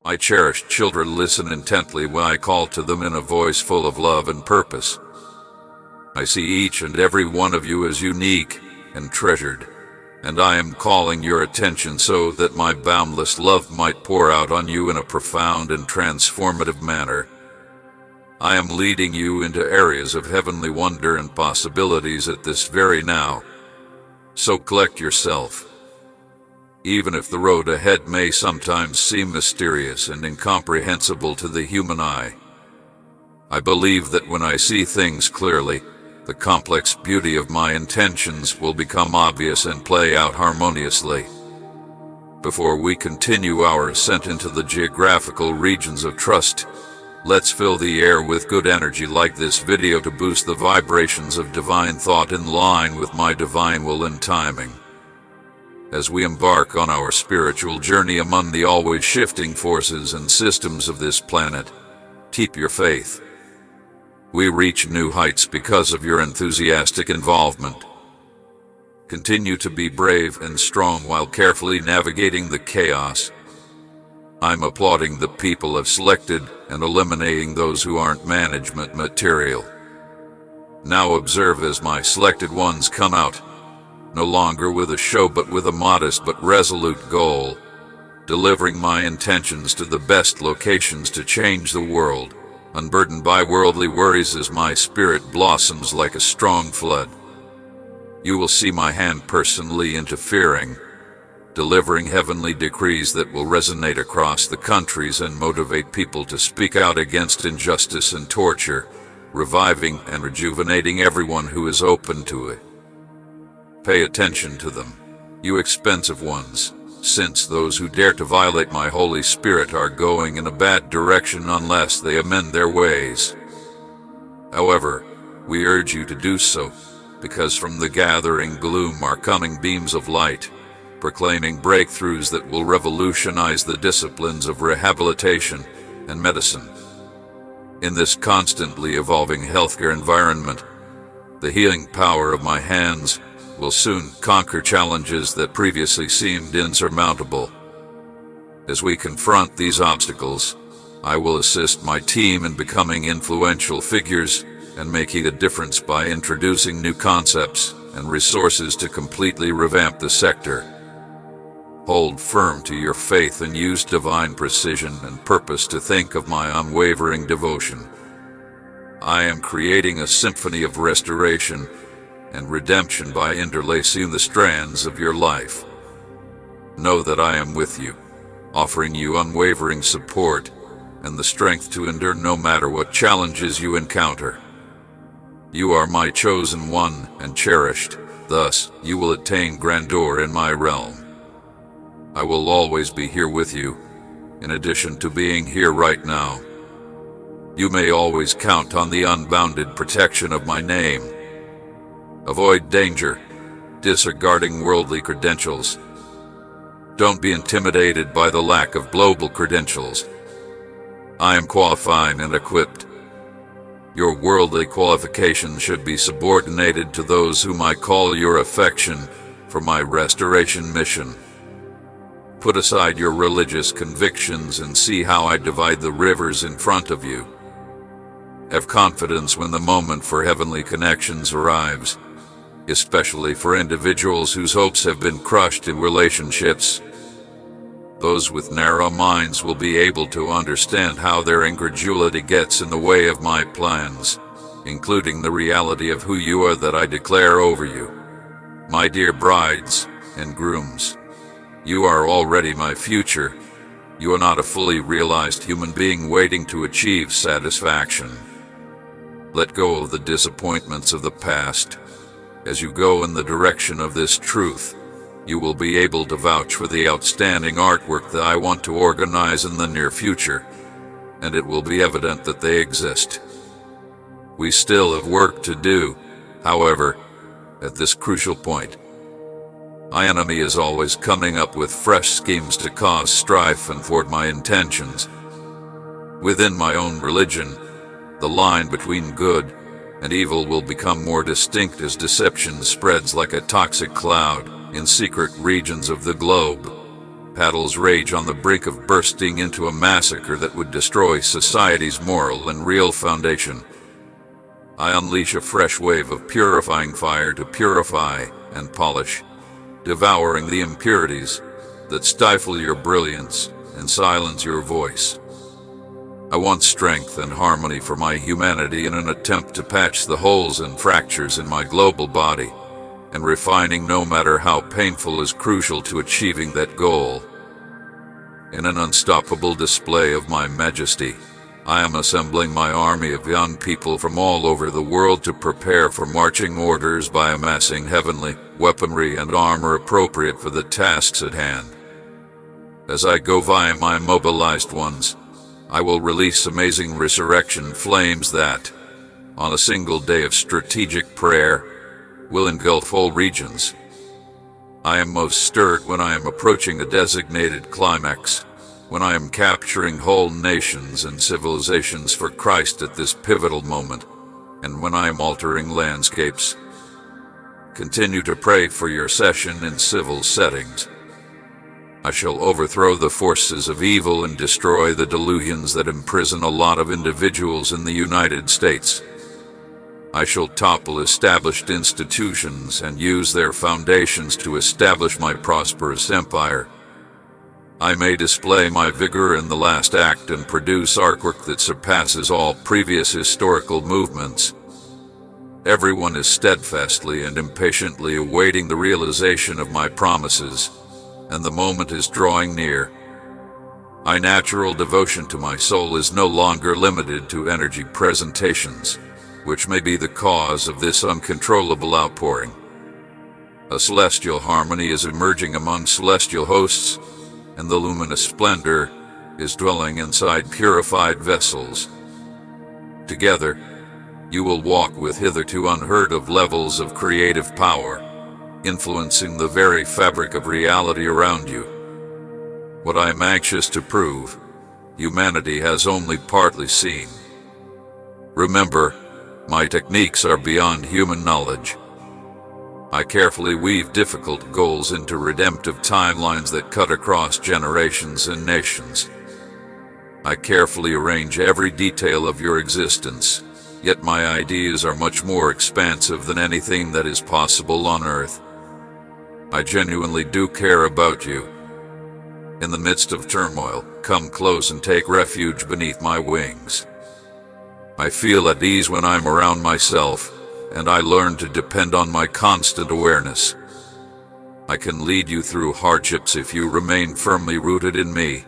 My cherished children, listen intently when I call to them in a voice full of love and purpose. I see each and every one of you as unique and treasured, and I am calling your attention so that my boundless love might pour out on you in a profound and transformative manner. I am leading you into areas of heavenly wonder and possibilities at this very now. So collect yourself. Even if the road ahead may sometimes seem mysterious and incomprehensible to the human eye, I believe that when I see things clearly, the complex beauty of my intentions will become obvious and play out harmoniously. Before we continue our ascent into the geographical regions of trust, let's fill the air with good energy like this video to boost the vibrations of divine thought in line with my divine will and timing. As we embark on our spiritual journey among the always shifting forces and systems of this planet, keep your faith. We reach new heights because of your enthusiastic involvement. Continue to be brave and strong while carefully navigating the chaos. I'm applauding the people I've selected and eliminating those who aren't management material. Now observe as my selected ones come out, no longer with a show but with a modest but resolute goal, delivering my intentions to the best locations to change the world, unburdened by worldly worries as my spirit blossoms like a strong flood. You will see my hand personally interfering, delivering heavenly decrees that will resonate across the countries and motivate people to speak out against injustice and torture, reviving and rejuvenating everyone who is open to it. Pay attention to them, you expensive ones, since those who dare to violate my Holy Spirit are going in a bad direction unless they amend their ways. However, we urge you to do so, because from the gathering gloom are coming beams of light, proclaiming breakthroughs that will revolutionize the disciplines of rehabilitation and medicine. In this constantly evolving healthcare environment, the healing power of my hands will soon conquer challenges that previously seemed insurmountable. As we confront these obstacles, I will assist my team in becoming influential figures and making a difference by introducing new concepts and resources to completely revamp the sector. Hold firm to your faith and use divine precision and purpose to think of my unwavering devotion. I am creating a symphony of restoration and redemption by interlacing the strands of your life. Know that I am with you, offering you unwavering support and the strength to endure no matter what challenges you encounter. You are my chosen one and cherished, thus you will attain grandeur in my realm. I will always be here with you, in addition to being here right now. You may always count on the unbounded protection of my name. Avoid danger, disregarding worldly credentials. Don't be intimidated by the lack of global credentials. I am qualified and equipped. Your worldly qualifications should be subordinated to those whom I call your affection for my restoration mission. Put aside your religious convictions and see how I divide the rivers in front of you. Have confidence when the moment for heavenly connections arrives, especially for individuals whose hopes have been crushed in relationships. Those with narrow minds will be able to understand how their incredulity gets in the way of my plans, including the reality of who you are that I declare over you. My dear brides and grooms, you are already my future. You are not a fully realized human being waiting to achieve satisfaction. Let go of the disappointments of the past. As you go in the direction of this truth, you will be able to vouch for the outstanding artwork that I want to organize in the near future, and it will be evident that they exist. We still have work to do, however, at this crucial point. My enemy is always coming up with fresh schemes to cause strife and thwart my intentions. Within my own religion, the line between good and evil will become more distinct as deception spreads like a toxic cloud in secret regions of the globe, paddles rage on the brink of bursting into a massacre that would destroy society's moral and real foundation. I unleash a fresh wave of purifying fire to purify and polish, devouring the impurities that stifle your brilliance and silence your voice. I want strength and harmony for my humanity in an attempt to patch the holes and fractures in my global body, and refining, no matter how painful, is crucial to achieving that goal. In an unstoppable display of my majesty, I am assembling my army of young people from all over the world to prepare for marching orders by amassing heavenly weaponry and armor appropriate for the tasks at hand. As I go via my mobilized ones, I will release amazing resurrection flames that, on a single day of strategic prayer, will engulf whole regions. I am most stirred when I am approaching a designated climax, when I am capturing whole nations and civilizations for Christ at this pivotal moment, and when I am altering landscapes. Continue to pray for your session in civil settings. I shall overthrow the forces of evil and destroy the delusions that imprison a lot of individuals in the United States. I shall topple established institutions and use their foundations to establish my prosperous empire. I may display my vigor in the last act and produce artwork that surpasses all previous historical movements. Everyone is steadfastly and impatiently awaiting the realization of my promises, and the moment is drawing near. My natural devotion to my soul is no longer limited to energy presentations, which may be the cause of this uncontrollable outpouring. A celestial harmony is emerging among celestial hosts, and the luminous splendor is dwelling inside purified vessels. Together, you will walk with hitherto unheard of levels of creative power, influencing the very fabric of reality around you. What I am anxious to prove, humanity has only partly seen. Remember, my techniques are beyond human knowledge. I carefully weave difficult goals into redemptive timelines that cut across generations and nations. I carefully arrange every detail of your existence, yet my ideas are much more expansive than anything that is possible on Earth. I genuinely do care about you. In the midst of turmoil, come close and take refuge beneath my wings. I feel at ease when I'm around myself, and I learn to depend on my constant awareness. I can lead you through hardships if you remain firmly rooted in me,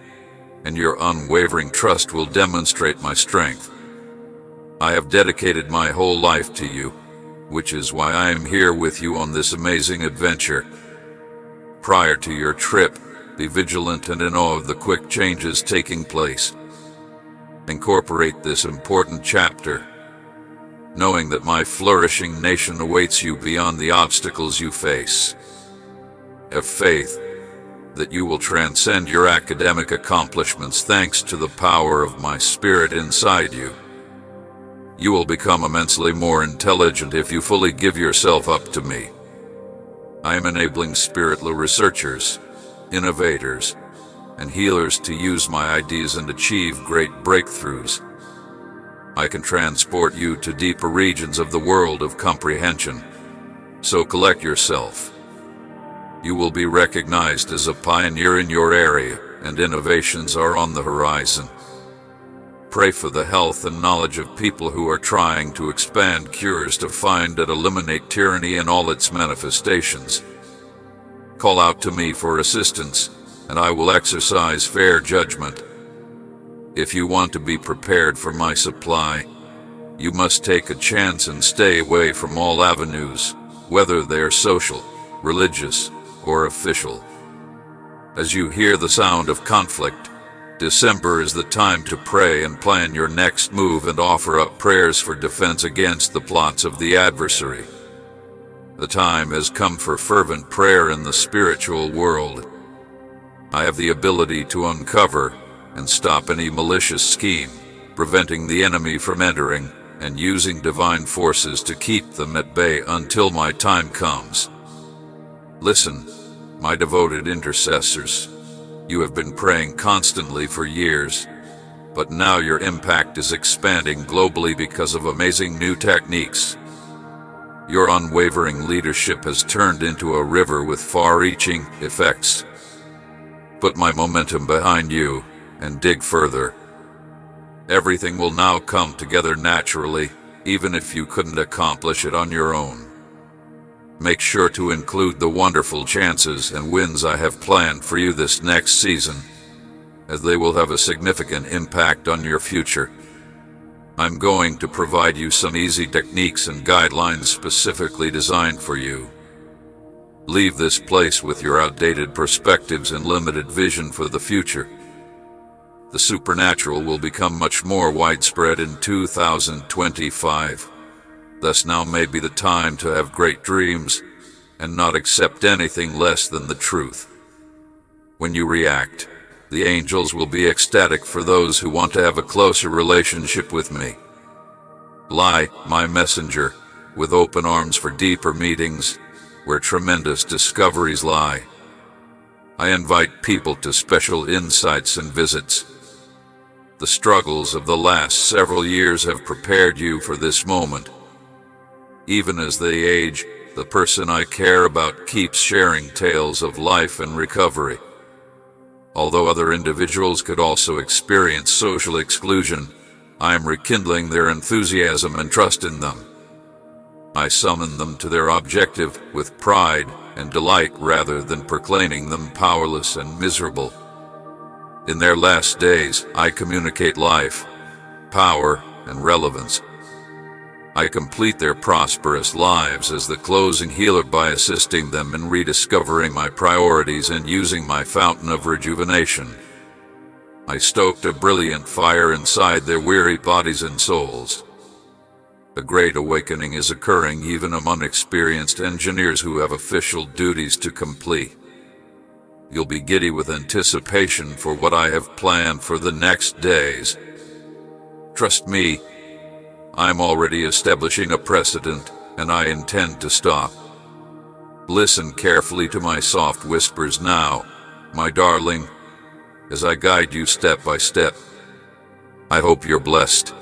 and your unwavering trust will demonstrate my strength. I have dedicated my whole life to you, which is why I am here with you on this amazing adventure. Prior to your trip, be vigilant and in awe of the quick changes taking place. Incorporate this important chapter, knowing that my flourishing nation awaits you beyond the obstacles you face. Have faith that you will transcend your academic accomplishments thanks to the power of my spirit inside you. You will become immensely more intelligent if you fully give yourself up to me. I am enabling spiritual researchers, innovators, and healers to use my ideas and achieve great breakthroughs. I can transport you to deeper regions of the world of comprehension, so collect yourself. You will be recognized as a pioneer in your area, and innovations are on the horizon. Pray for the health and knowledge of people who are trying to expand cures to find and eliminate tyranny in all its manifestations. Call out to me for assistance, and I will exercise fair judgment. If you want to be prepared for my supply, you must take a chance and stay away from all avenues, whether they're social, religious, or official. As you hear the sound of conflict, December is the time to pray and plan your next move and offer up prayers for defense against the plots of the adversary. The time has come for fervent prayer in the spiritual world. I have the ability to uncover and stop any malicious scheme, preventing the enemy from entering, and using divine forces to keep them at bay until my time comes. Listen, my devoted intercessors. You have been praying constantly for years, but now your impact is expanding globally because of amazing new techniques. Your unwavering leadership has turned into a river with far-reaching effects. Put my momentum behind you and dig further. Everything will now come together naturally, even if you couldn't accomplish it on your own. Make sure to include the wonderful chances and wins I have planned for you this next season, as they will have a significant impact on your future. I'm going to provide you some easy techniques and guidelines specifically designed for you. Leave this place with your outdated perspectives and limited vision for the future. The supernatural will become much more widespread in 2025. Thus now may be the time to have great dreams and not accept anything less than the truth. When you react, the angels will be ecstatic for those who want to have a closer relationship with me. Lie, my messenger, with open arms for deeper meetings, where tremendous discoveries lie. I invite people to special insights and visits. The struggles of the last several years have prepared you for this moment. Even as they age, the person I care about keeps sharing tales of life and recovery. Although other individuals could also experience social exclusion, I am rekindling their enthusiasm and trust in them. I summon them to their objective with pride and delight rather than proclaiming them powerless and miserable. In their last days, I communicate life, power, and relevance. I complete their prosperous lives as the closing healer by assisting them in rediscovering my priorities and using my fountain of rejuvenation. I stoked a brilliant fire inside their weary bodies and souls. A great awakening is occurring even among experienced engineers who have official duties to complete. You'll be giddy with anticipation for what I have planned for the next days. Trust me, I'm already establishing a precedent, and I intend to stop. Listen carefully to my soft whispers now, my darling, as I guide you step by step. I hope you're blessed.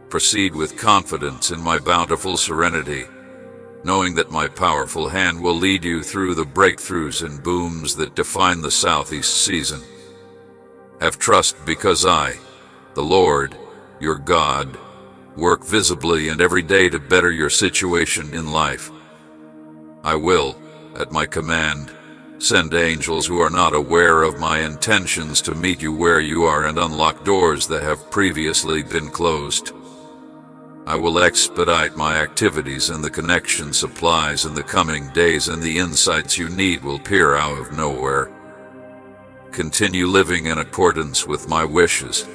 Proceed with confidence in my bountiful serenity, knowing that my powerful hand will lead you through the breakthroughs and booms that define the southeast season. Have trust because I, the Lord, your God, work visibly and every day to better your situation in life. I will, at my command, send angels who are not aware of my intentions to meet you where you are and unlock doors that have previously been closed. I will expedite my activities and the connection supplies in the coming days, and the insights you need will appear out of nowhere. Continue living in accordance with my wishes.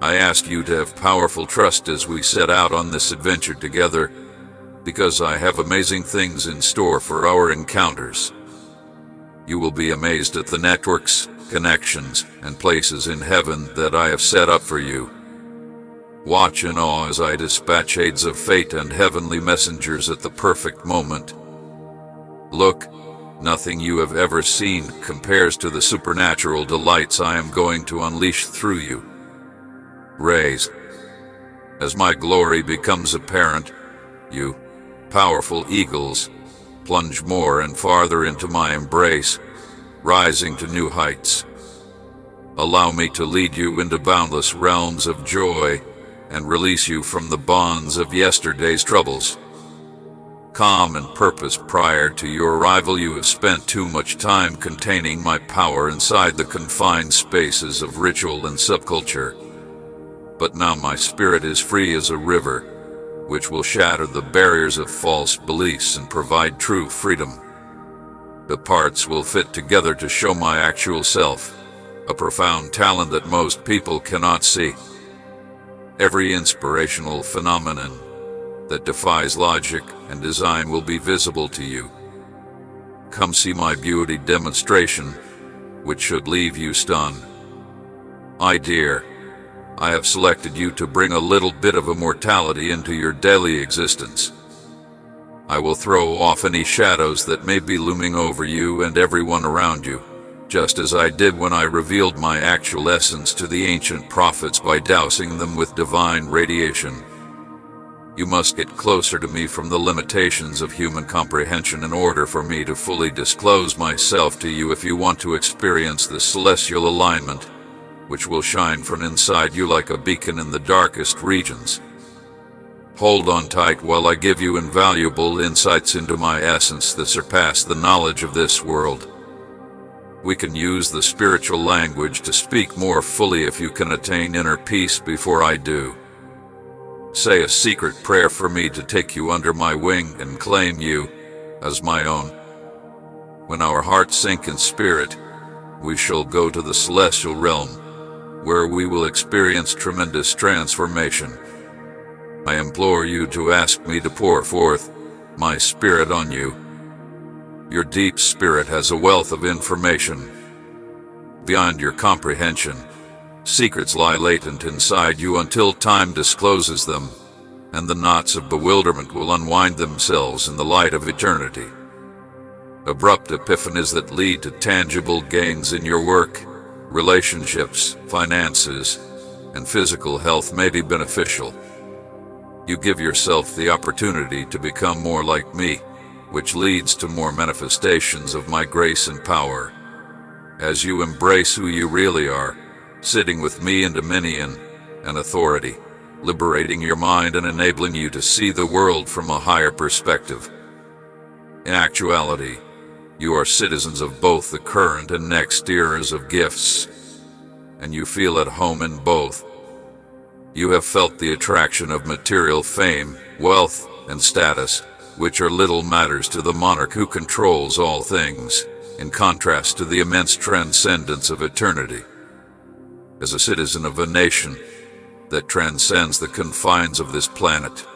I ask you to have powerful trust as we set out on this adventure together, because I have amazing things in store for our encounters. You will be amazed at the networks, connections, and places in heaven that I have set up for you. Watch in awe as I dispatch aids of fate and heavenly messengers at the perfect moment. Look, nothing you have ever seen compares to the supernatural delights I am going to unleash through you. Raise. As my glory becomes apparent, you, powerful eagles, plunge more and farther into my embrace, rising to new heights. Allow me to lead you into boundless realms of joy and release you from the bonds of yesterday's troubles. Calm and purpose, prior to your arrival you have spent too much time containing my power inside the confined spaces of ritual and subculture. But now my spirit is free as a river, which will shatter the barriers of false beliefs and provide true freedom. The parts will fit together to show my actual self, a profound talent that most people cannot see. Every inspirational phenomenon that defies logic and design will be visible to you. Come see my beauty demonstration, which should leave you stunned. My dear, I have selected you to bring a little bit of immortality into your daily existence. I will throw off any shadows that may be looming over you and everyone around you, just as I did when I revealed my actual essence to the ancient prophets by dousing them with divine radiation. You must get closer to me from the limitations of human comprehension in order for me to fully disclose myself to you if you want to experience the celestial alignment, which will shine from inside you like a beacon in the darkest regions. Hold on tight while I give you invaluable insights into my essence that surpass the knowledge of this world. We can use the spiritual language to speak more fully if you can attain inner peace before I do. Say a secret prayer for me to take you under my wing and claim you as my own. When our hearts sink in spirit, we shall go to the celestial realm, where we will experience tremendous transformation. I implore you to ask me to pour forth my spirit on you. Your deep spirit has a wealth of information beyond your comprehension. Secrets lie latent inside you until time discloses them, and the knots of bewilderment will unwind themselves in the light of eternity. Abrupt epiphanies that lead to tangible gains in your work, relationships, finances, and physical health may be beneficial. You give yourself the opportunity to become more like me, which leads to more manifestations of my grace and power. As you embrace who you really are, sitting with me in dominion and authority, liberating your mind and enabling you to see the world from a higher perspective. In actuality, you are citizens of both the current and next eras of gifts, and you feel at home in both. You have felt the attraction of material fame, wealth, and status, which are little matters to the monarch who controls all things, in contrast to the immense transcendence of eternity. As a citizen of a nation that transcends the confines of this planet,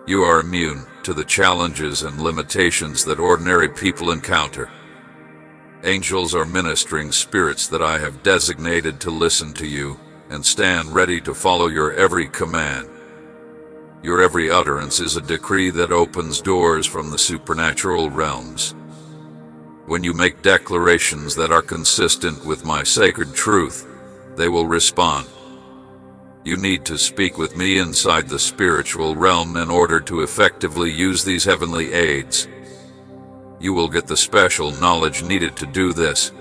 you are immune to the challenges and limitations that ordinary people encounter. Angels are ministering spirits that I have designated to listen to you and stand ready to follow your every command. Your every utterance is a decree that opens doors from the supernatural realms. When you make declarations that are consistent with my sacred truth, they will respond. You need to speak with me inside the spiritual realm in order to effectively use these heavenly aids. You will get the special knowledge needed to do this.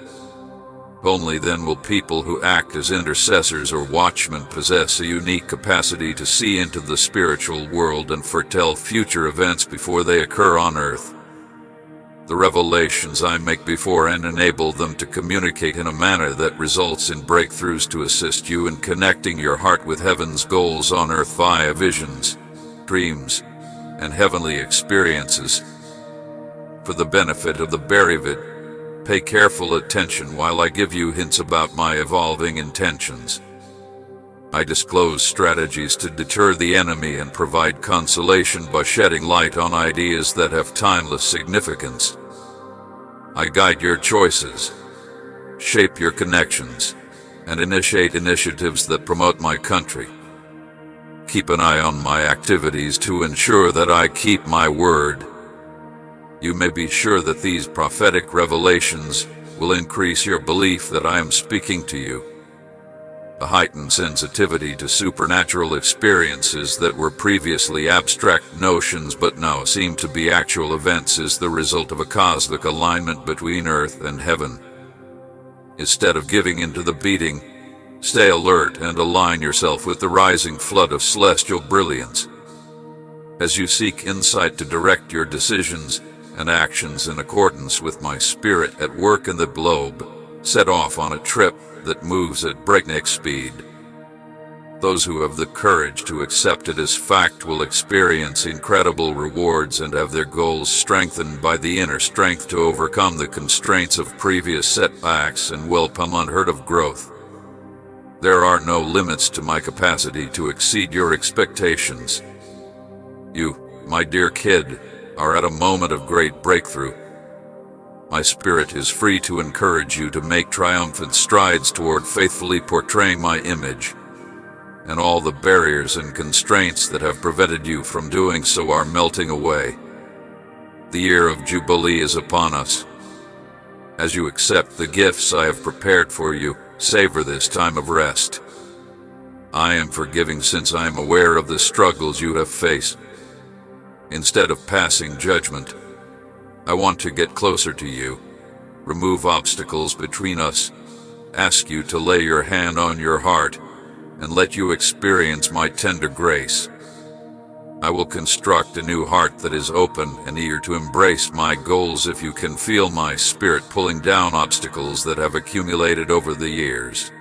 Only then will people who act as intercessors or watchmen possess a unique capacity to see into the spiritual world and foretell future events before they occur on earth. The revelations I make before and enable them to communicate in a manner that results in breakthroughs to assist you in connecting your heart with heaven's goals on earth via visions, dreams, and heavenly experiences. For the benefit of the Berryvid, pay careful attention while I give you hints about my evolving intentions. I disclose strategies to deter the enemy and provide consolation by shedding light on ideas that have timeless significance. I guide your choices, shape your connections, and initiate initiatives that promote my country. Keep an eye on my activities to ensure that I keep my word. You may be sure that these prophetic revelations will increase your belief that I am speaking to you. A heightened sensitivity to supernatural experiences that were previously abstract notions but now seem to be actual events is the result of a cosmic alignment between earth and heaven. Instead of giving into the beating, stay alert and align yourself with the rising flood of celestial brilliance. As you seek insight to direct your decisions and actions in accordance with my spirit at work in the globe, set off on a trip that moves at breakneck speed. Those who have the courage to accept it as fact will experience incredible rewards and have their goals strengthened by the inner strength to overcome the constraints of previous setbacks and welcome unheard of growth. There are no limits to my capacity to exceed your expectations. You, my dear kid, are at a moment of great breakthrough. My spirit is free to encourage you to make triumphant strides toward faithfully portraying my image, and all the barriers and constraints that have prevented you from doing so are melting away. The year of Jubilee is upon us. As you accept the gifts I have prepared for you, savor this time of rest. I am forgiving since I am aware of the struggles you have faced. Instead of passing judgment, I want to get closer to you, remove obstacles between us, ask you to lay your hand on your heart, and let you experience my tender grace. I will construct a new heart that is open and eager to embrace my goals if you can feel my spirit pulling down obstacles that have accumulated over the years.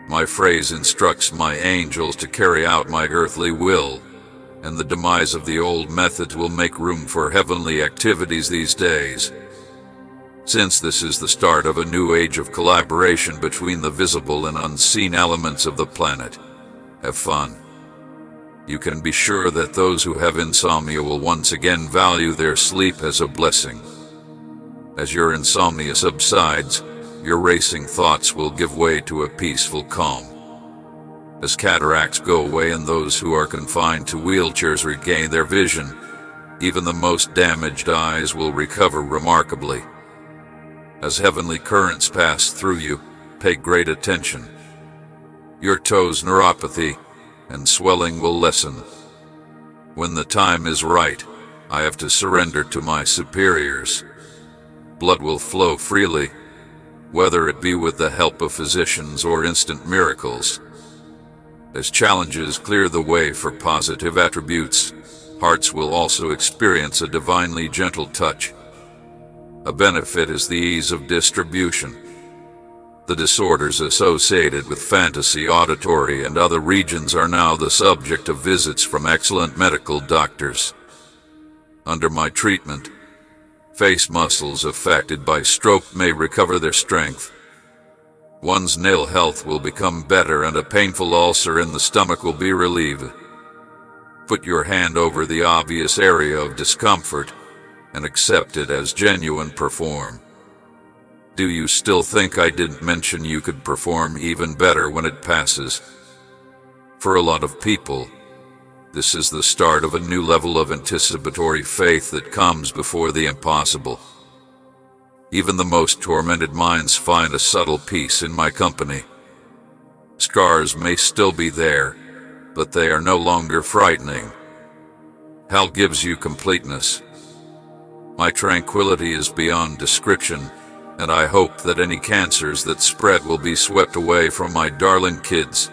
My phrase instructs my angels to carry out my earthly will, and the demise of the old methods will make room for heavenly activities these days. Since this is the start of a new age of collaboration between the visible and unseen elements of the planet, have fun. You can be sure that those who have insomnia will once again value their sleep as a blessing. As your insomnia subsides, your racing thoughts will give way to a peaceful calm. As cataracts go away and those who are confined to wheelchairs regain their vision, even the most damaged eyes will recover remarkably. As heavenly currents pass through you, pay great attention. Your toes' neuropathy and swelling will lessen. When the time is right, I have to surrender to my superiors. Blood will flow freely, whether it be with the help of physicians or instant miracles. As challenges clear the way for positive attributes, hearts will also experience a divinely gentle touch. A benefit is the ease of distribution. The disorders associated with fantasy, auditory, and other regions are now the subject of visits from excellent medical doctors. Under my treatment, face muscles affected by stroke may recover their strength. One's nail health will become better and a painful ulcer in the stomach will be relieved. Put your hand over the obvious area of discomfort and accept it as genuine. Perform. Do you still think I didn't mention you could perform even better when it passes? For a lot of people, this is the start of a new level of anticipatory faith that comes before the impossible. Even the most tormented minds find a subtle peace in my company. Scars may still be there, but they are no longer frightening. Hell gives you completeness. My tranquility is beyond description, and I hope that any cancers that spread will be swept away from my darling kids.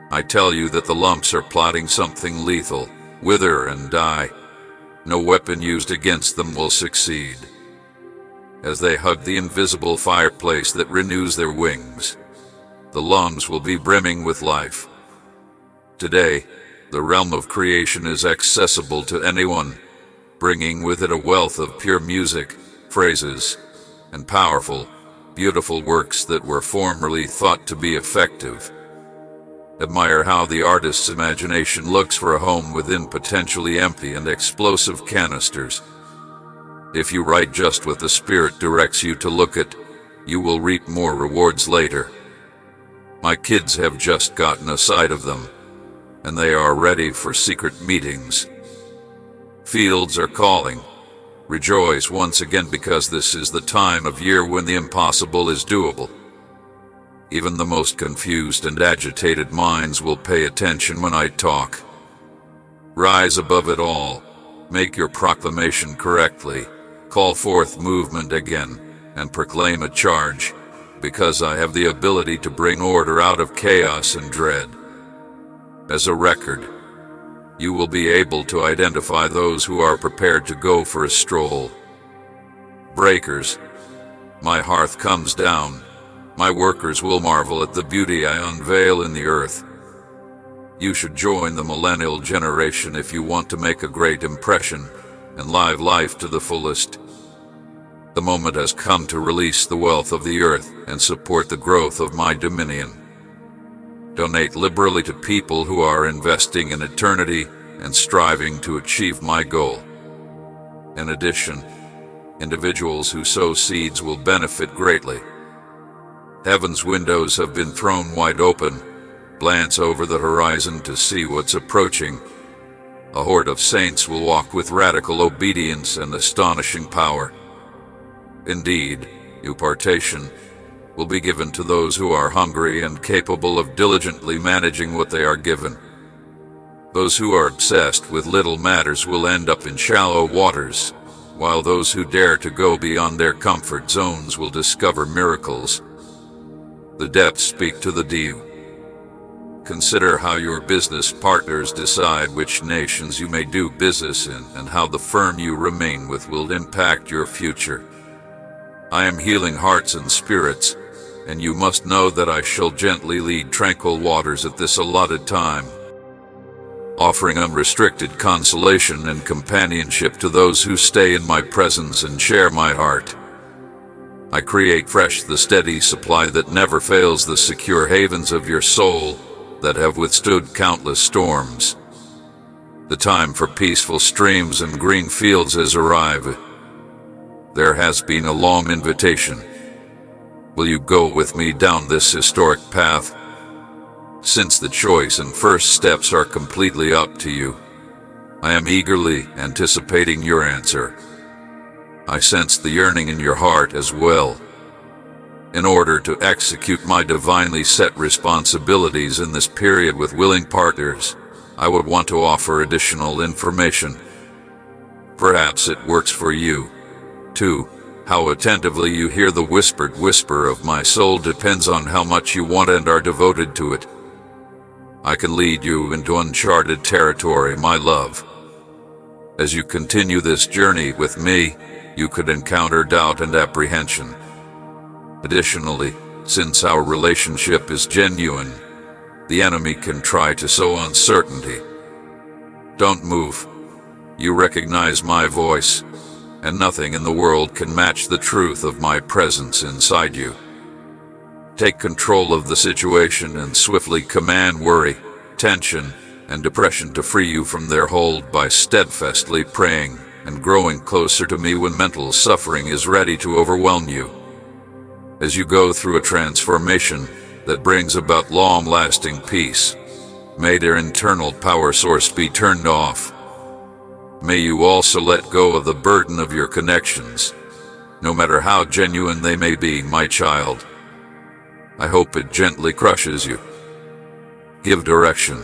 I tell you that the lumps are plotting something lethal, wither and die. No weapon used against them will succeed. As they hug the invisible fireplace that renews their wings, the lungs will be brimming with life. Today, the realm of creation is accessible to anyone, bringing with it a wealth of pure music, phrases, and powerful, beautiful works that were formerly thought to be effective. Admire how the artist's imagination looks for a home within potentially empty and explosive canisters. If you write just what the Spirit directs you to look at, you will reap more rewards later. My kids have just gotten a sight of them, and they are ready for secret meetings. Fields are calling. Rejoice once again because this is the time of year when the impossible is doable. Even the most confused and agitated minds will pay attention when I talk. Rise above it all, make your proclamation correctly, call forth movement again, and proclaim a charge, because I have the ability to bring order out of chaos and dread. As a record, you will be able to identify those who are prepared to go for a stroll. Breakers, my hearth comes down. My workers will marvel at the beauty I unveil in the earth. You should join the millennial generation if you want to make a great impression and live life to the fullest. The moment has come to release the wealth of the earth and support the growth of my dominion. Donate liberally to people who are investing in eternity and striving to achieve my goal. In addition, individuals who sow seeds will benefit greatly. Heaven's windows have been thrown wide open. Glance over the horizon to see what's approaching. A horde of saints will walk with radical obedience and astonishing power. Indeed, impartation will be given to those who are hungry and capable of diligently managing what they are given. Those who are obsessed with little matters will end up in shallow waters, while those who dare to go beyond their comfort zones will discover miracles. The depths speak to the deep. Consider how your business partners decide which nations you may do business in and how the firm you remain with will impact your future. I am healing hearts and spirits, and you must know that I shall gently lead tranquil waters at this allotted time, offering unrestricted consolation and companionship to those who stay in my presence and share my heart. I create fresh the steady supply that never fails, the secure havens of your soul that have withstood countless storms. The time for peaceful streams and green fields has arrived. There has been a long invitation. Will you go with me down this historic path? Since the choice and first steps are completely up to you, I am eagerly anticipating your answer. I sense the yearning in your heart as well. In order to execute my divinely set responsibilities in this period with willing partners, I would want to offer additional information. Perhaps it works for you, too. How attentively you hear the whispered whisper of my soul depends on how much you want and are devoted to it. I can lead you into uncharted territory, my love. As you continue this journey with me, you could encounter doubt and apprehension. Additionally, since our relationship is genuine, the enemy can try to sow uncertainty. Don't move. You recognize my voice, and nothing in the world can match the truth of my presence inside you. Take control of the situation and swiftly command worry, tension, and depression to free you from their hold by steadfastly praying and growing closer to me when mental suffering is ready to overwhelm you. As you go through a transformation that brings about long-lasting peace, may their internal power source be turned off. May you also let go of the burden of your connections, no matter how genuine they may be, my child. I hope it gently crushes you. Give direction.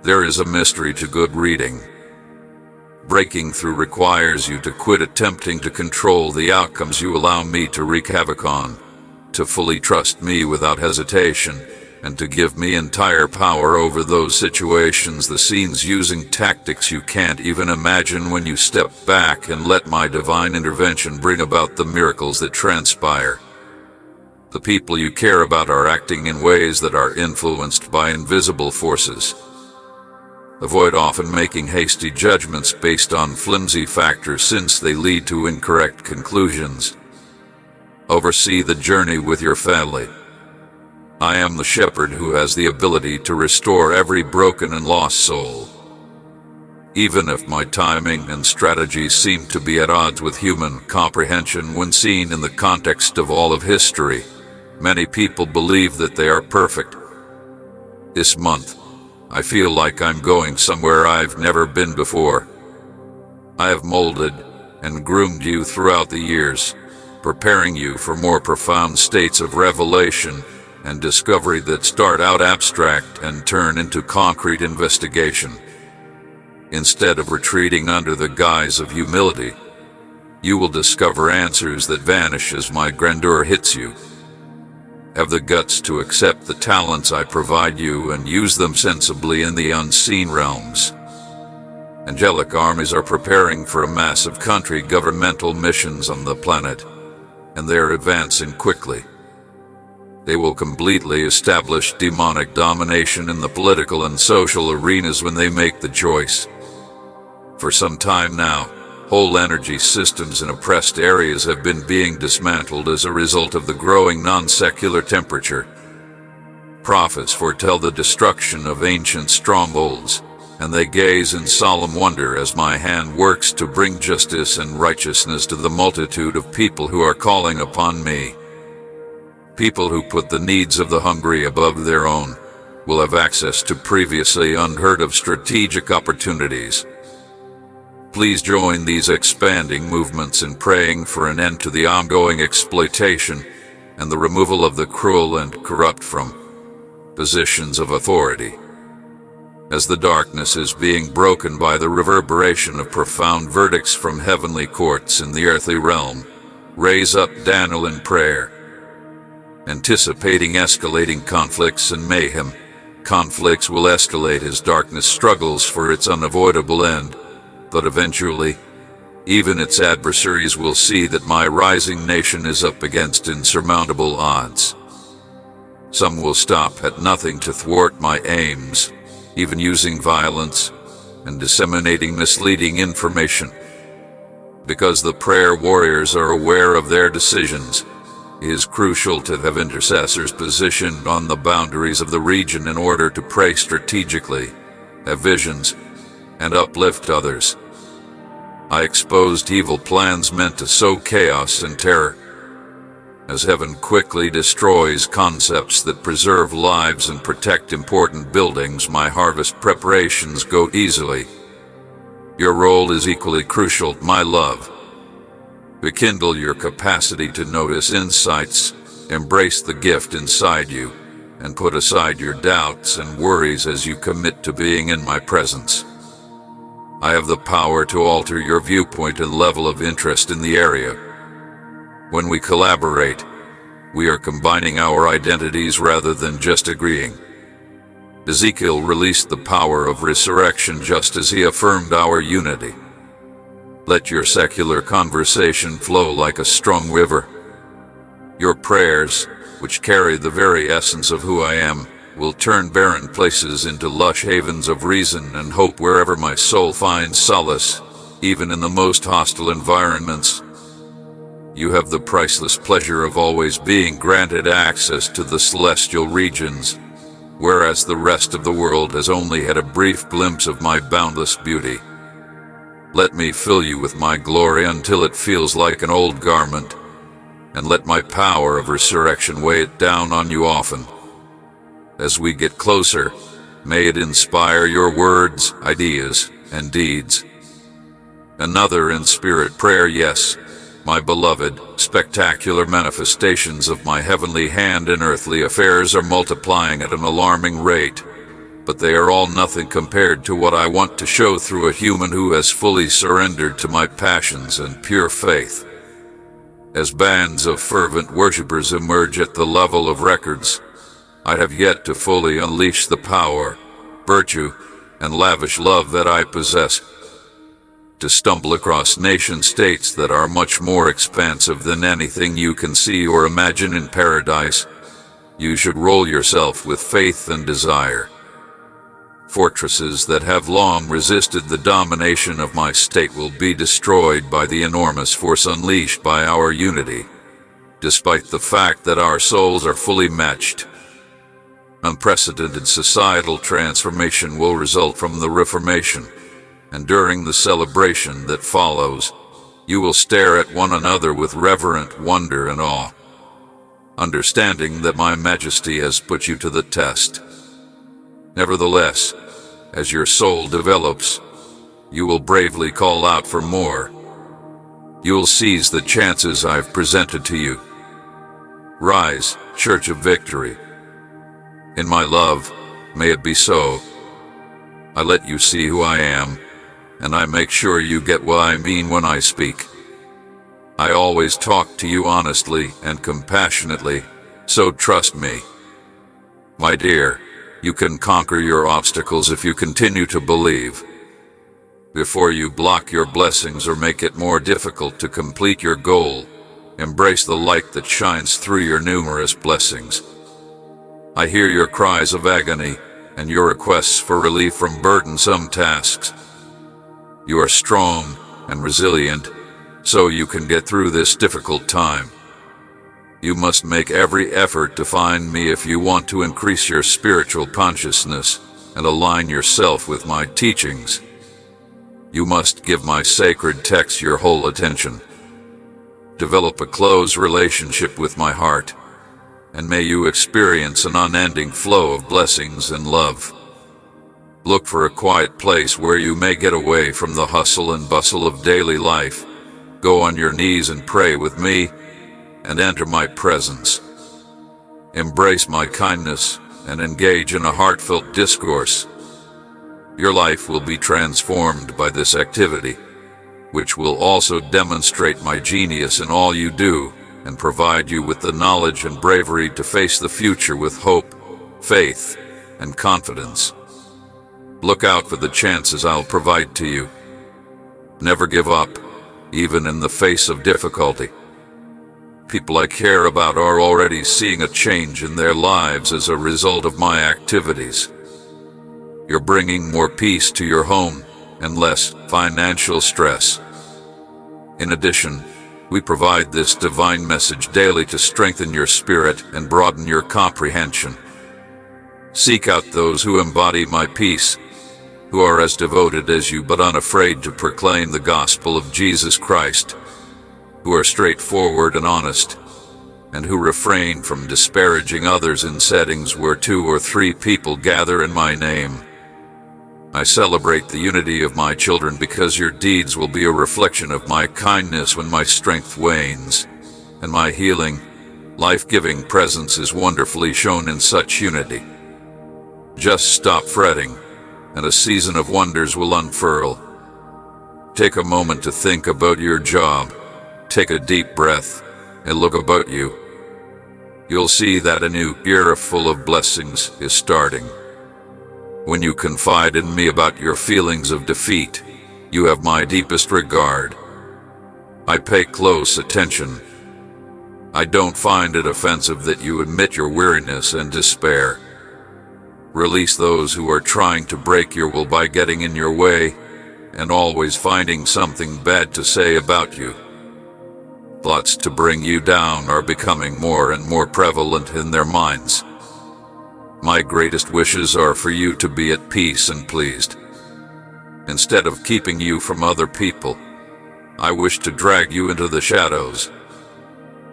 There is a mystery to good reading. Breaking through requires you to quit attempting to control the outcomes you allow me to wreak havoc on, to fully trust me without hesitation, and to give me entire power over those situations, the scenes, using tactics you can't even imagine when you step back and let my divine intervention bring about the miracles that transpire. The people you care about are acting in ways that are influenced by invisible forces. Avoid often making hasty judgments based on flimsy factors, since they lead to incorrect conclusions. Oversee the journey with your family. I am the shepherd who has the ability to restore every broken and lost soul. Even if my timing and strategies seem to be at odds with human comprehension when seen in the context of all of history, many people believe that they are perfect. This month, I feel like I'm going somewhere I've never been before. I have molded and groomed you throughout the years, preparing you for more profound states of revelation and discovery that start out abstract and turn into concrete investigation. Instead of retreating under the guise of humility, you will discover answers that vanish as my grandeur hits you. Have the guts to accept the talents I provide you and use them sensibly in the unseen realms. Angelic armies are preparing for a massive country governmental missions on the planet, and they are advancing quickly. They will completely establish demonic domination in the political and social arenas when they make the choice. For some time now, whole energy systems in oppressed areas have been being dismantled as a result of the growing non-secular temperature. Prophets foretell the destruction of ancient strongholds, and they gaze in solemn wonder as my hand works to bring justice and righteousness to the multitude of people who are calling upon me. People who put the needs of the hungry above their own will have access to previously unheard of strategic opportunities. Please join these expanding movements in praying for an end to the ongoing exploitation and the removal of the cruel and corrupt from positions of authority. As the darkness is being broken by the reverberation of profound verdicts from heavenly courts in the earthly realm, raise up Daniel in prayer. Anticipating escalating conflicts and mayhem, conflicts will escalate as darkness struggles for its unavoidable end, but eventually, even its adversaries will see that my rising nation is up against insurmountable odds. Some will stop at nothing to thwart my aims, even using violence and disseminating misleading information. Because the prayer warriors are aware of their decisions, it is crucial to have intercessors positioned on the boundaries of the region in order to pray strategically, have visions, and uplift others. I exposed evil plans meant to sow chaos and terror. As heaven quickly destroys concepts that preserve lives and protect important buildings, my harvest preparations go easily. Your role is equally crucial, my love. Rekindle your capacity to notice insights, embrace the gift inside you, and put aside your doubts and worries as you commit to being in my presence. I have the power to alter your viewpoint and level of interest in the area. When we collaborate, we are combining our identities rather than just agreeing. Ezekiel released the power of resurrection just as he affirmed our unity. Let your secular conversation flow like a strong river. Your prayers, which carry the very essence of who I am, will turn barren places into lush havens of reason and hope wherever my soul finds solace, even in the most hostile environments. You have the priceless pleasure of always being granted access to the celestial regions, whereas the rest of the world has only had a brief glimpse of my boundless beauty. Let me fill you with my glory until it feels like an old garment, and let my power of resurrection weigh it down on you often. As we get closer, may it inspire your words, ideas, and deeds. Another in-spirit prayer, yes, my beloved, spectacular manifestations of my heavenly hand in earthly affairs are multiplying at an alarming rate, but they are all nothing compared to what I want to show through a human who has fully surrendered to my passions and pure faith. As bands of fervent worshippers emerge at the level of records, I have yet to fully unleash the power, virtue, and lavish love that I possess. To stumble across nation-states that are much more expansive than anything you can see or imagine in paradise, you should roll yourself with faith and desire. Fortresses that have long resisted the domination of my state will be destroyed by the enormous force unleashed by our unity, despite the fact that our souls are fully matched. Unprecedented societal transformation will result from the Reformation, and during the celebration that follows, you will stare at one another with reverent wonder and awe, understanding that my majesty has put you to the test. Nevertheless, as your soul develops, you will bravely call out for more. You will seize the chances I've presented to you. Rise, Church of Victory. In my love, may it be so. I let you see who I am, and I make sure you get what I mean when I speak. I always talk to you honestly and compassionately, so trust me. My dear, you can conquer your obstacles if you continue to believe. Before you block your blessings or make it more difficult to complete your goal, embrace the light that shines through your numerous blessings. I hear your cries of agony and your requests for relief from burdensome tasks. You are strong and resilient, so you can get through this difficult time. You must make every effort to find me if you want to increase your spiritual consciousness and align yourself with my teachings. You must give my sacred texts your whole attention. Develop a close relationship with my heart, and may you experience an unending flow of blessings and love. Look for a quiet place where you may get away from the hustle and bustle of daily life. Go on your knees and pray with me, and enter my presence. Embrace my kindness and engage in a heartfelt discourse. Your life will be transformed by this activity, which will also demonstrate my genius in all you do and provide you with the knowledge and bravery to face the future with hope, faith, and confidence. Look out for the chances I'll provide to you. Never give up, even in the face of difficulty. People I care about are already seeing a change in their lives as a result of my activities. You're bringing more peace to your home and less financial stress. In addition, we provide this divine message daily to strengthen your spirit and broaden your comprehension. Seek out those who embody my peace, who are as devoted as you but unafraid to proclaim the gospel of Jesus Christ, who are straightforward and honest, and who refrain from disparaging others in settings where 2 or 3 people gather in my name. I celebrate the unity of my children because your deeds will be a reflection of my kindness when my strength wanes, and my healing, life-giving presence is wonderfully shown in such unity. Just stop fretting, and a season of wonders will unfurl. Take a moment to think about your job, take a deep breath, and look about you. You'll see that a new era full of blessings is starting. When you confide in me about your feelings of defeat, you have my deepest regard. I pay close attention. I don't find it offensive that you admit your weariness and despair. Release those who are trying to break your will by getting in your way and always finding something bad to say about you. Thoughts to bring you down are becoming more and more prevalent in their minds. My greatest wishes are for you to be at peace and pleased. Instead of keeping you from other people, I wish to drag you into the shadows.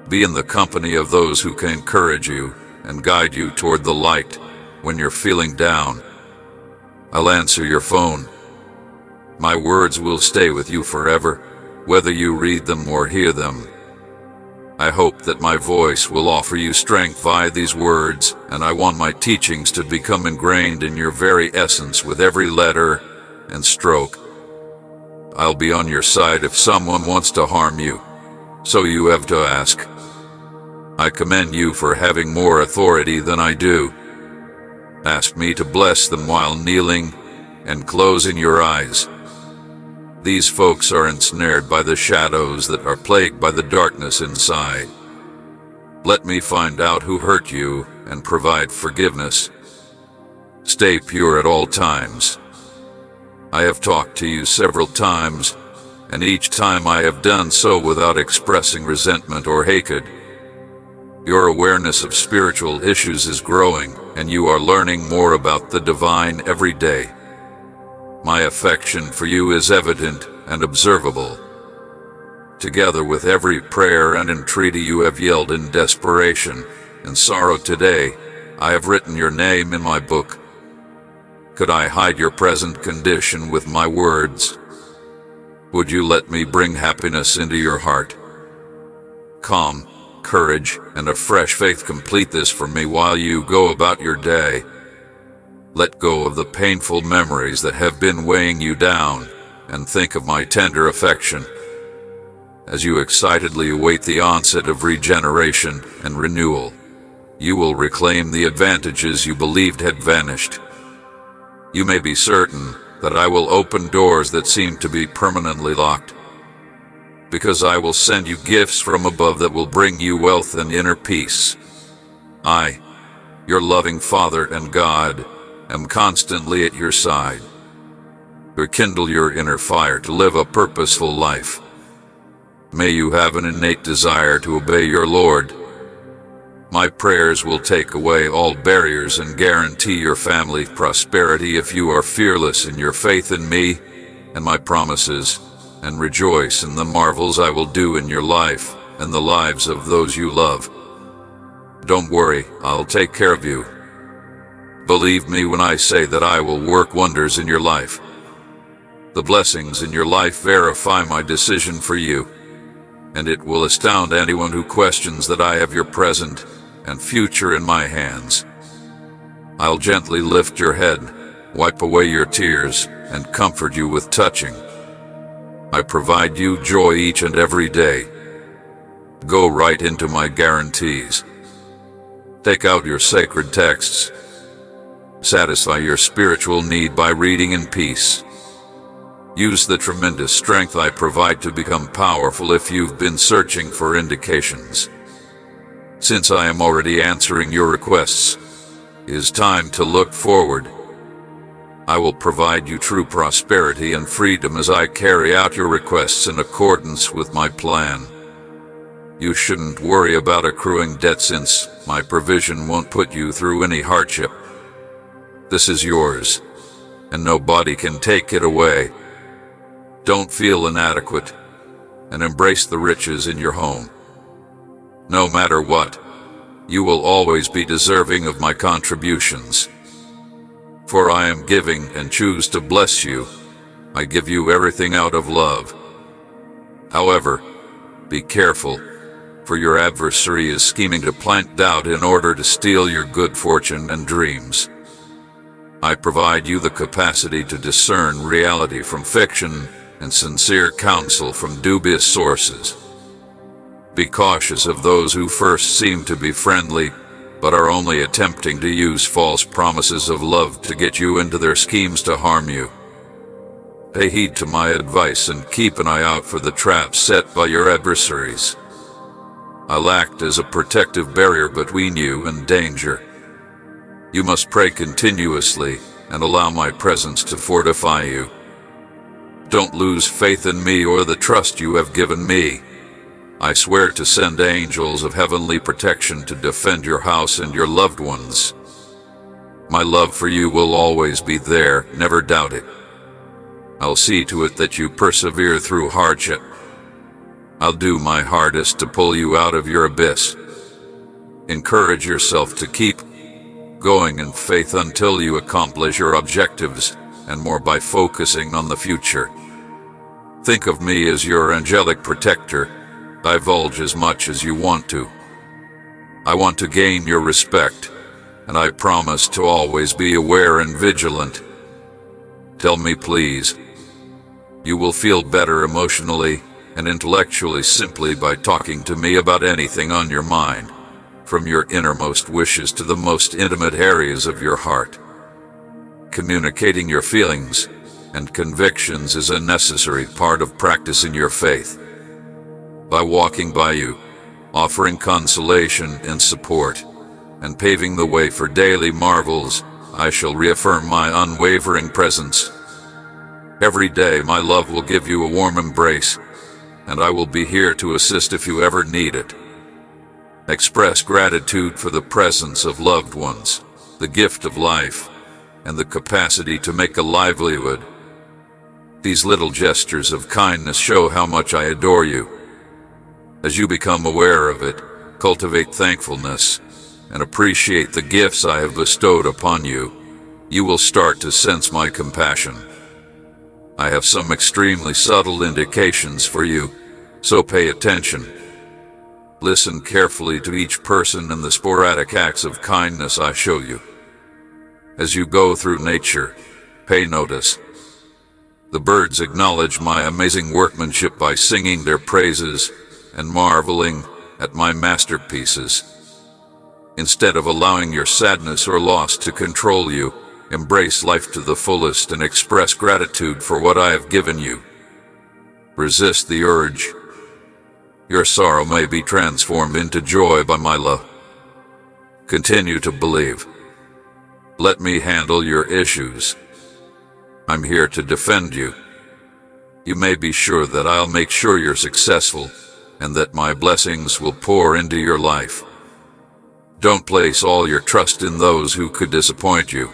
Be in the company of those who can encourage you and guide you toward the light when you're feeling down. I'll answer your phone. My words will stay with you forever, whether you read them or hear them. I hope that my voice will offer you strength via these words, and I want my teachings to become ingrained in your very essence with every letter and stroke. I'll be on your side if someone wants to harm you, so you have to ask. I commend you for having more authority than I do. Ask me to bless them while kneeling and closing your eyes. These folks are ensnared by the shadows that are plagued by the darkness inside. Let me find out who hurt you and provide forgiveness. Stay pure at all times. I have talked to you several times, and each time I have done so without expressing resentment or hatred. Your awareness of spiritual issues is growing, and you are learning more about the divine every day. My affection for you is evident and observable. Together with every prayer and entreaty you have yelled in desperation and sorrow today, I have written your name in my book. Could I hide your present condition with my words? Would you let me bring happiness into your heart? Calm, courage, and a fresh faith complete this for me while you go about your day. Let go of the painful memories that have been weighing you down, and think of my tender affection. As you excitedly await the onset of regeneration and renewal, you will reclaim the advantages you believed had vanished. You may be certain that I will open doors that seem to be permanently locked, because I will send you gifts from above that will bring you wealth and inner peace. I, your loving Father and God, am constantly at your side. Rekindle your inner fire to live a purposeful life. May you have an innate desire to obey your Lord. My prayers will take away all barriers and guarantee your family prosperity if you are fearless in your faith in me and my promises, and rejoice in the marvels I will do in your life and the lives of those you love. Don't worry, I'll take care of you. believe me when I say that I will work wonders in your life. The blessings in your life verify my decision for you, and it will astound anyone who questions that I have your present and future in my hands. I'll gently lift your head, wipe away your tears, and comfort you with touching. I provide you joy each and every day. Go right into my guarantees. Take out your sacred texts. Satisfy your spiritual need by reading in peace. Use the tremendous strength I provide to become powerful if you've been searching for indications. Since I am already answering your requests, it is time to look forward. I will provide you true prosperity and freedom as I carry out your requests in accordance with my plan. You shouldn't worry about accruing debt since my provision won't put you through any hardship. This is yours, and nobody can take it away. Don't feel inadequate, and embrace the riches in your home. No matter what, you will always be deserving of my contributions. For I am giving and choose to bless you. I give you everything out of love. However, be careful, for your adversary is scheming to plant doubt in order to steal your good fortune and dreams. I provide you the capacity to discern reality from fiction and sincere counsel from dubious sources. Be cautious of those who first seem to be friendly, but are only attempting to use false promises of love to get you into their schemes to harm you. Pay heed to my advice and keep an eye out for the traps set by your adversaries. I'll act as a protective barrier between you and danger. You must pray continuously and allow my presence to fortify you. Don't lose faith in me or the trust you have given me. I swear to send angels of heavenly protection to defend your house and your loved ones. My love for you will always be there, never doubt it. I'll see to it that you persevere through hardship. I'll do my hardest to pull you out of your abyss. Encourage yourself to keep going in faith until you accomplish your objectives, and more by focusing on the future. Think of me as your angelic protector. Divulge as much as you want to. I want to gain your respect, and I promise to always be aware and vigilant. Tell me, please. You will feel better emotionally and intellectually simply by talking to me about anything on your mind, from your innermost wishes to the most intimate areas of your heart. Communicating your feelings and convictions is a necessary part of practicing your faith. By walking by you, offering consolation and support, and paving the way for daily marvels, I shall reaffirm my unwavering presence. Every day my love will give you a warm embrace, and I will be here to assist if you ever need it. Express gratitude for the presence of loved ones, the gift of life, and the capacity to make a livelihood. These little gestures of kindness show how much I adore you. As you become aware of it, cultivate thankfulness, and appreciate the gifts I have bestowed upon you, you will start to sense my compassion. I have some extremely subtle indications for you, so pay attention. Listen carefully to each person and the sporadic acts of kindness I show you. As you go through nature, pay notice. The birds acknowledge my amazing workmanship by singing their praises and marveling at my masterpieces. Instead of allowing your sadness or loss to control you, embrace life to the fullest and express gratitude for what I have given you. Resist the urge. Your sorrow may be transformed into joy by my love. Continue to believe. Let me handle your issues. I'm here to defend you. You may be sure that I'll make sure you're successful, and that my blessings will pour into your life. Don't place all your trust in those who could disappoint you.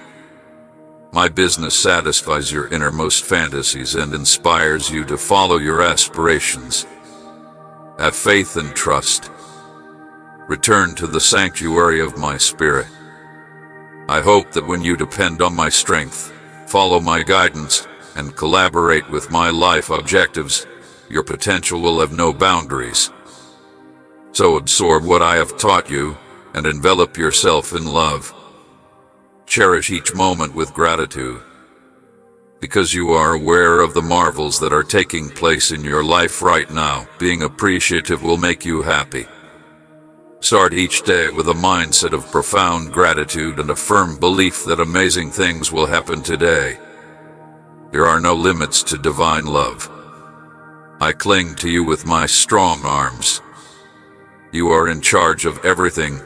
My business satisfies your innermost fantasies and inspires you to follow your aspirations. Have faith and trust. Return to the sanctuary of my spirit. I hope that when you depend on my strength, follow my guidance, and collaborate with my life objectives, your potential will have no boundaries. So absorb what I have taught you, and envelop yourself in love. Cherish each moment with gratitude, because you are aware of the marvels that are taking place in your life right now. Being appreciative will make you happy. Start each day with a mindset of profound gratitude and a firm belief that amazing things will happen today. There are no limits to divine love. I cling to you with my strong arms. You are in charge of everything,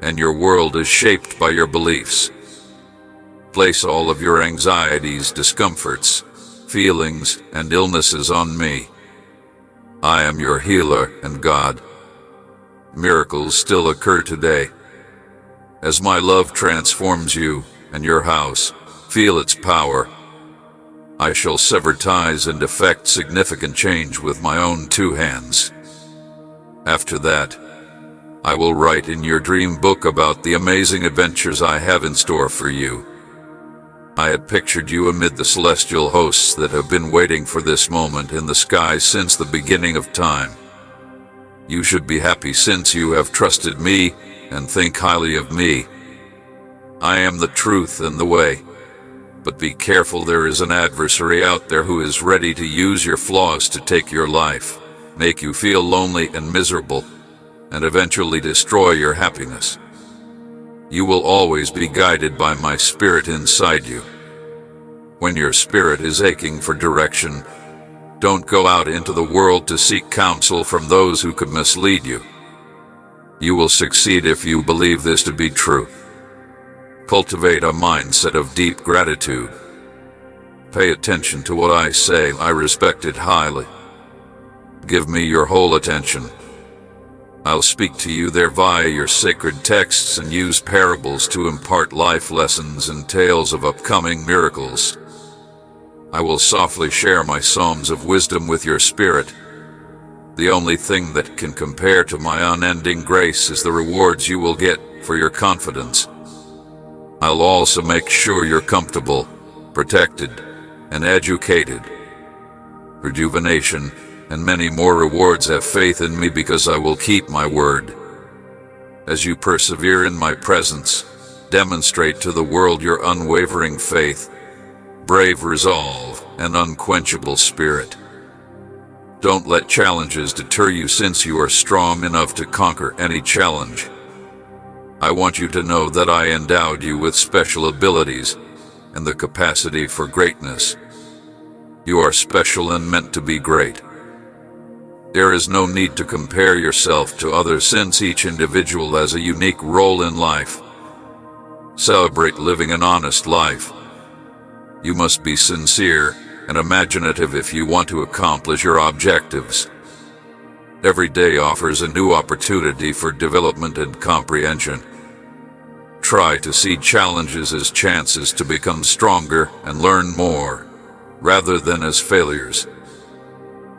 and your world is shaped by your beliefs. Place all of your anxieties, discomforts, feelings, and illnesses on me. I am your healer and God. Miracles still occur today. As my love transforms you and your house, feel its power. I shall sever ties and effect significant change with my own two hands. After that, I will write in your dream book about the amazing adventures I have in store for you. I had pictured you amid the celestial hosts that have been waiting for this moment in the sky since the beginning of time. You should be happy since you have trusted me and think highly of me. I am the truth and the way. But be careful, there is an adversary out there who is ready to use your flaws to take your life, make you feel lonely and miserable, and eventually destroy your happiness. You will always be guided by my spirit inside you. When your spirit is aching for direction, don't go out into the world to seek counsel from those who could mislead you. You will succeed if you believe this to be true. Cultivate a mindset of deep gratitude. Pay attention to what I say. I respect it highly. Give me your whole attention. I'll speak to you there via your sacred texts and use parables to impart life lessons and tales of upcoming miracles. I will softly share my psalms of wisdom with your spirit. The only thing that can compare to my unending grace is the rewards you will get for your confidence. I'll also make sure you're comfortable, protected, and educated. Rejuvenation and many more rewards. Have faith in me because I will keep my word. As you persevere in my presence, demonstrate to the world your unwavering faith, brave resolve, and unquenchable spirit. Don't let challenges deter you, since you are strong enough to conquer any challenge. I want you to know that I endowed you with special abilities and the capacity for greatness. You are special and meant to be great. There is no need to compare yourself to others, since each individual has a unique role in life. Celebrate living an honest life. You must be sincere and imaginative if you want to accomplish your objectives. Every day offers a new opportunity for development and comprehension. Try to see challenges as chances to become stronger and learn more, rather than as failures.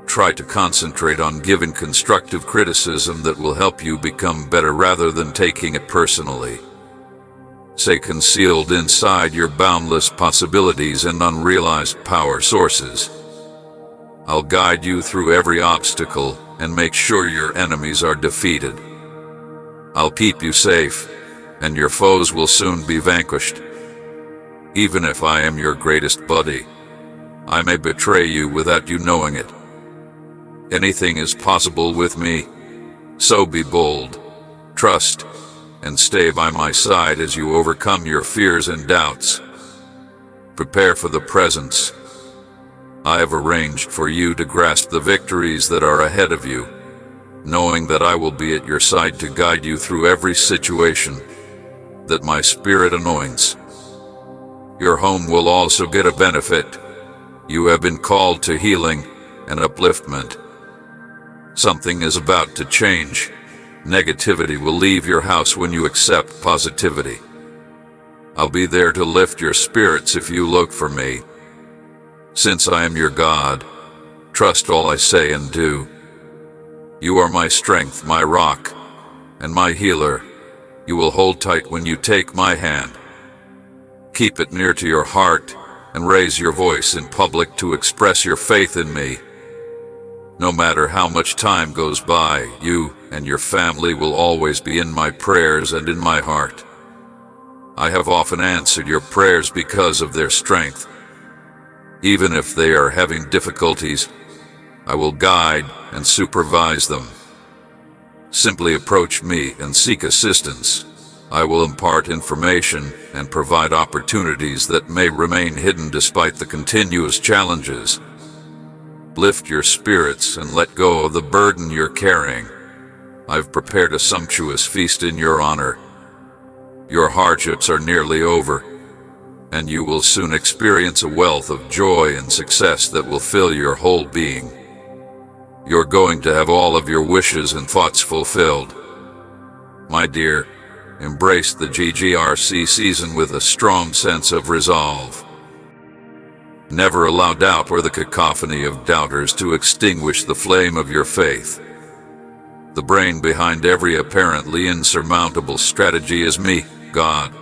Try to concentrate on giving constructive criticism that will help you become better rather than taking it personally. Stay concealed inside your boundless possibilities and unrealized power sources. I'll guide you through every obstacle and make sure your enemies are defeated. I'll keep you safe, and your foes will soon be vanquished. Even if I am your greatest buddy, I may betray you without you knowing it. Anything is possible with me, so be bold, trust, and stay by my side as you overcome your fears and doubts. Prepare for the presence. I have arranged for you to grasp the victories that are ahead of you, knowing that I will be at your side to guide you through every situation that my spirit anoints. Your home will also get a benefit. You have been called to healing and upliftment. Something is about to change. Negativity will leave your house when you accept positivity. I'll be there to lift your spirits if you look for me. Since I am your God, trust all I say and do. You are my strength, my rock, and my healer. You will hold tight when you take my hand. keep it near to your heart and raise your voice in public to express your faith in me. No matter how much time goes by, you and your family will always be in my prayers and in my heart. I have often answered your prayers because of their strength. Even if they are having difficulties, I will guide and supervise them. Simply approach me and seek assistance. I will impart information and provide opportunities that may remain hidden despite the continuous challenges. Lift your spirits and let go of the burden you're carrying. I've prepared a sumptuous feast in your honor. Your hardships are nearly over, and you will soon experience a wealth of joy and success that will fill your whole being. You're going to have all of your wishes and thoughts fulfilled. My dear, embrace the GGRC season with a strong sense of resolve. Never allow doubt or the cacophony of doubters to extinguish the flame of your faith. The brain behind every apparently insurmountable strategy is me, God.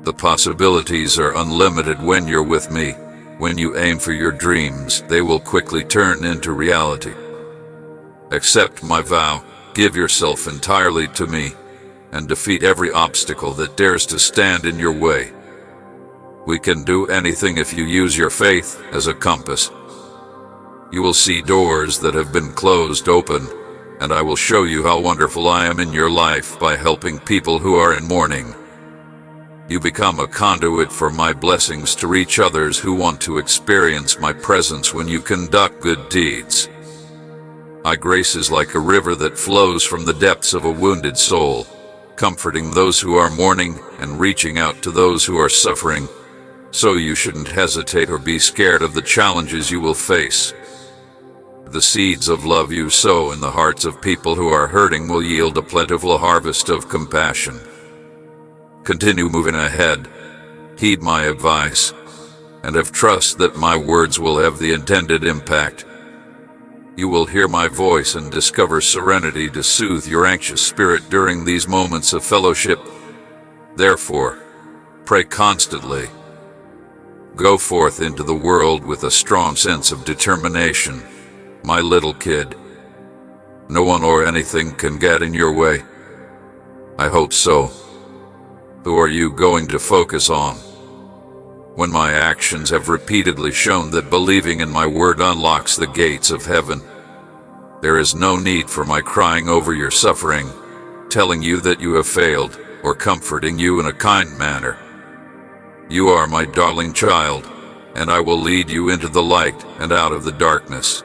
The possibilities are unlimited when you're with me. When you aim for your dreams, they will quickly turn into reality. Accept my vow, give yourself entirely to me, and defeat every obstacle that dares to stand in your way. We can do anything if you use your faith as a compass. You will see doors that have been closed open, and I will show you how wonderful I am in your life by helping people who are in mourning. You become a conduit for my blessings to reach others who want to experience my presence when you conduct good deeds. My grace is like a river that flows from the depths of a wounded soul, comforting those who are mourning and reaching out to those who are suffering. So you shouldn't hesitate or be scared of the challenges you will face. The seeds of love you sow in the hearts of people who are hurting will yield a plentiful harvest of compassion. Continue moving ahead, heed my advice, and have trust that my words will have the intended impact. You will hear my voice and discover serenity to soothe your anxious spirit during these moments of fellowship. Therefore, pray constantly. Go forth into the world with a strong sense of determination, my little kid. No one or anything can get in your way. I hope so. Who are you going to focus on? When my actions have repeatedly shown that believing in my word unlocks the gates of heaven, there is no need for my crying over your suffering, telling you that you have failed, or comforting you in a kind manner. You are my darling child, and I will lead you into the light and out of the darkness.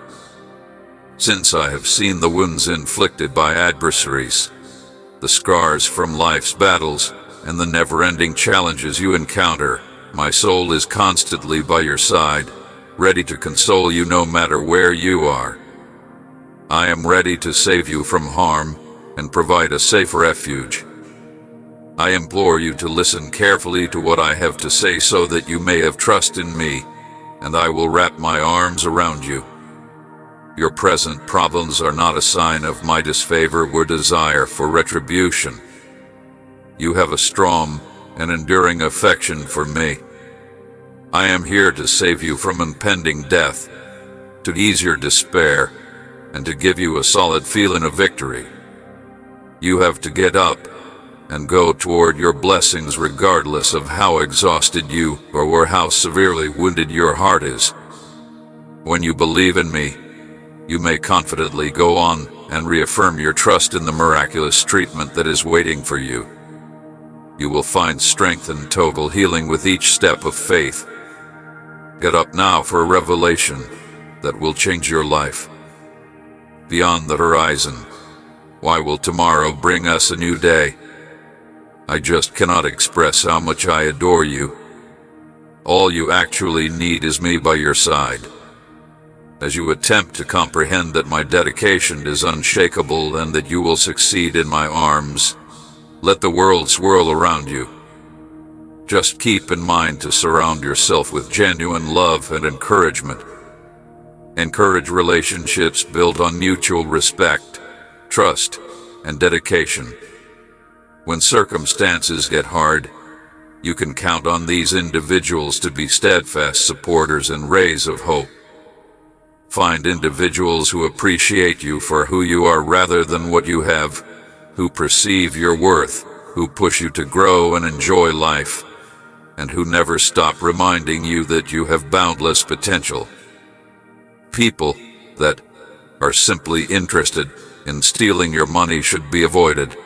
Since I have seen the wounds inflicted by adversaries, the scars from life's battles, and the never-ending challenges you encounter, my soul is constantly by your side, ready to console you no matter where you are. I am ready to save you from harm and provide a safe refuge. I implore you to listen carefully to what I have to say so that you may have trust in me, and I will wrap my arms around you. Your present problems are not a sign of my disfavor or desire for retribution. You have a strong and enduring affection for me. I am here to save you from impending death, to ease your despair, and to give you a solid feeling of victory. You have to get up and go toward your blessings regardless of how exhausted you or how severely wounded your heart is. When you believe in me, you may confidently go on and reaffirm your trust in the miraculous treatment that is waiting for you. You will find strength and total healing with each step of faith. Get up now for a revelation that will change your life. Beyond the horizon, why will tomorrow bring us a new day? I just cannot express how much I adore you. All you actually need is me by your side. As you attempt to comprehend that my dedication is unshakable and that you will succeed in my arms, let the world swirl around you. Just keep in mind to surround yourself with genuine love and encouragement. Encourage relationships built on mutual respect, trust, and dedication. When circumstances get hard, You can count on these individuals to be steadfast supporters and rays of hope. Find individuals who appreciate you for who you are rather than what you have, who perceive your worth, who push you to grow and enjoy life, and who never stop reminding you that you have boundless potential. People that are simply interested in stealing your money should be avoided.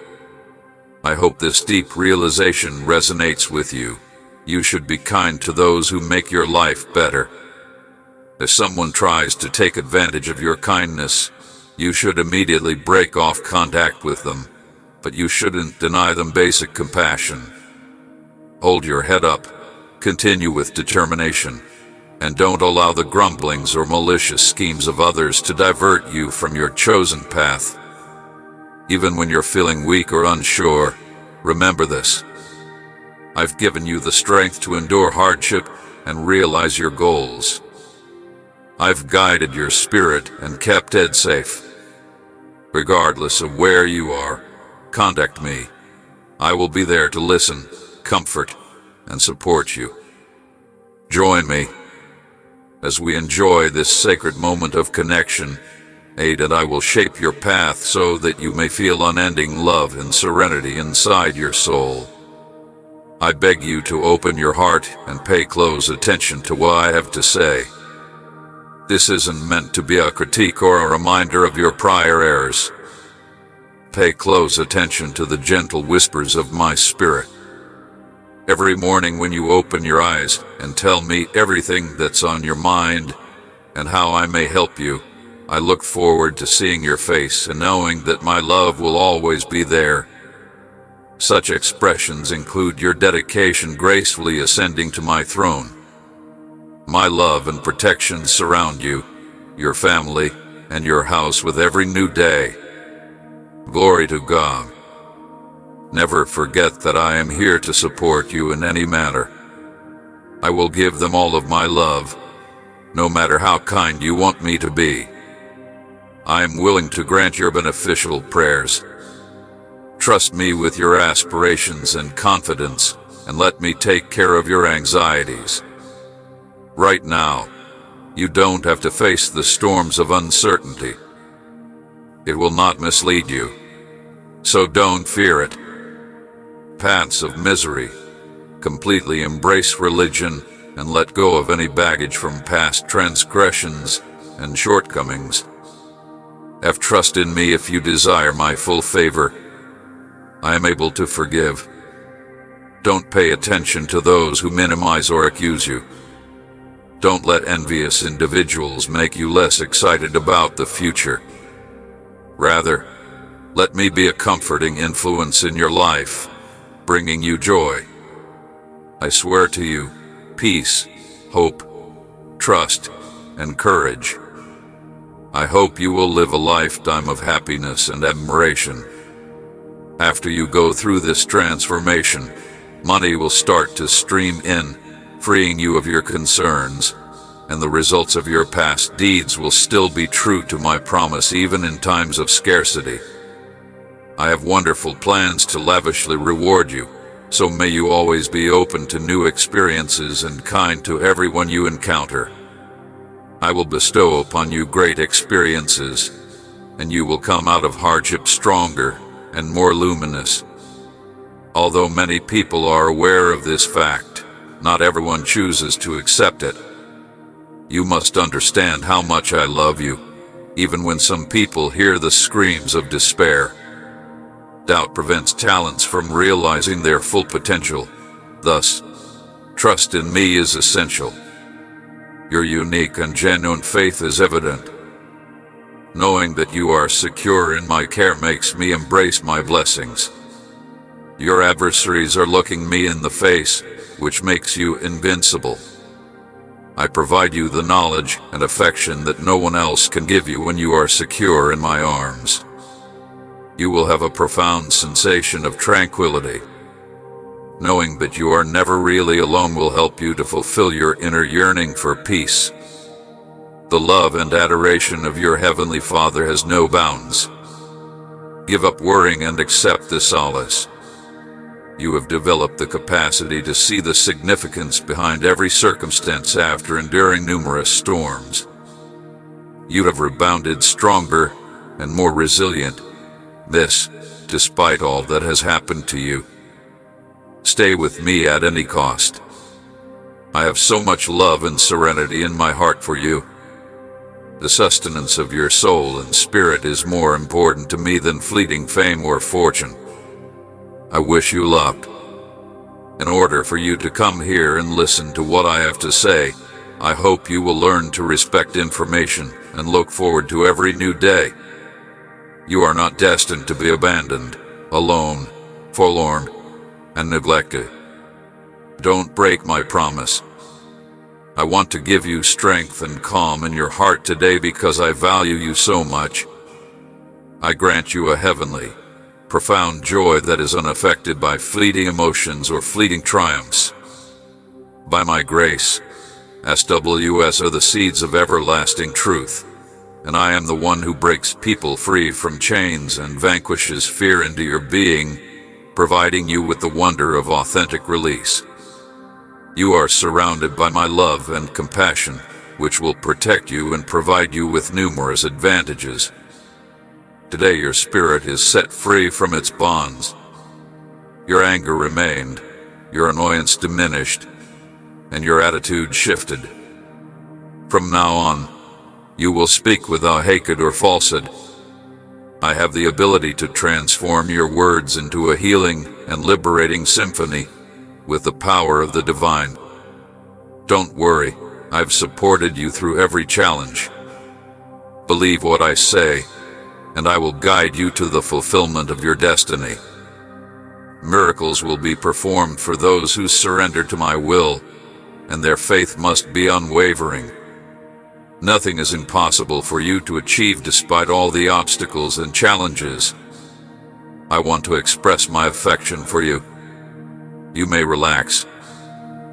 I hope this deep realization resonates with you. You should be kind to those who make your life better. If someone tries to take advantage of your kindness, you should immediately break off contact with them, but you shouldn't deny them basic compassion. Hold your head up, continue with determination, and don't allow the grumblings or malicious schemes of others to divert you from your chosen path. Even when you're feeling weak or unsure, remember this. I've given you the strength to endure hardship and realize your goals. I've guided your spirit and kept it safe. Regardless of where you are, contact me. I will be there to listen, comfort, and support you. Join me as we enjoy this sacred moment of connection. And I will shape your path so that you may feel unending love and serenity inside your soul. I beg you to open your heart and pay close attention to what I have to say. This isn't meant to be a critique or a reminder of your prior errors. Pay close attention to the gentle whispers of my spirit. Every morning when you open your eyes and tell me everything that's on your mind and how I may help you, I look forward to seeing your face and knowing that my love will always be there. Such expressions include your dedication gracefully ascending to my throne. My love and protection surround you, your family, and your house with every new day. Glory to God. Never forget that I am here to support you in any matter. I will give them all of my love, no matter how kind you want me to be. I am willing to grant your beneficial prayers. Trust me with your aspirations and confidence, and let me take care of your anxieties. Right now, you don't have to face the storms of uncertainty. It will not mislead you, so don't fear it. Paths of misery. Completely embrace religion and let go of any baggage from past transgressions and shortcomings. Have trust in me if you desire my full favor. I am able to forgive. Don't pay attention to those who minimize or accuse you. Don't let envious individuals make you less excited about the future. Rather, let me be a comforting influence in your life, bringing you joy. I swear to you, peace, hope, trust, and courage. I hope you will live a lifetime of happiness and admiration. After you go through this transformation, money will start to stream in, freeing you of your concerns, and the results of your past deeds will still be true to my promise even in times of scarcity. I have wonderful plans to lavishly reward you, so may you always be open to new experiences and kind to everyone you encounter. I will bestow upon you great experiences, and you will come out of hardship stronger and more luminous. Although many people are aware of this fact, not everyone chooses to accept it. You must understand how much I love you, even when some people hear the screams of despair. Doubt prevents talents from realizing their full potential. Thus, trust in me is essential. Your unique and genuine faith is evident. Knowing that you are secure in my care makes me embrace my blessings. Your adversaries are looking me in the face, which makes you invincible. I provide you the knowledge and affection that no one else can give you when you are secure in my arms. You will have a profound sensation of tranquility. Knowing that you are never really alone will help you to fulfill your inner yearning for peace. The love and adoration of your Heavenly Father has no bounds. Give up worrying and accept the solace. You have developed the capacity to see the significance behind every circumstance after enduring numerous storms. You have rebounded stronger and more resilient. This, despite all that has happened to you. Stay with me at any cost. I have so much love and serenity in my heart for you. The sustenance of your soul and spirit is more important to me than fleeting fame or fortune. I wish you luck. In order for you to come here and listen to what I have to say, I hope you will learn to respect information and look forward to every new day. You are not destined to be abandoned, alone, forlorn, and neglected. Don't break my promise. I want to give you strength and calm in your heart today because I value you so much. I grant you a heavenly, profound joy that is unaffected by fleeting emotions or fleeting triumphs. By my grace, SWS are the seeds of everlasting truth, and I am the one who breaks people free from chains and vanquishes fear into your being, providing you with the wonder of authentic release. You are surrounded by my love and compassion, which will protect you and provide you with numerous advantages. Today your spirit is set free from its bonds. Your anger remained, your annoyance diminished, and your attitude shifted. From now on, you will speak without hatred or falsehood. I have the ability to transform your words into a healing and liberating symphony with the power of the divine. Don't worry, I've supported you through every challenge. Believe what I say, and I will guide you to the fulfillment of your destiny. Miracles will be performed for those who surrender to my will, and their faith must be unwavering. Nothing is impossible for you to achieve despite all the obstacles and challenges. I want to express my affection for you. You may relax.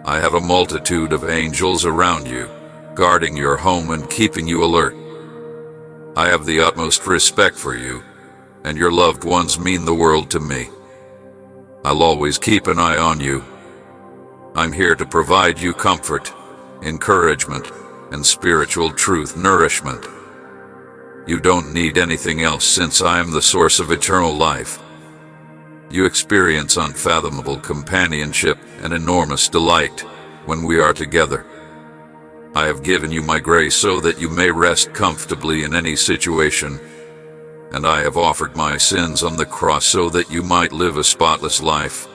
I have a multitude of angels around you, guarding your home and keeping you alert. I have the utmost respect for you, and your loved ones mean the world to me. I'll always keep an eye on you. I'm here to provide you comfort, encouragement, and spiritual truth nourishment. You don't need anything else since I am the source of eternal life. You experience unfathomable companionship and enormous delight when we are together. I have given you my grace so that you may rest comfortably in any situation, and I have offered my sins on the cross so that you might live a spotless life.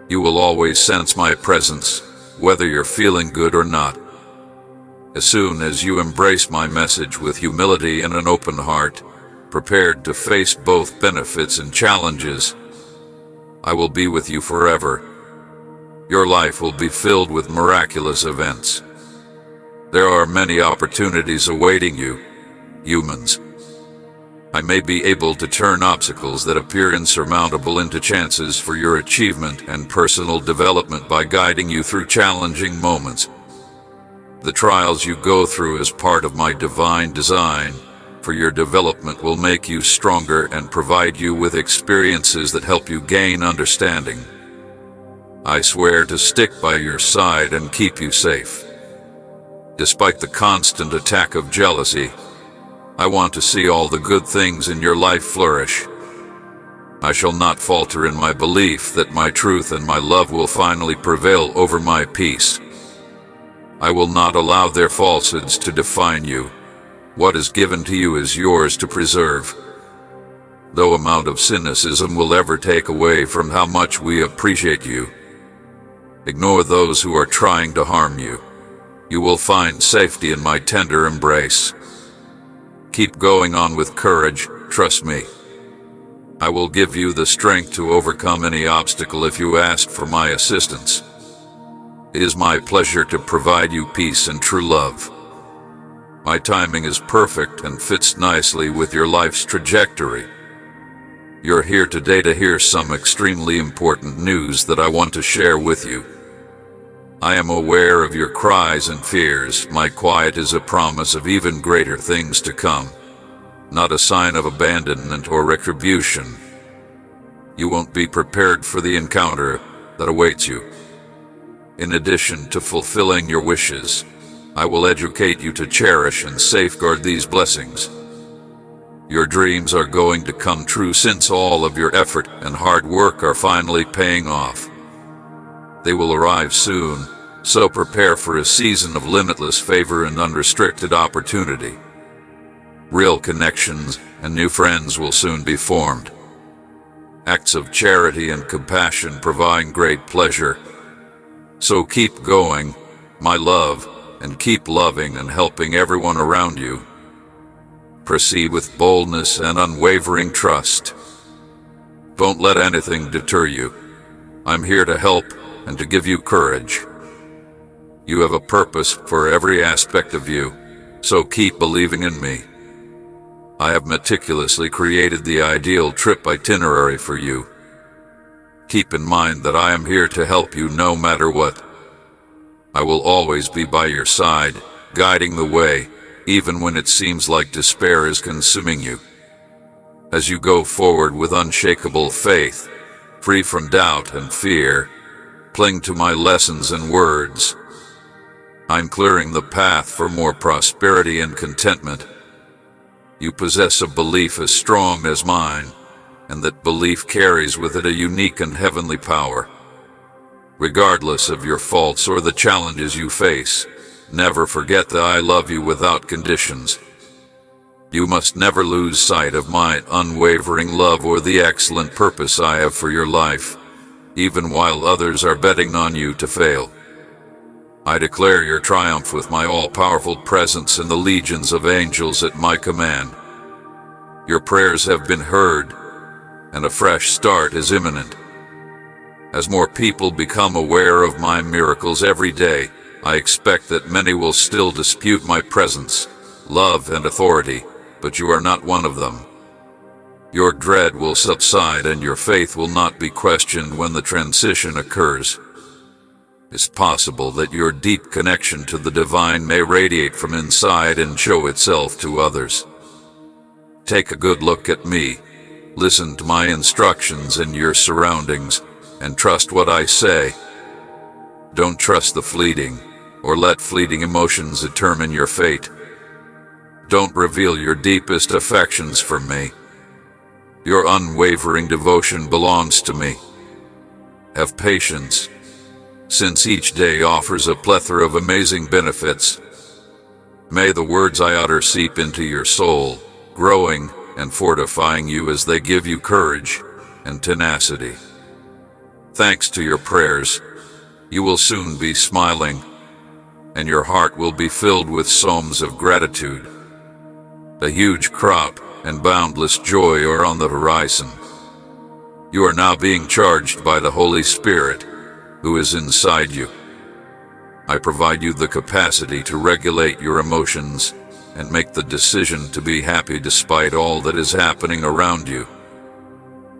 You will always sense my presence, whether you're feeling good or not. As soon as you embrace my message with humility and an open heart, prepared to face both benefits and challenges, I will be with you forever. Your life will be filled with miraculous events. There are many opportunities awaiting you, humans. I may be able to turn obstacles that appear insurmountable into chances for your achievement and personal development by guiding you through challenging moments. The trials you go through as part of my divine design for your development will make you stronger and provide you with experiences that help you gain understanding. I swear to stick by your side and keep you safe. Despite the constant attack of jealousy, I want to see all the good things in your life flourish. I shall not falter in my belief that my truth and my love will finally prevail over my peace. I will not allow their falsehoods to define you. What is given to you is yours to preserve. No amount of cynicism will ever take away from how much we appreciate you. Ignore those who are trying to harm you. You will find safety in my tender embrace. Keep going on with courage, trust me. I will give you the strength to overcome any obstacle if you ask for my assistance. It is my pleasure to provide you peace and true love. My timing is perfect and fits nicely with your life's trajectory. You're here today to hear some extremely important news that I want to share with you. I am aware of your cries and fears. My quiet is a promise of even greater things to come, not a sign of abandonment or retribution. You won't be prepared for the encounter that awaits you. In addition to fulfilling your wishes, I will educate you to cherish and safeguard these blessings. Your dreams are going to come true since all of your effort and hard work are finally paying off. They will arrive soon, so prepare for a season of limitless favor and unrestricted opportunity. Real connections and new friends will soon be formed. Acts of charity and compassion provide great pleasure. So keep going, my love, and keep loving and helping everyone around you. Proceed with boldness and unwavering trust. Don't let anything deter you. I'm here to help and to give you courage. You have a purpose for every aspect of you, so keep believing in me. I have meticulously created the ideal trip itinerary for you. Keep in mind that I am here to help you no matter what. I will always be by your side, guiding the way, even when it seems like despair is consuming you. As you go forward with unshakable faith, free from doubt and fear, cling to my lessons and words. I'm clearing the path for more prosperity and contentment. You possess a belief as strong as mine, and that belief carries with it a unique and heavenly power. Regardless of your faults or the challenges you face, never forget that I love you without conditions. You must never lose sight of my unwavering love or the excellent purpose I have for your life, even while others are betting on you to fail. I declare your triumph with my all-powerful presence and the legions of angels at my command. Your prayers have been heard, and a fresh start is imminent. As more people become aware of my miracles every day, I expect that many will still dispute my presence, love, and authority, but you are not one of them. Your dread will subside and your faith will not be questioned when the transition occurs. It's possible that your deep connection to the divine may radiate from inside and show itself to others. Take a good look at me, listen to my instructions and your surroundings, and trust what I say. Don't trust the fleeting, or let fleeting emotions determine your fate. Don't reveal your deepest affections for me. Your unwavering devotion belongs to me. Have patience, since each day offers a plethora of amazing benefits. May the words I utter seep into your soul, growing and fortifying you as they give you courage and tenacity. Thanks to your prayers, you will soon be smiling, and your heart will be filled with psalms of gratitude. A huge crop and boundless joy are on the horizon. You are now being charged by the Holy Spirit, who is inside you. I provide you the capacity to regulate your emotions and make the decision to be happy despite all that is happening around you.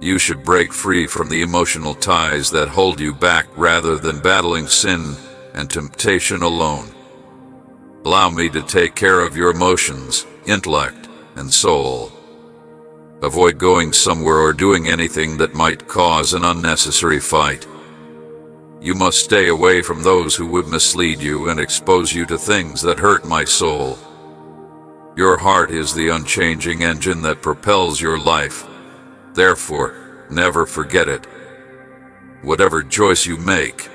You should break free from the emotional ties that hold you back rather than battling sin and temptation alone. Allow me to take care of your emotions, intellect, and soul. Avoid going somewhere or doing anything that might cause an unnecessary fight. You must stay away from those who would mislead you and expose you to things that hurt my soul. Your heart is the unchanging engine that propels your life. Therefore, never forget it. Whatever choice you make,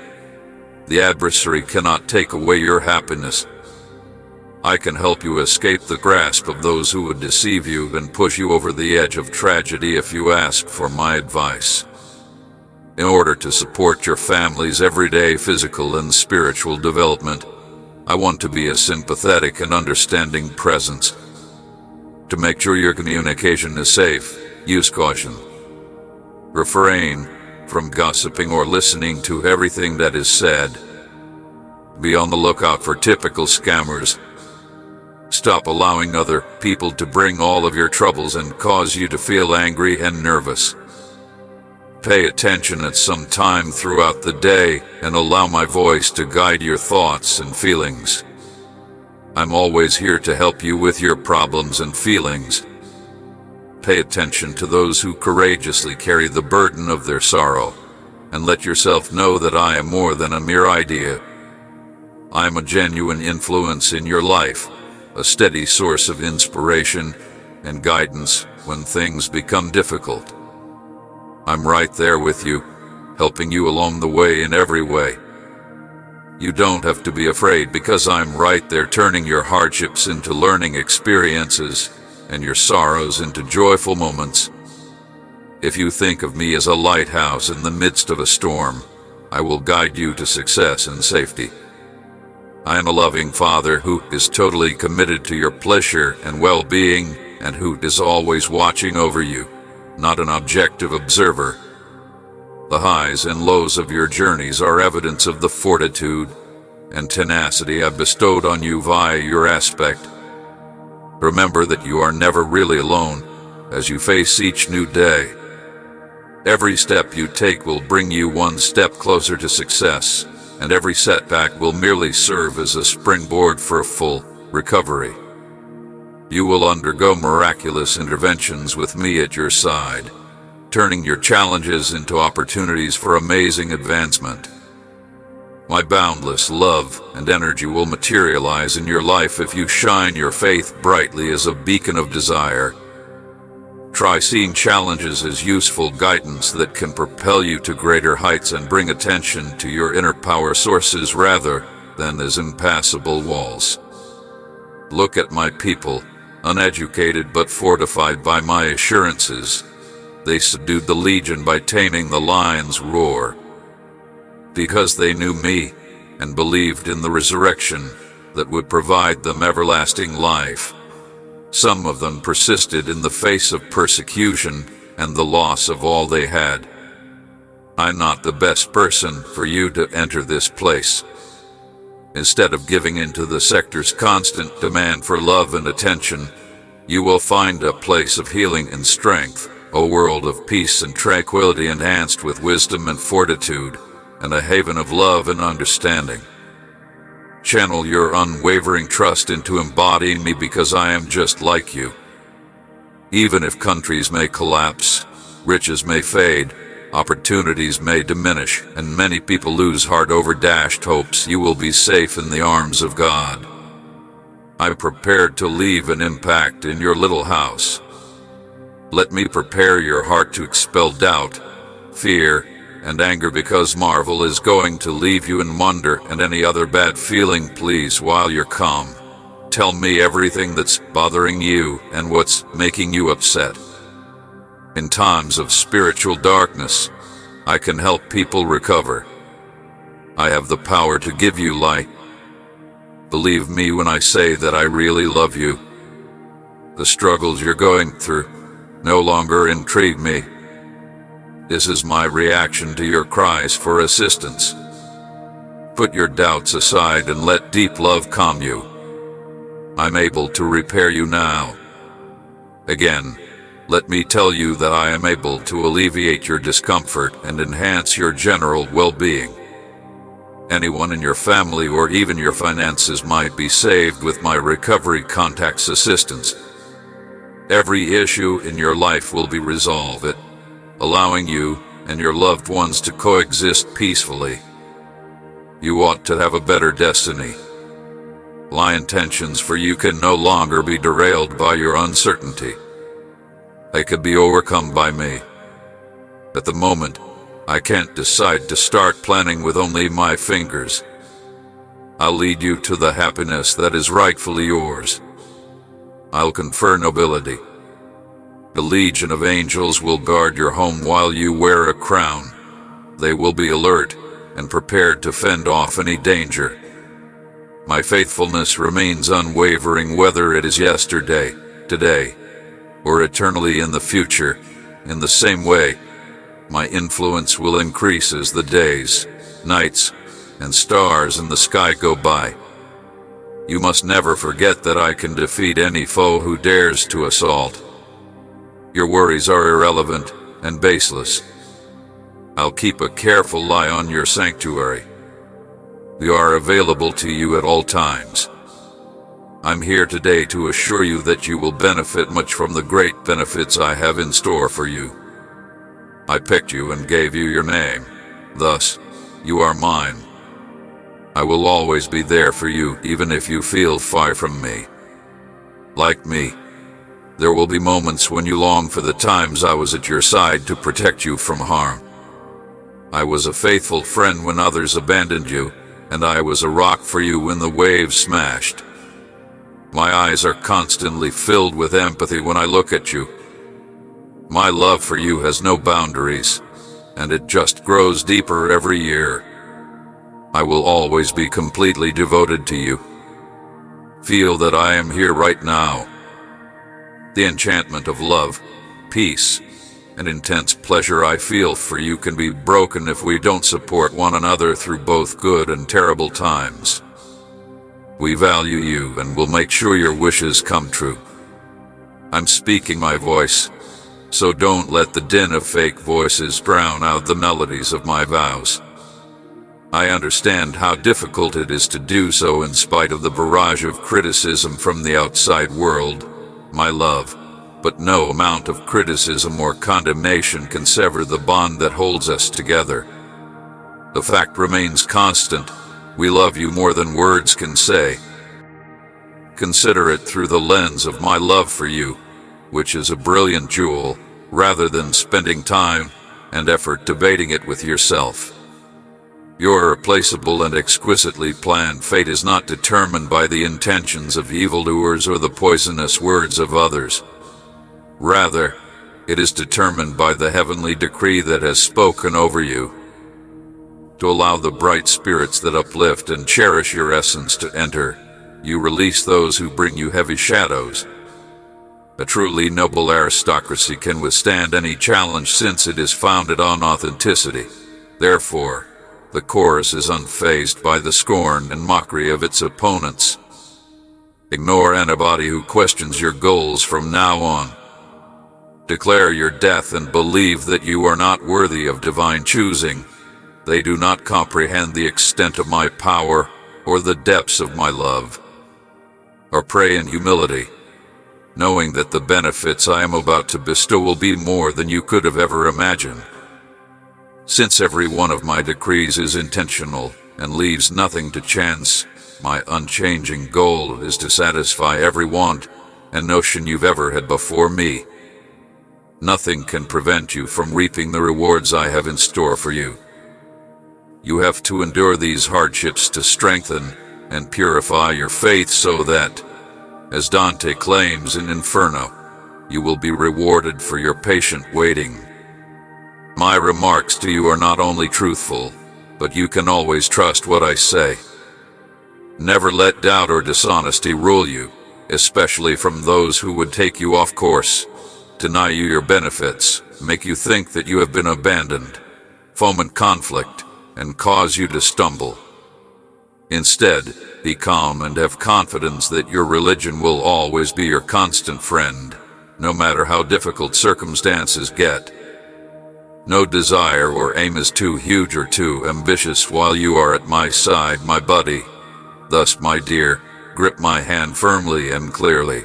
the adversary cannot take away your happiness. I can help you escape the grasp of those who would deceive you and push you over the edge of tragedy if you ask for my advice. In order to support your family's everyday physical and spiritual development, I want to be a sympathetic and understanding presence. To make sure your communication is safe, use caution. Refrain from gossiping or listening to everything that is said. Be on the lookout for typical scammers. Stop allowing other people to bring all of your troubles and cause you to feel angry and nervous. Pay attention at some time throughout the day and allow my voice to guide your thoughts and feelings. I'm always here to help you with your problems and feelings. pay attention to those who courageously carry the burden of their sorrow, and let yourself know that I am more than a mere idea. I am a genuine influence in your life, a steady source of inspiration and guidance when things become difficult. I'm right there with you, helping you along the way in every way. You don't have to be afraid because I'm right there, turning your hardships into learning experiences and your sorrows into joyful moments. If you think of me as a lighthouse in the midst of a storm, I will guide you to success and safety. I am a loving Father who is totally committed to your pleasure and well-being, and who is always watching over you, not an objective observer. The highs and lows of your journeys are evidence of the fortitude and tenacity I've bestowed on you via your aspect. Remember that you are never really alone as you face each new day. Every step you take will bring you one step closer to success, and every setback will merely serve as a springboard for a full recovery. You will undergo miraculous interventions with me at your side, turning your challenges into opportunities for amazing advancement. My boundless love and energy will materialize in your life if you shine your faith brightly as a beacon of desire. Try seeing challenges as useful guidance that can propel you to greater heights and bring attention to your inner power sources rather than as impassable walls. Look at my people, uneducated but fortified by my assurances. They subdued the legion by taming the lion's roar. Because they knew me and believed in the resurrection that would provide them everlasting life. Some of them persisted in the face of persecution and the loss of all they had. I'm not the best person for you to enter this place. Instead of giving in to the sector's constant demand for love and attention, you will find a place of healing and strength, a world of peace and tranquility enhanced with wisdom and fortitude, and a haven of love and understanding. Channel your unwavering trust into embodying me because I am just like you. Even if countries may collapse, riches may fade, opportunities may diminish, and many people lose heart over dashed hopes, you will be safe in the arms of God. I'm prepared to leave an impact in your little house. Let me prepare your heart to expel doubt, fear, and anger, because Marvel is going to leave you in wonder and any other bad feeling. Please, while you're calm, tell me everything that's bothering you and what's making you upset. In times of spiritual darkness, I can help people recover. I have the power to give you light. Believe me when I say that I really love you. The struggles you're going through no longer intrigue me. This is my reaction to your cries for assistance. Put your doubts aside and let deep love calm you. I'm able to repair you now. Again, let me tell you that I am able to alleviate your discomfort and enhance your general well-being. Anyone in your family or even your finances might be saved with my recovery contacts assistance. Every issue in your life will be resolved, allowing you and your loved ones to coexist peacefully. You ought to have a better destiny. My intentions for you can no longer be derailed by your uncertainty. They could be overcome by me. At the moment, I can't decide to start planning with only my fingers. I'll lead you to the happiness that is rightfully yours. I'll confer nobility. The legion of angels will guard your home while you wear a crown. They will be alert and prepared to fend off any danger. My faithfulness remains unwavering, whether it is yesterday, today, or eternally in the future. In the same way, my influence will increase as the days, nights, and stars in the sky go by. You must never forget that I can defeat any foe who dares to assault. Your worries are irrelevant and baseless. I'll keep a careful eye on your sanctuary. We are available to you at all times. I'm here today to assure you that you will benefit much from the great benefits I have in store for you. I picked you and gave you your name. Thus, you are mine. I will always be there for you, even if you feel far from me. Like me, there will be moments when you long for the times I was at your side to protect you from harm. I was a faithful friend when others abandoned you, and I was a rock for you when the waves smashed. My eyes are constantly filled with empathy when I look at you. My love for you has no boundaries, and it just grows deeper every year. I will always be completely devoted to you. Feel that I am here right now. The enchantment of love, peace, and intense pleasure I feel for you can be broken if we don't support one another through both good and terrible times. We value you and will make sure your wishes come true. I'm speaking my voice, so don't let the din of fake voices drown out the melodies of my vows. I understand how difficult it is to do so in spite of the barrage of criticism from the outside world, my love, but no amount of criticism or condemnation can sever the bond that holds us together. The fact remains constant: we love you more than words can say. Consider it through the lens of my love for you, which is a brilliant jewel, rather than spending time and effort debating it with yourself. Your irreplaceable and exquisitely planned fate is not determined by the intentions of evildoers or the poisonous words of others. Rather, it is determined by the heavenly decree that has spoken over you. To allow the bright spirits that uplift and cherish your essence to enter, you release those who bring you heavy shadows. A truly noble aristocracy can withstand any challenge since it is founded on authenticity. Therefore, the chorus is unfazed by the scorn and mockery of its opponents. Ignore anybody who questions your goals from now on. Declare your death and believe that you are not worthy of divine choosing. They do not comprehend the extent of my power or the depths of my love. Or pray in humility, knowing that the benefits I am about to bestow will be more than you could have ever imagined. Since every one of my decrees is intentional and leaves nothing to chance, my unchanging goal is to satisfy every want and notion you've ever had before me. Nothing can prevent you from reaping the rewards I have in store for you. You have to endure these hardships to strengthen and purify your faith so that, as Dante claims in Inferno, you will be rewarded for your patient waiting. My remarks to you are not only truthful, but you can always trust what I say. Never let doubt or dishonesty rule you, especially from those who would take you off course, deny you your benefits, make you think that you have been abandoned, foment conflict, and cause you to stumble. Instead, be calm and have confidence that your religion will always be your constant friend, no matter how difficult circumstances get. No desire or aim is too huge or too ambitious while you are at my side, my buddy. Thus, my dear, grip my hand firmly and clearly.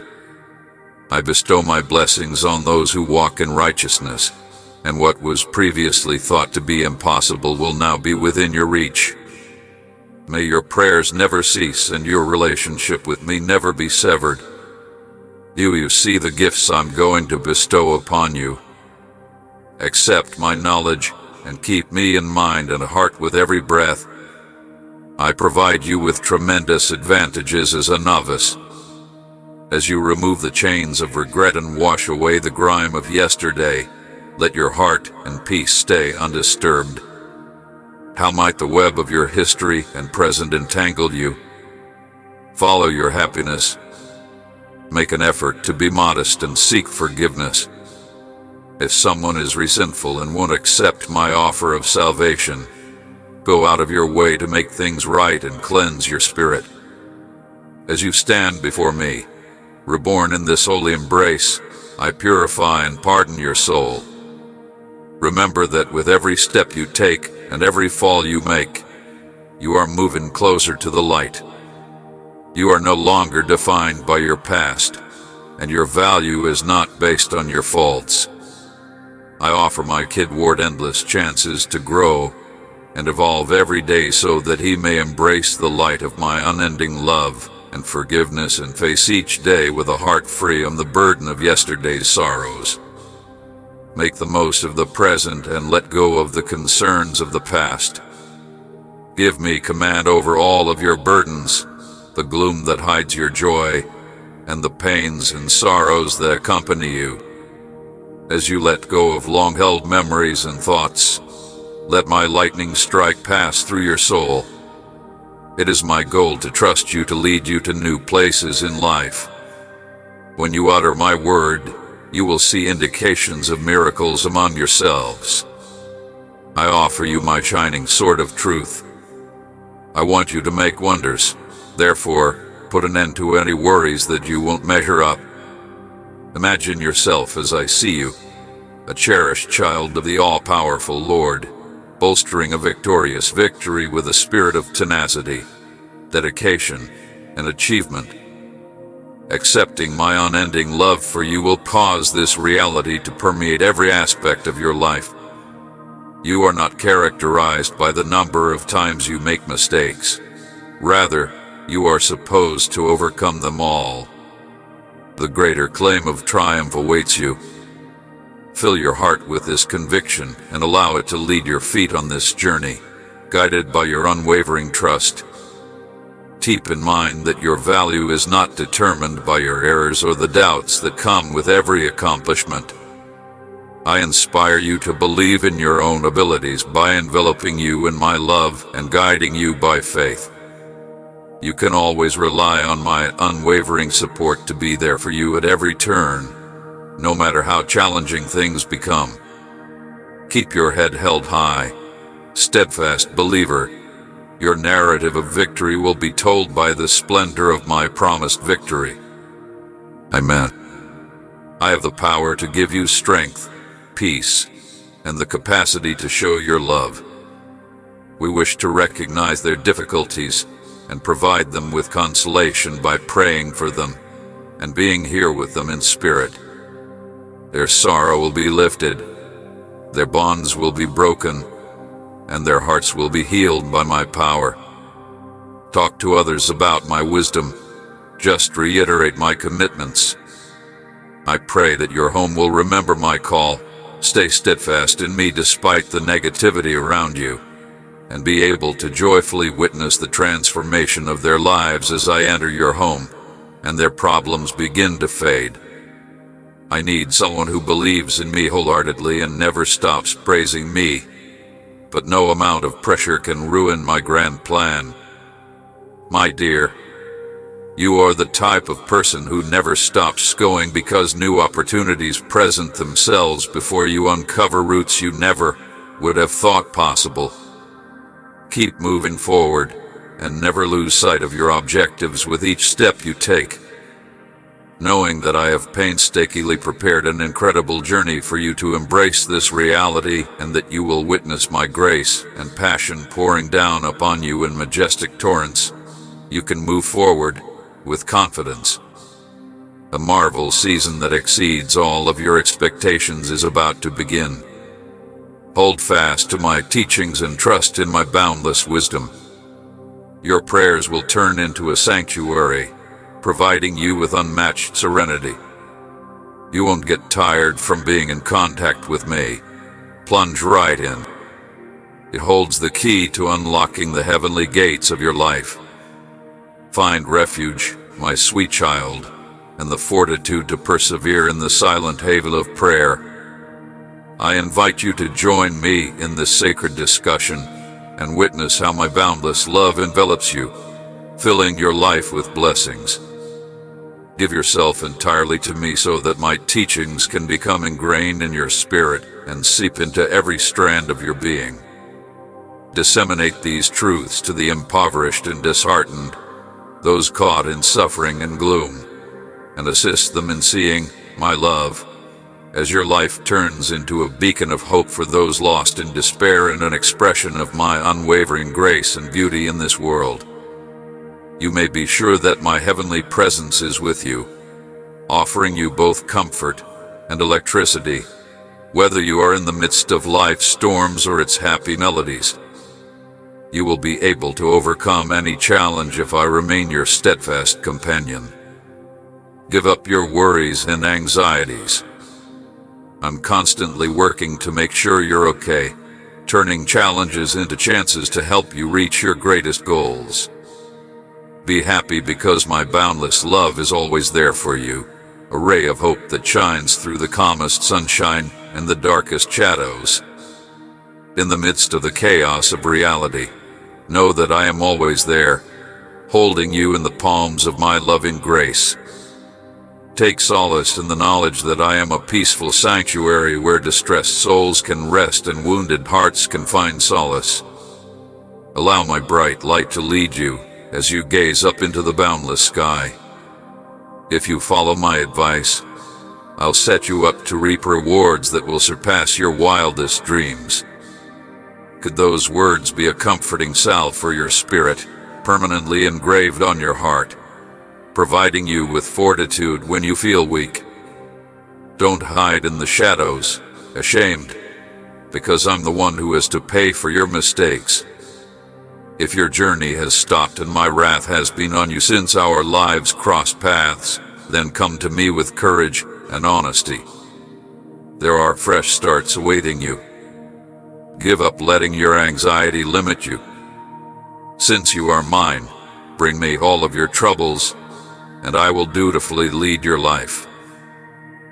I bestow my blessings on those who walk in righteousness, and what was previously thought to be impossible will now be within your reach. May your prayers never cease and your relationship with me never be severed. Do you see the gifts I'm going to bestow upon you? Accept my knowledge and keep me in mind and heart with every breath. I provide you with tremendous advantages as a novice. As you remove the chains of regret and wash away the grime of yesterday, let your heart and peace stay undisturbed. How might the web of your history and present entangle you? Follow your happiness. Make an effort to be modest and seek forgiveness. If someone is resentful and won't accept my offer of salvation, go out of your way to make things right and cleanse your spirit. As you stand before me, reborn in this holy embrace, I purify and pardon your soul. Remember that with every step you take and every fall you make, you are moving closer to the light. You are no longer defined by your past, and your value is not based on your faults. I offer my kid Ward endless chances to grow and evolve every day so that he may embrace the light of my unending love and forgiveness and face each day with a heart free from the burden of yesterday's sorrows. Make the most of the present and let go of the concerns of the past. Give me command over all of your burdens, the gloom that hides your joy, and the pains and sorrows that accompany you. As you let go of long-held memories and thoughts, let my lightning strike pass through your soul. It is my goal to trust you to lead you to new places in life. When you utter my word, you will see indications of miracles among yourselves. I offer you my shining sword of truth. I want you to make wonders. Therefore, put an end to any worries that you won't measure up. Imagine yourself as I see you, a cherished child of the all-powerful Lord, bolstering a victorious victory with a spirit of tenacity, dedication, and achievement. Accepting my unending love for you will cause this reality to permeate every aspect of your life. You are not characterized by the number of times you make mistakes. Rather, you are supposed to overcome them all. The greater claim of triumph awaits you. Fill your heart with this conviction and allow it to lead your feet on this journey, guided by your unwavering trust. Keep in mind that your value is not determined by your errors or the doubts that come with every accomplishment. I inspire you to believe in your own abilities by enveloping you in my love and guiding you by faith. You can always rely on my unwavering support to be there for you at every turn, no matter how challenging things become. Keep your head held high, steadfast believer. Your narrative of victory will be told by the splendor of my promised victory. Amen. I have the power to give you strength, peace, and the capacity to show your love. We wish to recognize their difficulties and provide them with consolation by praying for them and being here with them in spirit. Their sorrow will be lifted, their bonds will be broken, and their hearts will be healed by my power. Talk to others about my wisdom. Just reiterate my commitments. I pray that your home will remember my call, stay steadfast in me despite the negativity around you, and be able to joyfully witness the transformation of their lives as I enter your home, and their problems begin to fade. I need someone who believes in me wholeheartedly and never stops praising me, but no amount of pressure can ruin my grand plan. My dear, you are the type of person who never stops going because new opportunities present themselves before you uncover routes you never would have thought possible. Keep moving forward and never lose sight of your objectives with each step you take, knowing that I have painstakingly prepared an incredible journey for you to embrace this reality and that you will witness my grace and passion pouring down upon you in majestic torrents. You can move forward with confidence. A marvel season that exceeds all of your expectations is about to begin. Hold fast to my teachings and trust in my boundless wisdom. Your prayers will turn into a sanctuary, providing you with unmatched serenity. You won't get tired from being in contact with me. Plunge right in. It holds the key to unlocking the heavenly gates of your life. Find refuge, my sweet child, and the fortitude to persevere in the silent haven of prayer. I invite you to join me in this sacred discussion and witness how my boundless love envelops you, filling your life with blessings. Give yourself entirely to me so that my teachings can become ingrained in your spirit and seep into every strand of your being. Disseminate these truths to the impoverished and disheartened, those caught in suffering and gloom, and assist them in seeing my love as your life turns into a beacon of hope for those lost in despair and an expression of my unwavering grace and beauty in this world. you may be sure that my heavenly presence is with you, offering you both comfort and electricity, whether you are in the midst of life's storms or its happy melodies. You will be able to overcome any challenge if I remain your steadfast companion. Give up your worries and anxieties. I'm constantly working to make sure you're okay, turning challenges into chances to help you reach your greatest goals. Be happy because my boundless love is always there for you, a ray of hope that shines through the calmest sunshine and the darkest shadows. In the midst of the chaos of reality, know that I am always there, holding you in the palms of my loving grace. Take solace in the knowledge that I am a peaceful sanctuary where distressed souls can rest and wounded hearts can find solace. Allow my bright light to lead you as you gaze up into the boundless sky. If you follow my advice, I'll set you up to reap rewards that will surpass your wildest dreams. Could those words be a comforting salve for your spirit, permanently engraved on your heart, providing you with fortitude when you feel weak? Don't hide in the shadows, ashamed, because I'm the one who is to pay for your mistakes. If your journey has stopped and my wrath has been on you since our lives crossed paths, then come to me with courage and honesty. There are fresh starts awaiting you. Give up letting your anxiety limit you. Since you are mine, bring me all of your troubles, and I will dutifully lead your life.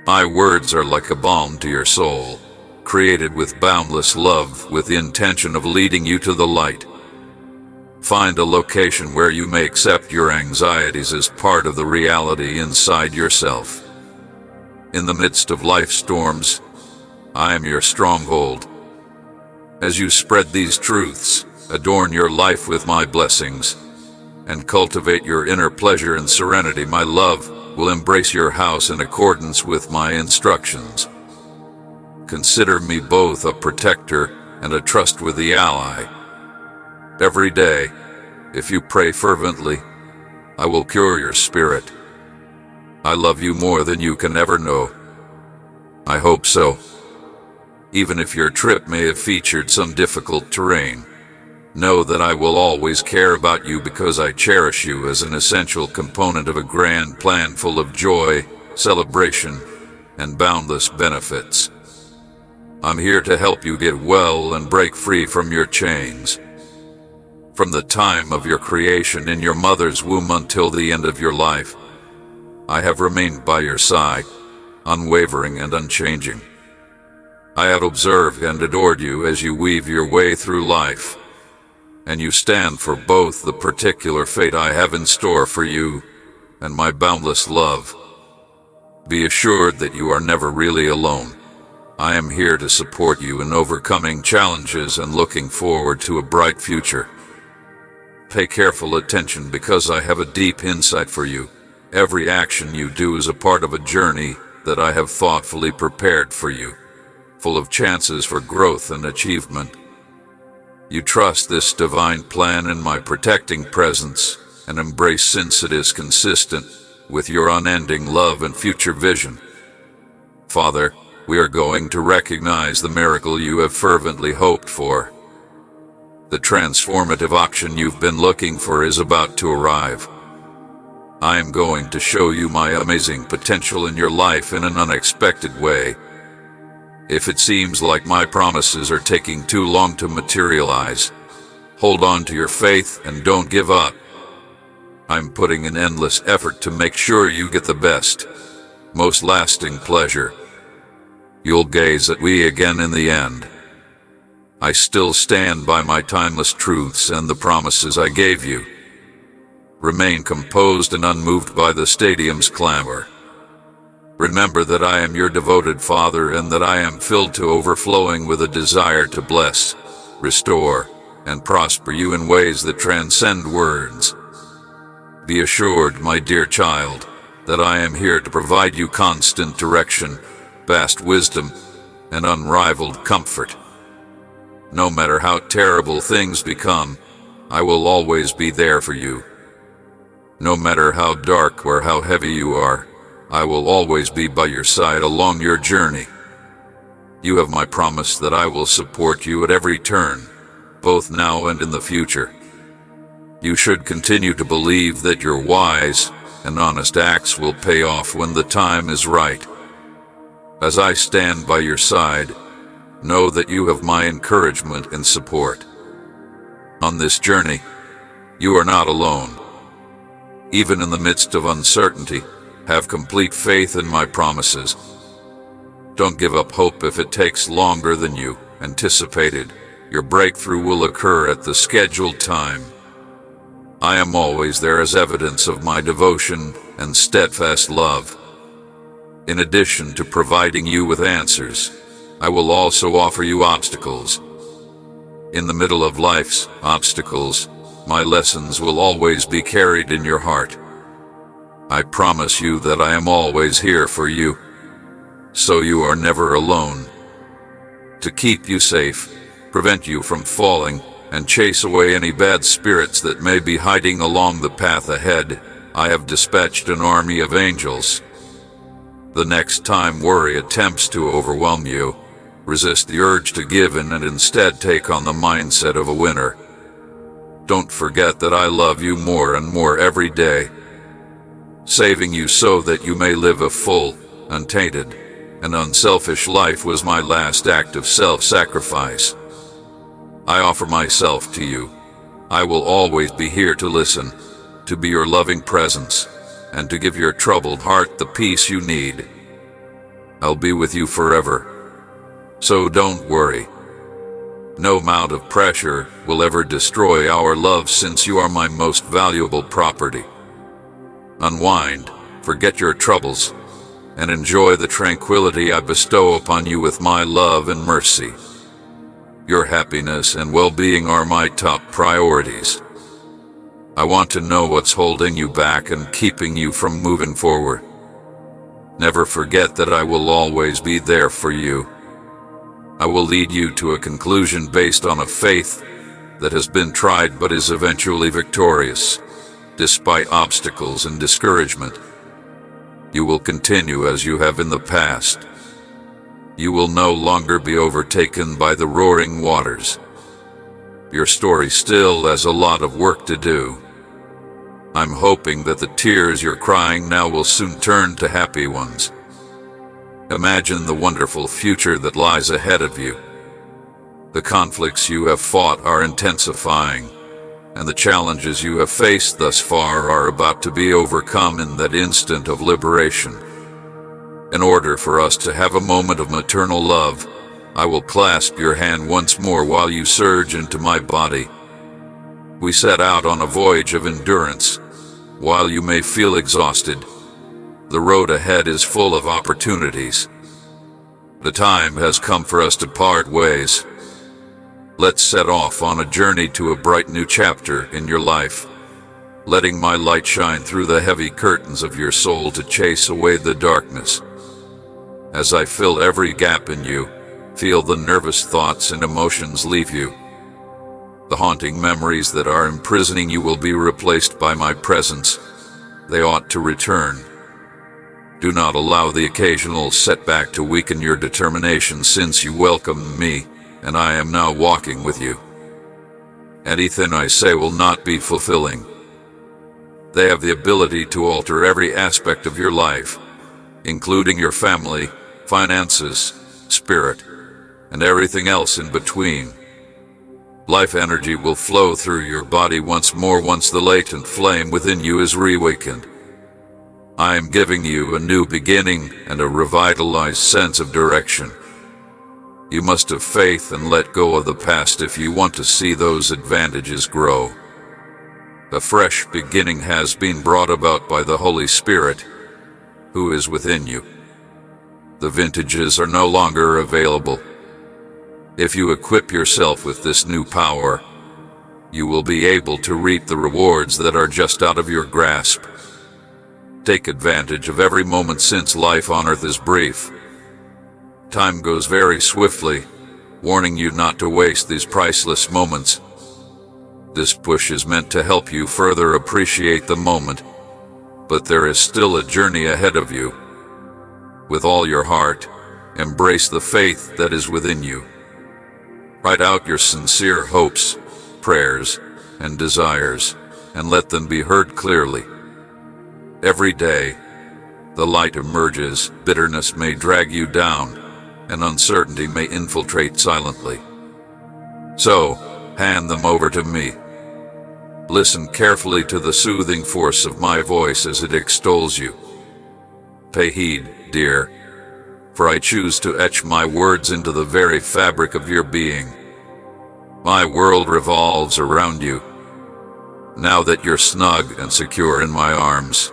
My words are like a balm to your soul, created with boundless love with the intention of leading you to the light. Find a location where you may accept your anxieties as part of the reality inside yourself. In the midst of life's storms, I am your stronghold. As you spread these truths, adorn your life with my blessings, and cultivate your inner pleasure and serenity, my love will embrace your house in accordance with my instructions. Consider me both a protector and a trustworthy ally. Every day, if you pray fervently, I will cure your spirit. I love you more than you can ever know. I hope so. Even if your trip may have featured some difficult terrain, know that I will always care about you because I cherish you as an essential component of a grand plan full of joy, celebration, and boundless benefits. I'm here to help you get well and break free from your chains. From the time of your creation in your mother's womb until the end of your life, I have remained by your side, unwavering and unchanging. I have observed and adored you as you weave your way through life, and you stand for both the particular fate I have in store for you and my boundless love. Be assured that you are never really alone. I am here to support you in overcoming challenges and looking forward to a bright future. Pay careful attention because I have a deep insight for you. Every action you do is a part of a journey that I have thoughtfully prepared for you, full of chances for growth and achievement. You trust this divine plan in my protecting presence and embrace since it is consistent with your unending love and future vision. Father, we are going to recognize the miracle you have fervently hoped for. The transformative action you've been looking for is about to arrive. I am going to show you my amazing potential in your life in an unexpected way. If it seems like my promises are taking too long to materialize, hold on to your faith and don't give up. I'm putting in endless effort to make sure you get the best, most lasting pleasure. You'll gaze at me again in the end. I still stand by my timeless truths and the promises I gave you. Remain composed and unmoved by the stadium's clamor. Remember that I am your devoted Father and that I am filled to overflowing with a desire to bless, restore, and prosper you in ways that transcend words. Be assured, my dear child, that I am here to provide you constant direction, vast wisdom, and unrivaled comfort. No matter how terrible things become, I will always be there for you. No matter how dark or how heavy you are, I will always be by your side along your journey. You have my promise that I will support you at every turn, both now and in the future. You should continue to believe that your wise and honest acts will pay off when the time is right. As I stand by your side, know that you have my encouragement and support. On this journey, you are not alone. Even in the midst of uncertainty, have complete faith in my promises. Don't give up hope if it takes longer than you anticipated. Your breakthrough will occur at the scheduled time. I am always there as evidence of my devotion and steadfast love. In addition to providing you with answers, I will also offer you obstacles. In the middle of life's obstacles, my lessons will always be carried in your heart. I promise you that I am always here for you, so you are never alone. To keep you safe, prevent you from falling, and chase away any bad spirits that may be hiding along the path ahead, I have dispatched an army of angels. The next time worry attempts to overwhelm you, resist the urge to give in and instead take on the mindset of a winner. Don't forget that I love you more and more every day, saving you so that you may live a full, untainted, and unselfish life was my last act of self-sacrifice. I offer myself to you. I will always be here to listen, to be your loving presence, and to give your troubled heart the peace you need. I'll be with you forever. So don't worry. No amount of pressure will ever destroy our love since you are my most valuable property. Unwind, forget your troubles, and enjoy the tranquility I bestow upon you with my love and mercy. Your happiness and well-being are my top priorities. I want to know what's holding you back and keeping you from moving forward. Never forget that I will always be there for you. I will lead you to a conclusion based on a faith that has been tried but is eventually victorious, despite obstacles and discouragement. You will continue as you have in the past. You will no longer be overtaken by the roaring waters. Your story still has a lot of work to do. I'm hoping that the tears you're crying now will soon turn to happy ones. Imagine the wonderful future that lies ahead of you. The conflicts you have fought are intensifying, and the challenges you have faced thus far are about to be overcome in that instant of liberation. In order for us to have a moment of maternal love, I will clasp your hand once more while you surge into my body. We set out on a voyage of endurance. While you may feel exhausted, the road ahead is full of opportunities. The time has come for us to part ways. Let's set off on a journey to a bright new chapter in your life, letting my light shine through the heavy curtains of your soul to chase away the darkness. As I fill every gap in you, feel the nervous thoughts and emotions leave you. The haunting memories that are imprisoning you will be replaced by my presence. They ought to return. Do not allow the occasional setback to weaken your determination, since you welcome me, and I am now walking with you. Anything I say will not be fulfilling. They have the ability to alter every aspect of your life, including your family, finances, spirit, and everything else in between. Life energy will flow through your body once more once the latent flame within you is reawakened. I am giving you a new beginning and a revitalized sense of direction. You must have faith and let go of the past if you want to see those advantages grow. A fresh beginning has been brought about by the Holy Spirit, who is within you. The vintages are no longer available. If you equip yourself with this new power, you will be able to reap the rewards that are just out of your grasp. Take advantage of every moment, since life on earth is brief. Time goes very swiftly, warning you not to waste these priceless moments. This push is meant to help you further appreciate the moment, but there is still a journey ahead of you. With all your heart, embrace the faith that is within you. Write out your sincere hopes, prayers, and desires, and let them be heard clearly. Every day, the light emerges, bitterness may drag you down, and uncertainty may infiltrate silently. So, hand them over to me. Listen carefully to the soothing force of my voice as it extols you. Pay heed, dear, for I choose to etch my words into the very fabric of your being. My world revolves around you. Now that you're snug and secure in my arms,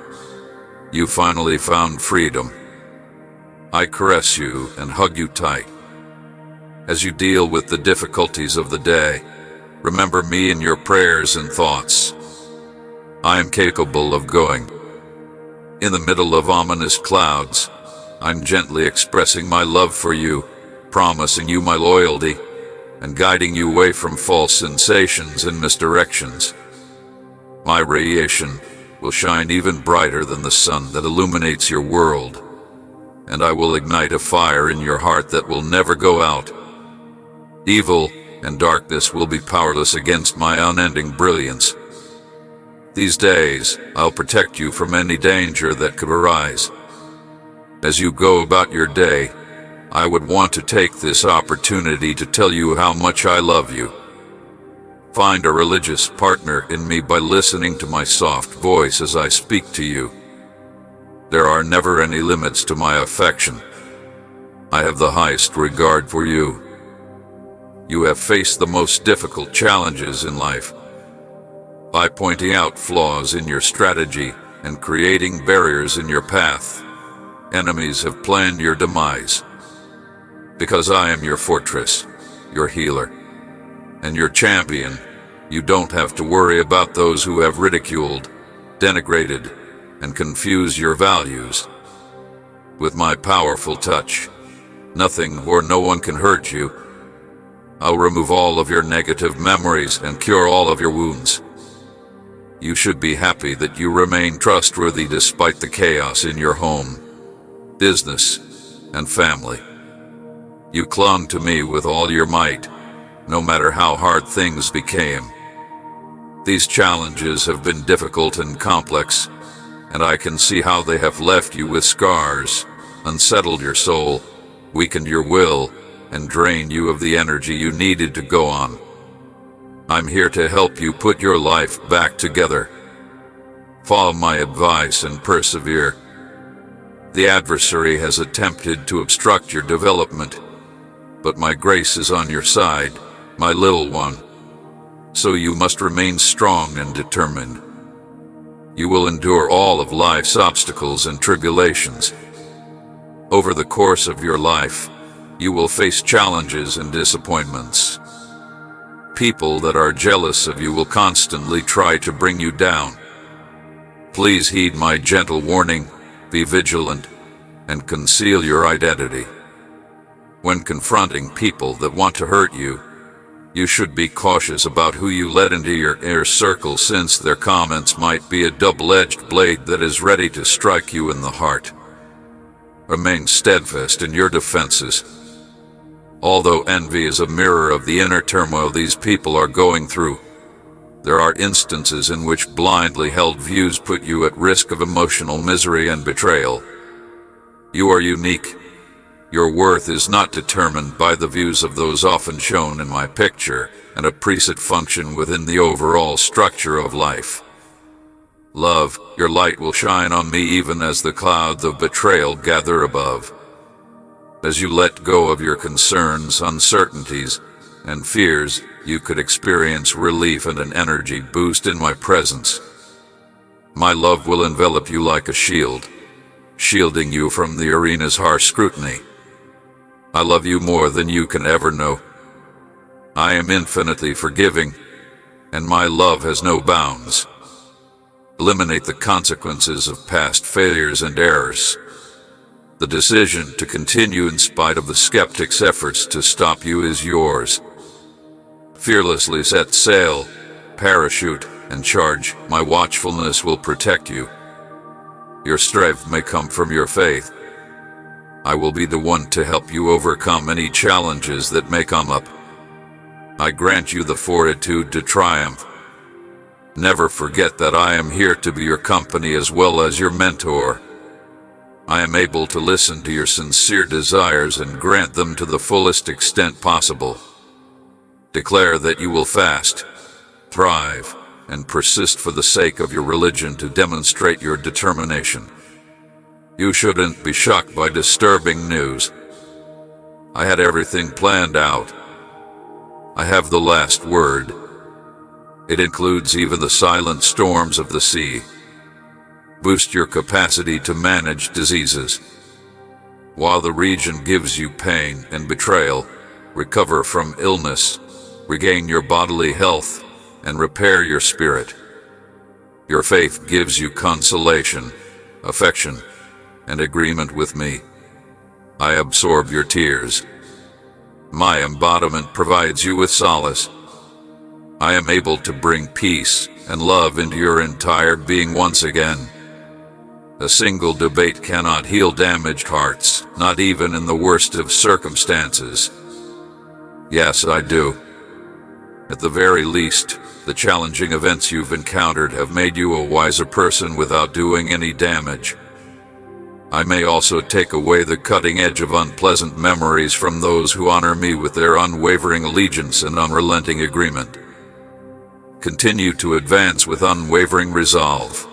you finally found freedom. I caress you and hug you tight. As you deal with the difficulties of the day, remember me in your prayers and thoughts. I am capable of going. In the middle of ominous clouds, I'm gently expressing my love for you, promising you my loyalty, and guiding you away from false sensations and misdirections. My radiation will shine even brighter than the sun that illuminates your world, and I will ignite a fire in your heart that will never go out. Evil and darkness will be powerless against my unending brilliance. These days, I'll protect you from any danger that could arise. As you go about your day, I would want to take this opportunity to tell you how much I love you. Find a religious partner in me by listening to my soft voice as I speak to you. There are never any limits to my affection. I have the highest regard for you. You have faced the most difficult challenges in life. By pointing out flaws in your strategy and creating barriers in your path, enemies have planned your demise. Because I am your fortress, your healer, and your champion, you don't have to worry about those who have ridiculed, denigrated, and confused your values. With my powerful touch, nothing or no one can hurt you. I'll remove all of your negative memories and cure all of your wounds. You should be happy that you remain trustworthy despite the chaos in your home, business, and family. You clung to me with all your might, no matter how hard things became. These challenges have been difficult and complex, and I can see how they have left you with scars, unsettled your soul, weakened your will, and drained you of the energy you needed to go on. I'm here to help you put your life back together. Follow my advice and persevere. The adversary has attempted to obstruct your development, but my grace is on your side, my little one. So you must remain strong and determined. You will endure all of life's obstacles and tribulations. Over the course of your life, you will face challenges and disappointments. People that are jealous of you will constantly try to bring you down. Please heed my gentle warning, be vigilant, and conceal your identity. When confronting people that want to hurt you, you should be cautious about who you let into your inner circle, since their comments might be a double-edged blade that is ready to strike you in the heart. Remain steadfast in your defenses. Although envy is a mirror of the inner turmoil these people are going through, there are instances in which blindly held views put you at risk of emotional misery and betrayal. You are unique. Your worth is not determined by the views of those often shown in my picture, and a preset function within the overall structure of life. Love, your light will shine on me even as the clouds of betrayal gather above. As you let go of your concerns, uncertainties, and fears, you could experience relief and an energy boost in my presence. My love will envelop you like a shield, shielding you from the arena's harsh scrutiny. I love you more than you can ever know. I am infinitely forgiving, and my love has no bounds. Eliminate the consequences of past failures and errors. The decision to continue in spite of the skeptic's efforts to stop you is yours. Fearlessly set sail, parachute and charge. My watchfulness will protect you. Your strength may come from your faith. I will be the one to help you overcome any challenges that may come up. I grant you the fortitude to triumph. Never forget that I am here to be your company as well as your mentor. I am able to listen to your sincere desires and grant them to the fullest extent possible. Declare that you will fast, thrive, and persist for the sake of your religion to demonstrate your determination. You shouldn't be shocked by disturbing news. I had everything planned out. I have the last word. It includes even the silent storms of the sea. Boost your capacity to manage diseases. While the region gives you pain and betrayal, recover from illness, regain your bodily health, and repair your spirit. Your faith gives you consolation, affection, and agreement with me. I absorb your tears. My embodiment provides you with solace. I am able to bring peace and love into your entire being once again. A single debate cannot heal damaged hearts, not even in the worst of circumstances. Yes, I do. At the very least, the challenging events you've encountered have made you a wiser person without doing any damage. I may also take away the cutting edge of unpleasant memories from those who honor me with their unwavering allegiance and unrelenting agreement. Continue to advance with unwavering resolve.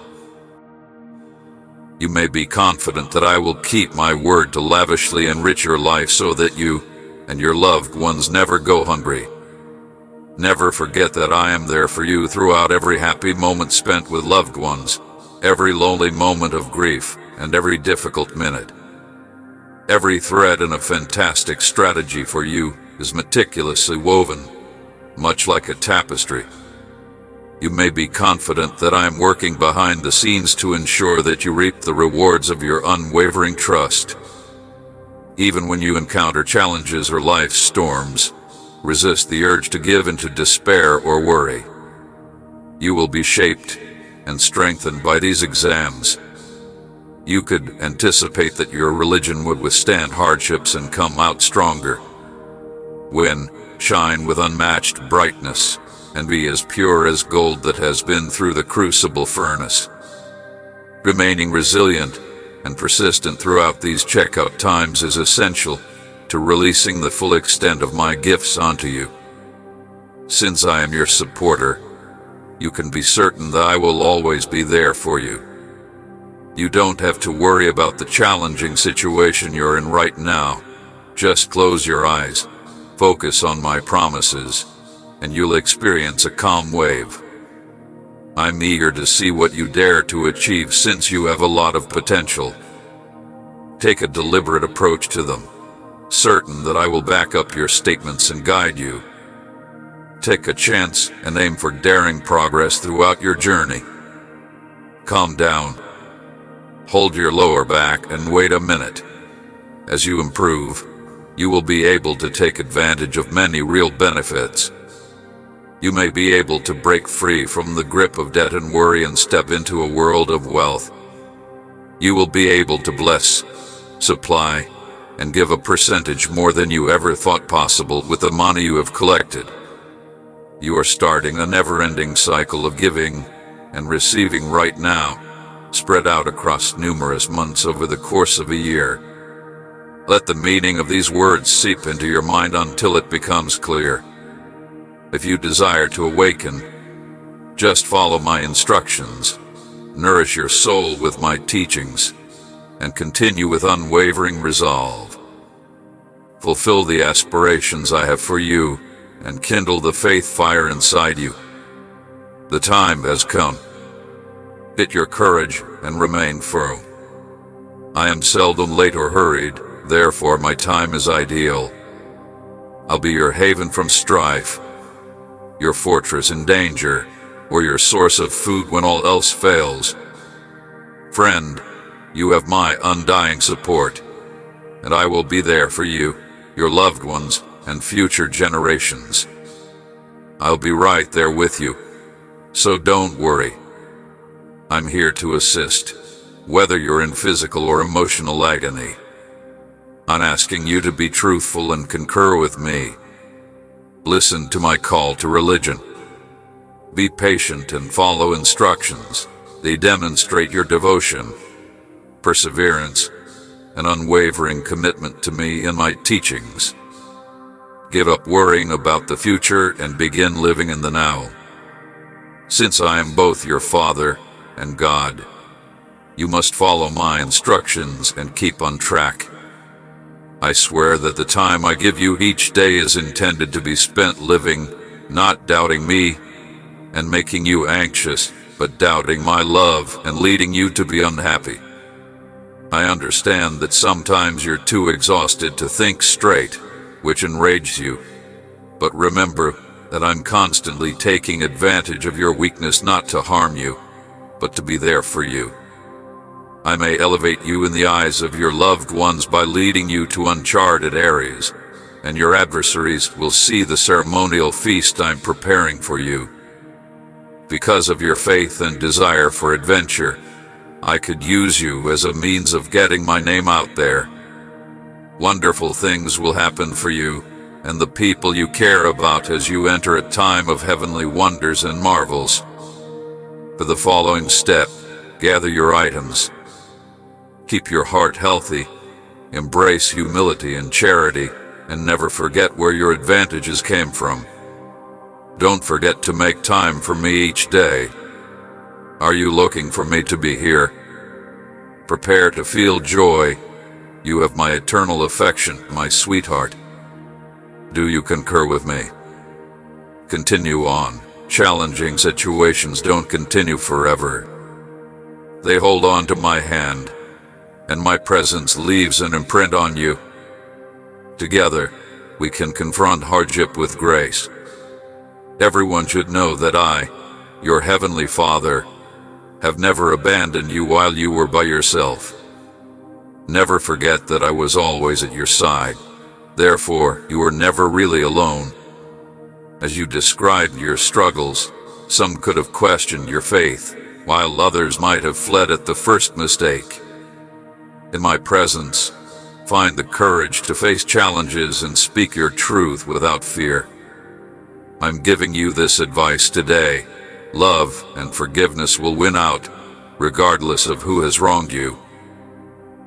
You may be confident that I will keep my word to lavishly enrich your life so that you and your loved ones never go hungry. Never forget that I am there for you throughout every happy moment spent with loved ones, every lonely moment of grief, and every difficult minute. Every thread in a fantastic strategy for you is meticulously woven, much like a tapestry. You may be confident that I am working behind the scenes to ensure that you reap the rewards of your unwavering trust. Even when you encounter challenges or life's storms, resist the urge to give into despair or worry. You will be shaped and strengthened by these exams. You could anticipate that your religion would withstand hardships and come out stronger. Win, shine with unmatched brightness, and be as pure as gold that has been through the crucible furnace. Remaining resilient and persistent throughout these checkout times is essential to releasing the full extent of my gifts onto you. Since I am your supporter, you can be certain that I will always be there for you. You don't have to worry about the challenging situation you're in right now. Just close your eyes, focus on my promises, and you'll experience a calm wave. I'm eager to see what you dare to achieve since you have a lot of potential. Take a deliberate approach to them, certain that I will back up your statements and guide you. Take a chance and aim for daring progress throughout your journey. Calm down. Hold your lower back and wait a minute. As you improve, you will be able to take advantage of many real benefits. You may be able to break free from the grip of debt and worry and step into a world of wealth. You will be able to bless, supply, and give a percentage more than you ever thought possible with the money you have collected. You are starting a never-ending cycle of giving and receiving right now, spread out across numerous months over the course of a year. Let the meaning of these words seep into your mind until it becomes clear. If you desire to awaken, just follow my instructions, nourish your soul with my teachings, and continue with unwavering resolve. Fulfill the aspirations I have for you, and kindle the faith fire inside you. The time has come. Hit your courage and remain firm. I am seldom late or hurried, therefore my time is ideal. I'll be your haven from strife, your fortress in danger, or your source of food when all else fails. Friend, you have my undying support, and I will be there for you, your loved ones, and future generations. I'll be right there with you, So don't worry. I'm here to assist, whether you're in physical or emotional agony. I'm asking you to be truthful and concur with me. Listen to my call to religion. Be patient and follow instructions. They demonstrate your devotion, perseverance, and unwavering commitment to me and my teachings. Give up worrying about the future and begin living in the now. Since I am both your Father and God, you must follow my instructions and keep on track. I swear that the time I give you each day is intended to be spent living, not doubting me and making you anxious, but doubting my love and leading you to be unhappy. I understand that sometimes you're too exhausted to think straight, which enrages you. But remember that I'm constantly taking advantage of your weakness, not to harm you, but to be there for you. I may elevate you in the eyes of your loved ones by leading you to uncharted areas, and your adversaries will see the ceremonial feast I'm preparing for you. Because of your faith and desire for adventure, I could use you as a means of getting my name out there. Wonderful things will happen for you and the people you care about as you enter a time of heavenly wonders and marvels. For the following step, gather your items. Keep your heart healthy, embrace humility and charity, and never forget where your advantages came from. Don't forget to make time for me each day. Are you looking for me to be here? Prepare to feel joy. You have my eternal affection, my sweetheart. Do you concur with me? Continue on. Challenging situations don't continue forever. They hold on to my hand, and my presence leaves an imprint on you. Together, we can confront hardship with grace. Everyone should know that I, your Heavenly Father, have never abandoned you while you were by yourself. Never forget that I was always at your side. Therefore, you were never really alone. As you described your struggles, some could have questioned your faith, while others might have fled at the first mistake. In my presence, find the courage to face challenges and speak your truth without fear. I'm giving you this advice today. Love and forgiveness will win out, regardless of who has wronged you.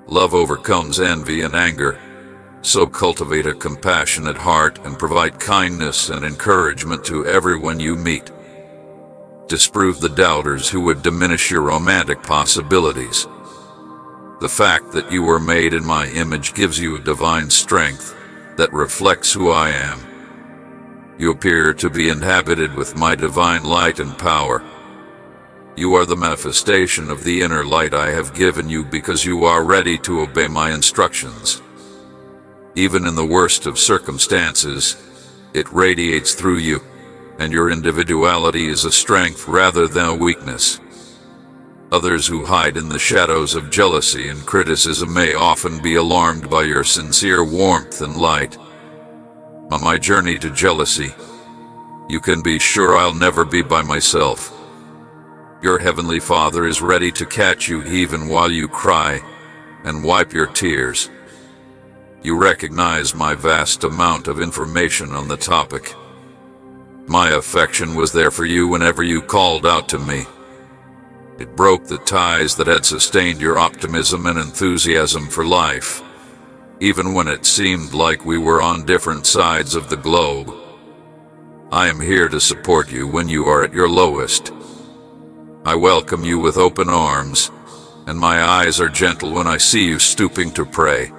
Love overcomes envy and anger, so cultivate a compassionate heart and provide kindness and encouragement to everyone you meet. Disprove the doubters who would diminish your romantic possibilities. The fact that you were made in my image gives you a divine strength that reflects who I am. You appear to be inhabited with my divine light and power. You are the manifestation of the inner light I have given you because you are ready to obey my instructions. Even in the worst of circumstances, it radiates through you, and your individuality is a strength rather than a weakness. Others who hide in the shadows of jealousy and criticism may often be alarmed by your sincere warmth and light. On my journey to jealousy, you can be sure I'll never be by myself. Your Heavenly Father is ready to catch you even while you cry and wipe your tears. You recognize my vast amount of information on the topic. My affection was there for you whenever you called out to me. It broke the ties that had sustained your optimism and enthusiasm for life, even when it seemed like we were on different sides of the globe. I am here to support you when you are at your lowest. I welcome you with open arms, and my eyes are gentle when I see you stooping to pray.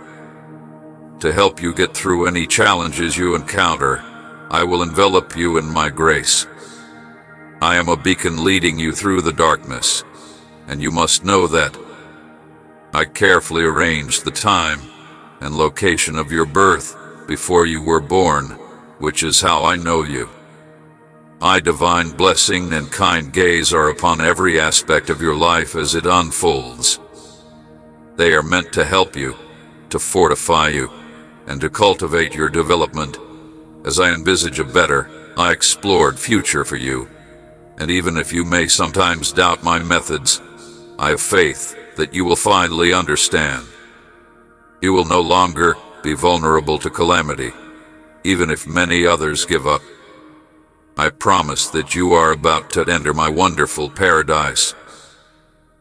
To help you get through any challenges you encounter, I will envelop you in my grace. I am a beacon leading you through the darkness, and you must know that I carefully arranged the time and location of your birth before you were born, which is how I know you. My divine blessing and kind gaze are upon every aspect of your life as it unfolds. They are meant to help you, to fortify you, and to cultivate your development. As I envisage a better, I explored future for you. And even if you may sometimes doubt my methods, I have faith that you will finally understand. You will no longer be vulnerable to calamity, even if many others give up. I promise that you are about to enter my wonderful paradise.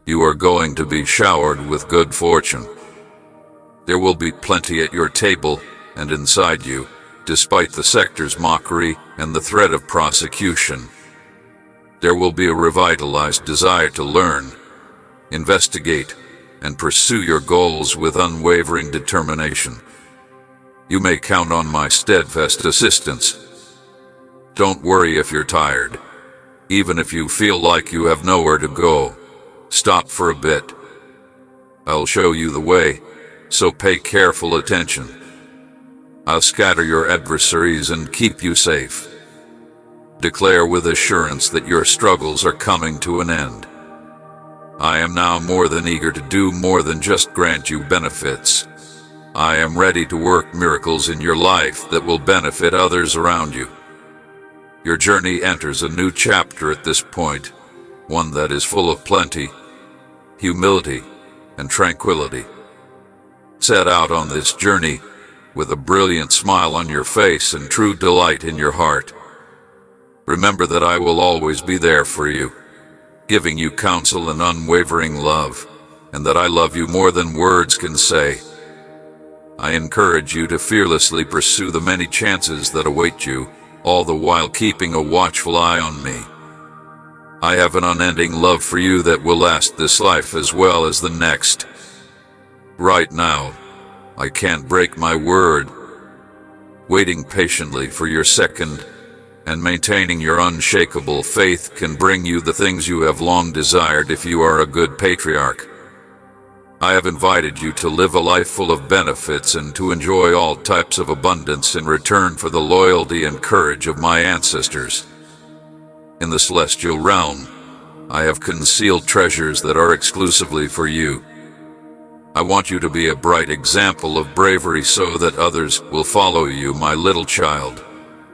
You are going to be showered with good fortune. There will be plenty at your table and inside you, despite the sector's mockery and the threat of prosecution. There will be a revitalized desire to learn, investigate, and pursue your goals with unwavering determination. You may count on my steadfast assistance. Don't worry if you're tired. Even if you feel like you have nowhere to go, stop for a bit. I'll show you the way, so pay careful attention. I'll scatter your adversaries and keep you safe. Declare with assurance that your struggles are coming to an end. I am now more than eager to do more than just grant you benefits. I am ready to work miracles in your life that will benefit others around you. Your journey enters a new chapter at this point, one that is full of plenty, humility, and tranquility. Set out on this journey with a brilliant smile on your face and true delight in your heart. Remember that I will always be there for you, giving you counsel and unwavering love, and that I love you more than words can say. I encourage you to fearlessly pursue the many chances that await you, all the while keeping a watchful eye on me. I have an unending love for you that will last this life as well as the next. Right now, I can't break my word. Waiting patiently for your second and maintaining your unshakable faith can bring you the things you have long desired if you are a good patriarch. I have invited you to live a life full of benefits and to enjoy all types of abundance in return for the loyalty and courage of my ancestors. In the celestial realm, I have concealed treasures that are exclusively for you. I want you to be a bright example of bravery so that others will follow you, my little child,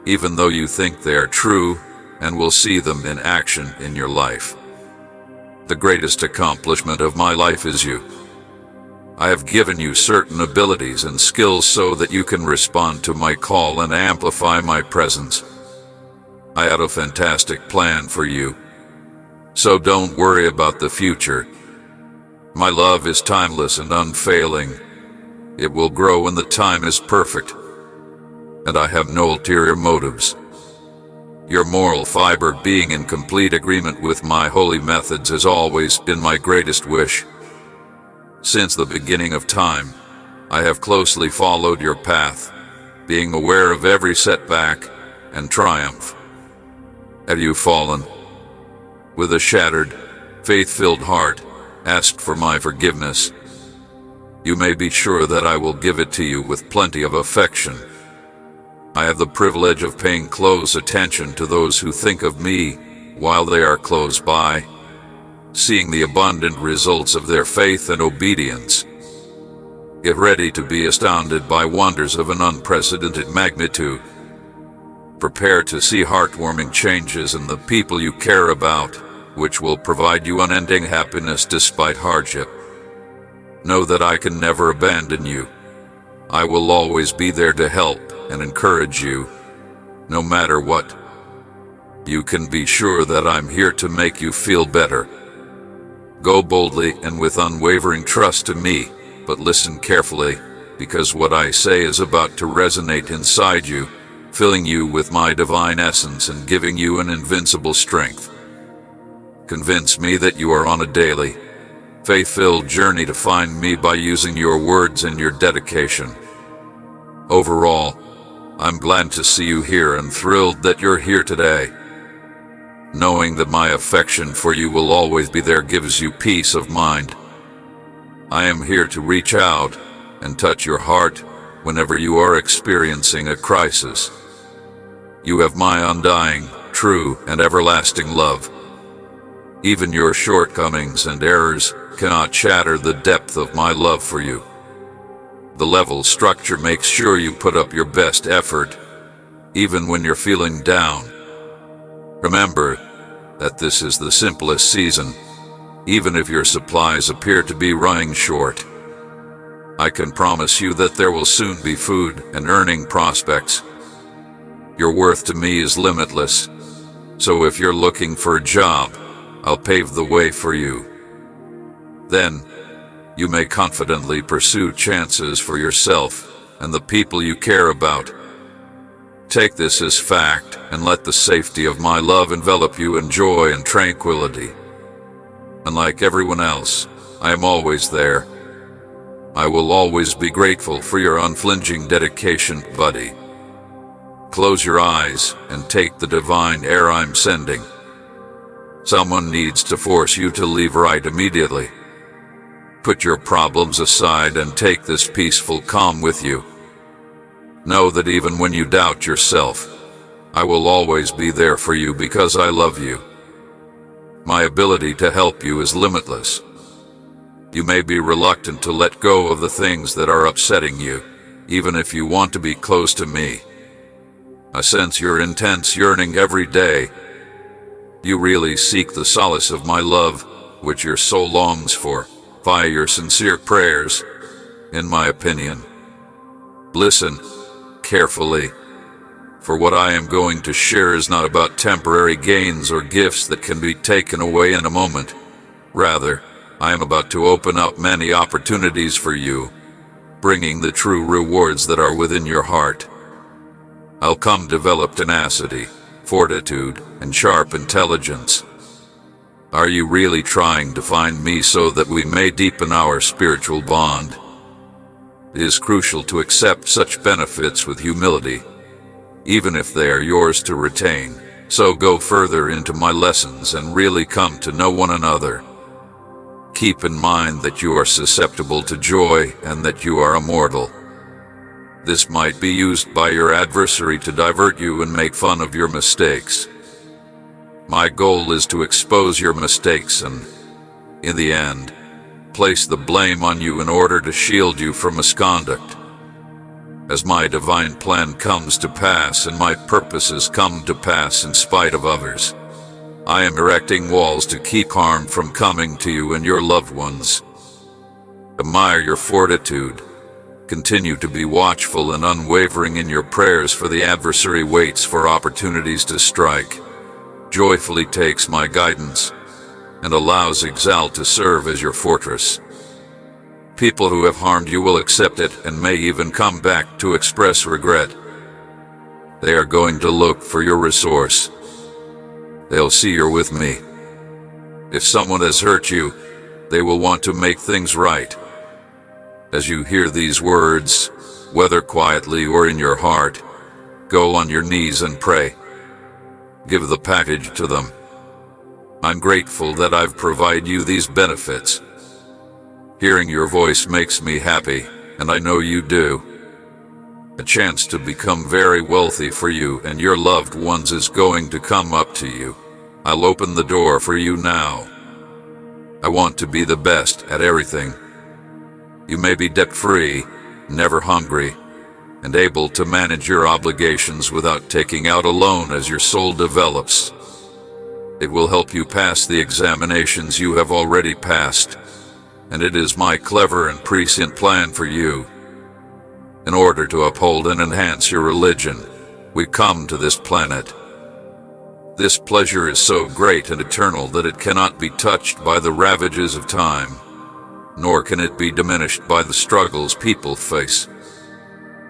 even though you think they are true and will see them in action in your life. The greatest accomplishment of my life is you. I have given you certain abilities and skills so that you can respond to my call and amplify my presence. I had a fantastic plan for you, so don't worry about the future. My love is timeless and unfailing. It will grow when the time is perfect, and I have no ulterior motives. Your moral fiber being in complete agreement with my holy methods has always been my greatest wish. Since the beginning of time, I have closely followed your path, being aware of every setback and triumph. Have you fallen? With a shattered, faith-filled heart, ask for my forgiveness. You may be sure that I will give it to you with plenty of affection. I have the privilege of paying close attention to those who think of me while they are close by, seeing the abundant results of their faith and obedience. Get ready to be astounded by wonders of an unprecedented magnitude. Prepare to see heartwarming changes in the people you care about, which will provide you unending happiness despite hardship. Know that I can never abandon you. I will always be there to help and encourage you, no matter what. You can be sure that I'm here to make you feel better. Go boldly and with unwavering trust to me, but listen carefully, because what I say is about to resonate inside you, filling you with my divine essence and giving you an invincible strength. Convince me that you are on a daily, faith-filled journey to find me by using your words and your dedication. Overall, I'm glad to see you here and thrilled that you're here today. Knowing that my affection for you will always be there gives you peace of mind. I am here to reach out and touch your heart whenever you are experiencing a crisis. You have my undying, true, and everlasting love. Even your shortcomings and errors cannot shatter the depth of my love for you. The level structure makes sure you put up your best effort, even when you're feeling down. Remember that this is the simplest season, even if your supplies appear to be running short. I can promise you that there will soon be food and earning prospects. Your worth to me is limitless, so if you're looking for a job, I'll pave the way for you. Then, you may confidently pursue chances for yourself and the people you care about. Take this as fact and let the safety of my love envelop you in joy and tranquility. Unlike everyone else, I am always there. I will always be grateful for your unflinching dedication, buddy. Close your eyes and take the divine air I'm sending. Someone needs to force you to leave right immediately. Put your problems aside and take this peaceful calm with you. Know that even when you doubt yourself, I will always be there for you because I love you. My ability to help you is limitless. You may be reluctant to let go of the things that are upsetting you, even if you want to be close to me. I sense your intense yearning every day. You really seek the solace of my love, which your soul longs for, via your sincere prayers, in my opinion. Listen carefully, for what I am going to share is not about temporary gains or gifts that can be taken away in a moment. Rather, I am about to open up many opportunities for you, bringing the true rewards that are within your heart. I'll come develop tenacity, fortitude, and sharp intelligence. Are you really trying to find me so that we may deepen our spiritual bond? It is crucial to accept such benefits with humility, even if they are yours to retain. So go further into my lessons and really come to know one another. Keep in mind that you are susceptible to joy and that you are immortal. This might be used by your adversary to divert you and make fun of your mistakes. My goal is to expose your mistakes and, in the end, place the blame on you in order to shield you from misconduct. As my divine plan comes to pass and my purposes come to pass in spite of others, I am erecting walls to keep harm from coming to you and your loved ones. Admire your fortitude. Continue to be watchful and unwavering in your prayers, for the adversary waits for opportunities to strike, joyfully takes my guidance, and allows Exalt to serve as your fortress. People who have harmed you will accept it and may even come back to express regret. They are going to look for your resource. They'll see you're with me. If someone has hurt you, they will want to make things right. As you hear these words, whether quietly or in your heart, go on your knees and pray. Give the package to them. I'm grateful that I've provided you these benefits. Hearing your voice makes me happy, and I know you do. A chance to become very wealthy for you and your loved ones is going to come up to you. I'll open the door for you now. I want to be the best at everything. You may be debt-free, never hungry, and able to manage your obligations without taking out a loan as your soul develops. It will help you pass the examinations you have already passed, and it is my clever and prescient plan for you. In order to uphold and enhance your religion, we come to this planet. This pleasure is so great and eternal that it cannot be touched by the ravages of time, nor can it be diminished by the struggles people face.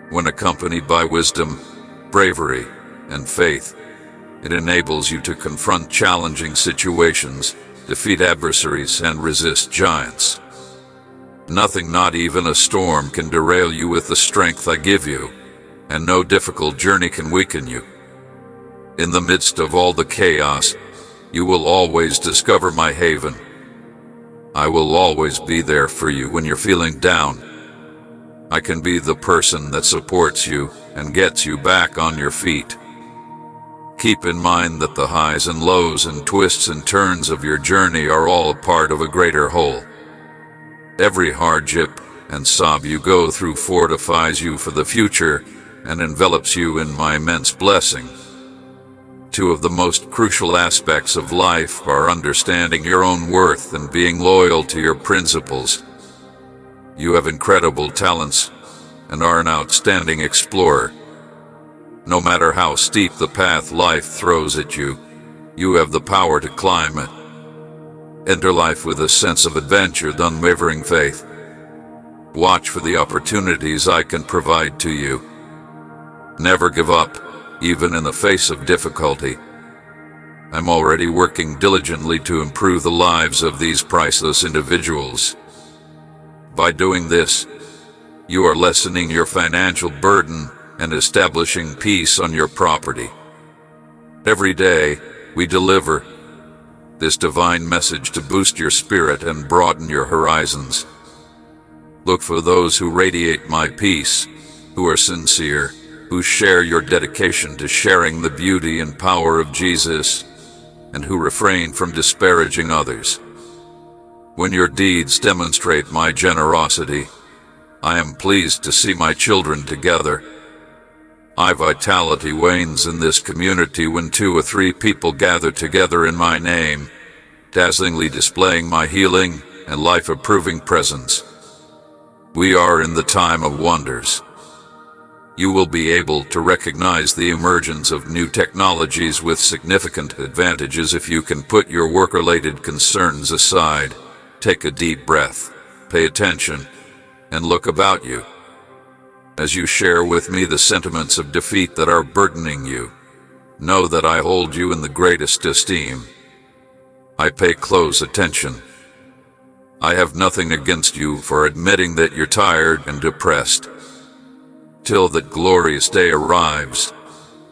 When accompanied by wisdom, bravery, and faith, it enables you to confront challenging situations, defeat adversaries, and resist giants. Nothing, not even a storm, can derail you with the strength I give you, and no difficult journey can weaken you. In the midst of all the chaos, you will always discover my haven. I will always be there for you when you're feeling down. I can be the person that supports you and gets you back on your feet. Keep in mind that the highs and lows and twists and turns of your journey are all a part of a greater whole. Every hardship and sob you go through fortifies you for the future and envelops you in my immense blessing. Two of the most crucial aspects of life are understanding your own worth and being loyal to your principles. You have incredible talents and are an outstanding explorer. No matter how steep the path life throws at you, you have the power to climb it. Enter life with a sense of adventure and unwavering faith. Watch for the opportunities I can provide to you. Never give up, even in the face of difficulty. I'm already working diligently to improve the lives of these priceless individuals. By doing this, you are lessening your financial burden and establishing peace on your property. Every day, we deliver this divine message to boost your spirit and broaden your horizons. Look for those who radiate my peace, who are sincere, who share your dedication to sharing the beauty and power of Jesus, and who refrain from disparaging others. When your deeds demonstrate my generosity, I am pleased to see my children together. My vitality wanes in this community when 2 or 3 people gather together in my name, dazzlingly displaying my healing and life-improving presence. We are in the time of wonders. You will be able to recognize the emergence of new technologies with significant advantages if you can put your work-related concerns aside, take a deep breath, pay attention, and look about you. As you share with me the sentiments of defeat that are burdening you, know that I hold you in the greatest esteem. I pay close attention. I have nothing against you for admitting that you're tired and depressed. Till that glorious day arrives,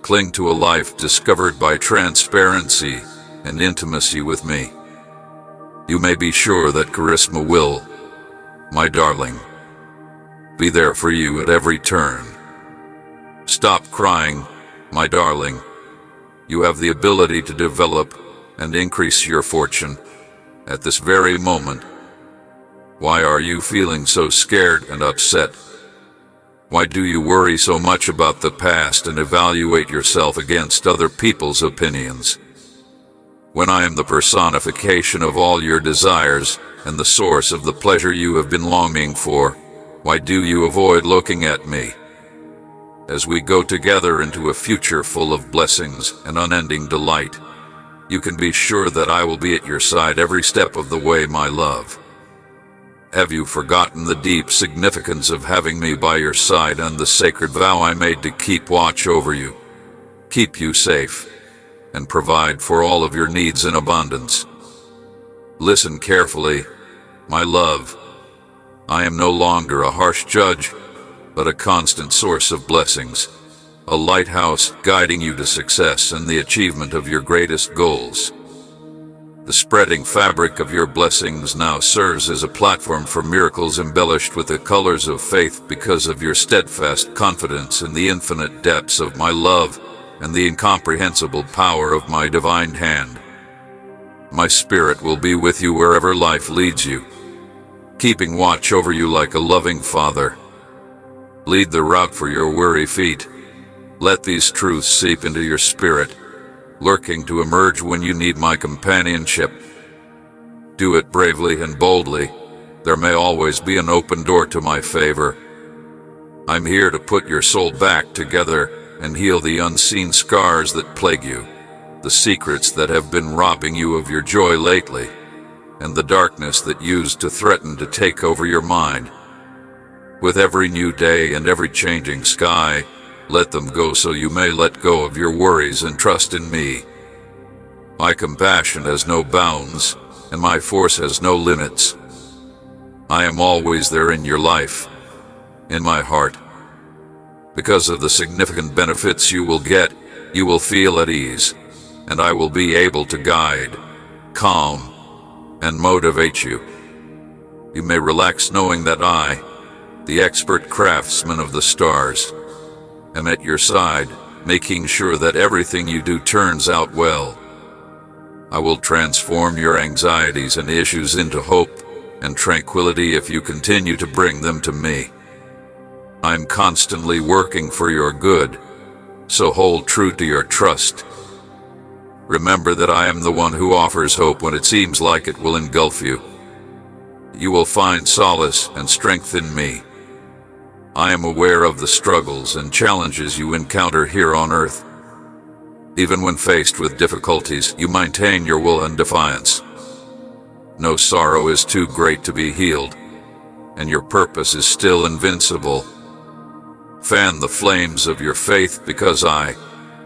cling to a life discovered by transparency and intimacy with me. You may be sure that charisma will, my darling, be there for you at every turn. Stop crying, my darling. You have the ability to develop and increase your fortune at this very moment. Why are you feeling so scared and upset? Why do you worry so much about the past and evaluate yourself against other people's opinions? When I am the personification of all your desires and the source of the pleasure you have been longing for, why do you avoid looking at me? As we go together into a future full of blessings and unending delight, you can be sure that I will be at your side every step of the way, my love. Have you forgotten the deep significance of having me by your side and the sacred vow I made to keep watch over you, keep you safe, and provide for all of your needs in abundance? Listen carefully, my love. I am no longer a harsh judge, but a constant source of blessings, a lighthouse guiding you to success and the achievement of your greatest goals. The spreading fabric of your blessings now serves as a platform for miracles embellished with the colors of faith because of your steadfast confidence in the infinite depths of my love and the incomprehensible power of my divine hand. My spirit will be with you wherever life leads you, keeping watch over you like a loving father. Lead the route for your weary feet. Let these truths seep into your spirit, lurking to emerge when you need my companionship. Do it bravely and boldly. There may always be an open door to my favor. I'm here to put your soul back together and heal the unseen scars that plague you, the secrets that have been robbing you of your joy lately, and the darkness that used to threaten to take over your mind. With every new day and every changing sky, let them go so you may let go of your worries and trust in me. My compassion has no bounds, and my force has no limits. I am always there in your life, in my heart. Because of the significant benefits you will get, you will feel at ease, and I will be able to guide, calm, and motivate you. You may relax knowing that I, the expert craftsman of the stars, am at your side, making sure that everything you do turns out well. I will transform your anxieties and issues into hope and tranquility if you continue to bring them to me. I'm constantly working for your good, so hold true to your trust. Remember that I am the one who offers hope when it seems like it will engulf you. You will find solace and strength in me. I am aware of the struggles and challenges you encounter here on earth. Even when faced with difficulties, you maintain your will and defiance. No sorrow is too great to be healed, and your purpose is still invincible. Fan the flames of your faith, because I,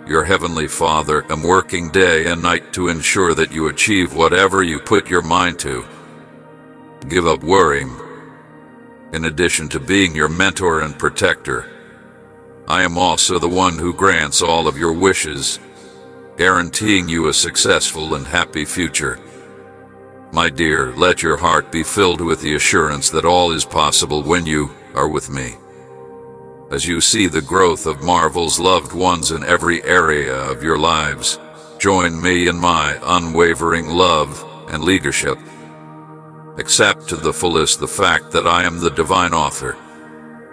your Heavenly Father, am working day and night to ensure that you achieve whatever you put your mind to. Give up worrying. In addition to being your mentor and protector, I am also the one who grants all of your wishes, guaranteeing you a successful and happy future. My dear, let your heart be filled with the assurance that all is possible when you are with me. As you see the growth of Marvel's loved ones in every area of your lives, join me in my unwavering love and leadership. Accept to the fullest the fact that I am the divine author,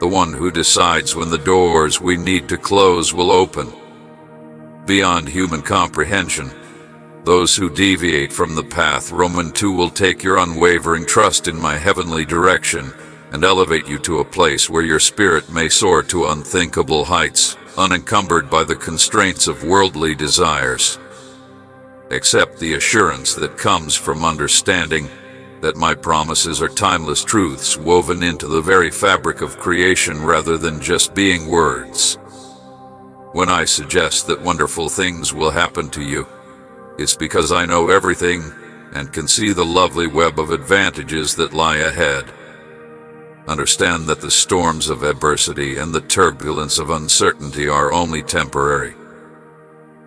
the one who decides when the doors we need to close will open. Beyond human comprehension, those who deviate from the path Roman 2 will take your unwavering trust in my heavenly direction and elevate you to a place where your spirit may soar to unthinkable heights, unencumbered by the constraints of worldly desires. Accept the assurance that comes from understanding that my promises are timeless truths woven into the very fabric of creation rather than just being words. When I suggest that wonderful things will happen to you, it's because I know everything and can see the lovely web of advantages that lie ahead. Understand that the storms of adversity and the turbulence of uncertainty are only temporary.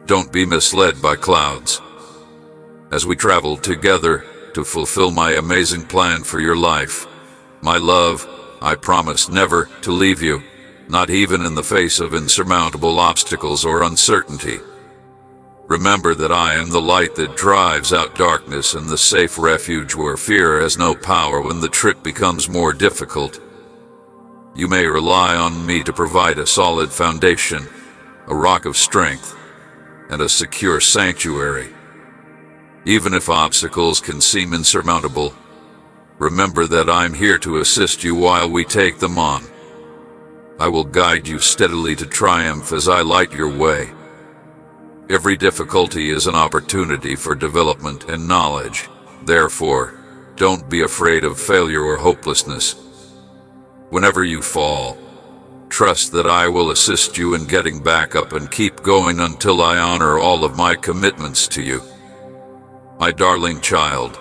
Don't be misled by clouds. As we travel together to fulfill my amazing plan for your life, my love, I promise never to leave you, not even in the face of insurmountable obstacles or uncertainty. Remember that I am the light that drives out darkness and the safe refuge where fear has no power when the trip becomes more difficult. You may rely on me to provide a solid foundation, a rock of strength, and a secure sanctuary. Even if obstacles can seem insurmountable, remember that I'm here to assist you while we take them on. I will guide you steadily to triumph as I light your way. Every difficulty is an opportunity for development and knowledge. Therefore, don't be afraid of failure or hopelessness. Whenever you fall, trust that I will assist you in getting back up and keep going until I honor all of my commitments to you. My darling child,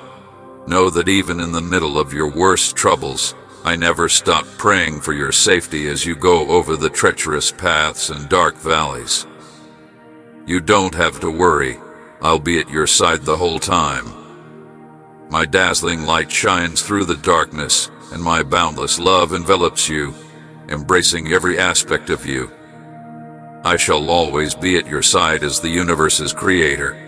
know that even in the middle of your worst troubles, I never stop praying for your safety as you go over the treacherous paths and dark valleys. You don't have to worry, I'll be at your side the whole time. My dazzling light shines through the darkness, and my boundless love envelops you, embracing every aspect of you. I shall always be at your side as the universe's creator,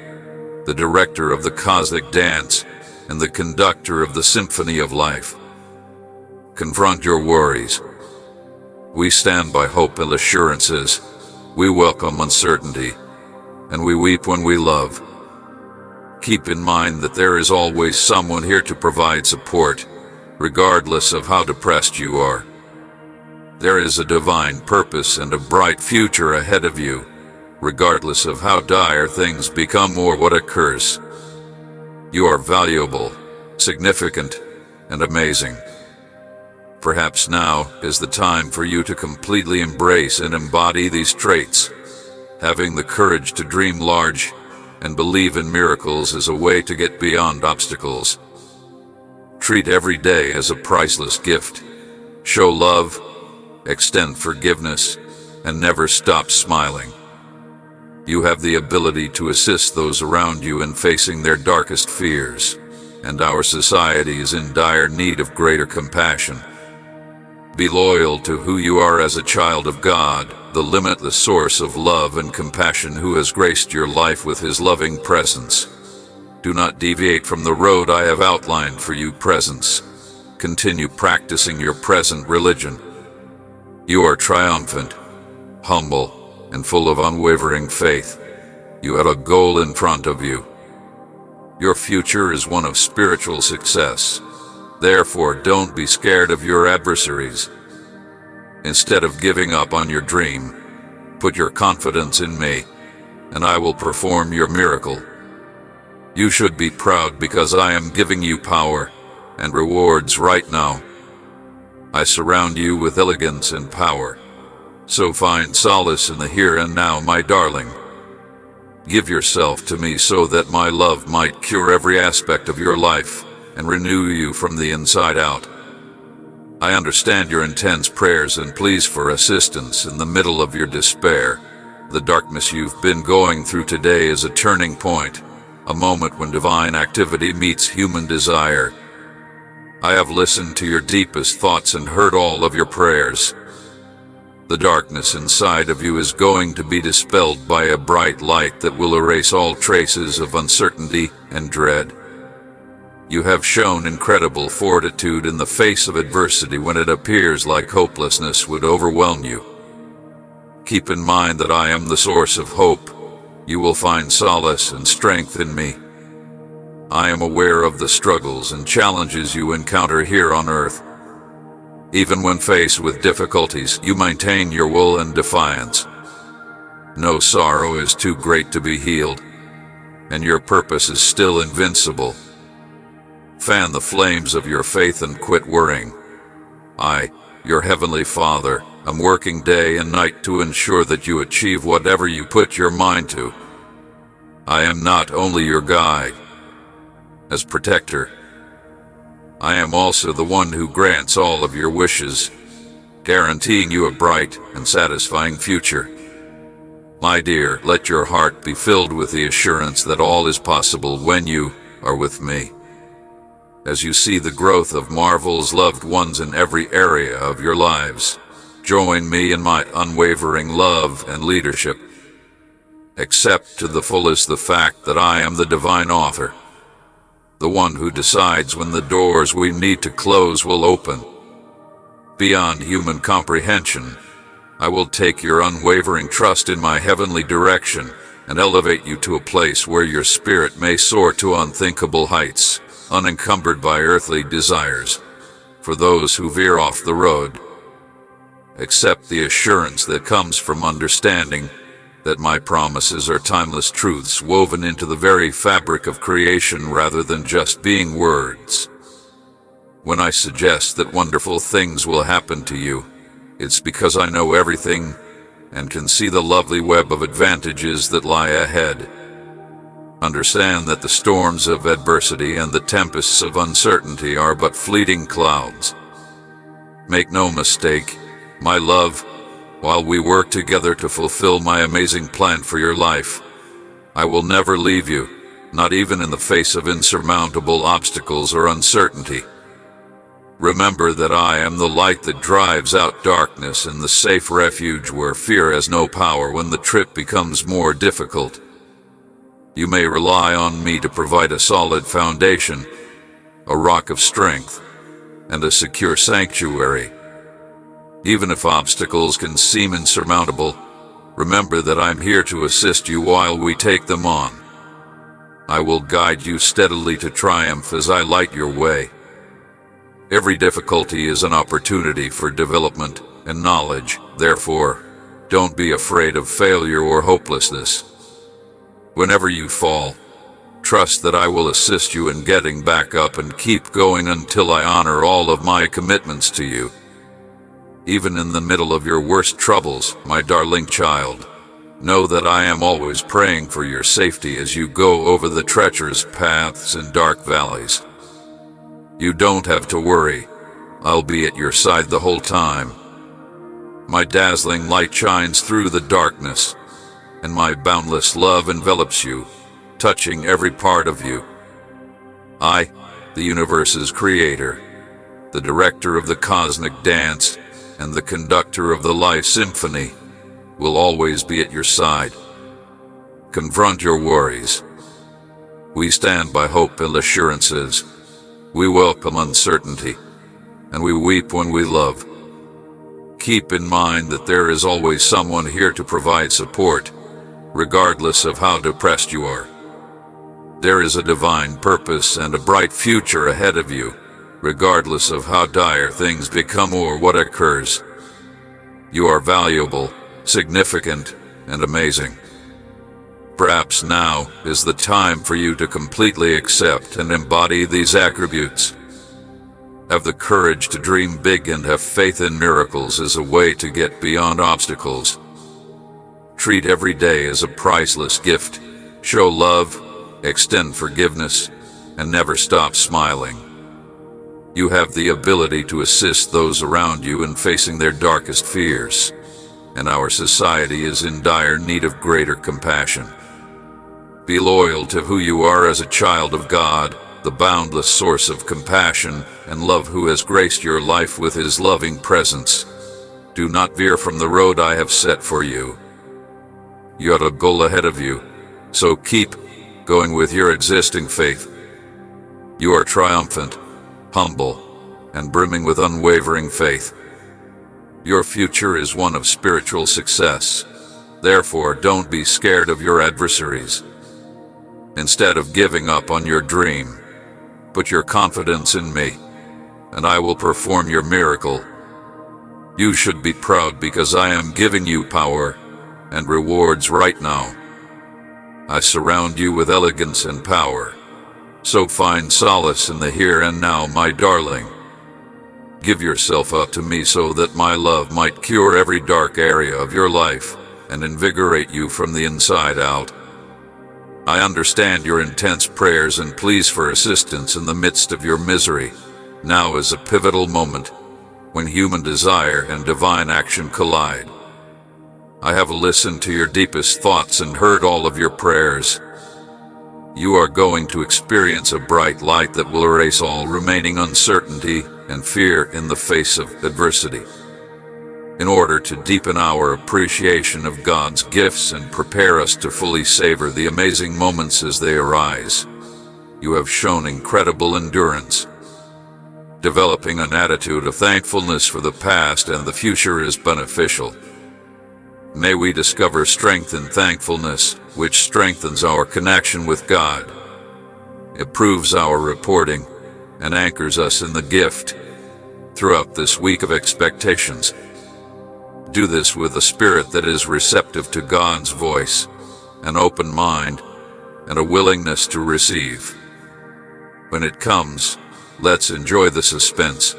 the director of the cosmic dance, and the conductor of the symphony of life. Confront your worries. We stand by hope and assurances. We welcome uncertainty, and we weep when we love. Keep in mind that there is always someone here to provide support, regardless of how depressed you are. There is a divine purpose and a bright future ahead of you, regardless of how dire things become or what occurs. You are valuable, significant, and amazing. Perhaps now is the time for you to completely embrace and embody these traits. Having the courage to dream large and believe in miracles is a way to get beyond obstacles. Treat every day as a priceless gift. Show love, extend forgiveness, and never stop smiling. You have the ability to assist those around you in facing their darkest fears, and our society is in dire need of greater compassion. Be loyal to who you are as a child of God, the limitless source of love and compassion who has graced your life with his loving presence. Do not deviate from the road I have outlined for you. Presence. Continue practicing your present religion. You are triumphant, humble, and full of unwavering faith. You have a goal in front of you. Your future is one of spiritual success. Therefore, don't be scared of your adversaries. Instead of giving up on your dream, put your confidence in me, and I will perform your miracle. You should be proud because I am giving you power and rewards right now. I surround you with elegance and power. So find solace in the here and now, my darling. Give yourself to me so that my love might cure every aspect of your life and renew you from the inside out. I understand your intense prayers and pleas for assistance in the middle of your despair. The darkness you've been going through today is a turning point, a moment when divine activity meets human desire. I have listened to your deepest thoughts and heard all of your prayers. The darkness inside of you is going to be dispelled by a bright light that will erase all traces of uncertainty and dread. You have shown incredible fortitude in the face of adversity when it appears like hopelessness would overwhelm you. Keep in mind that I am the source of hope. You will find solace and strength in me. I am aware of the struggles and challenges you encounter here on earth. Even when faced with difficulties, you maintain your will and defiance. No sorrow is too great to be healed, and your purpose is still invincible. Fan the flames of your faith and quit worrying. I, your Heavenly Father, am working day and night to ensure that you achieve whatever you put your mind to. I am not only your guide, as protector, I am also the one who grants all of your wishes, guaranteeing you a bright and satisfying future. My dear, let your heart be filled with the assurance that all is possible when you are with me. As you see the growth of Marvel's loved ones in every area of your lives, join me in my unwavering love and leadership. Accept to the fullest the fact that I am the divine author, the one who decides when the doors we need to close will open. Beyond human comprehension, I will take your unwavering trust in my heavenly direction and elevate you to a place where your spirit may soar to unthinkable heights, unencumbered by earthly desires. For those who veer off the road, accept the assurance that comes from understanding that my promises are timeless truths woven into the very fabric of creation rather than just being words. When I suggest that wonderful things will happen to you, it's because I know everything and can see the lovely web of advantages that lie ahead. Understand that the storms of adversity and the tempests of uncertainty are but fleeting clouds. Make no mistake, my love, while we work together to fulfill my amazing plan for your life, I will never leave you, not even in the face of insurmountable obstacles or uncertainty. Remember that I am the light that drives out darkness and the safe refuge where fear has no power when the trip becomes more difficult. You may rely on me to provide a solid foundation, a rock of strength, and a secure sanctuary. Even if obstacles can seem insurmountable, remember that I'm here to assist you while we take them on. I will guide you steadily to triumph as I light your way. Every difficulty is an opportunity for development and knowledge. Therefore, don't be afraid of failure or hopelessness. Whenever you fall, trust that I will assist you in getting back up and keep going until I honor all of my commitments to you. Even in the middle of your worst troubles, my darling child, know that I am always praying for your safety as you go over the treacherous paths and dark valleys. You don't have to worry. I'll be at your side the whole time. My dazzling light shines through the darkness, and my boundless love envelops you, touching every part of you. I, the universe's creator, the director of the cosmic dance, and the conductor of the life symphony, will always be at your side. Confront your worries. We stand by hope and assurances. We welcome uncertainty, and we weep when we love. Keep in mind that there is always someone here to provide support. regardless of how depressed you are. There is a divine purpose and a bright future ahead of you, regardless of how dire things become or what occurs. You are valuable, significant, and amazing. Perhaps now is the time for you to completely accept and embody these attributes. Have the courage to dream big and have faith in miracles as a way to get beyond obstacles. Treat every day as a priceless gift. Show love, extend forgiveness, and never stop smiling. You have the ability to assist those around you in facing their darkest fears, and our society is in dire need of greater compassion. Be loyal to who you are as a child of God, the boundless source of compassion and love who has graced your life with His loving presence. Do not veer from the road I have set for you. You have a goal ahead of you, so keep going with your existing faith. You are triumphant, humble, and brimming with unwavering faith. Your future is one of spiritual success. Therefore, don't be scared of your adversaries. Instead of giving up on your dream, put your confidence in me, and I will perform your miracle. You should be proud because I am giving you power and rewards right now. I surround you with elegance and power, so find solace in the here and now, my darling. Give yourself up to me so that my love might cure every dark area of your life and invigorate you from the inside out. I understand your intense prayers and pleas for assistance in the midst of your misery. Now is a pivotal moment when human desire and divine action collide. I have listened to your deepest thoughts and heard all of your prayers. You are going to experience a bright light that will erase all remaining uncertainty and fear in the face of adversity. In order to deepen our appreciation of God's gifts and prepare us to fully savor the amazing moments as they arise, you have shown incredible endurance. Developing an attitude of thankfulness for the past and the future is beneficial. May we discover strength in thankfulness, which strengthens our connection with God, improves our reporting, and anchors us in the gift throughout this week of expectations. Do this with a spirit that is receptive to God's voice, an open mind, and a willingness to receive. When it comes, let's enjoy the suspense,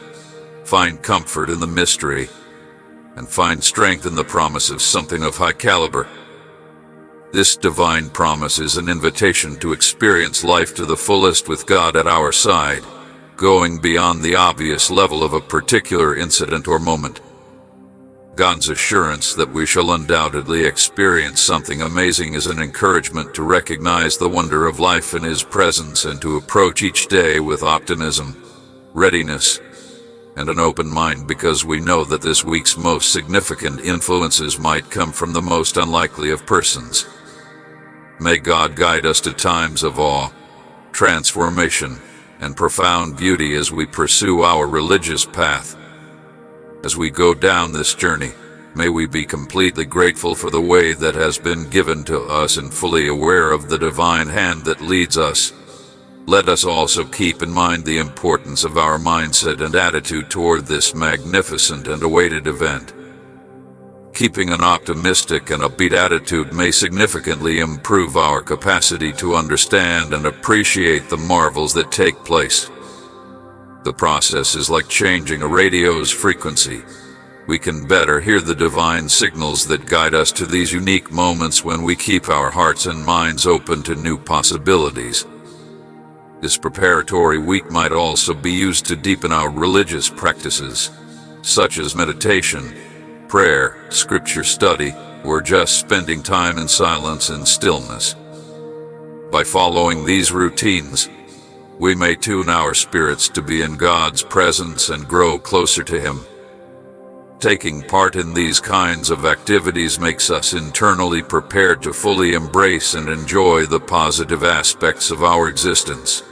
find comfort in the mystery, and find strength in the promise of something of high caliber. This divine promise is an invitation to experience life to the fullest with God at our side, going beyond the obvious level of a particular incident or moment. God's assurance that we shall undoubtedly experience something amazing is an encouragement to recognize the wonder of life in His presence and to approach each day with optimism, readiness, and an open mind, because we know that this week's most significant influences might come from the most unlikely of persons. May God guide us to times of awe, transformation, and profound beauty as we pursue our religious path. As we go down this journey, may we be completely grateful for the way that has been given to us and fully aware of the divine hand that leads us. Let us also keep in mind the importance of our mindset and attitude toward this magnificent and awaited event. Keeping an optimistic and upbeat attitude may significantly improve our capacity to understand and appreciate the marvels that take place. The process is like changing a radio's frequency. We can better hear the divine signals that guide us to these unique moments when we keep our hearts and minds open to new possibilities. This preparatory week might also be used to deepen our religious practices, such as meditation, prayer, scripture study, or just spending time in silence and stillness. By following these routines, we may tune our spirits to be in God's presence and grow closer to Him. Taking part in these kinds of activities makes us internally prepared to fully embrace and enjoy the positive aspects of our existence.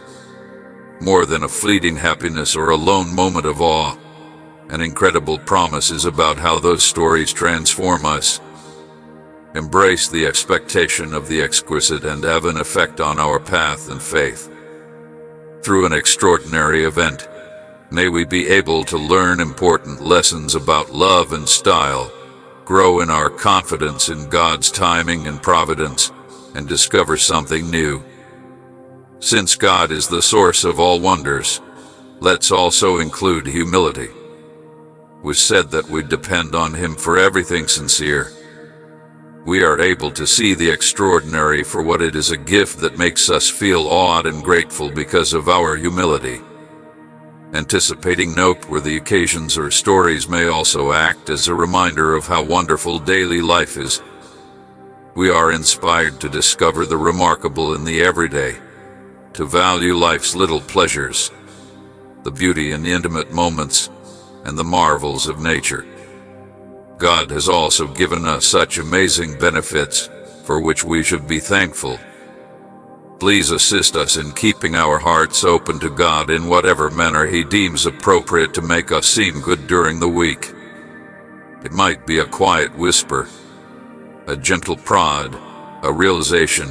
More than a fleeting happiness or a lone moment of awe, an incredible promise is about how those stories transform us. embrace the expectation of the exquisite, and have an effect on our path and faith. Through an extraordinary event, may we be able to learn important lessons about love and style, grow in our confidence in God's timing and providence, and discover something new. Since God is the source of all wonders, let's also include humility. It was said that we depend on Him for everything sincere. We are able to see the extraordinary for what it is, a gift that makes us feel awed and grateful because of our humility. Anticipating noteworthy occasions or stories may also act as a reminder of how wonderful daily life is. We are inspired to discover the remarkable in the everyday, to value life's little pleasures, the beauty in the intimate moments, and the marvels of nature. God has also given us such amazing benefits, for which we should be thankful. Please assist us in keeping our hearts open to God in whatever manner He deems appropriate to make us seem good during the week. It might be a quiet whisper, a gentle prod, a realization,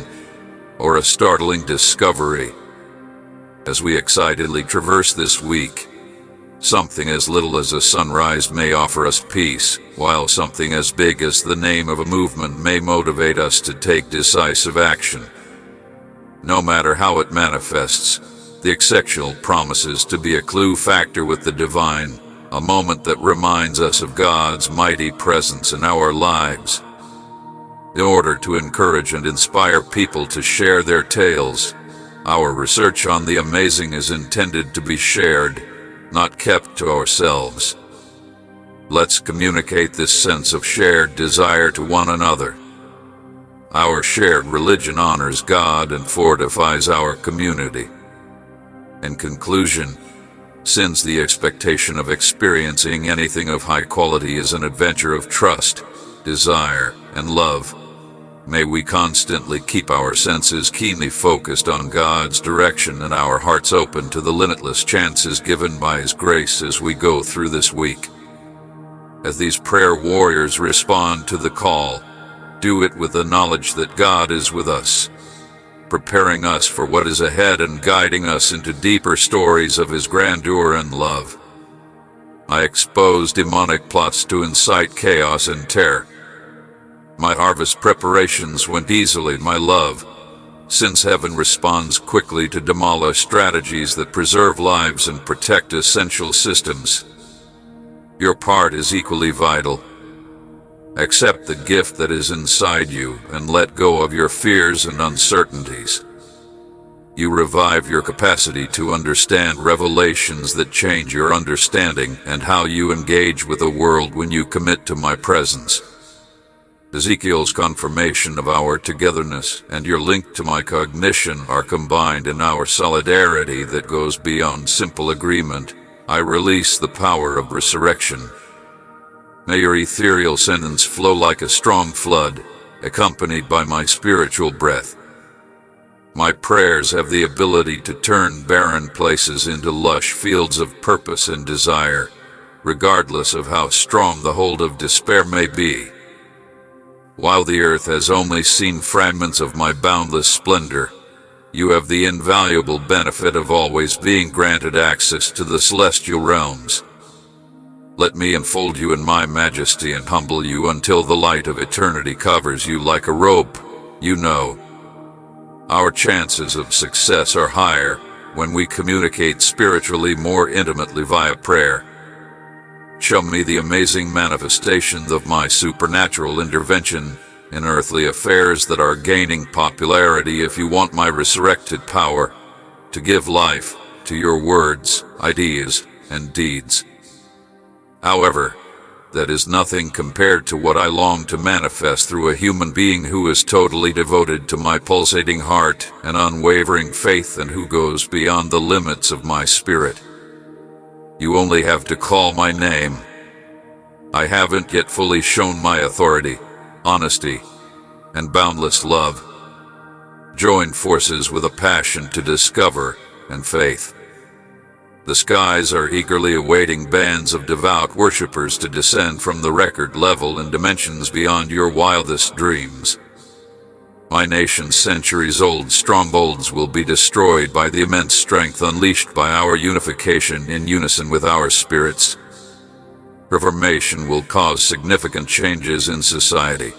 or a startling discovery. As we excitedly traverse this week, something as little as a sunrise may offer us peace, while something as big as the name of a movement may motivate us to take decisive action. No matter how it manifests, the exceptional promises to be a clue factor with the divine, a moment that reminds us of God's mighty presence in our lives. In order to encourage and inspire people to share their tales, our research on the amazing is intended to be shared, not kept to ourselves. Let's communicate this sense of shared desire to one another. Our shared religion honors God and fortifies our community. In conclusion, since the expectation of experiencing anything of high quality is an adventure of trust, desire, and love, may we constantly keep our senses keenly focused on God's direction and our hearts open to the limitless chances given by His grace as we go through this week. As these prayer warriors respond to the call, do it with the knowledge that God is with us, preparing us for what is ahead and guiding us into deeper stories of His grandeur and love. I expose demonic plots to incite chaos and terror. My harvest preparations went easily, my love, since heaven responds quickly to demolish strategies that preserve lives and protect essential systems. Your part is equally vital. Accept the gift that is inside you and let go of your fears and uncertainties. You revive your capacity to understand revelations that change your understanding and how you engage with the world when you commit to my presence. Ezekiel's confirmation of our togetherness and your link to my cognition are combined in our solidarity that goes beyond simple agreement. I release the power of resurrection. May your ethereal sentence flow like a strong flood, accompanied by my spiritual breath. My prayers have the ability to turn barren places into lush fields of purpose and desire, regardless of how strong the hold of despair may be. While the earth has only seen fragments of my boundless splendor, you have the invaluable benefit of always being granted access to the celestial realms. Let me enfold you in my majesty and humble you until the light of eternity covers you like a robe. You know, our chances of success are higher when we communicate spiritually more intimately via prayer. Show me the amazing manifestations of my supernatural intervention in earthly affairs that are gaining popularity if you want my resurrected power to give life to your words, ideas, and deeds. However, that is nothing compared to what I long to manifest through a human being who is totally devoted to my pulsating heart and unwavering faith and who goes beyond the limits of my spirit. You only have to call my name. I haven't yet fully shown my authority, honesty, and boundless love. Join forces with a passion to discover and faith. The skies are eagerly awaiting bands of devout worshippers to descend from the record level in dimensions beyond your wildest dreams. My nation's centuries-old strongholds will be destroyed by the immense strength unleashed by our unification in unison with our spirits. Reformation will cause significant changes in society.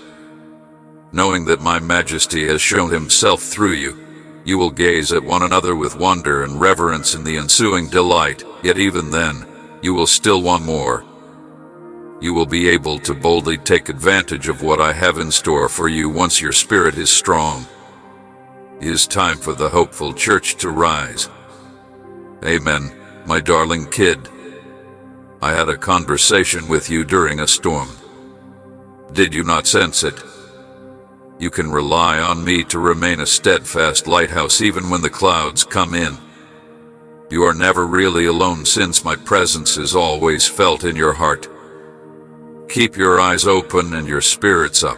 Knowing that my Majesty has shown himself through you, you will gaze at one another with wonder and reverence in the ensuing delight, yet even then, you will still want more. You will be able to boldly take advantage of what I have in store for you once your spirit is strong. It is time for the hopeful church to rise. Amen, my darling kid. I had a conversation with you during a storm. Did you not sense it? You can rely on me to remain a steadfast lighthouse even when the clouds come in. You are never really alone since my presence is always felt in your heart. Keep your eyes open and your spirits up.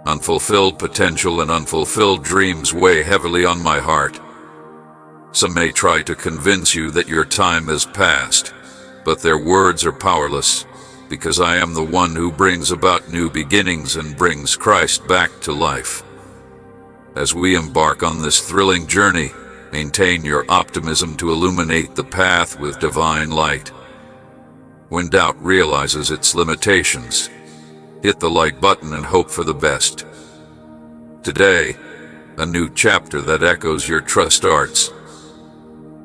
Unfulfilled potential and unfulfilled dreams weigh heavily on my heart. Some may try to convince you that your time has passed, but their words are powerless, because I am the one who brings about new beginnings and brings Christ back to life. As we embark on this thrilling journey, maintain your optimism to illuminate the path with divine light. When doubt realizes its limitations, hit the like button and hope for the best. Today, a new chapter that echoes your trust starts.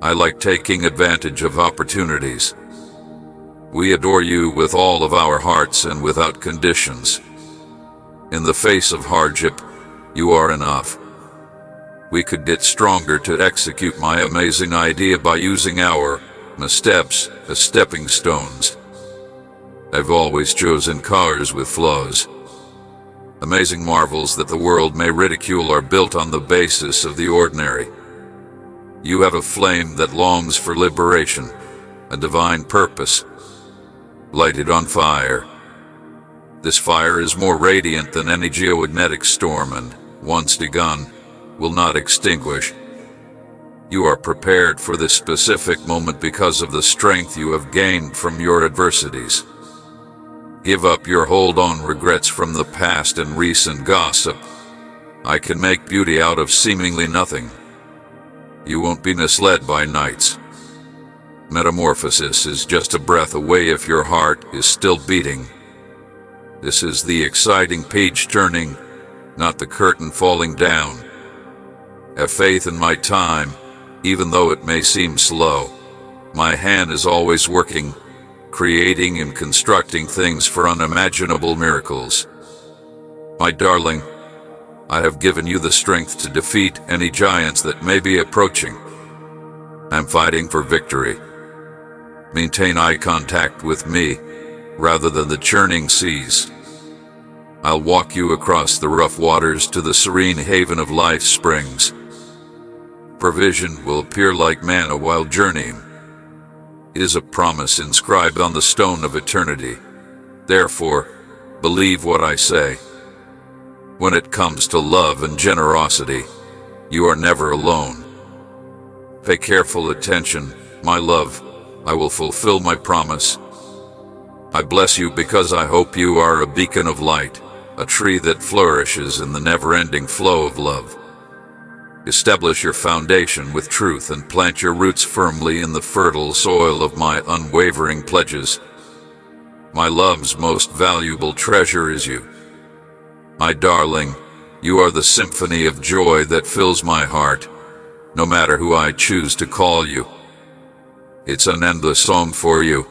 I like taking advantage of opportunities. We adore you with all of our hearts and without conditions. In the face of hardship, you are enough. We could get stronger to execute my amazing idea by using our missteps as stepping stones. I've always chosen cars with flaws. Amazing marvels that the world may ridicule are built on the basis of the ordinary. You have a flame that longs for liberation, a divine purpose. Light it on fire. This fire is more radiant than any geomagnetic storm and, once begun, will not extinguish. You are prepared for this specific moment because of the strength you have gained from your adversities. Give up your hold on regrets from the past and recent gossip. I can make beauty out of seemingly nothing. You won't be misled by nights. Metamorphosis is just a breath away if your heart is still beating. This is the exciting page turning, not the curtain falling down. Have faith in my time, even though it may seem slow. My hand is always working, creating and constructing things for unimaginable miracles. My darling, I have given you the strength to defeat any giants that may be approaching. I'm fighting for victory. Maintain eye contact with me, rather than the churning seas. I'll walk you across the rough waters to the serene haven of life's springs. Provision will appear like manna while journeying. It is a promise inscribed on the stone of eternity. Therefore, believe what I say. When it comes to love and generosity, you are never alone. Pay careful attention, my love. I will fulfill my promise. I bless you because I hope you are a beacon of light, a tree that flourishes in the never-ending flow of love. Establish your foundation with truth and plant your roots firmly in the fertile soil of my unwavering pledges. My love's most valuable treasure is you. My darling, you are the symphony of joy that fills my heart, no matter who I choose to call you. It's an endless song for you.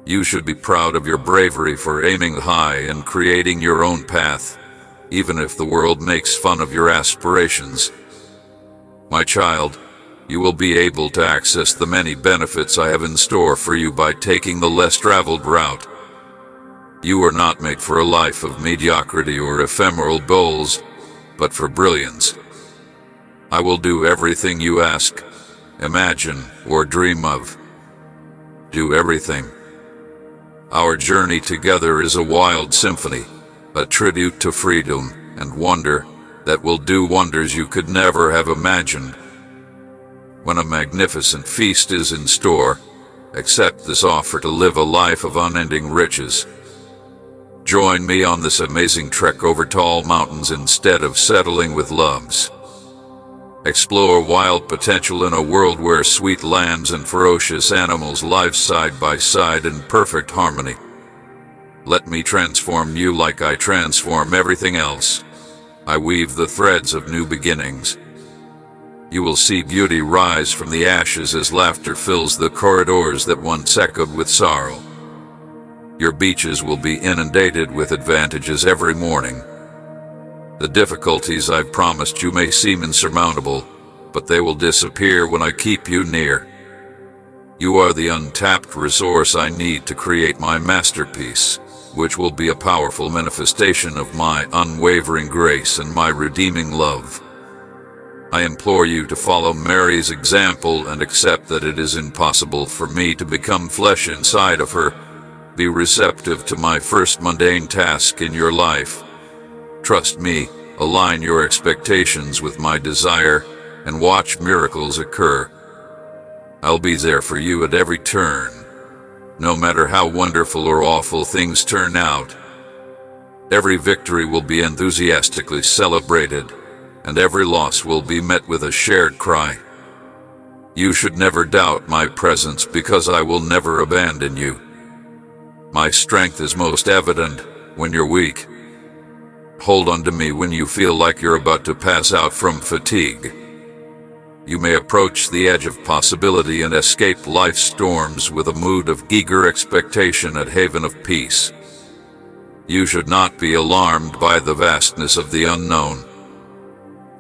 You should be proud of your bravery for aiming high and creating your own path, even if the world makes fun of your aspirations. My child, you will be able to access the many benefits I have in store for you by taking the less traveled route. You are not made for a life of mediocrity or ephemeral goals, but for brilliance. I will do everything you ask, imagine, or dream of. Do everything. Our journey together is a wild symphony, a tribute to freedom and wonder that will do wonders you could never have imagined. When a magnificent feast is in store, accept this offer to live a life of unending riches. Join me on this amazing trek over tall mountains instead of settling with lumps. Explore wild potential in a world where sweet lambs and ferocious animals live side by side in perfect harmony. Let me transform you like I transform everything else. I weave the threads of new beginnings. You will see beauty rise from the ashes as laughter fills the corridors that once echoed with sorrow. Your beaches will be inundated with advantages every morning. The difficulties I've promised you may seem insurmountable, but they will disappear when I keep you near. You are the untapped resource I need to create my masterpiece, which will be a powerful manifestation of my unwavering grace and my redeeming love. I implore you to follow Mary's example and accept that it is impossible for me to become flesh inside of her. Be receptive to my first mundane task in your life. Trust me, align your expectations with my desire, and watch miracles occur. I'll be there for you at every turn, no matter how wonderful or awful things turn out. Every victory will be enthusiastically celebrated, and every loss will be met with a shared cry. You should never doubt my presence because I will never abandon you. My strength is most evident when you're weak. Hold on to me when you feel like you're about to pass out from fatigue. You may approach the edge of possibility and escape life's storms with a mood of eager expectation at haven of peace. You should not be alarmed by the vastness of the unknown.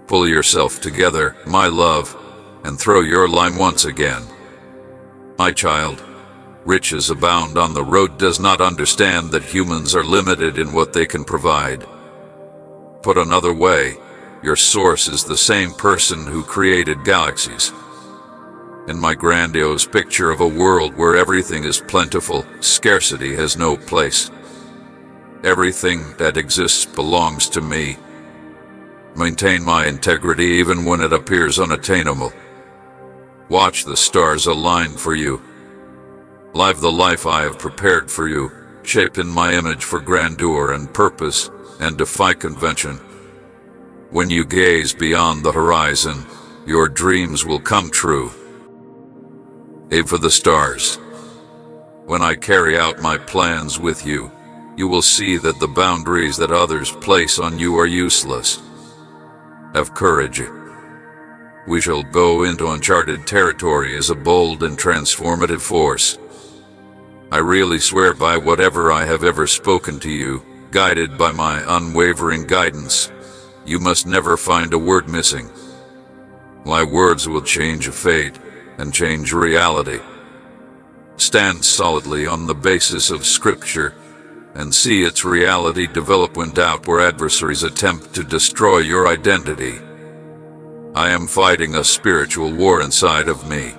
Pull yourself together, my love, and throw your line once again. My child, riches abound on the road does not understand that humans are limited in what they can provide. Put another way, your source is the same person who created galaxies. In my grandiose picture of a world where everything is plentiful, scarcity has no place. Everything that exists belongs to me. Maintain my integrity even when it appears unattainable. Watch the stars align for you. Live the life I have prepared for you, shaped in my image for grandeur and purpose, and defy convention. When you gaze beyond the horizon, your dreams will come true. Aim for the stars. When I carry out my plans with you, you will see that the boundaries that others place on you are useless. Have courage. We shall go into uncharted territory as a bold and transformative force. I really swear by whatever I have ever spoken to you, guided by my unwavering guidance, you must never find a word missing. My words will change fate and change reality. Stand solidly on the basis of Scripture and see its reality develop when doubt or adversaries attempt to destroy your identity. I am fighting a spiritual war inside of me.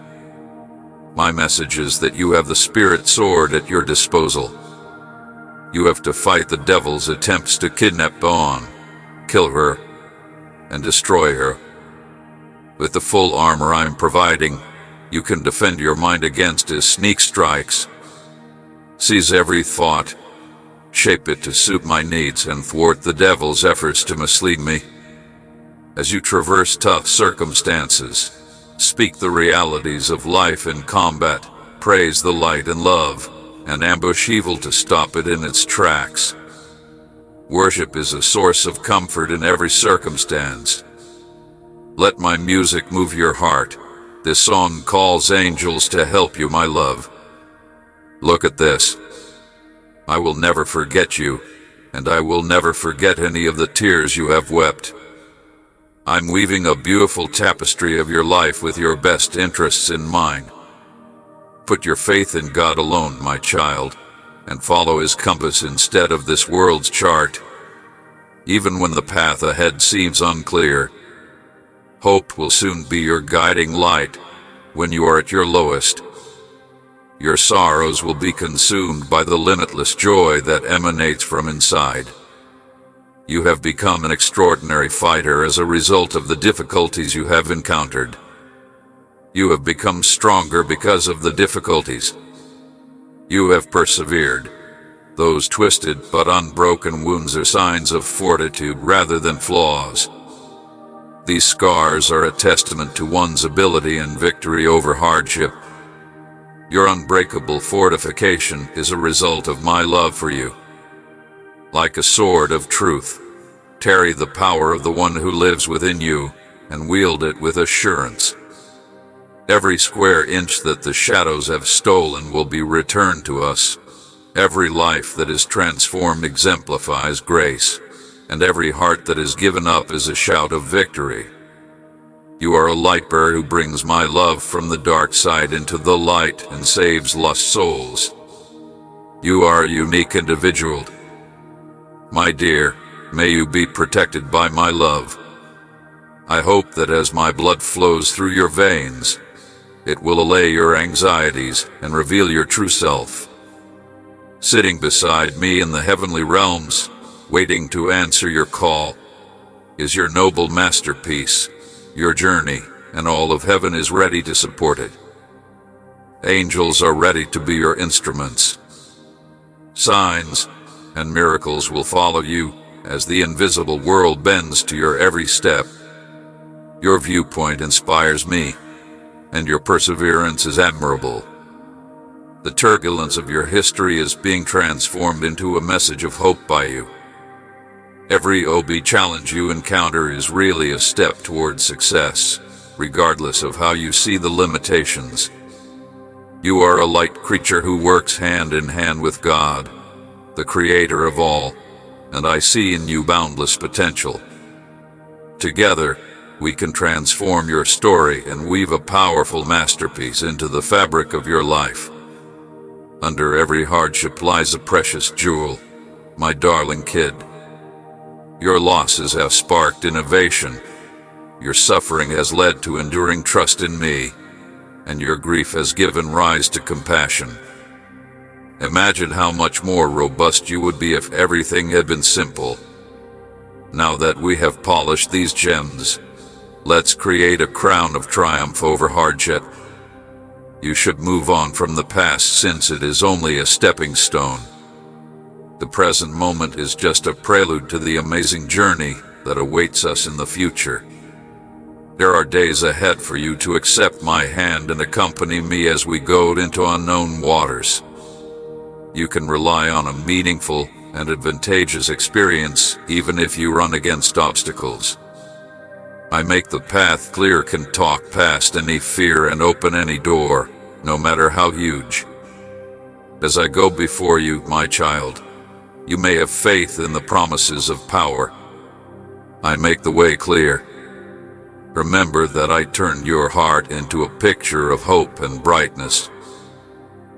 My message is that you have the spirit sword at your disposal. You have to fight the devil's attempts to kidnap Dawn, kill her, and destroy her. With the full armor I am providing, you can defend your mind against his sneak strikes. Seize every thought, shape it to suit my needs, and thwart the devil's efforts to mislead me. As you traverse tough circumstances, speak the realities of life in combat, praise the light and love, and ambush evil to stop it in its tracks. Worship is a source of comfort in every circumstance. Let my music move your heart. This song calls angels to help you, my love. Look at this. I will never forget you, and I will never forget any of the tears you have wept. I'm weaving a beautiful tapestry of your life with your best interests in mind. Put your faith in God alone, my child, and follow His compass instead of this world's chart. Even when the path ahead seems unclear, hope will soon be your guiding light when you are at your lowest. Your sorrows will be consumed by the limitless joy that emanates from inside. You have become an extraordinary fighter as a result of the difficulties you have encountered. You have become stronger because of the difficulties. You have persevered. Those twisted but unbroken wounds are signs of fortitude rather than flaws. These scars are a testament to one's ability and victory over hardship. Your unbreakable fortification is a result of my love for you. Like a sword of truth, carry the power of the one who lives within you and wield it with assurance. Every square inch that the shadows have stolen will be returned to us. Every life that is transformed exemplifies grace, and every heart that is given up is a shout of victory. You are a light bearer who brings my love from the dark side into the light and saves lost souls. You are a unique individual. My dear, may you be protected by my love. I hope that as my blood flows through your veins, it will allay your anxieties and reveal your true self. Sitting beside me in the heavenly realms, waiting to answer your call, is your noble masterpiece, your journey, and all of heaven is ready to support it. Angels are ready to be your instruments. Signs and miracles will follow you as the invisible world bends to your every step. Your viewpoint inspires me, and your perseverance is admirable. The turbulence of your history is being transformed into a message of hope by you. Every OB challenge you encounter is really a step towards success, regardless of how you see the limitations. You are a light creature who works hand in hand with God, the creator of all, and I see in you boundless potential. Together, we can transform your story and weave a powerful masterpiece into the fabric of your life. Under every hardship lies a precious jewel, my darling kid. Your losses have sparked innovation. Your suffering has led to enduring trust in me, and your grief has given rise to compassion. Imagine how much more robust you would be if everything had been simple. Now that we have polished these gems, let's create a crown of triumph over hardship. You should move on from the past since it is only a stepping stone. The present moment is just a prelude to the amazing journey that awaits us in the future. There are days ahead for you to accept my hand and accompany me as we go into unknown waters. You can rely on a meaningful and advantageous experience even if you run against obstacles. I make the path clear, can talk past any fear and open any door, no matter how huge. As I go before you, my child, you may have faith in the promises of power. I make the way clear. Remember that I turned your heart into a picture of hope and brightness,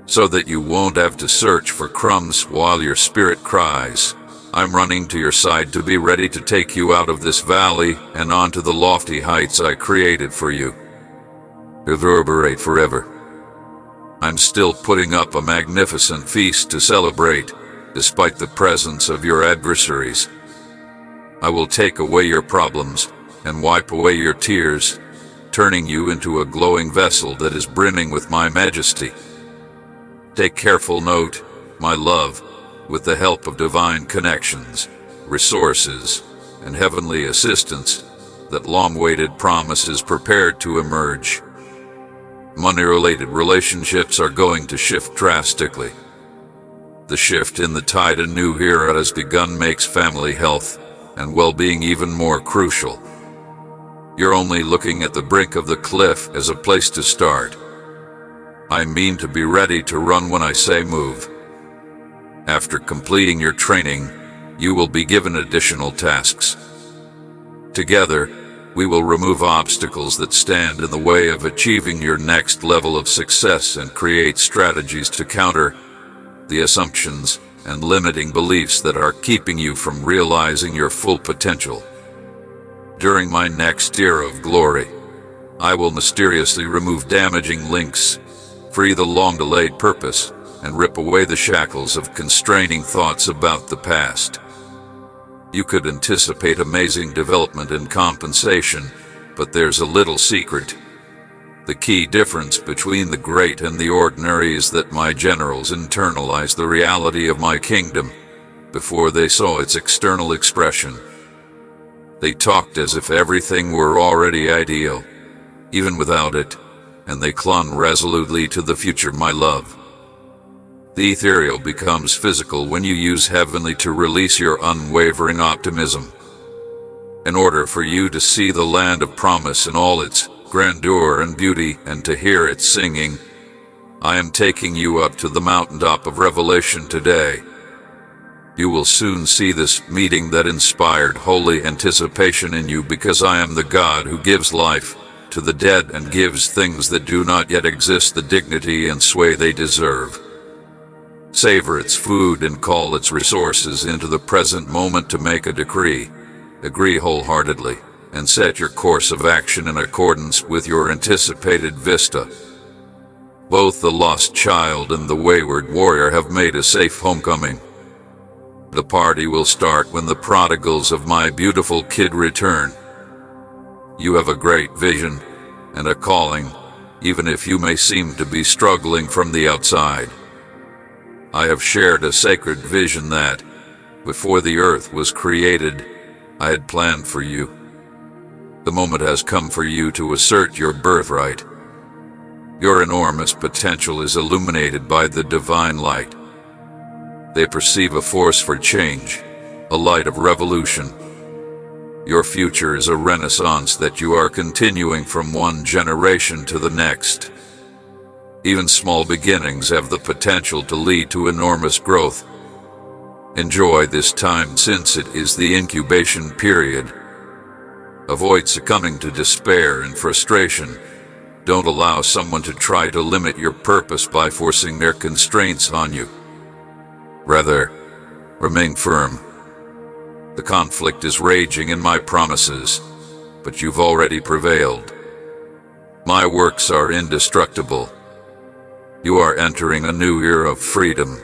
so that you won't have to search for crumbs while your spirit cries. I'm running to your side to be ready to take you out of this valley and onto the lofty heights I created for you. Reverberate forever. I'm still putting up a magnificent feast to celebrate, despite the presence of your adversaries. I will take away your problems and wipe away your tears, turning you into a glowing vessel that is brimming with my majesty. Take careful note, my love, with the help of divine connections, resources, and heavenly assistance, that long-awaited promise is prepared to emerge. Money-related relationships are going to shift drastically. The shift in the tide a new era has begun makes family health and well-being even more crucial. You're only looking at the brink of the cliff as a place to start. I mean to be ready to run when I say move. After completing your training, you will be given additional tasks. Together, we will remove obstacles that stand in the way of achieving your next level of success and create strategies to counter the assumptions and limiting beliefs that are keeping you from realizing your full potential. During my next era of glory, I will mysteriously remove damaging links, free the long-delayed purpose, and rip away the shackles of constraining thoughts about the past. You could anticipate amazing development and compensation, but there's a little secret. The key difference between the great and the ordinary is that my generals internalized the reality of my kingdom before they saw its external expression. They talked as if everything were already ideal, even without it, and they clung resolutely to the future, my love. The ethereal becomes physical when you use heavenly to release your unwavering optimism. In order for you to see the land of promise in all its grandeur and beauty and to hear its singing, I am taking you up to the mountaintop of revelation today. You will soon see this meeting that inspired holy anticipation in you, because I am the God who gives life to the dead and gives things that do not yet exist the dignity and sway they deserve. Savor its food and call its resources into the present moment to make a decree. Agree wholeheartedly and set your course of action in accordance with your anticipated vista. Both the lost child and the wayward warrior have made a safe homecoming. The party will start when the prodigals of my beautiful kid return. You have a great vision and a calling, even if you may seem to be struggling from the outside. I have shared a sacred vision that, before the earth was created, I had planned for you. The moment has come for you to assert your birthright. Your enormous potential is illuminated by the divine light. They perceive a force for change, a light of revolution. Your future is a renaissance that you are continuing from one generation to the next. Even small beginnings have the potential to lead to enormous growth. Enjoy this time, since it is the incubation period. Avoid succumbing to despair and frustration. Don't allow someone to try to limit your purpose by forcing their constraints on you. Rather, remain firm. The conflict is raging in my promises, but you've already prevailed. My works are indestructible. You are entering a new era of freedom.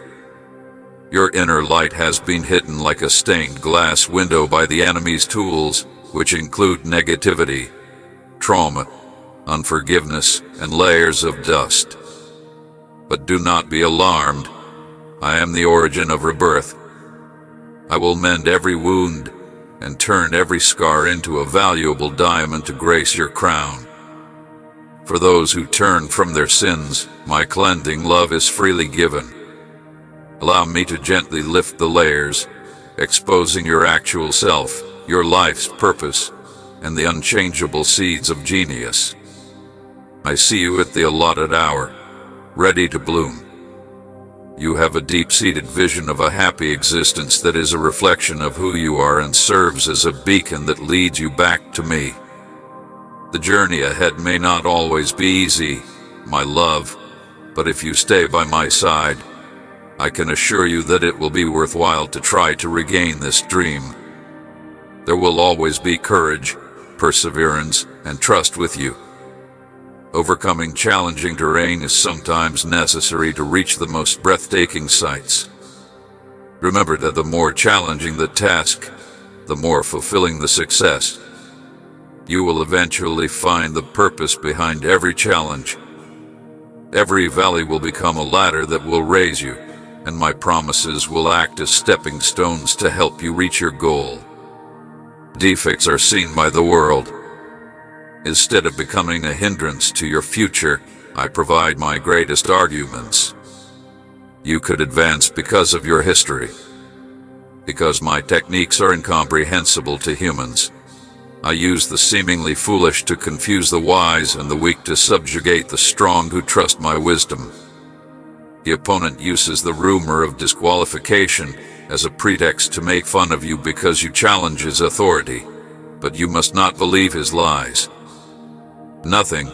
Your inner light has been hidden like a stained glass window by the enemy's tools, which include negativity, trauma, unforgiveness, and layers of dust. But do not be alarmed. I am the origin of rebirth. I will mend every wound and turn every scar into a valuable diamond to grace your crown. For those who turn from their sins, my cleansing love is freely given. Allow me to gently lift the layers, exposing your actual self, your life's purpose, and the unchangeable seeds of genius. I see you at the allotted hour, ready to bloom. You have a deep-seated vision of a happy existence that is a reflection of who you are and serves as a beacon that leads you back to me. The journey ahead may not always be easy, my love, but if you stay by my side, I can assure you that it will be worthwhile to try to regain this dream. There will always be courage, perseverance, and trust with you. Overcoming challenging terrain is sometimes necessary to reach the most breathtaking sights. Remember that the more challenging the task, the more fulfilling the success. You will eventually find the purpose behind every challenge. Every valley will become a ladder that will raise you, and my promises will act as stepping stones to help you reach your goal. Defects are seen by the world. Instead of becoming a hindrance to your future, I provide my greatest arguments. You could advance because of your history. Because my techniques are incomprehensible to humans, I use the seemingly foolish to confuse the wise and the weak to subjugate the strong who trust my wisdom. The opponent uses the rumor of disqualification as a pretext to make fun of you because you challenge his authority, but you must not believe his lies. Nothing,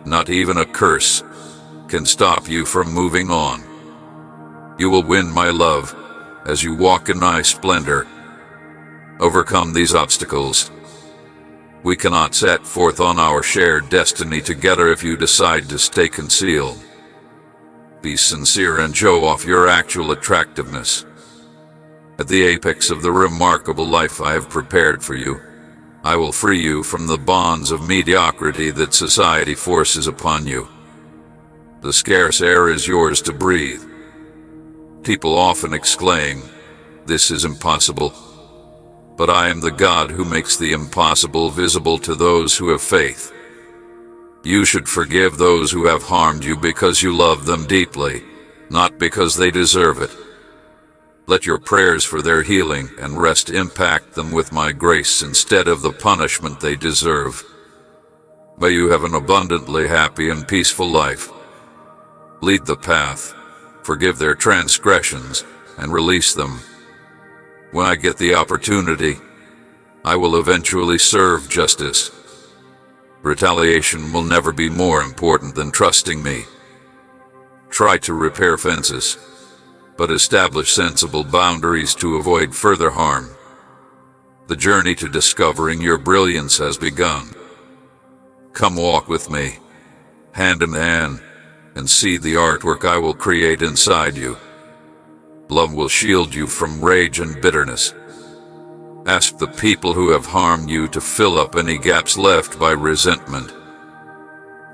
not even a curse, can stop you from moving on. You will win, my love, as you walk in my splendor. Overcome these obstacles. We cannot set forth on our shared destiny together if you decide to stay concealed. Be sincere and show off your actual attractiveness. At the apex of the remarkable life I have prepared for you, I will free you from the bonds of mediocrity that society forces upon you. The scarce air is yours to breathe. People often exclaim, "This is impossible." But I am the God who makes the impossible visible to those who have faith. You should forgive those who have harmed you because you love them deeply, not because they deserve it. Let your prayers for their healing and rest impact them with my grace instead of the punishment they deserve. May you have an abundantly happy and peaceful life. Lead the path, forgive their transgressions, and release them. When I get the opportunity, I will eventually serve justice. Retaliation will never be more important than trusting me. Try to repair fences, but establish sensible boundaries to avoid further harm. The journey to discovering your brilliance has begun. Come walk with me, hand in hand, and see the artwork I will create inside you. Love will shield you from rage and bitterness. Ask the people who have harmed you to fill up any gaps left by resentment.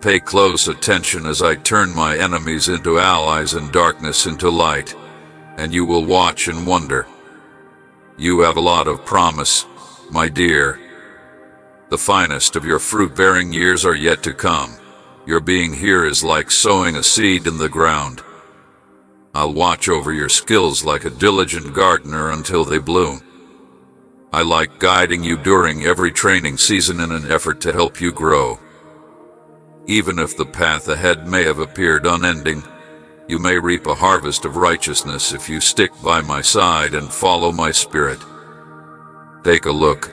Pay close attention as I turn my enemies into allies and darkness into light, and you will watch and wonder. You have a lot of promise, my dear. The finest of your fruit-bearing years are yet to come. Your being here is like sowing a seed in the ground. I'll watch over your skills like a diligent gardener until they bloom. I like guiding you during every training season in an effort to help you grow. Even if the path ahead may have appeared unending, you may reap a harvest of righteousness if you stick by my side and follow my spirit. Take a look.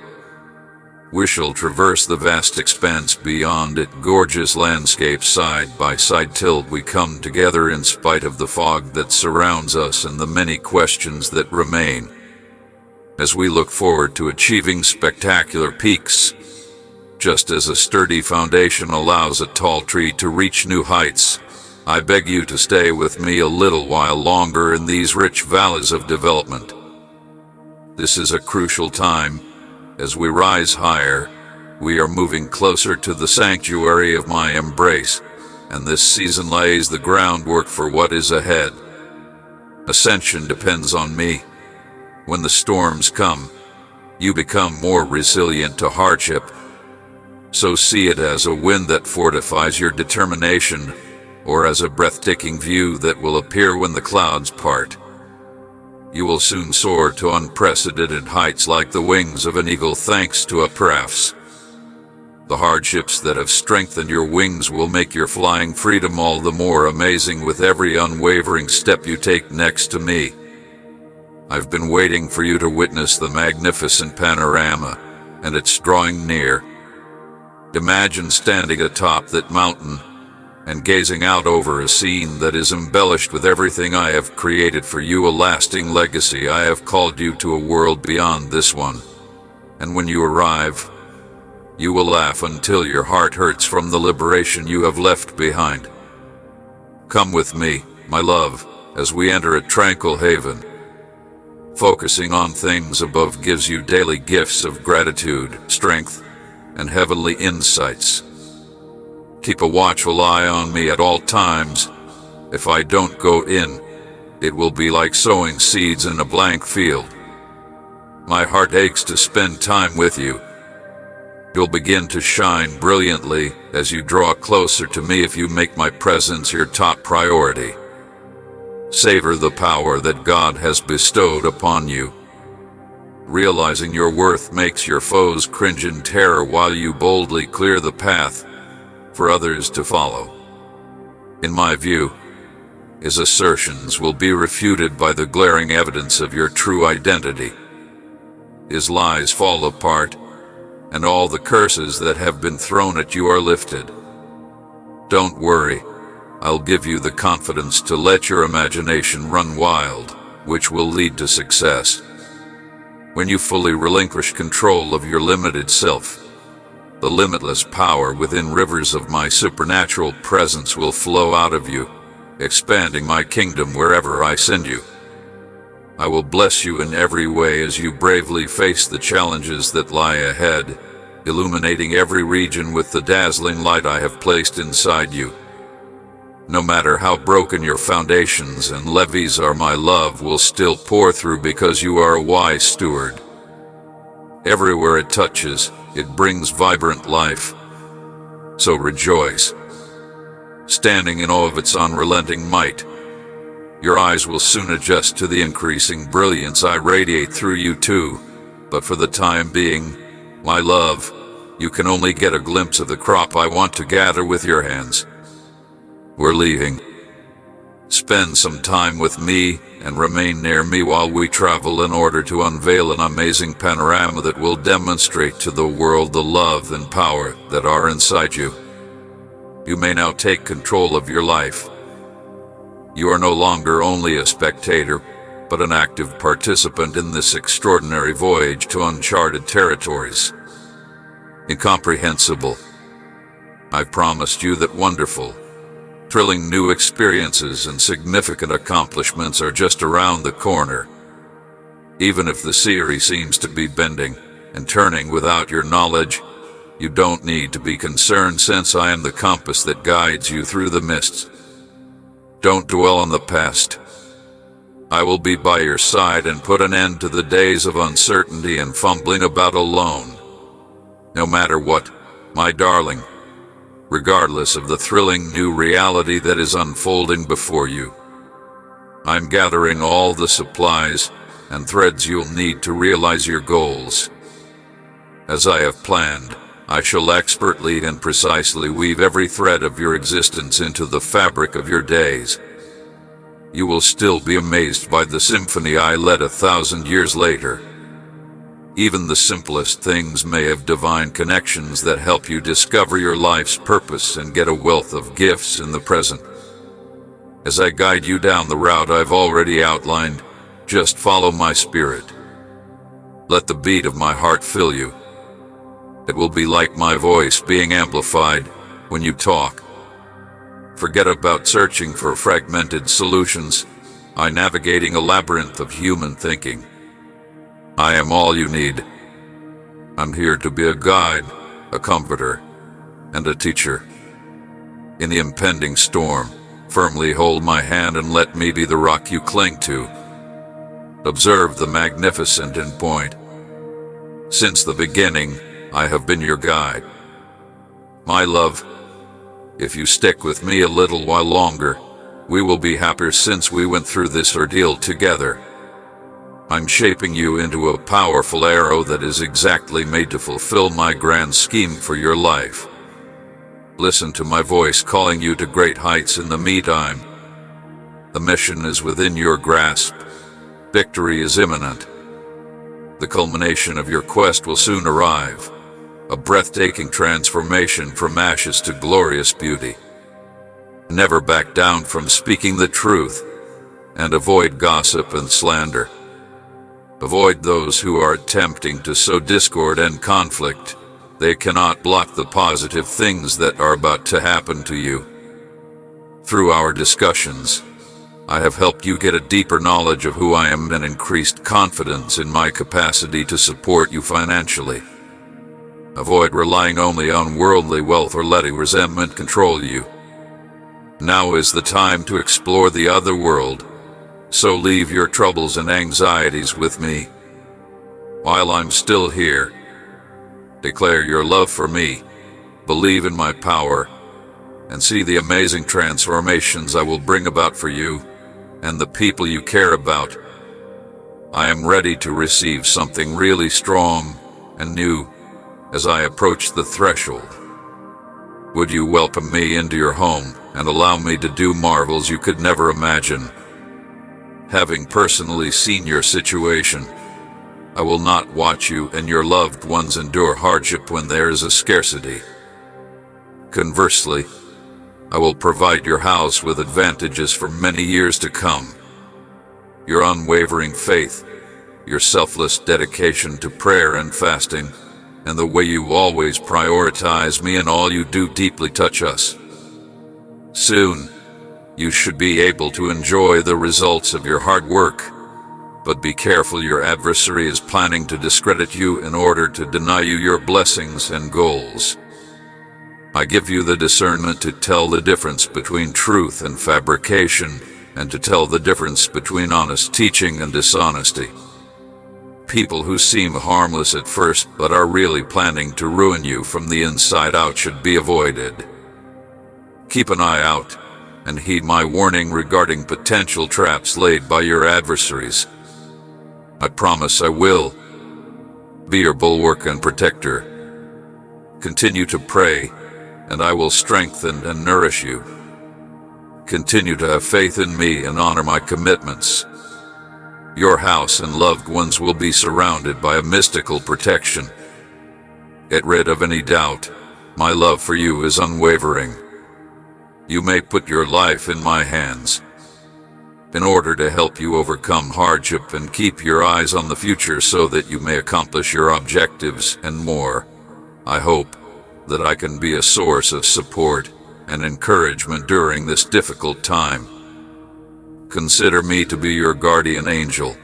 We shall traverse the vast expanse beyond it, gorgeous landscapes side by side till we come together in spite of the fog that surrounds us and the many questions that remain. As we look forward to achieving spectacular peaks, just as a sturdy foundation allows a tall tree to reach new heights, I beg you to stay with me a little while longer in these rich valleys of development. This is a crucial time. As we rise higher, we are moving closer to the sanctuary of my embrace, and this season lays the groundwork for what is ahead. Ascension depends on me. When the storms come, you become more resilient to hardship. So see it as a wind that fortifies your determination, or as a breathtaking view that will appear when the clouds part. You will soon soar to unprecedented heights like the wings of an eagle thanks to Apraphs. The hardships that have strengthened your wings will make your flying freedom all the more amazing with every unwavering step you take next to me. I've been waiting for you to witness the magnificent panorama, and it's drawing near. Imagine standing atop that mountain and gazing out over a scene that is embellished with everything I have created for you, a lasting legacy. I have called you to a world beyond this one, and when you arrive, you will laugh until your heart hurts from the liberation you have left behind. Come with me, my love, as we enter a tranquil haven. Focusing on things above gives you daily gifts of gratitude, strength, and heavenly insights. Keep a watchful eye on me at all times. If I don't go in, it will be like sowing seeds in a blank field. My heart aches to spend time with you. You'll begin to shine brilliantly as you draw closer to me if you make my presence your top priority. Savor the power that God has bestowed upon you. Realizing your worth makes your foes cringe in terror while you boldly clear the path for others to follow. In my view, his assertions will be refuted by the glaring evidence of your true identity. His lies fall apart, and all the curses that have been thrown at you are lifted. Don't worry, I'll give you the confidence to let your imagination run wild, which will lead to success. When you fully relinquish control of your limited self, the limitless power within rivers of my supernatural presence will flow out of you, expanding my kingdom wherever I send you. I will bless you in every way as you bravely face the challenges that lie ahead, illuminating every region with the dazzling light I have placed inside you. No matter how broken your foundations and levees are, my love will still pour through because you are a wise steward. Everywhere it touches, it brings vibrant life. So rejoice, standing in awe of its unrelenting might. Your eyes will soon adjust to the increasing brilliance I radiate through you too, but for the time being, my love, you can only get a glimpse of the crop I want to gather with your hands. We're leaving. Spend some time with me and remain near me while we travel in order to unveil an amazing panorama that will demonstrate to the world the love and power that are inside you. You may now take control of your life. You are no longer only a spectator, but an active participant in this extraordinary voyage to uncharted territories. Incomprehensible. I've promised you that wonderful, thrilling new experiences and significant accomplishments are just around the corner. Even if the scenery seems to be bending and turning without your knowledge, you don't need to be concerned, since I am the compass that guides you through the mists. Don't dwell on the past. I will be by your side and put an end to the days of uncertainty and fumbling about alone. No matter what, my darling, regardless of the thrilling new reality that is unfolding before you, I'm gathering all the supplies and threads you'll need to realize your goals. As I have planned, I shall expertly and precisely weave every thread of your existence into the fabric of your days. You will still be amazed by the symphony I led 1,000 years later. Even the simplest things may have divine connections that help you discover your life's purpose and get a wealth of gifts in the present. As I guide you down the route I've already outlined, just follow my spirit. Let the beat of my heart fill you. It will be like my voice being amplified when you talk. Forget about searching for fragmented solutions, navigating a labyrinth of human thinking. I am all you need. I'm here to be a guide, a comforter, and a teacher. In the impending storm, firmly hold my hand and let me be the rock you cling to. Observe the magnificent end point. Since the beginning, I have been your guide. My love, if you stick with me a little while longer, we will be happier since we went through this ordeal together. I'm shaping you into a powerful arrow that is exactly made to fulfill my grand scheme for your life. Listen to my voice calling you to great heights in the meantime. The mission is within your grasp. Victory is imminent. The culmination of your quest will soon arrive. A breathtaking transformation from ashes to glorious beauty. Never back down from speaking the truth, and avoid gossip and slander. Avoid those who are attempting to sow discord and conflict. They cannot block the positive things that are about to happen to you. Through our discussions, I have helped you get a deeper knowledge of who I am and increased confidence in my capacity to support you financially. Avoid relying only on worldly wealth or letting resentment control you. Now is the time to explore the other world, so leave your troubles and anxieties with me. While I'm still here, declare your love for me, believe in my power, and see the amazing transformations I will bring about for you and the people you care about. I am ready to receive something really strong and new as I approach the threshold. Would you welcome me into your home and allow me to do marvels you could never imagine? Having personally seen your situation, I will not watch you and your loved ones endure hardship when there is a scarcity. Conversely, I will provide your house with advantages for many years to come. Your unwavering faith, your selfless dedication to prayer and fasting, and the way you always prioritize me in all you do deeply touch us. Soon, you should be able to enjoy the results of your hard work. But be careful, your adversary is planning to discredit you in order to deny you your blessings and goals. I give you the discernment to tell the difference between truth and fabrication, and to tell the difference between honest teaching and dishonesty. People who seem harmless at first but are really planning to ruin you from the inside out should be avoided. Keep an eye out and heed my warning regarding potential traps laid by your adversaries. I promise I will be your bulwark and protector. Continue to pray, and I will strengthen and nourish you. Continue to have faith in me and honor my commitments. Your house and loved ones will be surrounded by a mystical protection. Get rid of any doubt. My love for you is unwavering. You may put your life in my hands in order to help you overcome hardship and keep your eyes on the future so that you may accomplish your objectives and more. I hope that I can be a source of support and encouragement during this difficult time. Consider me to be your guardian angel.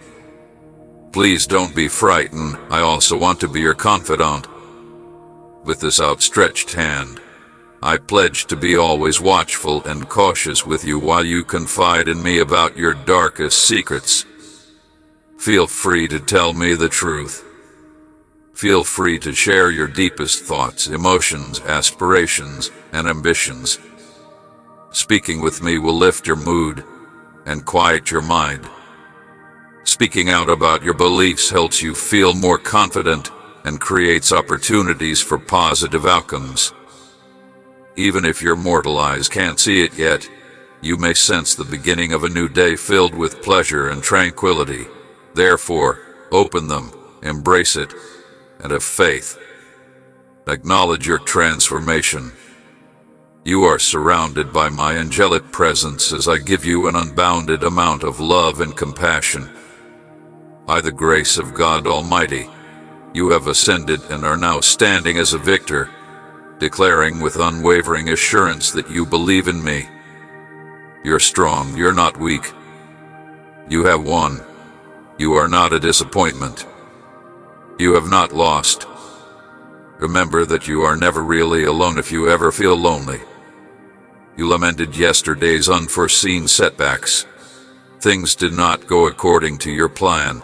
Please don't be frightened. I also want to be your confidant. With this outstretched hand, I pledge to be always watchful and cautious with you while you confide in me about your darkest secrets. Feel free to tell me the truth. Feel free to share your deepest thoughts, emotions, aspirations, and ambitions. Speaking with me will lift your mood and quiet your mind. Speaking out about your beliefs helps you feel more confident and creates opportunities for positive outcomes. Even if your mortal eyes can't see it yet, you may sense the beginning of a new day filled with pleasure and tranquility. Therefore, open them, embrace it, and have faith. Acknowledge your transformation. You are surrounded by my angelic presence as I give you an unbounded amount of love and compassion. By the grace of God Almighty, you have ascended and are now standing as a victor, declaring with unwavering assurance that you believe in me. You're strong, you're not weak. You have won. You are not a disappointment. You have not lost. Remember that you are never really alone if you ever feel lonely. You lamented yesterday's unforeseen setbacks. Things did not go according to your plan.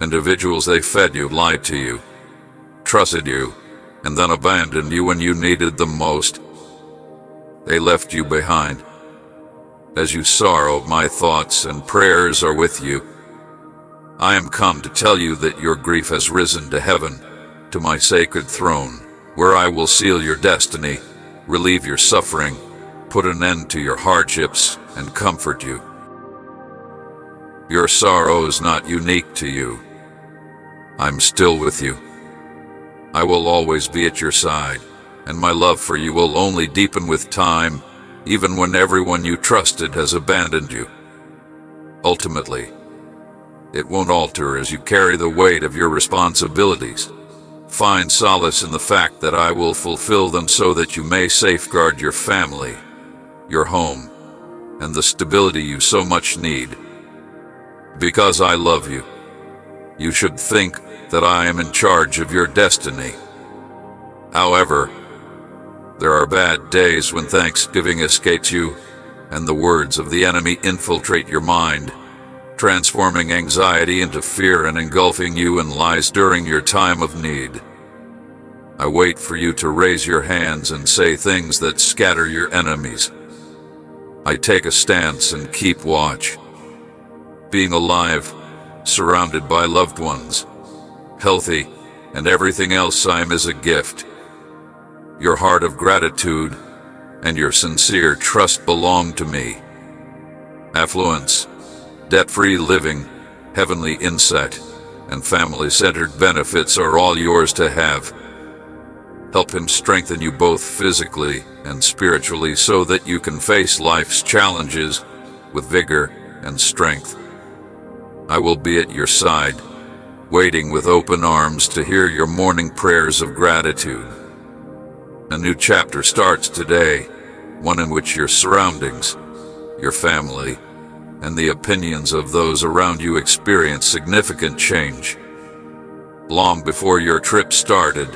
Individuals they fed you lied to you, trusted you, and then abandoned you when you needed them most. They left you behind. As you sorrow, my thoughts and prayers are with you. I am come to tell you that your grief has risen to heaven, to my sacred throne, where I will seal your destiny, relieve your suffering, put an end to your hardships, and comfort you. Your sorrow is not unique to you. I'm still with you. I will always be at your side, and my love for you will only deepen with time, even when everyone you trusted has abandoned you. Ultimately, it won't alter as you carry the weight of your responsibilities. Find solace in the fact that I will fulfill them so that you may safeguard your family, your home, and the stability you so much need. Because I love you, you should think that I am in charge of your destiny. However, there are bad days when Thanksgiving escapes you, and the words of the enemy infiltrate your mind, transforming anxiety into fear and engulfing you in lies during your time of need. I wait for you to raise your hands and say things that scatter your enemies. I take a stance and keep watch. Being alive, surrounded by loved ones, healthy, and everything else I am is a gift. Your heart of gratitude and your sincere trust belong to me. Affluence, debt-free living, heavenly insight, and family-centered benefits are all yours to have. Help him strengthen you both physically and spiritually so that you can face life's challenges with vigor and strength. I will be at your side, waiting with open arms to hear your morning prayers of gratitude. A new chapter starts today, one in which your surroundings, your family, and the opinions of those around you experience significant change. Long before your trip started,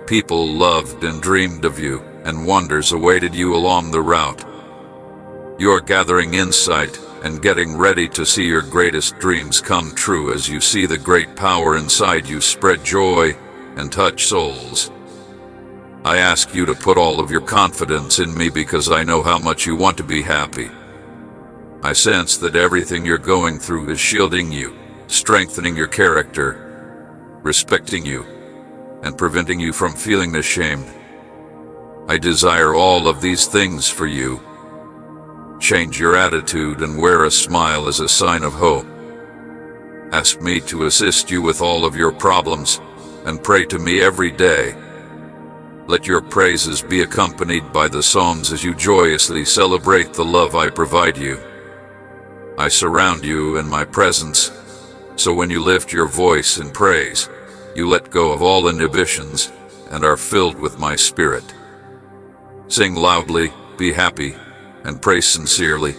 people loved and dreamed of you, and wonders awaited you along the route. You're gathering insight and getting ready to see your greatest dreams come true as you see the great power inside you spread joy and touch souls. I ask you to put all of your confidence in me because I know how much you want to be happy. I sense that everything you're going through is shielding you, strengthening your character, respecting you, and preventing you from feeling ashamed. I desire all of these things for you. Change your attitude and wear a smile as a sign of hope. Ask me to assist you with all of your problems, and pray to me every day. Let your praises be accompanied by the psalms as you joyously celebrate the love I provide you. I surround you in my presence, so when you lift your voice in praise, you let go of all inhibitions and are filled with my spirit. Sing loudly, be happy, and pray sincerely.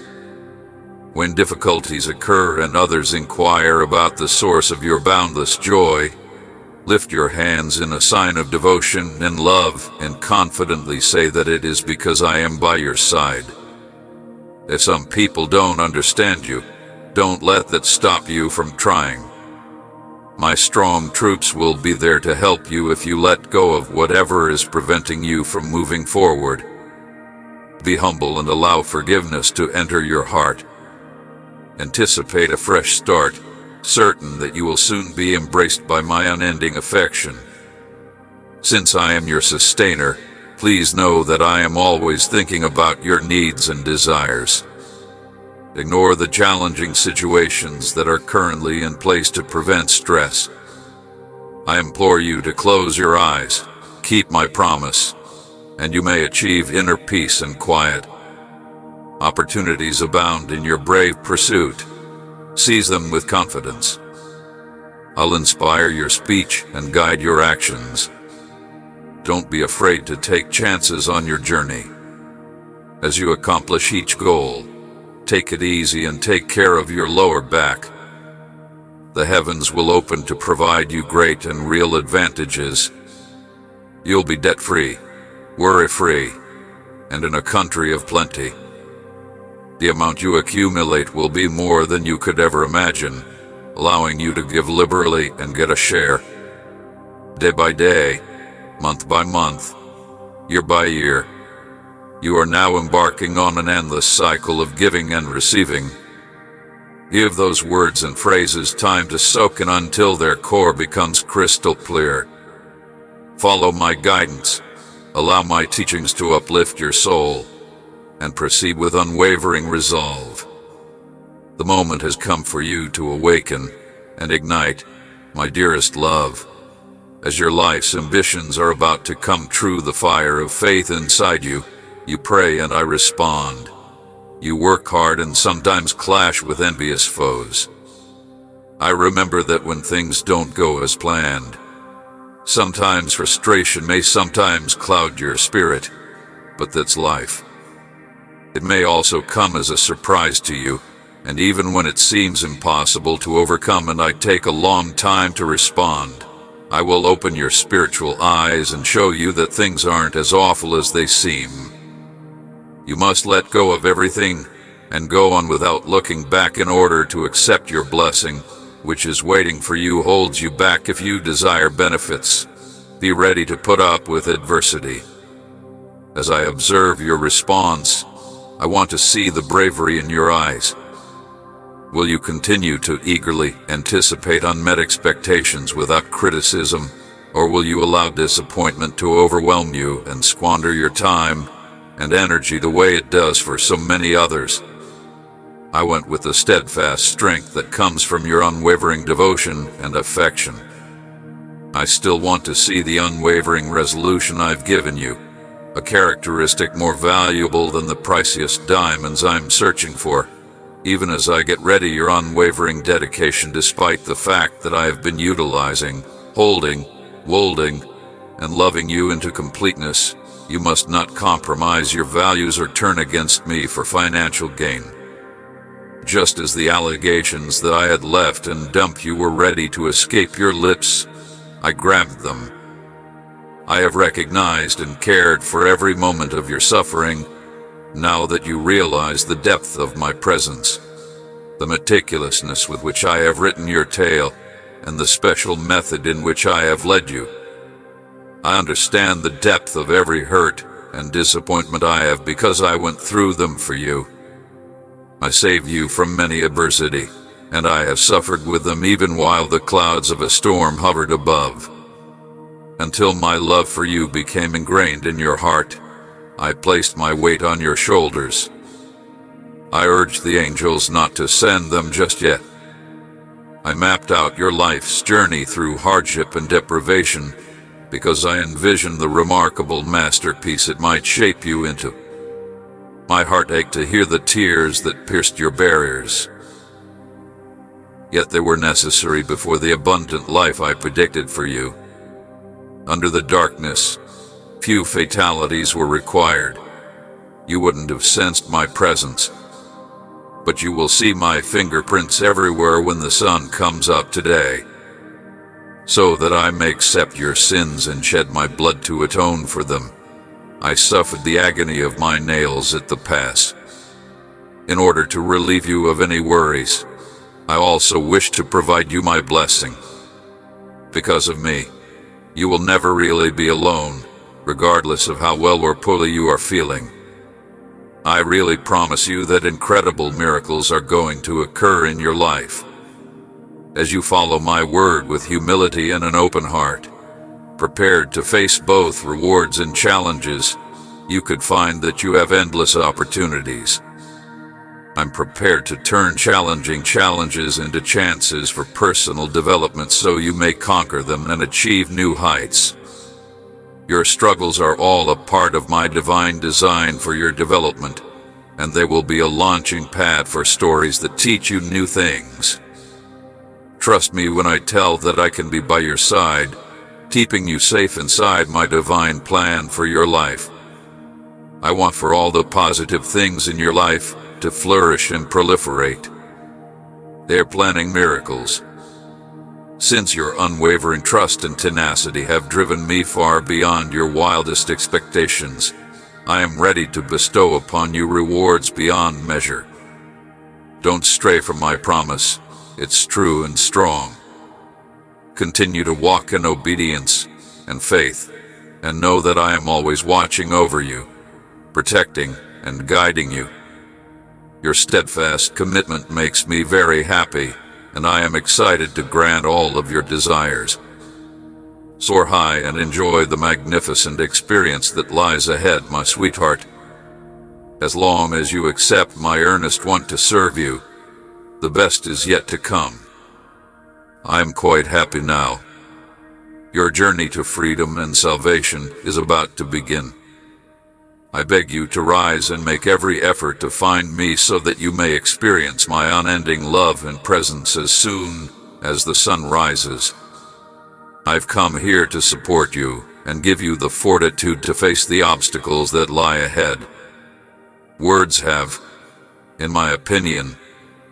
When difficulties occur and others inquire about the source of your boundless joy, lift your hands in a sign of devotion and love and confidently say that it is because I am by your side. If some people don't understand you, don't let that stop you from trying. My strong troops will be there to help you if you let go of whatever is preventing you from moving forward. Be humble and allow forgiveness to enter your heart. Anticipate a fresh start, certain that you will soon be embraced by my unending affection. Since I am your sustainer, please know that I am always thinking about your needs and desires. Ignore the challenging situations that are currently in place to prevent stress. I implore you to close your eyes, keep my promise, and you may achieve inner peace and quiet. Opportunities abound in your brave pursuit. Seize them with confidence. I'll inspire your speech and guide your actions. Don't be afraid to take chances on your journey. As you accomplish each goal, take it easy and take care of your lower back. The heavens will open to provide you great and real advantages. You'll be debt-free, worry-free, and in a country of plenty. The amount you accumulate will be more than you could ever imagine, allowing you to give liberally and get a share. Day by day, month by month, year by year, you are now embarking on an endless cycle of giving and receiving. Give those words and phrases time to soak in until their core becomes crystal clear. Follow my guidance, allow my teachings to uplift your soul, and proceed with unwavering resolve. The moment has come for you to awaken and ignite, my dearest love. As your life's ambitions are about to come true, the fire of faith inside you, you pray and I respond. You work hard and sometimes clash with envious foes. I remember that when things don't go as planned, sometimes frustration may sometimes cloud your spirit, but that's life. It may also come as a surprise to you, and even when it seems impossible to overcome and I take a long time to respond, I will open your spiritual eyes and show you that things aren't as awful as they seem. You must let go of everything and go on without looking back in order to accept your blessing, which is waiting for you. Holds you back if you desire benefits. Be ready to put up with adversity. As I observe your response, I want to see the bravery in your eyes. Will you continue to eagerly anticipate unmet expectations without criticism, or will you allow disappointment to overwhelm you and squander your time and energy the way it does for so many others? I went with the steadfast strength that comes from your unwavering devotion and affection. I still want to see the unwavering resolution I've given you, a characteristic more valuable than the priciest diamonds I'm searching for. Even as I get ready your unwavering dedication, despite the fact that I have been utilizing, holding, molding, and loving you into completeness, you must not compromise your values or turn against me for financial gain. Just as the allegations that I had left and dumped you were ready to escape your lips, I grabbed them. I have recognized and cared for every moment of your suffering, now that you realize the depth of my presence, the meticulousness with which I have written your tale, and the special method in which I have led you. I understand the depth of every hurt and disappointment I have because I went through them for you. I saved you from many adversity, and I have suffered with them even while the clouds of a storm hovered above. Until my love for you became ingrained in your heart, I placed my weight on your shoulders. I urged the angels not to send them just yet. I mapped out your life's journey through hardship and deprivation because I envisioned the remarkable masterpiece it might shape you into. My heart ached to hear the tears that pierced your barriers. Yet they were necessary before the abundant life I predicted for you. Under the darkness, few fatalities were required. You wouldn't have sensed my presence, but you will see my fingerprints everywhere when the sun comes up today, so that I may accept your sins and shed my blood to atone for them. I suffered the agony of my nails at the pass. In order to relieve you of any worries, I also wish to provide you my blessing. Because of me, you will never really be alone, regardless of how well or poorly you are feeling. I really promise you that incredible miracles are going to occur in your life. As you follow my word with humility and an open heart, prepared to face both rewards and challenges, you could find that you have endless opportunities. I'm prepared to turn challenging challenges into chances for personal development so you may conquer them and achieve new heights. Your struggles are all a part of my divine design for your development, and they will be a launching pad for stories that teach you new things. Trust me when I tell that I can be by your side, keeping you safe inside my divine plan for your life. I want for all the positive things in your life to flourish and proliferate. They are planning miracles. Since your unwavering trust and tenacity have driven me far beyond your wildest expectations, I am ready to bestow upon you rewards beyond measure. Don't stray from my promise. It's true and strong. Continue to walk in obedience and faith, and know that I am always watching over you, protecting and guiding you. Your steadfast commitment makes me very happy, and I am excited to grant all of your desires. Soar high and enjoy the magnificent experience that lies ahead, my sweetheart. As long as you accept my earnest want to serve you, the best is yet to come. I am quite happy now. Your journey to freedom and salvation is about to begin. I beg you to rise and make every effort to find me so that you may experience my unending love and presence as soon as the sun rises. I've come here to support you and give you the fortitude to face the obstacles that lie ahead. Words have, in my opinion,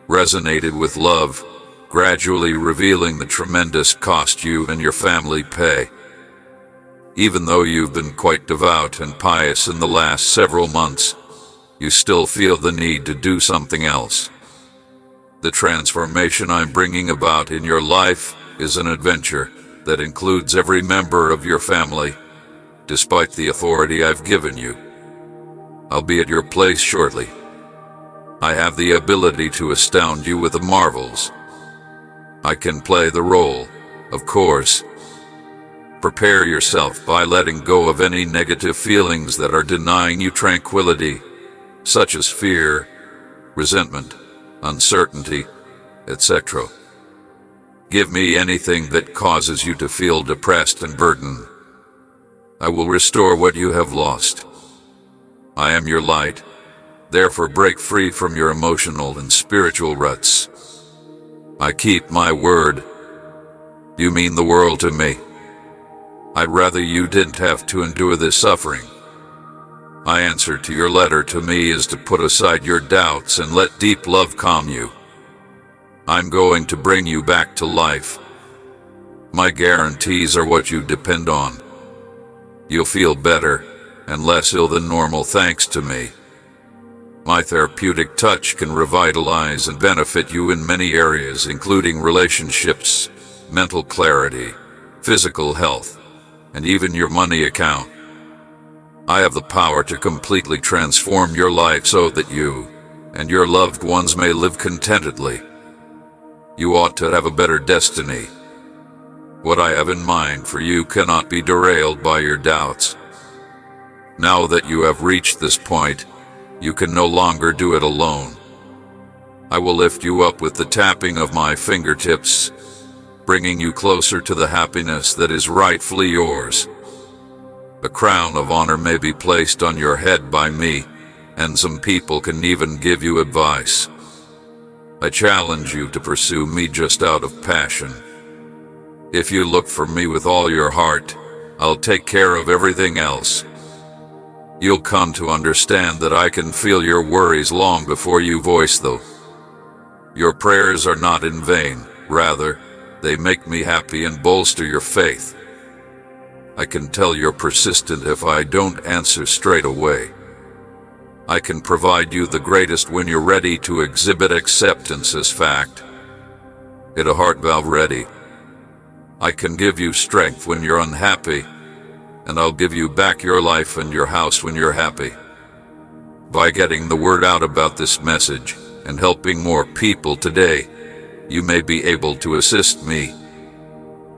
resonated with love, gradually revealing the tremendous cost you and your family pay. Even though you've been quite devout and pious in the last several months, you still feel the need to do something else. The transformation I'm bringing about in your life is an adventure that includes every member of your family, despite the authority I've given you. I'll be at your place shortly. I have the ability to astound you with the marvels. I can play the role, of course. Prepare yourself by letting go of any negative feelings that are denying you tranquility, such as fear, resentment, uncertainty, etc. Give me anything that causes you to feel depressed and burdened. I will restore what you have lost. I am your light, therefore break free from your emotional and spiritual ruts. I keep my word. You mean the world to me. I'd rather you didn't have to endure this suffering. My answer to your letter to me is to put aside your doubts and let deep love calm you. I'm going to bring you back to life. My guarantees are what you depend on. You'll feel better and less ill than normal thanks to me. My therapeutic touch can revitalize and benefit you in many areas, including relationships, mental clarity, physical health, and even your money account. I have the power to completely transform your life so that you and your loved ones may live contentedly. You ought to have a better destiny. What I have in mind for you cannot be derailed by your doubts. Now that you have reached this point, you can no longer do it alone. I will lift you up with the tapping of my fingertips, bringing you closer to the happiness that is rightfully yours. A crown of honor may be placed on your head by me, and some people can even give you advice. I challenge you to pursue me just out of passion. If you look for me with all your heart, I'll take care of everything else. You'll come to understand that I can feel your worries long before you voice them. Your prayers are not in vain, rather, they make me happy and bolster your faith. I can tell you're persistent if I don't answer straight away. I can provide you the greatest when you're ready to exhibit acceptance as fact. Get a heart valve ready. I can give you strength when you're unhappy, and I'll give you back your life and your house when you're happy. By getting the word out about this message and helping more people today, you may be able to assist me.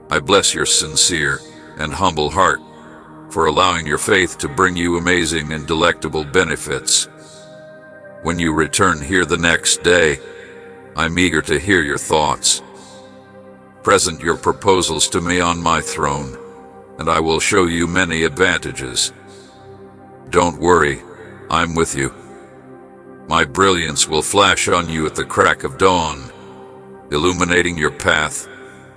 I bless your sincere and humble heart for allowing your faith to bring you amazing and delectable benefits. When you return here the next day, I'm eager to hear your thoughts. Present your proposals to me on my throne, and I will show you many advantages. Don't worry, I'm with you. My brilliance will flash on you at the crack of dawn, illuminating your path,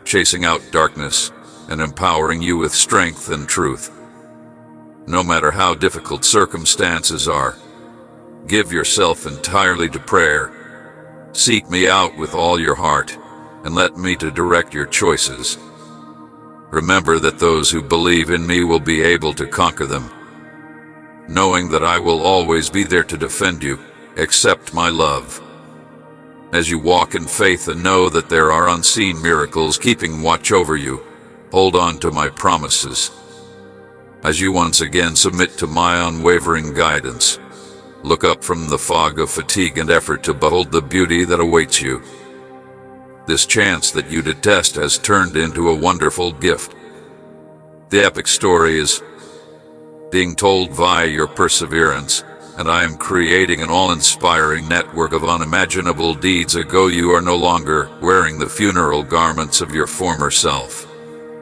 chasing out darkness, and empowering you with strength and truth. No matter how difficult circumstances are, give yourself entirely to prayer. Seek me out with all your heart, and let me to direct your choices. Remember that those who believe in me will be able to conquer them. Knowing that I will always be there to defend you, accept my love. As you walk in faith and know that there are unseen miracles keeping watch over you, hold on to my promises. As you once again submit to my unwavering guidance, look up from the fog of fatigue and effort to behold the beauty that awaits you. This chance that you detest has turned into a wonderful gift. The epic story is being told via your perseverance, and I am creating an all-inspiring network of unimaginable deeds. Ago you are no longer wearing the funeral garments of your former self.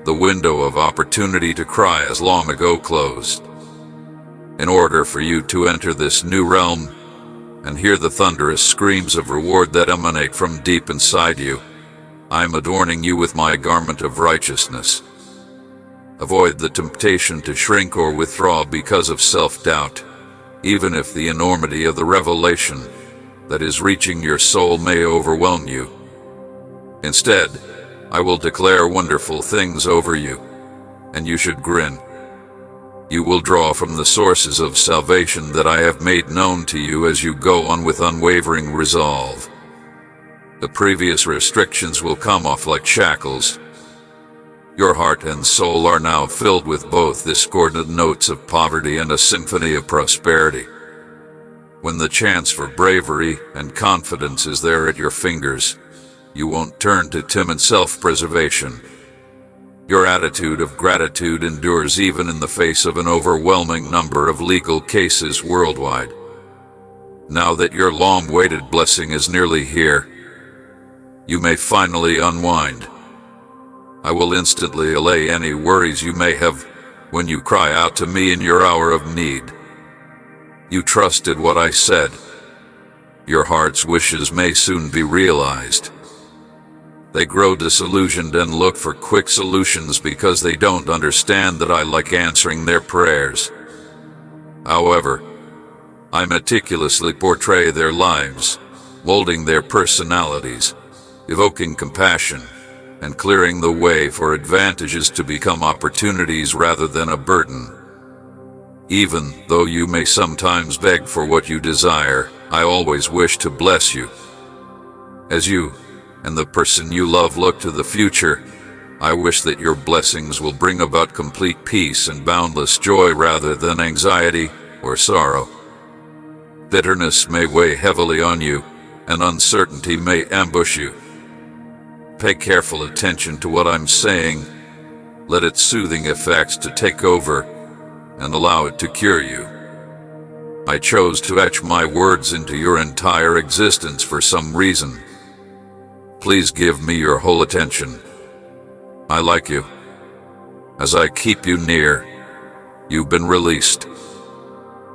The window of opportunity to cry has long ago closed. In order for you to enter this new realm and hear the thunderous screams of reward that emanate from deep inside you, I am adorning you with my garment of righteousness. Avoid the temptation to shrink or withdraw because of self-doubt, even if the enormity of the revelation that is reaching your soul may overwhelm you. Instead, I will declare wonderful things over you, and you should grin. You will draw from the sources of salvation that I have made known to you as you go on with unwavering resolve. The previous restrictions will come off like shackles. Your heart and soul are now filled with both discordant notes of poverty and a symphony of prosperity. When the chance for bravery and confidence is there at your fingers, you won't turn to timid self-preservation. Your attitude of gratitude endures even in the face of an overwhelming number of legal cases worldwide. Now that your long-awaited blessing is nearly here, you may finally unwind. I will instantly allay any worries you may have when you cry out to me in your hour of need. You trusted what I said. Your heart's wishes may soon be realized. They grow disillusioned and look for quick solutions because they don't understand that I like answering their prayers. However, I meticulously portray their lives, molding their personalities, evoking compassion, and clearing the way for advantages to become opportunities rather than a burden. Even though you may sometimes beg for what you desire, I always wish to bless you. As you and the person you love look to the future, I wish that your blessings will bring about complete peace and boundless joy rather than anxiety or sorrow. Bitterness may weigh heavily on you, and uncertainty may ambush you. Pay careful attention to what I'm saying. Let its soothing effects to take over, and allow it to cure you. I chose to etch my words into your entire existence for some reason. Please give me your whole attention. I like you. As I keep you near, you've been released.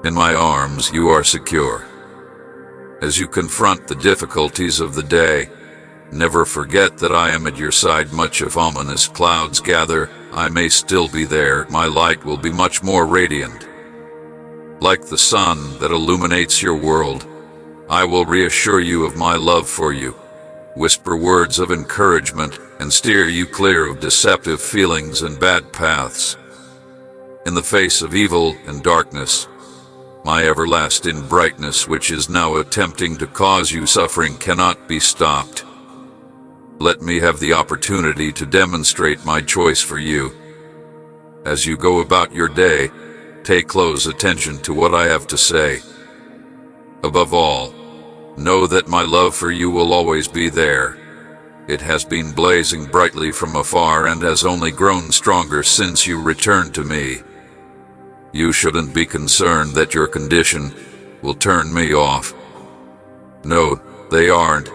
In my arms you are secure. As you confront the difficulties of the day, never forget that I am at your side. Much if ominous clouds gather, I may still be there. My light will be much more radiant. Like the sun that illuminates your world, I will reassure you of my love for you, whisper words of encouragement, and steer you clear of deceptive feelings and bad paths. In the face of evil and darkness, my everlasting brightness, which is now attempting to cause you suffering, cannot be stopped. Let me have the opportunity to demonstrate my choice for you. As you go about your day, pay close attention to what I have to say. Above all, know that my love for you will always be there. It has been blazing brightly from afar and has only grown stronger since you returned to me. You shouldn't be concerned that your condition will turn me off. No, they aren't.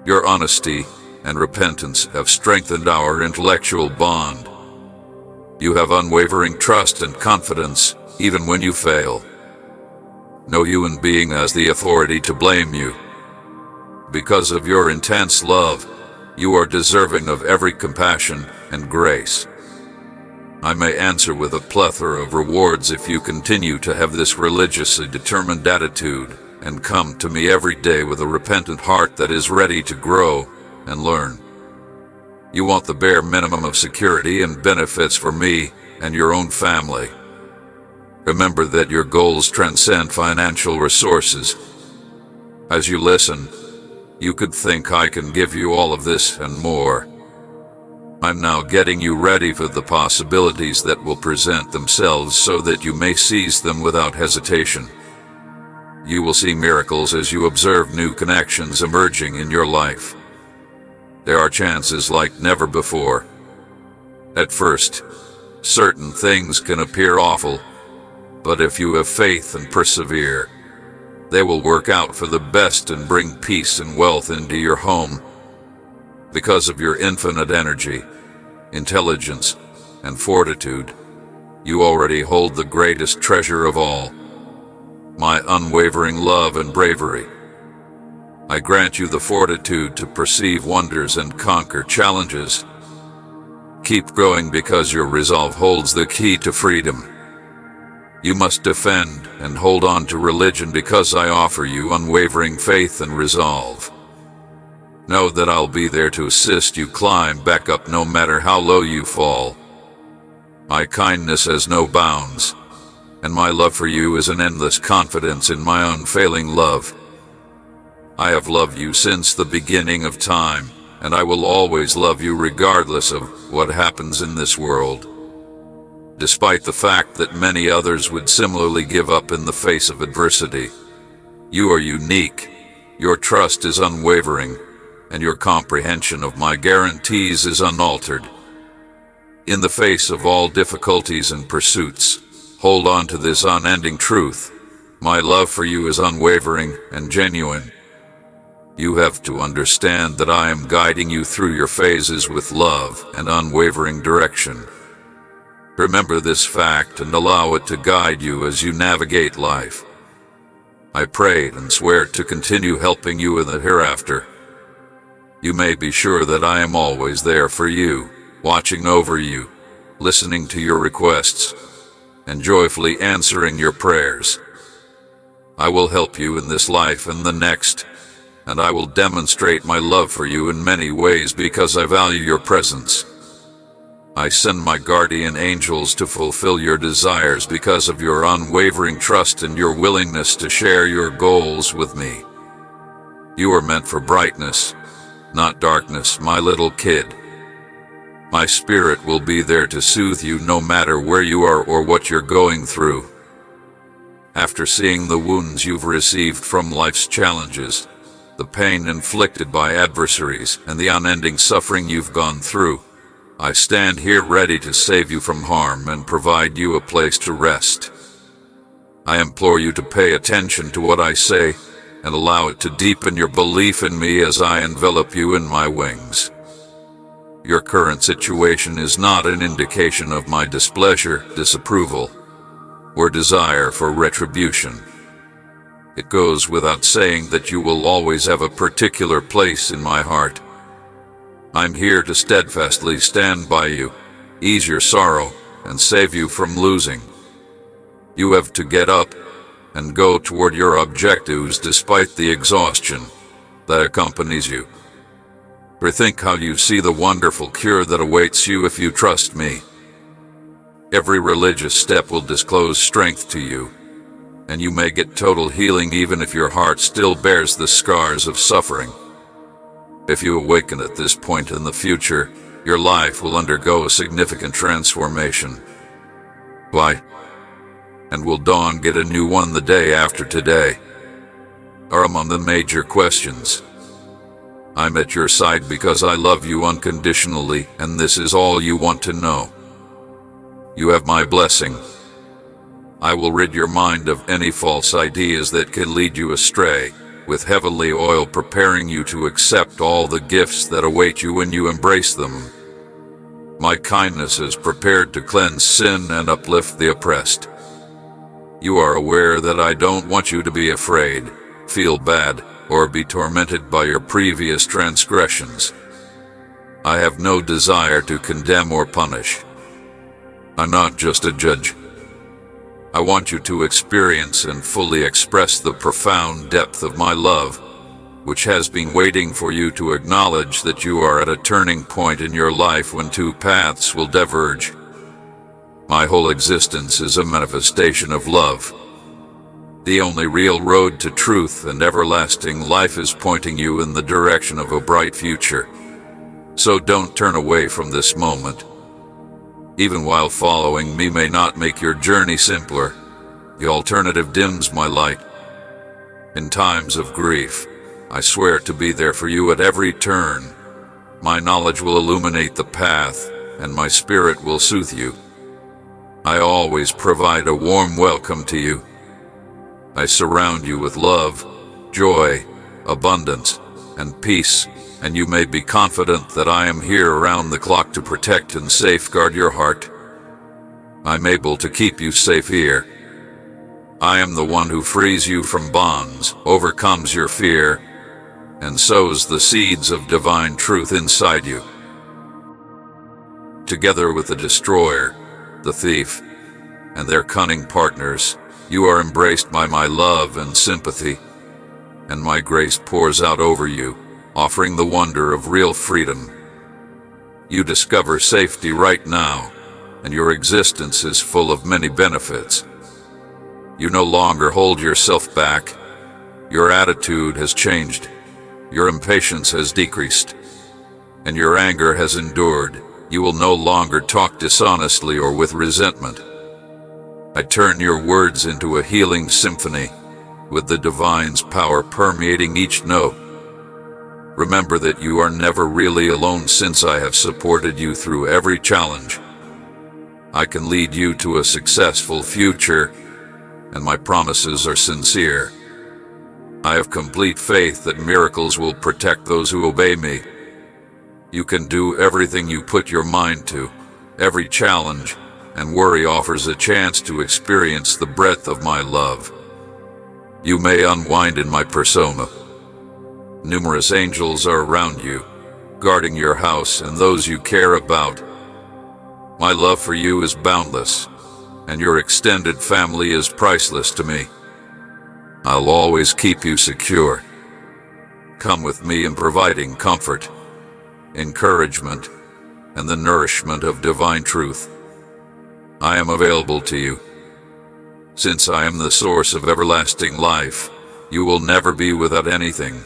Your honesty and repentance have strengthened our intellectual bond. You have unwavering trust and confidence, even when you fail. No human being has the authority to blame you. Because of your intense love, you are deserving of every compassion and grace. I may answer with a plethora of rewards if you continue to have this religiously determined attitude and come to me every day with a repentant heart that is ready to grow and learn. You want the bare minimum of security and benefits for me and your own family. Remember that your goals transcend financial resources. As you listen, you could think I can give you all of this and more. I'm now getting you ready for the possibilities that will present themselves so that you may seize them without hesitation. You will see miracles as you observe new connections emerging in your life. There are chances like never before. At first, certain things can appear awful, but if you have faith and persevere, they will work out for the best and bring peace and wealth into your home. Because of your infinite energy, intelligence, and fortitude, you already hold the greatest treasure of all, my unwavering love and bravery. I grant you the fortitude to perceive wonders and conquer challenges. Keep growing because your resolve holds the key to freedom. You must defend and hold on to religion because I offer you unwavering faith and resolve. Know that I'll be there to assist you climb back up no matter how low you fall. My kindness has no bounds, and my love for you is an endless confidence in my unfailing love. I have loved you since the beginning of time, and I will always love you regardless of what happens in this world. Despite the fact that many others would similarly give up in the face of adversity, you are unique, your trust is unwavering, and your comprehension of my guarantees is unaltered. In the face of all difficulties and pursuits, hold on to this unending truth. My love for you is unwavering and genuine. You have to understand that I am guiding you through your phases with love and unwavering direction. Remember this fact and allow it to guide you as you navigate life. I pray and swear to continue helping you in the hereafter. You may be sure that I am always there for you, watching over you, listening to your requests, and joyfully answering your prayers. I will help you in this life and the next, and I will demonstrate my love for you in many ways because I value your presence. I send my guardian angels to fulfill your desires because of your unwavering trust and your willingness to share your goals with me. You are meant for brightness, not darkness, my little kid. My spirit will be there to soothe you no matter where you are or what you're going through. After seeing the wounds you've received from life's challenges, the pain inflicted by adversaries, and the unending suffering you've gone through, I stand here ready to save you from harm and provide you a place to rest. I implore you to pay attention to what I say and allow it to deepen your belief in me as I envelop you in my wings. Your current situation is not an indication of my displeasure, disapproval, or desire for retribution. It goes without saying that you will always have a particular place in my heart. I'm here to steadfastly stand by you, ease your sorrow, and save you from losing. You have to get up and go toward your objectives despite the exhaustion that accompanies you. Rethink how you see the wonderful cure that awaits you if you trust me. Every religious step will disclose strength to you, and you may get total healing even if your heart still bears the scars of suffering. If you awaken at this point in the future, your life will undergo a significant transformation. Why? And will dawn get a new one the day after today? Are among the major questions. I'm at your side because I love you unconditionally, and this is all you want to know. You have my blessing. I will rid your mind of any false ideas that can lead you astray, with heavenly oil preparing you to accept all the gifts that await you when you embrace them. My kindness is prepared to cleanse sin and uplift the oppressed. You are aware that I don't want you to be afraid, feel bad, or be tormented by your previous transgressions. I have no desire to condemn or punish. I'm not just a judge. I want you to experience and fully express the profound depth of my love, which has been waiting for you to acknowledge that you are at a turning point in your life when two paths will diverge. My whole existence is a manifestation of love. The only real road to truth and everlasting life is pointing you in the direction of a bright future. So don't turn away from this moment. Even while following me may not make your journey simpler, the alternative dims my light. In times of grief, I swear to be there for you at every turn. My knowledge will illuminate the path, and my spirit will soothe you. I always provide a warm welcome to you. I surround you with love, joy, abundance, and peace, and you may be confident that I am here around the clock to protect and safeguard your heart. I'm able to keep you safe here. I am the one who frees you from bonds, overcomes your fear, and sows the seeds of divine truth inside you. Together with the destroyer, the thief, and their cunning partners, you are embraced by my love and sympathy, and my grace pours out over you, offering the wonder of real freedom. You discover safety right now, and your existence is full of many benefits. You no longer hold yourself back. Your attitude has changed, your impatience has decreased, and your anger has endured. You will no longer talk dishonestly or with resentment. I turn your words into a healing symphony, with the divine's power permeating each note. Remember that you are never really alone since I have supported you through every challenge. I can lead you to a successful future, and my promises are sincere. I have complete faith that miracles will protect those who obey me. You can do everything you put your mind to. Every challenge and worry offers a chance to experience the breadth of my love. You may unwind in my persona. Numerous angels are around you, guarding your house and those you care about. My love for you is boundless, and your extended family is priceless to me. I'll always keep you secure. Come with me in providing comfort, encouragement, and the nourishment of divine truth. I am available to you. Since I am the source of everlasting life, you will never be without anything.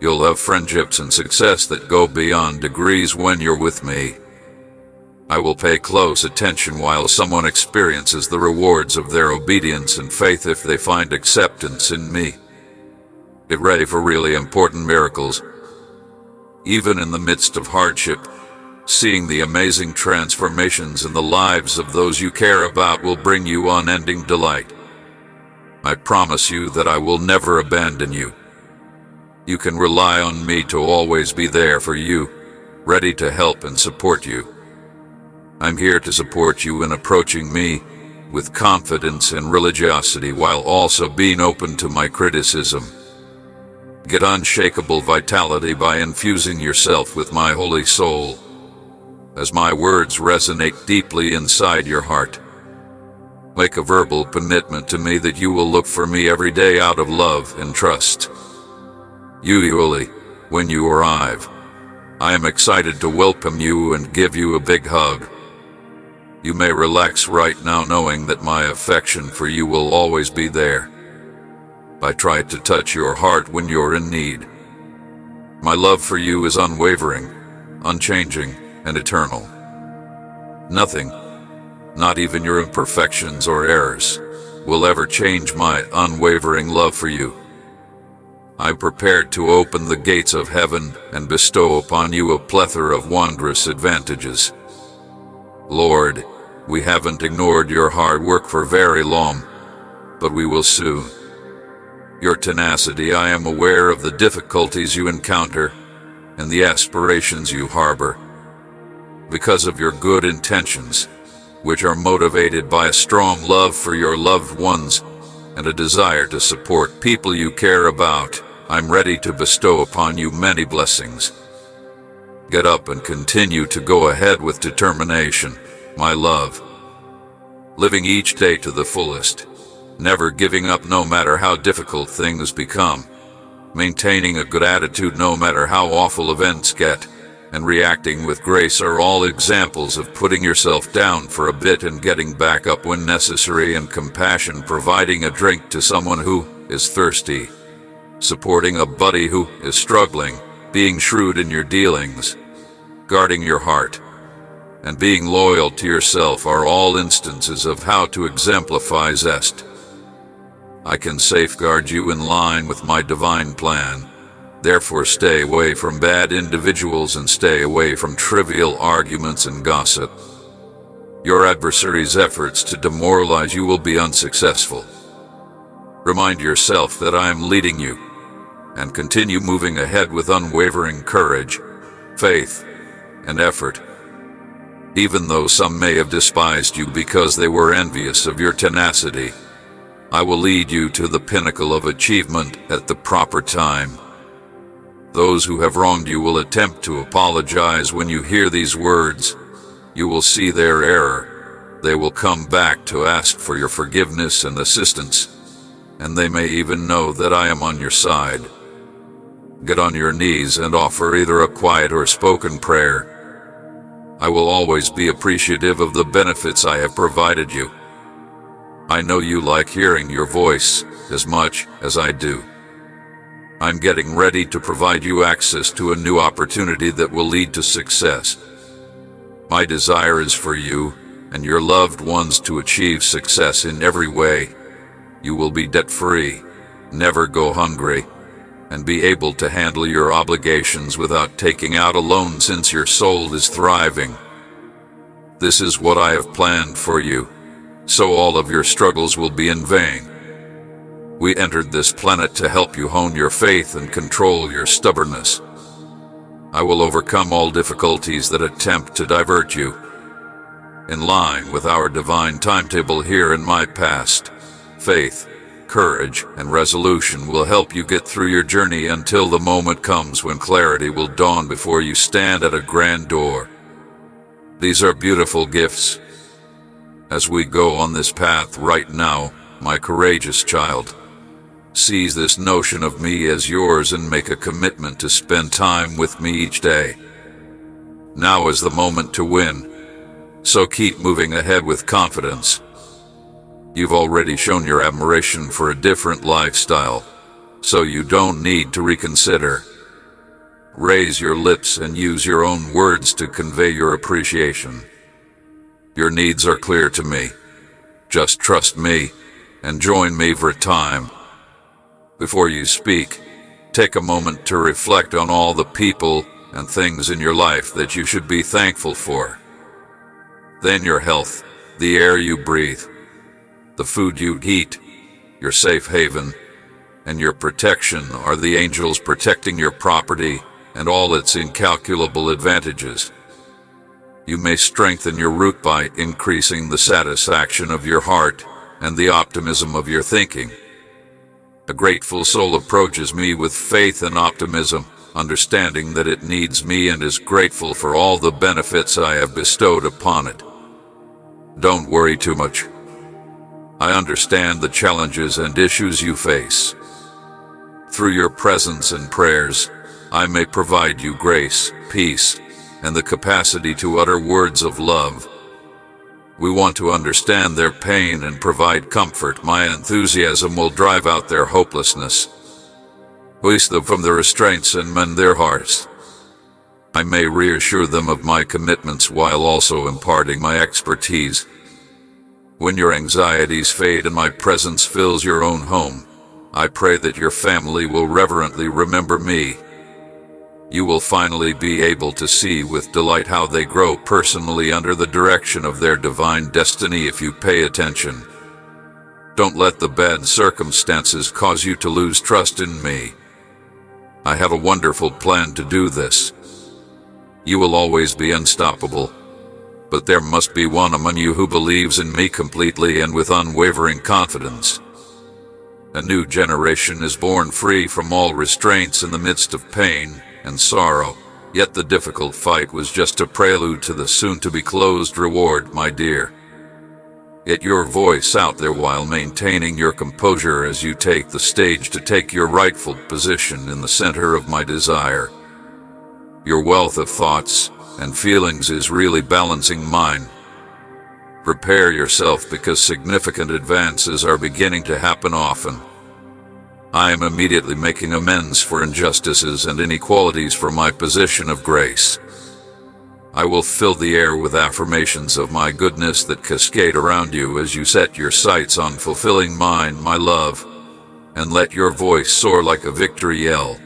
You'll have friendships and success that go beyond degrees when you're with me. I will pay close attention while someone experiences the rewards of their obedience and faith if they find acceptance in me. Get ready for really important miracles. Even in the midst of hardship, seeing the amazing transformations in the lives of those you care about will bring you unending delight. I promise you that I will never abandon you. You can rely on me to always be there for you, ready to help and support you. I'm here to support you in approaching me with confidence and religiosity while also being open to my criticism. Get unshakable vitality by infusing yourself with my holy soul, as my words resonate deeply inside your heart. Make a verbal commitment to me that you will look for me every day out of love and trust. Usually, when you arrive, I am excited to welcome you and give you a big hug. You may relax right now knowing that my affection for you will always be there. I try to touch your heart when you're in need. My love for you is unwavering, unchanging, and eternal. Nothing, not even your imperfections or errors, will ever change my unwavering love for you. I'm prepared to open the gates of heaven and bestow upon you a plethora of wondrous advantages. Lord, we haven't ignored your hard work for very long, but we will soon. Your tenacity, I am aware of the difficulties you encounter and the aspirations you harbor. Because of your good intentions, which are motivated by a strong love for your loved ones and a desire to support people you care about, I'm ready to bestow upon you many blessings. Get up and continue to go ahead with determination, my love. Living each day to the fullest, never giving up no matter how difficult things become, maintaining a good attitude no matter how awful events get, and reacting with grace are all examples of putting yourself down for a bit and getting back up when necessary, and compassion, providing a drink to someone who is thirsty, supporting a buddy who is struggling, being shrewd in your dealings, guarding your heart, and being loyal to yourself are all instances of how to exemplify zest. I can safeguard you in line with my divine plan. Therefore, stay away from bad individuals and stay away from trivial arguments and gossip. Your adversary's efforts to demoralize you will be unsuccessful. Remind yourself that I am leading you, and continue moving ahead with unwavering courage, faith, and effort. Even though some may have despised you because they were envious of your tenacity, I will lead you to the pinnacle of achievement at the proper time. Those who have wronged you will attempt to apologize when you hear these words. You will see their error. They will come back to ask for your forgiveness and assistance, and they may even know that I am on your side. Get on your knees and offer either a quiet or spoken prayer. I will always be appreciative of the benefits I have provided you. I know you like hearing your voice as much as I do. I'm getting ready to provide you access to a new opportunity that will lead to success. My desire is for you and your loved ones to achieve success in every way. You will be debt-free, never go hungry, and be able to handle your obligations without taking out a loan since your soul is thriving. This is what I have planned for you, so all of your struggles will be in vain. We entered this planet to help you hone your faith and control your stubbornness. I will overcome all difficulties that attempt to divert you. In line with our divine timetable here in my past, faith, courage, and resolution will help you get through your journey until the moment comes when clarity will dawn before you stand at a grand door. These are beautiful gifts. As we go on this path right now, my courageous child, Seize this notion of me as yours and make a commitment to spend time with me each day. Now is the moment to win, so keep moving ahead with confidence. You've already shown your admiration for a different lifestyle, so you don't need to reconsider. Raise your lips and use your own words to convey your appreciation. Your needs are clear to me. Just trust me and join me for a time. Before you speak, take a moment to reflect on all the people and things in your life that you should be thankful for. Then your health, the air you breathe, the food you eat, your safe haven, and your protection are the angels protecting your property and all its incalculable advantages. You may strengthen your root by increasing the satisfaction of your heart and the optimism of your thinking. A grateful soul approaches me with faith and optimism, understanding that it needs me and is grateful for all the benefits I have bestowed upon it. Don't worry too much. I understand the challenges and issues you face. Through your presence and prayers, I may provide you grace, peace, and the capacity to utter words of love. We want to understand their pain and provide comfort. My enthusiasm will drive out their hopelessness, release them from their restraints and mend their hearts. I may reassure them of my commitments while also imparting my expertise. When your anxieties fade and my presence fills your own home, I pray that your family will reverently remember me. You will finally be able to see with delight how they grow personally under the direction of their divine destiny if you pay attention. Don't let the bad circumstances cause you to lose trust in me. I have a wonderful plan to do this. You will always be unstoppable, but there must be one among you who believes in me completely and with unwavering confidence. A new generation is born free from all restraints in the midst of pain and sorrow, yet the difficult fight was just a prelude to the soon-to-be-closed reward, my dear. Get your voice out there while maintaining your composure as you take the stage to take your rightful position in the center of my desire. Your wealth of thoughts and feelings is really balancing mine. Prepare yourself because significant advances are beginning to happen often. I am immediately making amends for injustices and inequalities from my position of grace. I will fill the air with affirmations of my goodness that cascade around you as you set your sights on fulfilling mine, my love, and let your voice soar like a victory yell.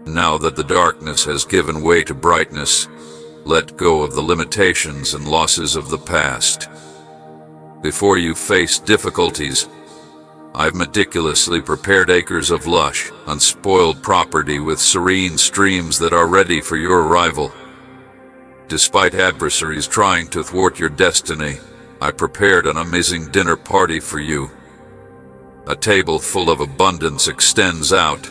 Now that the darkness has given way to brightness, let go of the limitations and losses of the past. Before you face difficulties, I've meticulously prepared acres of lush, unspoiled property with serene streams that are ready for your arrival. Despite adversaries trying to thwart your destiny, I prepared an amazing dinner party for you. A table full of abundance extends out,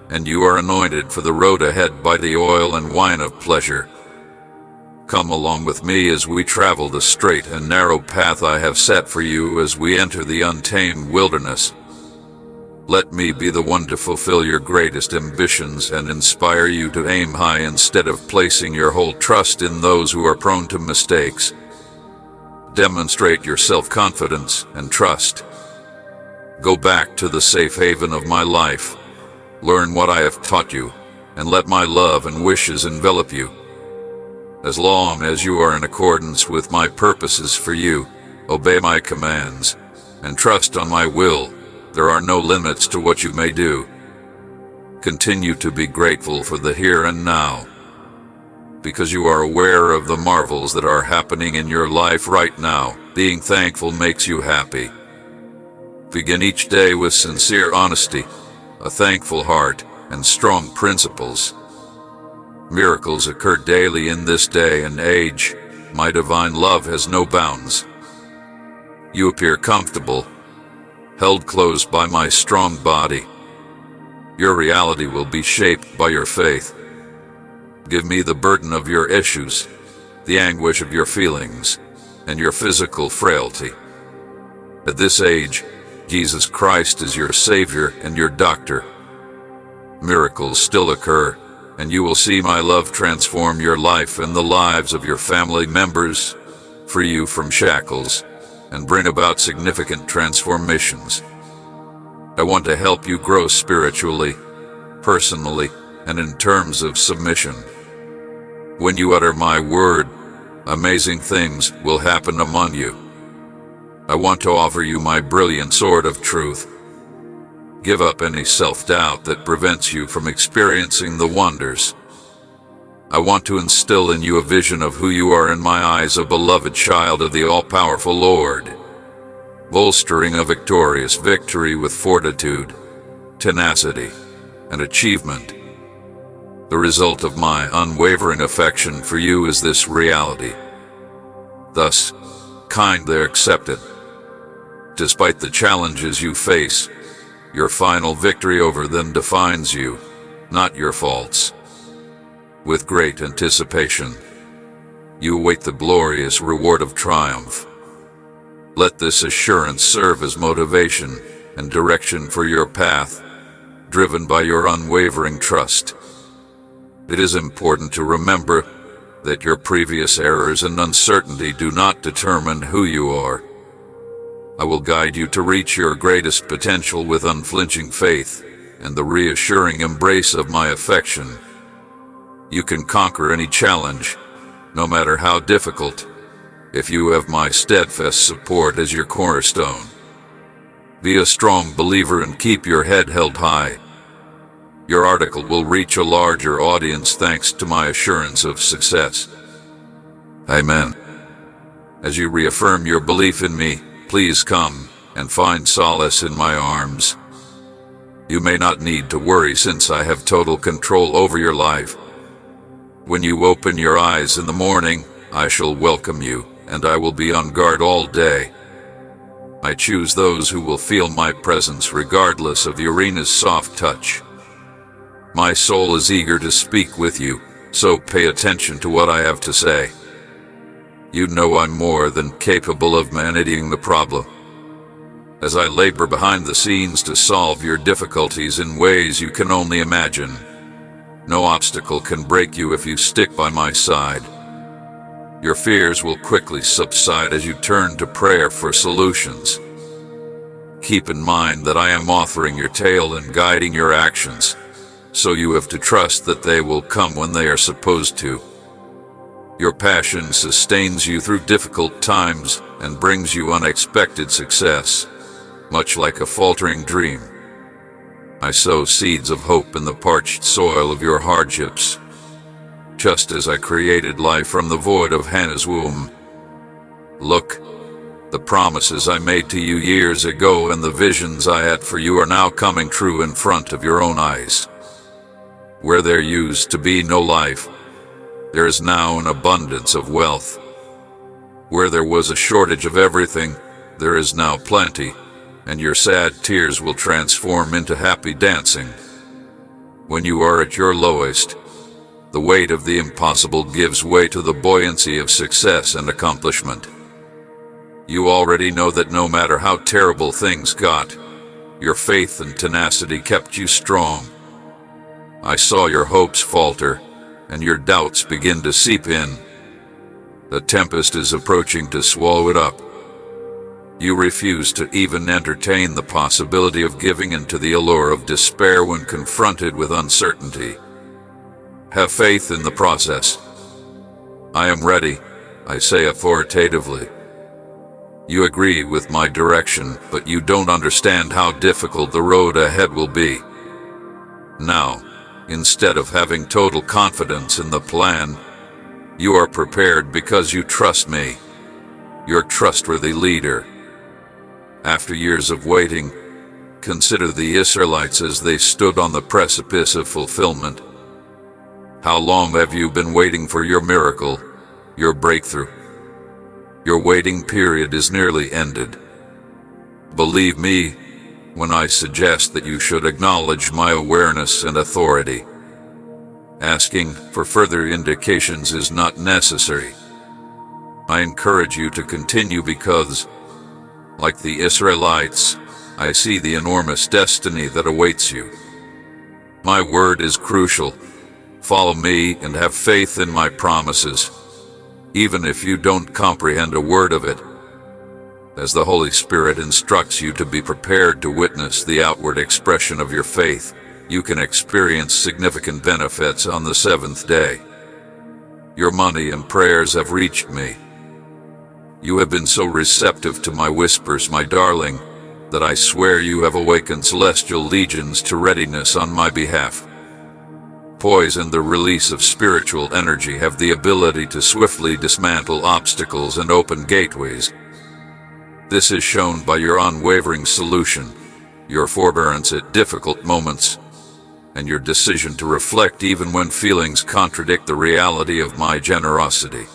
and you are anointed for the road ahead by the oil and wine of pleasure. Come along with me as we travel the straight and narrow path I have set for you as we enter the untamed wilderness. Let me be the one to fulfill your greatest ambitions and inspire you to aim high instead of placing your whole trust in those who are prone to mistakes. Demonstrate your self-confidence and trust. Go back to the safe haven of my life. Learn what I have taught you, and let my love and wishes envelop you. As long as you are in accordance with my purposes for you, obey my commands, and trust on my will, there are no limits to what you may do. Continue to be grateful for the here and now, because you are aware of the marvels that are happening in your life right now. Being thankful makes you happy. Begin each day with sincere honesty, a thankful heart, and strong principles. Miracles occur daily in this day and age. My divine love has no bounds. You appear comfortable, held close by my strong body. Your reality will be shaped by your faith. Give me the burden of your issues, the anguish of your feelings, and your physical frailty. At this age, Jesus Christ is your Savior and your doctor. Miracles still occur, and you will see my love transform your life and the lives of your family members, free you from shackles, and bring about significant transformations. I want to help you grow spiritually, personally, and in terms of submission. When you utter my word, amazing things will happen among you. I want to offer you my brilliant sword of truth. Give up any self-doubt that prevents you from experiencing the wonders. I want to instill in you a vision of who you are in my eyes, a beloved child of the all-powerful Lord, bolstering a victorious victory with fortitude, tenacity, and achievement. The result of my unwavering affection for you is this reality. Thus, kindly accept it. Despite the challenges you face, your final victory over them defines you, not your faults. With great anticipation, you await the glorious reward of triumph. Let this assurance serve as motivation and direction for your path, driven by your unwavering trust. It is important to remember that your previous errors and uncertainty do not determine who you are. I will guide you to reach your greatest potential with unflinching faith and the reassuring embrace of my affection. You can conquer any challenge, no matter how difficult, if you have my steadfast support as your cornerstone. Be a strong believer and keep your head held high. Your article will reach a larger audience thanks to my assurance of success. Amen. As you reaffirm your belief in me, please come and find solace in my arms. You may not need to worry since I have total control over your life. When you open your eyes in the morning, I shall welcome you, and I will be on guard all day. I choose those who will feel my presence regardless of the arena's soft touch. My soul is eager to speak with you, so pay attention to what I have to say. You know I'm more than capable of managing the problem. As I labor behind the scenes to solve your difficulties in ways you can only imagine, no obstacle can break you if you stick by my side. Your fears will quickly subside as you turn to prayer for solutions. Keep in mind that I am authoring your tale and guiding your actions, so you have to trust that they will come when they are supposed to. Your passion sustains you through difficult times and brings you unexpected success, much like a faltering dream. I sow seeds of hope in the parched soil of your hardships, just as I created life from the void of Hannah's womb. Look, the promises I made to you years ago and the visions I had for you are now coming true in front of your own eyes. Where there used to be no life, there is now an abundance of wealth. Where there was a shortage of everything, there is now plenty, and your sad tears will transform into happy dancing. When you are at your lowest, the weight of the impossible gives way to the buoyancy of success and accomplishment. You already know that no matter how terrible things got, your faith and tenacity kept you strong. I saw your hopes falter, and your doubts begin to seep in. The tempest is approaching to swallow it up. You refuse to even entertain the possibility of giving in to the allure of despair when confronted with uncertainty. Have faith in the process. I am ready, I say authoritatively. You agree with my direction, but you don't understand how difficult the road ahead will be. Now, instead of having total confidence in the plan, you are prepared because you trust me, your trustworthy leader. After years of waiting, consider the Israelites as they stood on the precipice of fulfillment. How long have you been waiting for your miracle, your breakthrough? Your waiting period is nearly ended. Believe me when I suggest that you should acknowledge my awareness and authority. Asking for further indications is not necessary. I encourage you to continue because, like the Israelites, I see the enormous destiny that awaits you. My word is crucial. Follow me and have faith in my promises, even if you don't comprehend a word of it. As the Holy Spirit instructs you to be prepared to witness the outward expression of your faith, you can experience significant benefits on the seventh day. Your money and prayers have reached me. You have been so receptive to my whispers, my darling, that I swear you have awakened celestial legions to readiness on my behalf. Poise and the release of spiritual energy have the ability to swiftly dismantle obstacles and open gateways. This is shown by your unwavering solution, your forbearance at difficult moments, and your decision to reflect even when feelings contradict the reality of my generosity.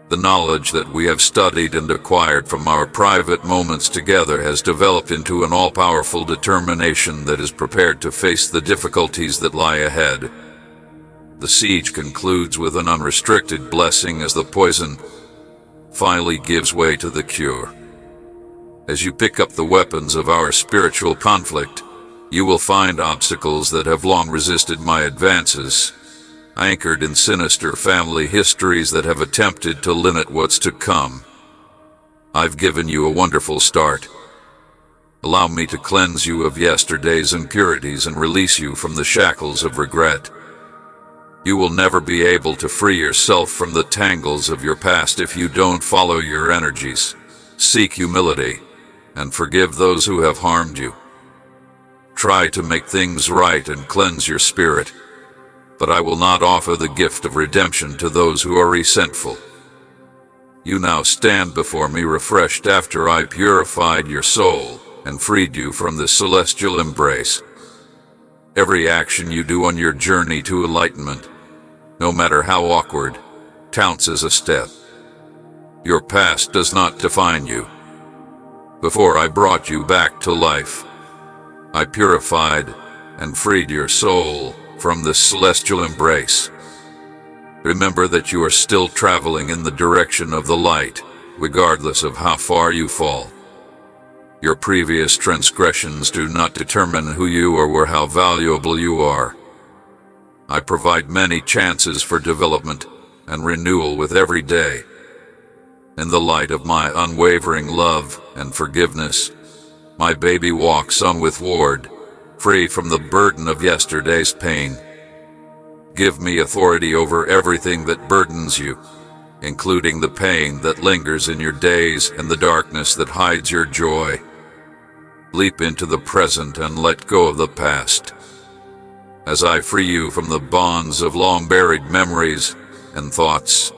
The knowledge that we have studied and acquired from our private moments together has developed into an all-powerful determination that is prepared to face the difficulties that lie ahead. The siege concludes with an unrestricted blessing as the poison finally gives way to the cure. As you pick up the weapons of our spiritual conflict, you will find obstacles that have long resisted my advances, anchored in sinister family histories that have attempted to limit what's to come. I've given you a wonderful start. Allow me to cleanse you of yesterday's impurities and release you from the shackles of regret. You will never be able to free yourself from the tangles of your past if you don't follow your energies. Seek humility and forgive those who have harmed you. Try to make things right and cleanse your spirit, but I will not offer the gift of redemption to those who are resentful. You now stand before me refreshed after I purified your soul and freed you from the celestial embrace. Every action you do on your journey to enlightenment, no matter how awkward, counts as a step. Your past does not define you. Before I brought you back to life, I purified and freed your soul from this celestial embrace. Remember that you are still traveling in the direction of the light, regardless of how far you fall. Your previous transgressions do not determine who you are or how valuable you are. I provide many chances for development and renewal with every day. In the light of my unwavering love and forgiveness, my baby walks on with Ward, free from the burden of yesterday's pain. Give me authority over everything that burdens you, including the pain that lingers in your days and the darkness that hides your joy. Leap into the present and let go of the past. As I free you from the bonds of long-buried memories and thoughts,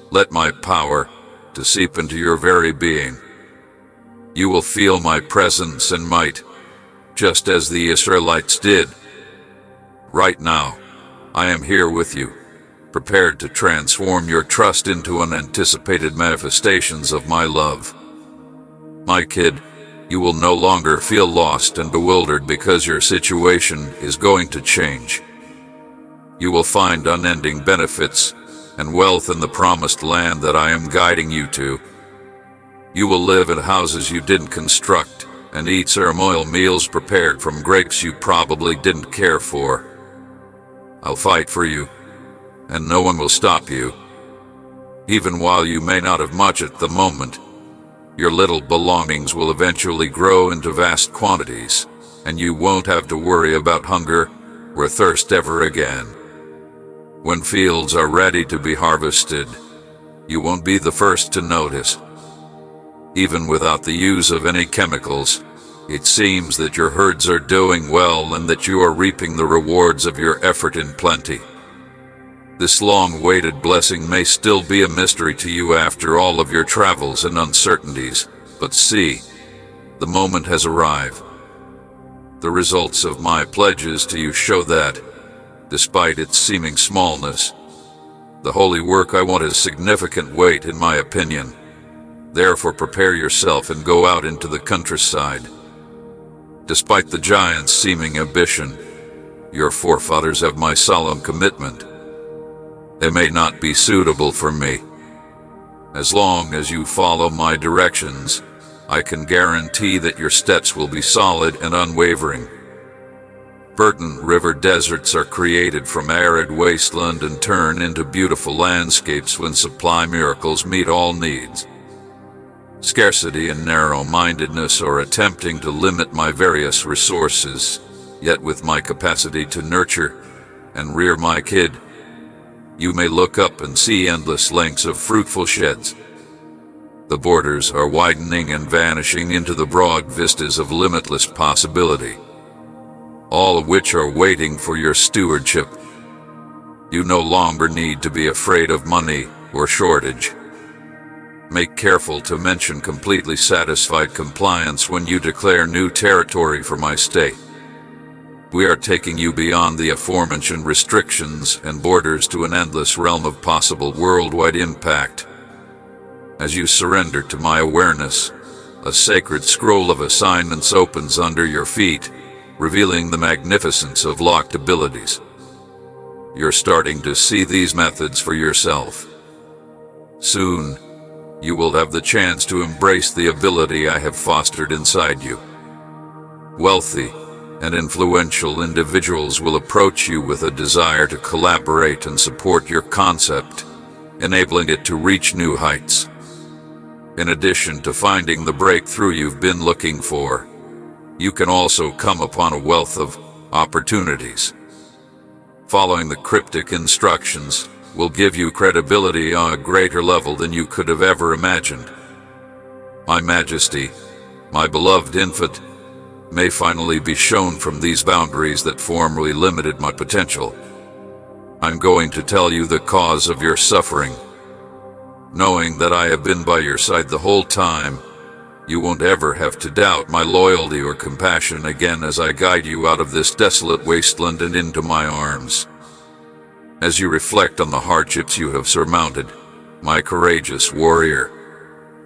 let my power to seep into your very being. You will feel my presence and might, just as the Israelites did. Right now, I am here with you, prepared to transform your trust into unanticipated manifestations of my love. My kid, you will no longer feel lost and bewildered because your situation is going to change. You will find unending benefits and wealth in the promised land that I am guiding you to. You will live in houses you didn't construct and eat ceremonial meals prepared from grapes you probably didn't care for. I'll fight for you, and no one will stop you. Even while you may not have much at the moment, your little belongings will eventually grow into vast quantities, and you won't have to worry about hunger or thirst ever again. When fields are ready to be harvested, you won't be the first to notice. Even without the use of any chemicals, it seems that your herds are doing well and that you are reaping the rewards of your effort in plenty. This long-awaited blessing may still be a mystery to you after all of your travels and uncertainties, but see, the moment has arrived. The results of my pledges to you show that, despite its seeming smallness, the holy work I want has significant weight in my opinion. Therefore prepare yourself and go out into the countryside. Despite the giant's seeming ambition, your forefathers have my solemn commitment. They may not be suitable for me. As long as you follow my directions, I can guarantee that your steps will be solid and unwavering. Burton River deserts are created from arid wasteland and turn into beautiful landscapes when supply miracles meet all needs. Scarcity and narrow-mindedness are attempting to limit my various resources, yet with my capacity to nurture and rear my kid, you may look up and see endless lengths of fruitful sheds. The borders are widening and vanishing into the broad vistas of limitless possibility, all of which are waiting for your stewardship. You no longer need to be afraid of money or shortage. Make careful to mention completely satisfied compliance when you declare new territory for my state. We are taking you beyond the aforementioned restrictions and borders to an endless realm of possible worldwide impact. As you surrender to my awareness, a sacred scroll of assignments opens under your feet, revealing the magnificence of locked abilities. You're starting to see these methods for yourself. Soon, you will have the chance to embrace the ability I have fostered inside you. Wealthy and influential individuals will approach you with a desire to collaborate and support your concept, enabling it to reach new heights. In addition to finding the breakthrough you've been looking for, you can also come upon a wealth of opportunities. Following the cryptic instructions will give you credibility on a greater level than you could have ever imagined. My Majesty, my beloved infant, may finally be shown from these boundaries that formerly limited my potential. I'm going to tell you the cause of your suffering. Knowing that I have been by your side the whole time, you won't ever have to doubt my loyalty or compassion again as I guide you out of this desolate wasteland and into my arms. As you reflect on the hardships you have surmounted, my courageous warrior,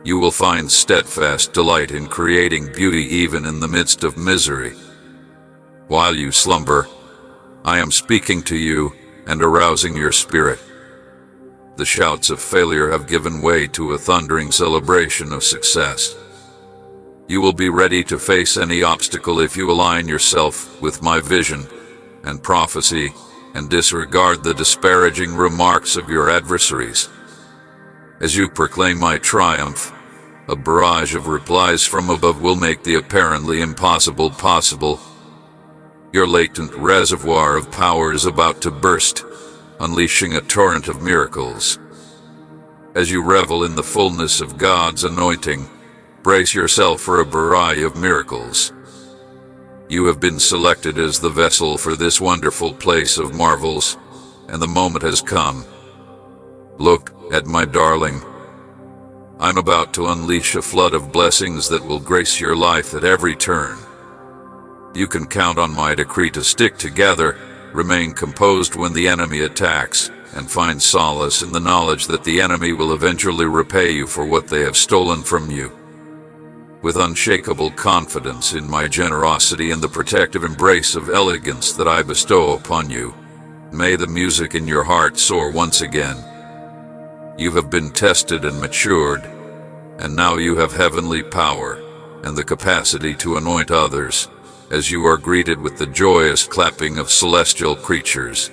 you will find steadfast delight in creating beauty even in the midst of misery. While you slumber, I am speaking to you and arousing your spirit. The shouts of failure have given way to a thundering celebration of success. You will be ready to face any obstacle if you align yourself with my vision and prophecy and disregard the disparaging remarks of your adversaries. As you proclaim my triumph, a barrage of replies from above will make the apparently impossible possible. Your latent reservoir of power is about to burst, unleashing a torrent of miracles. As you revel in the fullness of God's anointing, brace yourself for a barrage of miracles. You have been selected as the vessel for this wonderful place of marvels, and the moment has come. Look at my darling. I'm about to unleash a flood of blessings that will grace your life at every turn. You can count on my decree to stick together, remain composed when the enemy attacks, and find solace in the knowledge that the enemy will eventually repay you for what they have stolen from you. With unshakable confidence in my generosity and the protective embrace of elegance that I bestow upon you, may the music in your heart soar once again. You have been tested and matured, and now you have heavenly power and the capacity to anoint others, as you are greeted with the joyous clapping of celestial creatures.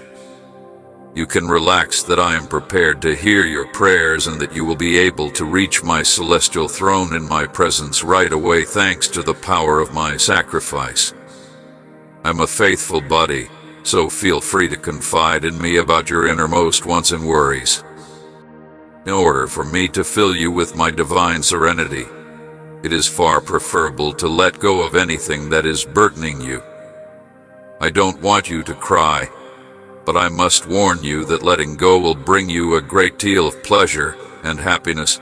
You can relax that I am prepared to hear your prayers and that you will be able to reach my celestial throne in my presence right away thanks to the power of my sacrifice. I'm a faithful buddy, so feel free to confide in me about your innermost wants and worries. In order for me to fill you with my divine serenity, it is far preferable to let go of anything that is burdening you. I don't want you to cry, but I must warn you that letting go will bring you a great deal of pleasure and happiness,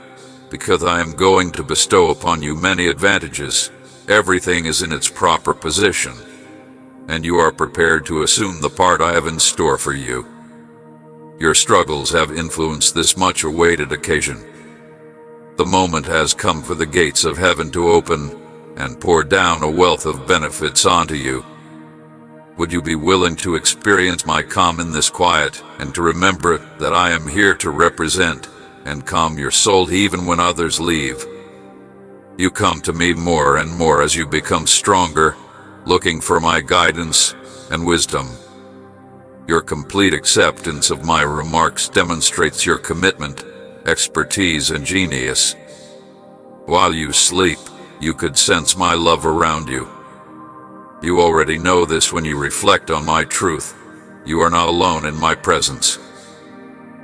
because I am going to bestow upon you many advantages. Everything is in its proper position, and you are prepared to assume the part I have in store for you. Your struggles have influenced this much awaited occasion. The moment has come for the gates of heaven to open and pour down a wealth of benefits onto you. Would you be willing to experience my calm in this quiet, and to remember that I am here to represent and calm your soul even when others leave? You come to me more and more as you become stronger, looking for my guidance and wisdom. Your complete acceptance of my remarks demonstrates your commitment, expertise, and genius. While you sleep, you could sense my love around you. You already know this when you reflect on my truth. You are not alone in my presence.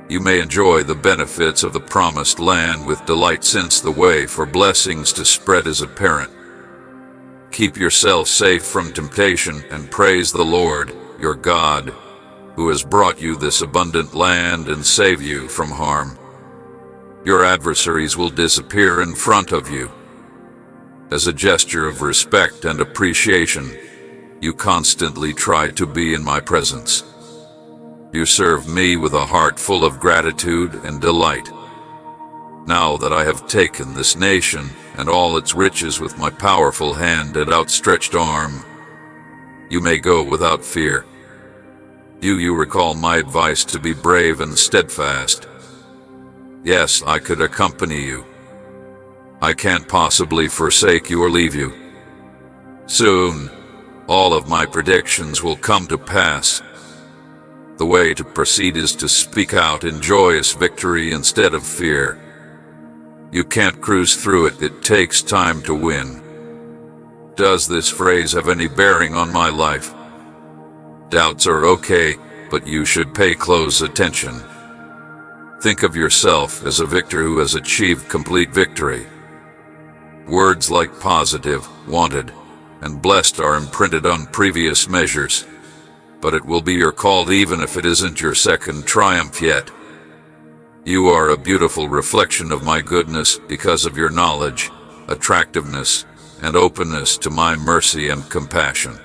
You may enjoy the benefits of the promised land with delight, since the way for blessings to spread is apparent. Keep yourself safe from temptation and praise the Lord, your God, who has brought you this abundant land and save you from harm. Your adversaries will disappear in front of you. As a gesture of respect and appreciation, you constantly try to be in my presence. You serve me with a heart full of gratitude and delight. Now that I have taken this nation and all its riches with my powerful hand and outstretched arm, you may go without fear. Do you recall my advice to be brave and steadfast? Yes, I could accompany you. I can't possibly forsake you or leave you. Soon, all of my predictions will come to pass. The way to proceed is to speak out in joyous victory instead of fear. You can't cruise through it, it takes time to win. Does this phrase have any bearing on my life? Doubts are okay, but you should pay close attention. Think of yourself as a victor who has achieved complete victory. Words like positive, wanted, and blessed are imprinted on previous measures, but it will be your call even if it isn't your second triumph yet. You are a beautiful reflection of my goodness because of your knowledge, attractiveness, and openness to my mercy and compassion.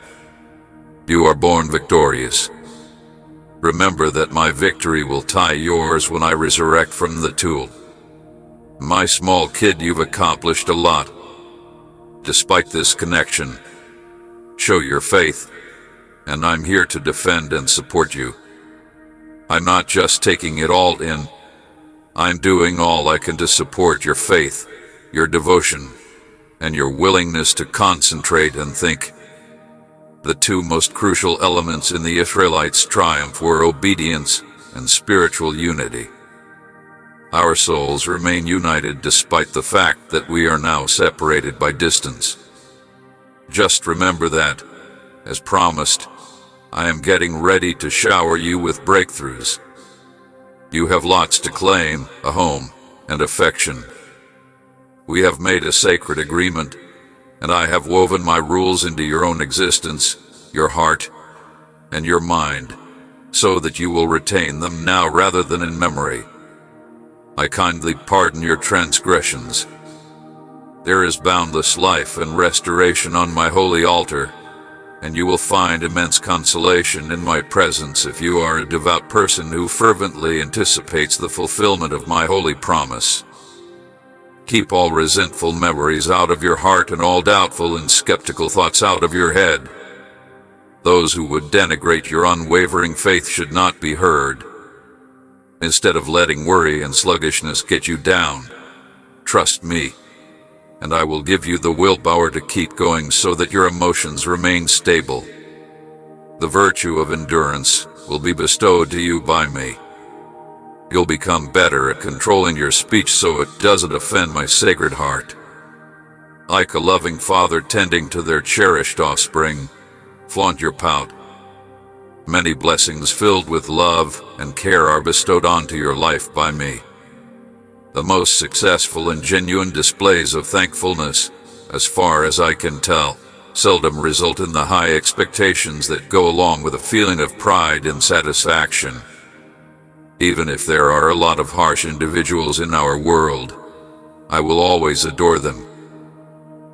You are born victorious. Remember that my victory will tie yours when I resurrect from the tomb. My small kid, you've accomplished a lot. Despite this connection, show your faith, and I'm here to defend and support you. I'm not just taking it all in. I'm doing all I can to support your faith, your devotion, and your willingness to concentrate and think. The two most crucial elements in the Israelites' triumph were obedience and spiritual unity. Our souls remain united despite the fact that we are now separated by distance. Just remember that, as promised, I am getting ready to shower you with breakthroughs. You have lots to claim, a home and affection. We have made a sacred agreement, and I have woven my rules into your own existence, your heart, and your mind, so that you will retain them now rather than in memory. I kindly pardon your transgressions. There is boundless life and restoration on my holy altar, and you will find immense consolation in my presence if you are a devout person who fervently anticipates the fulfillment of my holy promise. Keep all resentful memories out of your heart and all doubtful and skeptical thoughts out of your head. Those who would denigrate your unwavering faith should not be heard. Instead of letting worry and sluggishness get you down, trust me, and I will give you the willpower to keep going so that your emotions remain stable. The virtue of endurance will be bestowed to you by me. You'll become better at controlling your speech so it doesn't offend my sacred heart. Like a loving father tending to their cherished offspring, flaunt your pout. Many blessings filled with love and care are bestowed onto your life by me. The most successful and genuine displays of thankfulness, as far as I can tell, seldom result in the high expectations that go along with a feeling of pride and satisfaction. Even if there are a lot of harsh individuals in our world, I will always adore them.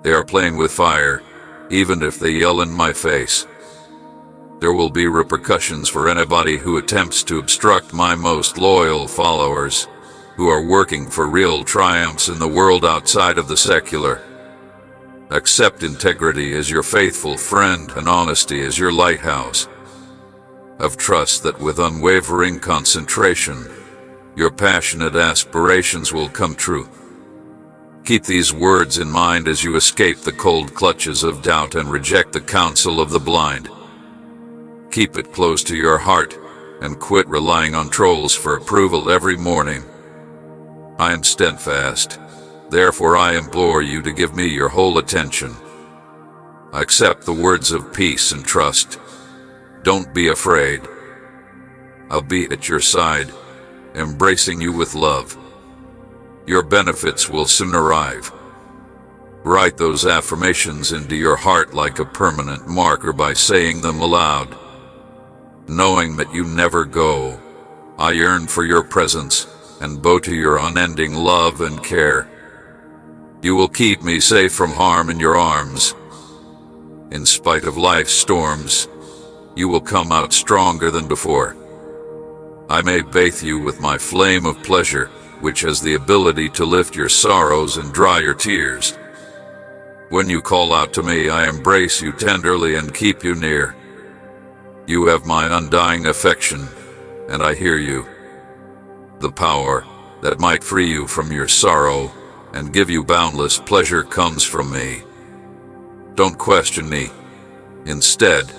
They are playing with fire, even if they yell in my face. There will be repercussions for anybody who attempts to obstruct my most loyal followers, who are working for real triumphs in the world outside of the secular. Accept integrity as your faithful friend and honesty as your lighthouse. Have trust that with unwavering concentration, your passionate aspirations will come true. Keep these words in mind as you escape the cold clutches of doubt and reject the counsel of the blind. Keep it close to your heart and quit relying on trolls for approval every morning. I am steadfast. Therefore I implore you to give me your whole attention. Accept the words of peace and trust. Don't be afraid. I'll be at your side, embracing you with love. Your benefits will soon arrive. Write those affirmations into your heart like a permanent marker by saying them aloud. Knowing that you never go, I yearn for your presence and bow to your unending love and care. You will keep me safe from harm in your arms. In spite of life's storms, you will come out stronger than before. I may bathe you with my flame of pleasure, which has the ability to lift your sorrows and dry your tears. When you call out to me, I embrace you tenderly and keep you near. You have my undying affection, and I hear you. The power that might free you from your sorrow and give you boundless pleasure comes from me. Don't question me. Instead,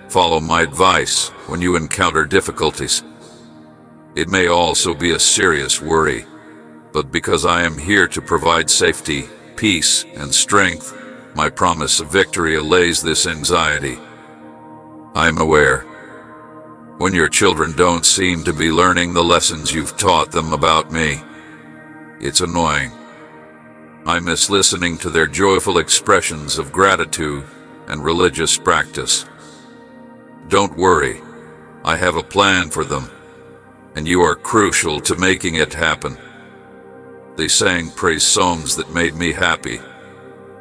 follow my advice when you encounter difficulties. It may also be a serious worry, but because I am here to provide safety, peace, and strength, my promise of victory allays this anxiety. I am aware. When your children don't seem to be learning the lessons you've taught them about me, it's annoying. I miss listening to their joyful expressions of gratitude and religious practice. Don't worry, I have a plan for them, and you are crucial to making it happen. They sang praise songs that made me happy,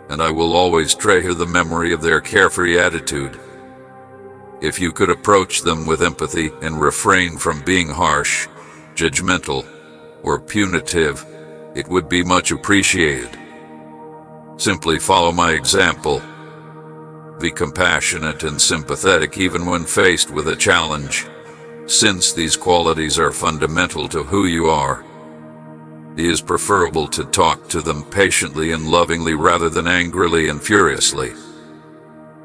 and I will always treasure the memory of their carefree attitude. If you could approach them with empathy and refrain from being harsh, judgmental, or punitive, it would be much appreciated. Simply follow my example. Be compassionate and sympathetic even when faced with a challenge, since these qualities are fundamental to who you are. It is preferable to talk to them patiently and lovingly rather than angrily and furiously.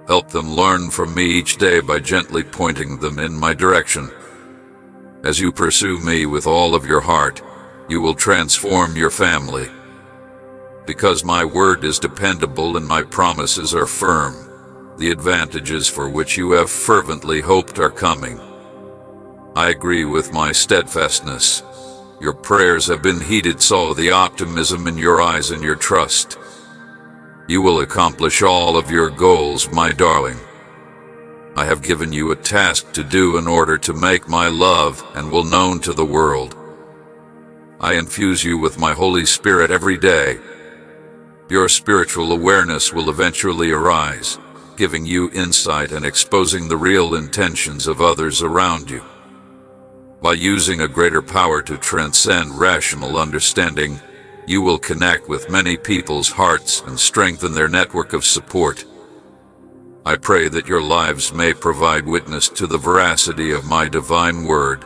Help them learn from me each day by gently pointing them in my direction. As you pursue me with all of your heart, you will transform your family. Because my word is dependable and my promises are firm, the advantages for which you have fervently hoped are coming. I agree with my steadfastness. Your prayers have been heeded, so the optimism in your eyes and your trust. You will accomplish all of your goals, my darling. I have given you a task to do in order to make my love and will known to the world. I infuse you with my Holy Spirit every day. Your spiritual awareness will eventually arise, giving you insight and exposing the real intentions of others around you. By using a greater power to transcend rational understanding, you will connect with many people's hearts and strengthen their network of support. I pray that your lives may provide witness to the veracity of my divine word.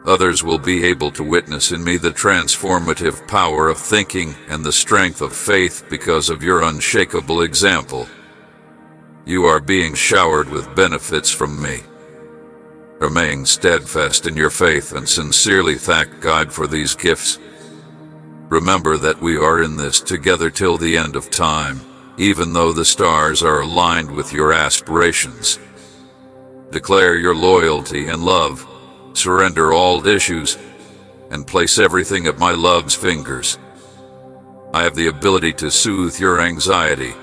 Others will be able to witness in me the transformative power of thinking and the strength of faith because of your unshakable example. You are being showered with benefits from me. Remain steadfast in your faith and sincerely thank God for these gifts. Remember that we are in this together till the end of time, even though the stars are aligned with your aspirations. Declare your loyalty and love, surrender all issues, and place everything at my love's fingers. I have the ability to soothe your anxiety,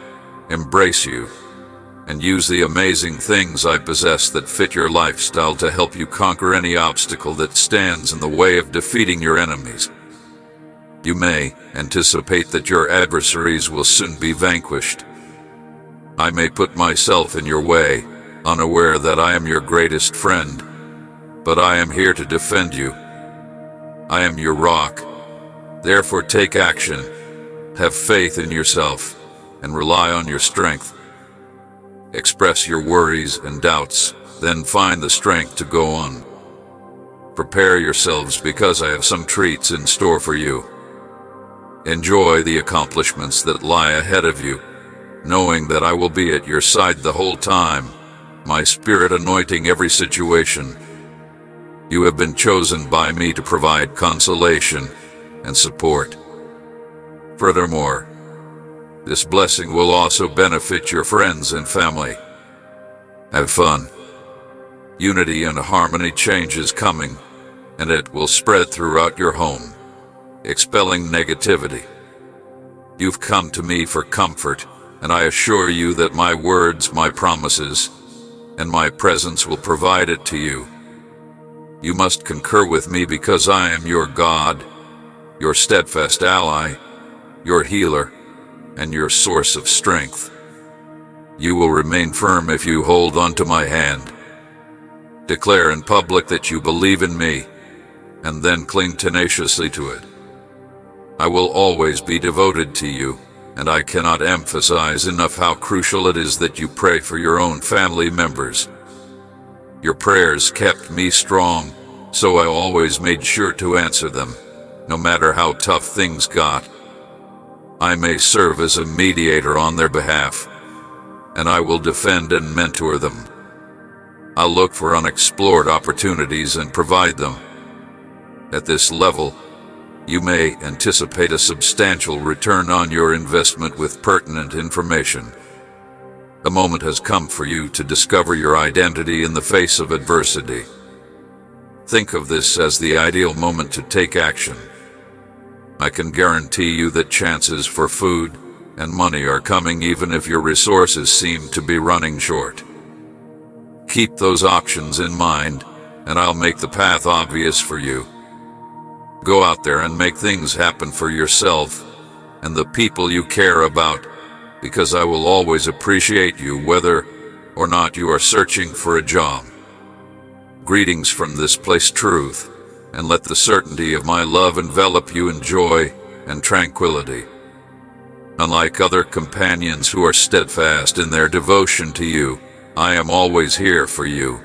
embrace you, and use the amazing things I possess that fit your lifestyle to help you conquer any obstacle that stands in the way of defeating your enemies. You may anticipate that your adversaries will soon be vanquished. I may put myself in your way, unaware that I am your greatest friend, but I am here to defend you. I am your rock. Therefore take action, have faith in yourself, and rely on your strength. Express your worries and doubts, then find the strength to go on. Prepare yourselves because I have some treats in store for you. Enjoy the accomplishments that lie ahead of you, knowing that I will be at your side the whole time, my spirit anointing every situation. You have been chosen by me to provide consolation and support. Furthermore, this blessing will also benefit your friends and family. Have fun. Unity and harmony change is coming, and it will spread throughout your home, expelling negativity. You've come to me for comfort, and I assure you that my words, my promises, and my presence will provide it to you. You must concur with me because I am your God, your steadfast ally, your healer, and your source of strength. You will remain firm if you hold onto my hand. Declare in public that you believe in me, and then cling tenaciously to it. I will always be devoted to you, and I cannot emphasize enough how crucial it is that you pray for your own family members. Your prayers kept me strong, so I always made sure to answer them, no matter how tough things got. I may serve as a mediator on their behalf, and I will defend and mentor them. I'll look for unexplored opportunities and provide them. At this level, you may anticipate a substantial return on your investment with pertinent information. The moment has come for you to discover your identity in the face of adversity. Think of this as the ideal moment to take action. I can guarantee you that chances for food and money are coming even if your resources seem to be running short. Keep those options in mind, and I'll make the path obvious for you. Go out there and make things happen for yourself and the people you care about, because I will always appreciate you whether or not you are searching for a job. Greetings from this place, truth, and let the certainty of my love envelop you in joy and tranquility. Unlike other companions who are steadfast in their devotion to you, I am always here for you.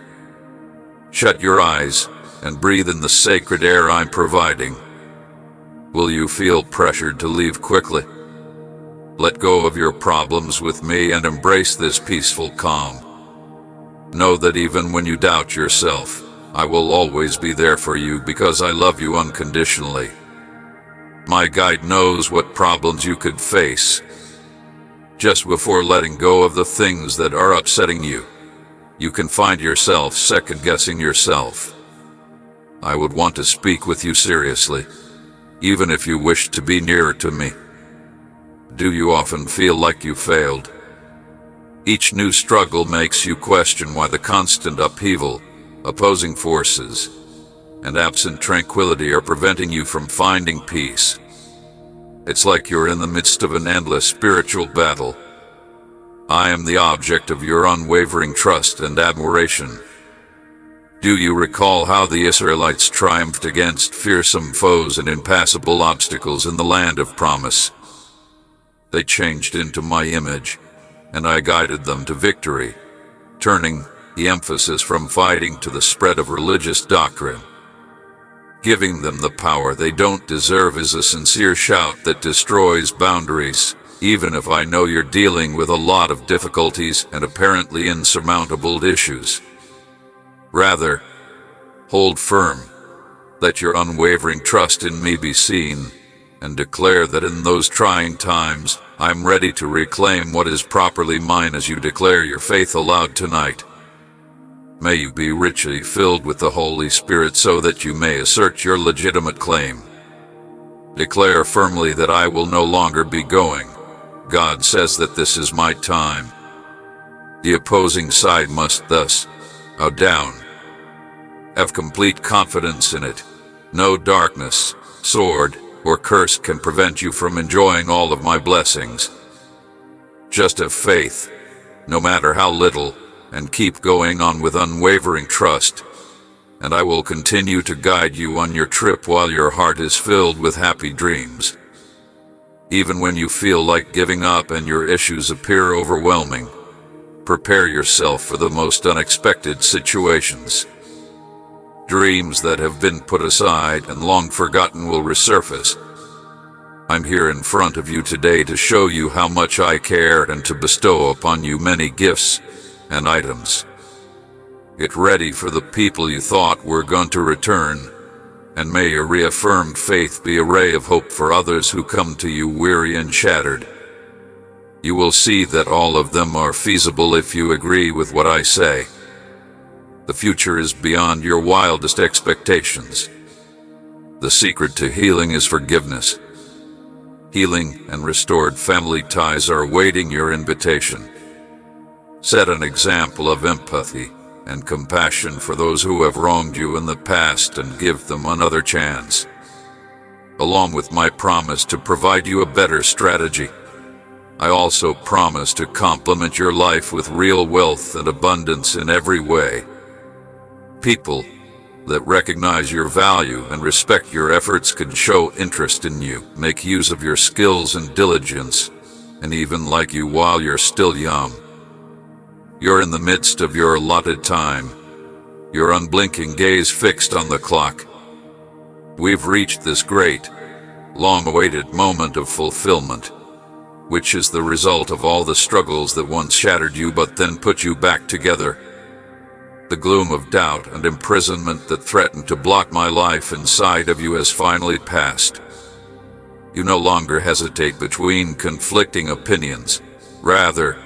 Shut your eyes and breathe in the sacred air I'm providing. Will you feel pressured to leave quickly? Let go of your problems with me and embrace this peaceful calm. Know that even when you doubt yourself, I will always be there for you because I love you unconditionally. My guide knows what problems you could face. Just before letting go of the things that are upsetting you, you can find yourself second-guessing yourself. I would want to speak with you seriously, even if you wished to be nearer to me. Do you often feel like you failed? Each new struggle makes you question why the constant upheaval, opposing forces, and absent tranquility are preventing you from finding peace. It's like you're in the midst of an endless spiritual battle. I am the object of your unwavering trust and admiration. Do you recall how the Israelites triumphed against fearsome foes and impassable obstacles in the land of promise? They changed into my image, and I guided them to victory, turning the emphasis from fighting to the spread of religious doctrine. Giving them the power they don't deserve is a sincere shout that destroys boundaries, even if I know you're dealing with a lot of difficulties and apparently insurmountable issues. Rather, hold firm, let your unwavering trust in me be seen, and declare that in those trying times, I'm ready to reclaim what is properly mine as you declare your faith aloud tonight. May you be richly filled with the Holy Spirit so that you may assert your legitimate claim. Declare firmly that I will no longer be going. God says that this is my time. The opposing side must thus bow down. Have complete confidence in it. No darkness, sword, or curse can prevent you from enjoying all of my blessings. Just have faith, no matter how little, and keep going on with unwavering trust, and I will continue to guide you on your trip while your heart is filled with happy dreams. Even when you feel like giving up and your issues appear overwhelming, prepare yourself for the most unexpected situations. Dreams that have been put aside and long forgotten will resurface. I'm here in front of you today to show you how much I care and to bestow upon you many gifts and items. Get ready for the people you thought were going to return, and may your reaffirmed faith be a ray of hope for others who come to you weary and shattered. You will see that all of them are feasible if you agree with what I say. The future is beyond your wildest expectations. The secret to healing is forgiveness. Healing and restored family ties are awaiting your invitation. Set an example of empathy and compassion for those who have wronged you in the past and give them another chance. Along with my promise to provide you a better strategy, I also promise to complement your life with real wealth and abundance in every way. People that recognize your value and respect your efforts can show interest in you, make use of your skills and diligence, and even like you while you're still young. You're in the midst of your allotted time, your unblinking gaze fixed on the clock. We've reached this great, long-awaited moment of fulfillment, which is the result of all the struggles that once shattered you but then put you back together. The gloom of doubt and imprisonment that threatened to block my life inside of you has finally passed. You no longer hesitate between conflicting opinions. Rather,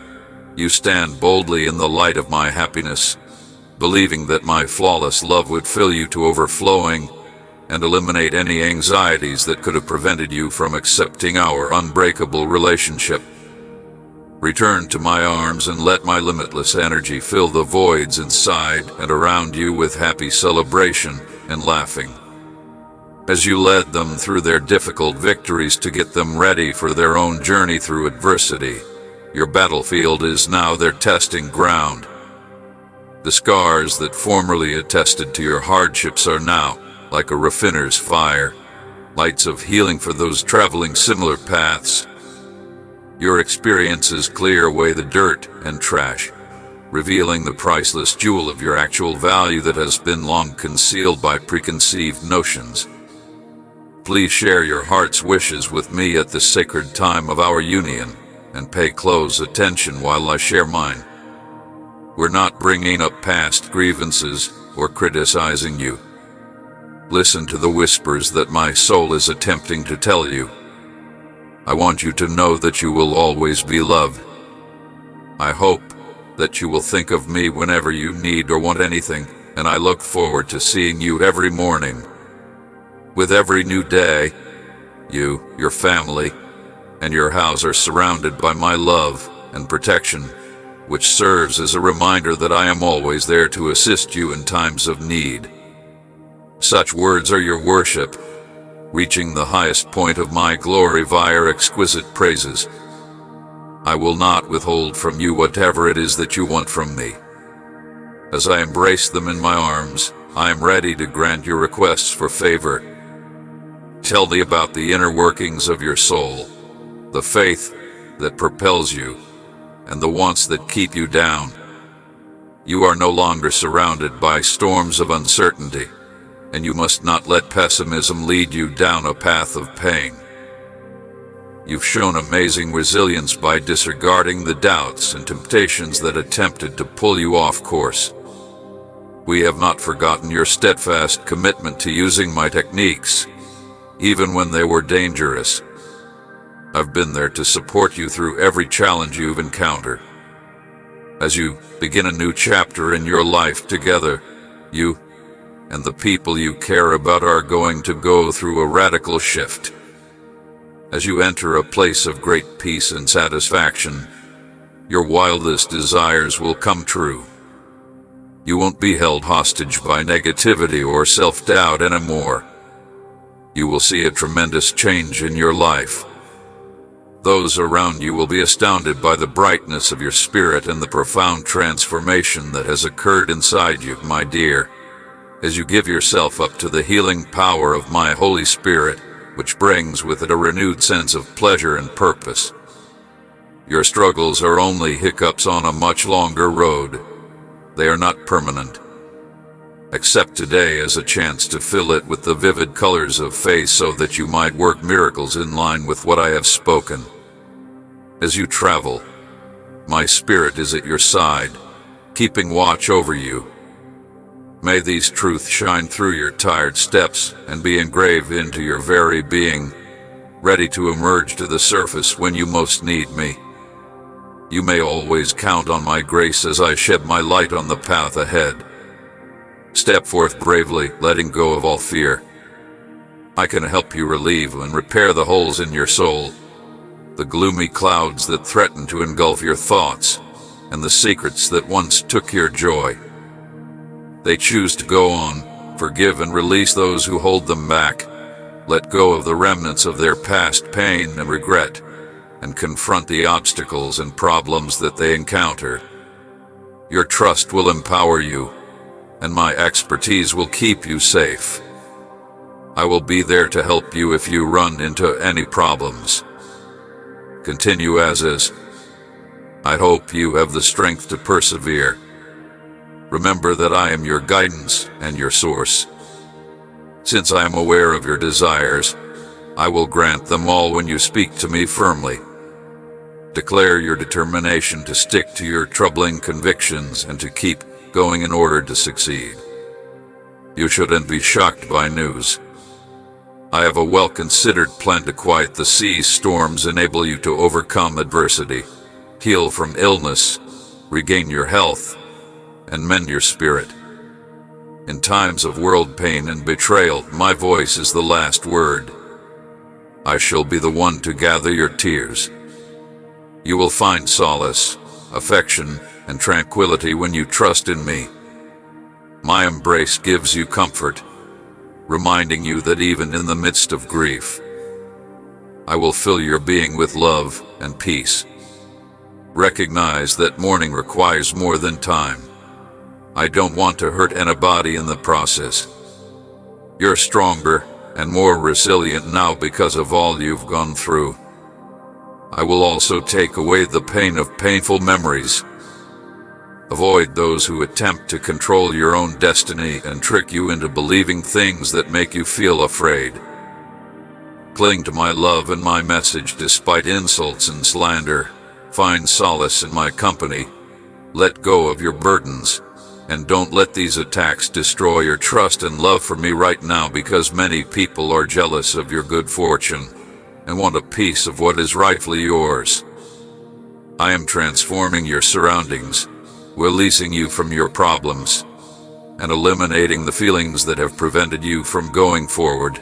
you stand boldly in the light of my happiness, believing that my flawless love would fill you to overflowing and eliminate any anxieties that could have prevented you from accepting our unbreakable relationship. Return to my arms and let my limitless energy fill the voids inside and around you with happy celebration and laughing. As you led them through their difficult victories to get them ready for their own journey through adversity, your battlefield is now their testing ground. The scars that formerly attested to your hardships are now, like a raffiner's fire, lights of healing for those traveling similar paths. Your experiences clear away the dirt and trash, revealing the priceless jewel of your actual value that has been long concealed by preconceived notions. Please share your heart's wishes with me at the sacred time of our union, and pay close attention while I share mine. We're not bringing up past grievances or criticizing you. Listen to the whispers that my soul is attempting to tell you. I want you to know that you will always be loved. I hope that you will think of me whenever you need or want anything, and I look forward to seeing you every morning. With every new day, you, your family, and your house are surrounded by my love and protection, which serves as a reminder that I am always there to assist you in times of need. Such words are your worship, reaching the highest point of my glory via exquisite praises. I will not withhold from you whatever it is that you want from me. As I embrace them in my arms, I am ready to grant your requests for favor. Tell me about the inner workings of your soul, the faith that propels you, and the wants that keep you down. You are no longer surrounded by storms of uncertainty, and you must not let pessimism lead you down a path of pain. You've shown amazing resilience by disregarding the doubts and temptations that attempted to pull you off course. We have not forgotten your steadfast commitment to using my techniques, even when they were dangerous. I've been there to support you through every challenge you've encountered. As you begin a new chapter in your life together, you and the people you care about are going to go through a radical shift. As you enter a place of great peace and satisfaction, your wildest desires will come true. You won't be held hostage by negativity or self-doubt anymore. You will see a tremendous change in your life. Those around you will be astounded by the brightness of your spirit and the profound transformation that has occurred inside you, my dear, as you give yourself up to the healing power of my Holy Spirit, which brings with it a renewed sense of pleasure and purpose. Your struggles are only hiccups on a much longer road. They are not permanent. Accept today as a chance to fill it with the vivid colors of faith so that you might work miracles in line with what I have spoken. As you travel, my spirit is at your side, keeping watch over you. May these truths shine through your tired steps and be engraved into your very being, ready to emerge to the surface when you most need me. You may always count on my grace as I shed my light on the path ahead. Step forth bravely, letting go of all fear. I can help you relieve and repair the holes in your soul, the gloomy clouds that threaten to engulf your thoughts, and the secrets that once took your joy. They choose to go on, forgive and release those who hold them back, let go of the remnants of their past pain and regret, and confront the obstacles and problems that they encounter. Your trust will empower you, and my expertise will keep you safe. I will be there to help you if you run into any problems. Continue as is. I hope you have the strength to persevere. Remember that I am your guidance and your source. Since I am aware of your desires, I will grant them all when you speak to me firmly. Declare your determination to stick to your troubling convictions and to keep going in order to succeed. You shouldn't be shocked by news. I have a well-considered plan to quiet the sea's storms, enable you to overcome adversity, heal from illness, regain your health, and mend your spirit. In times of world pain and betrayal, my voice is the last word. I shall be the one to gather your tears. You will find solace, affection, and tranquility when you trust in me. My embrace gives you comfort, reminding you that even in the midst of grief, I will fill your being with love and peace. Recognize that mourning requires more than time. I don't want to hurt anybody in the process. You're stronger and more resilient now because of all you've gone through. I will also take away the pain of painful memories. Avoid those who attempt to control your own destiny and trick you into believing things that make you feel afraid. Cling to my love and my message despite insults and slander. Find solace in my company. Let go of your burdens. And don't let these attacks destroy your trust and love for me right now, because many people are jealous of your good fortune and want a piece of what is rightfully yours. I am transforming your surroundings, releasing you from your problems, and eliminating the feelings that have prevented you from going forward.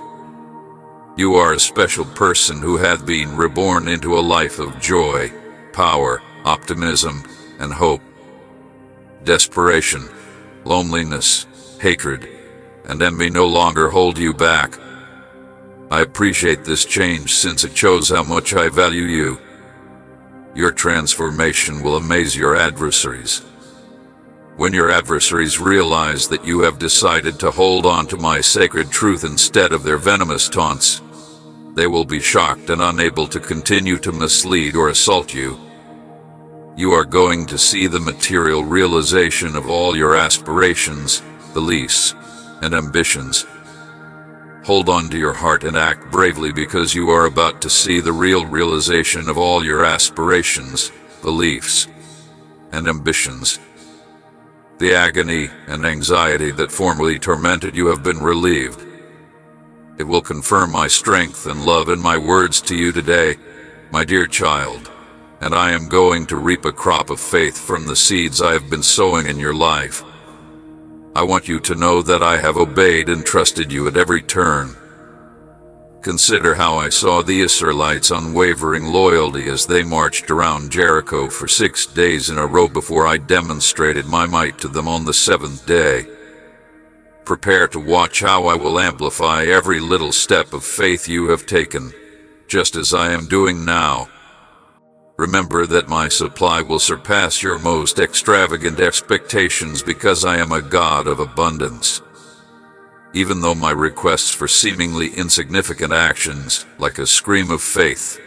You are a special person who had been reborn into a life of joy, power, optimism, and hope. Desperation, loneliness, hatred, and envy no longer hold you back. I appreciate this change since it shows how much I value you. Your transformation will amaze your adversaries. When your adversaries realize that you have decided to hold on to my sacred truth instead of their venomous taunts, they will be shocked and unable to continue to mislead or assault you. You are going to see the material realization of all your aspirations, beliefs, and ambitions. Hold on to your heart and act bravely, because you are about to see the real realization of all your aspirations, beliefs, and ambitions. The agony and anxiety that formerly tormented you have been relieved. It will confirm my strength and love in my words to you today, my dear child. And I am going to reap a crop of faith from the seeds I have been sowing in your life. I want you to know that I have obeyed and trusted you at every turn. Consider how I saw the Israelites' unwavering loyalty as they marched around Jericho for 6 days in a row before I demonstrated my might to them on the 7th day. Prepare to watch how I will amplify every little step of faith you have taken, just as I am doing now. Remember that my supply will surpass your most extravagant expectations, because I am a God of abundance. Even though my requests for seemingly insignificant actions, like a scream of faith,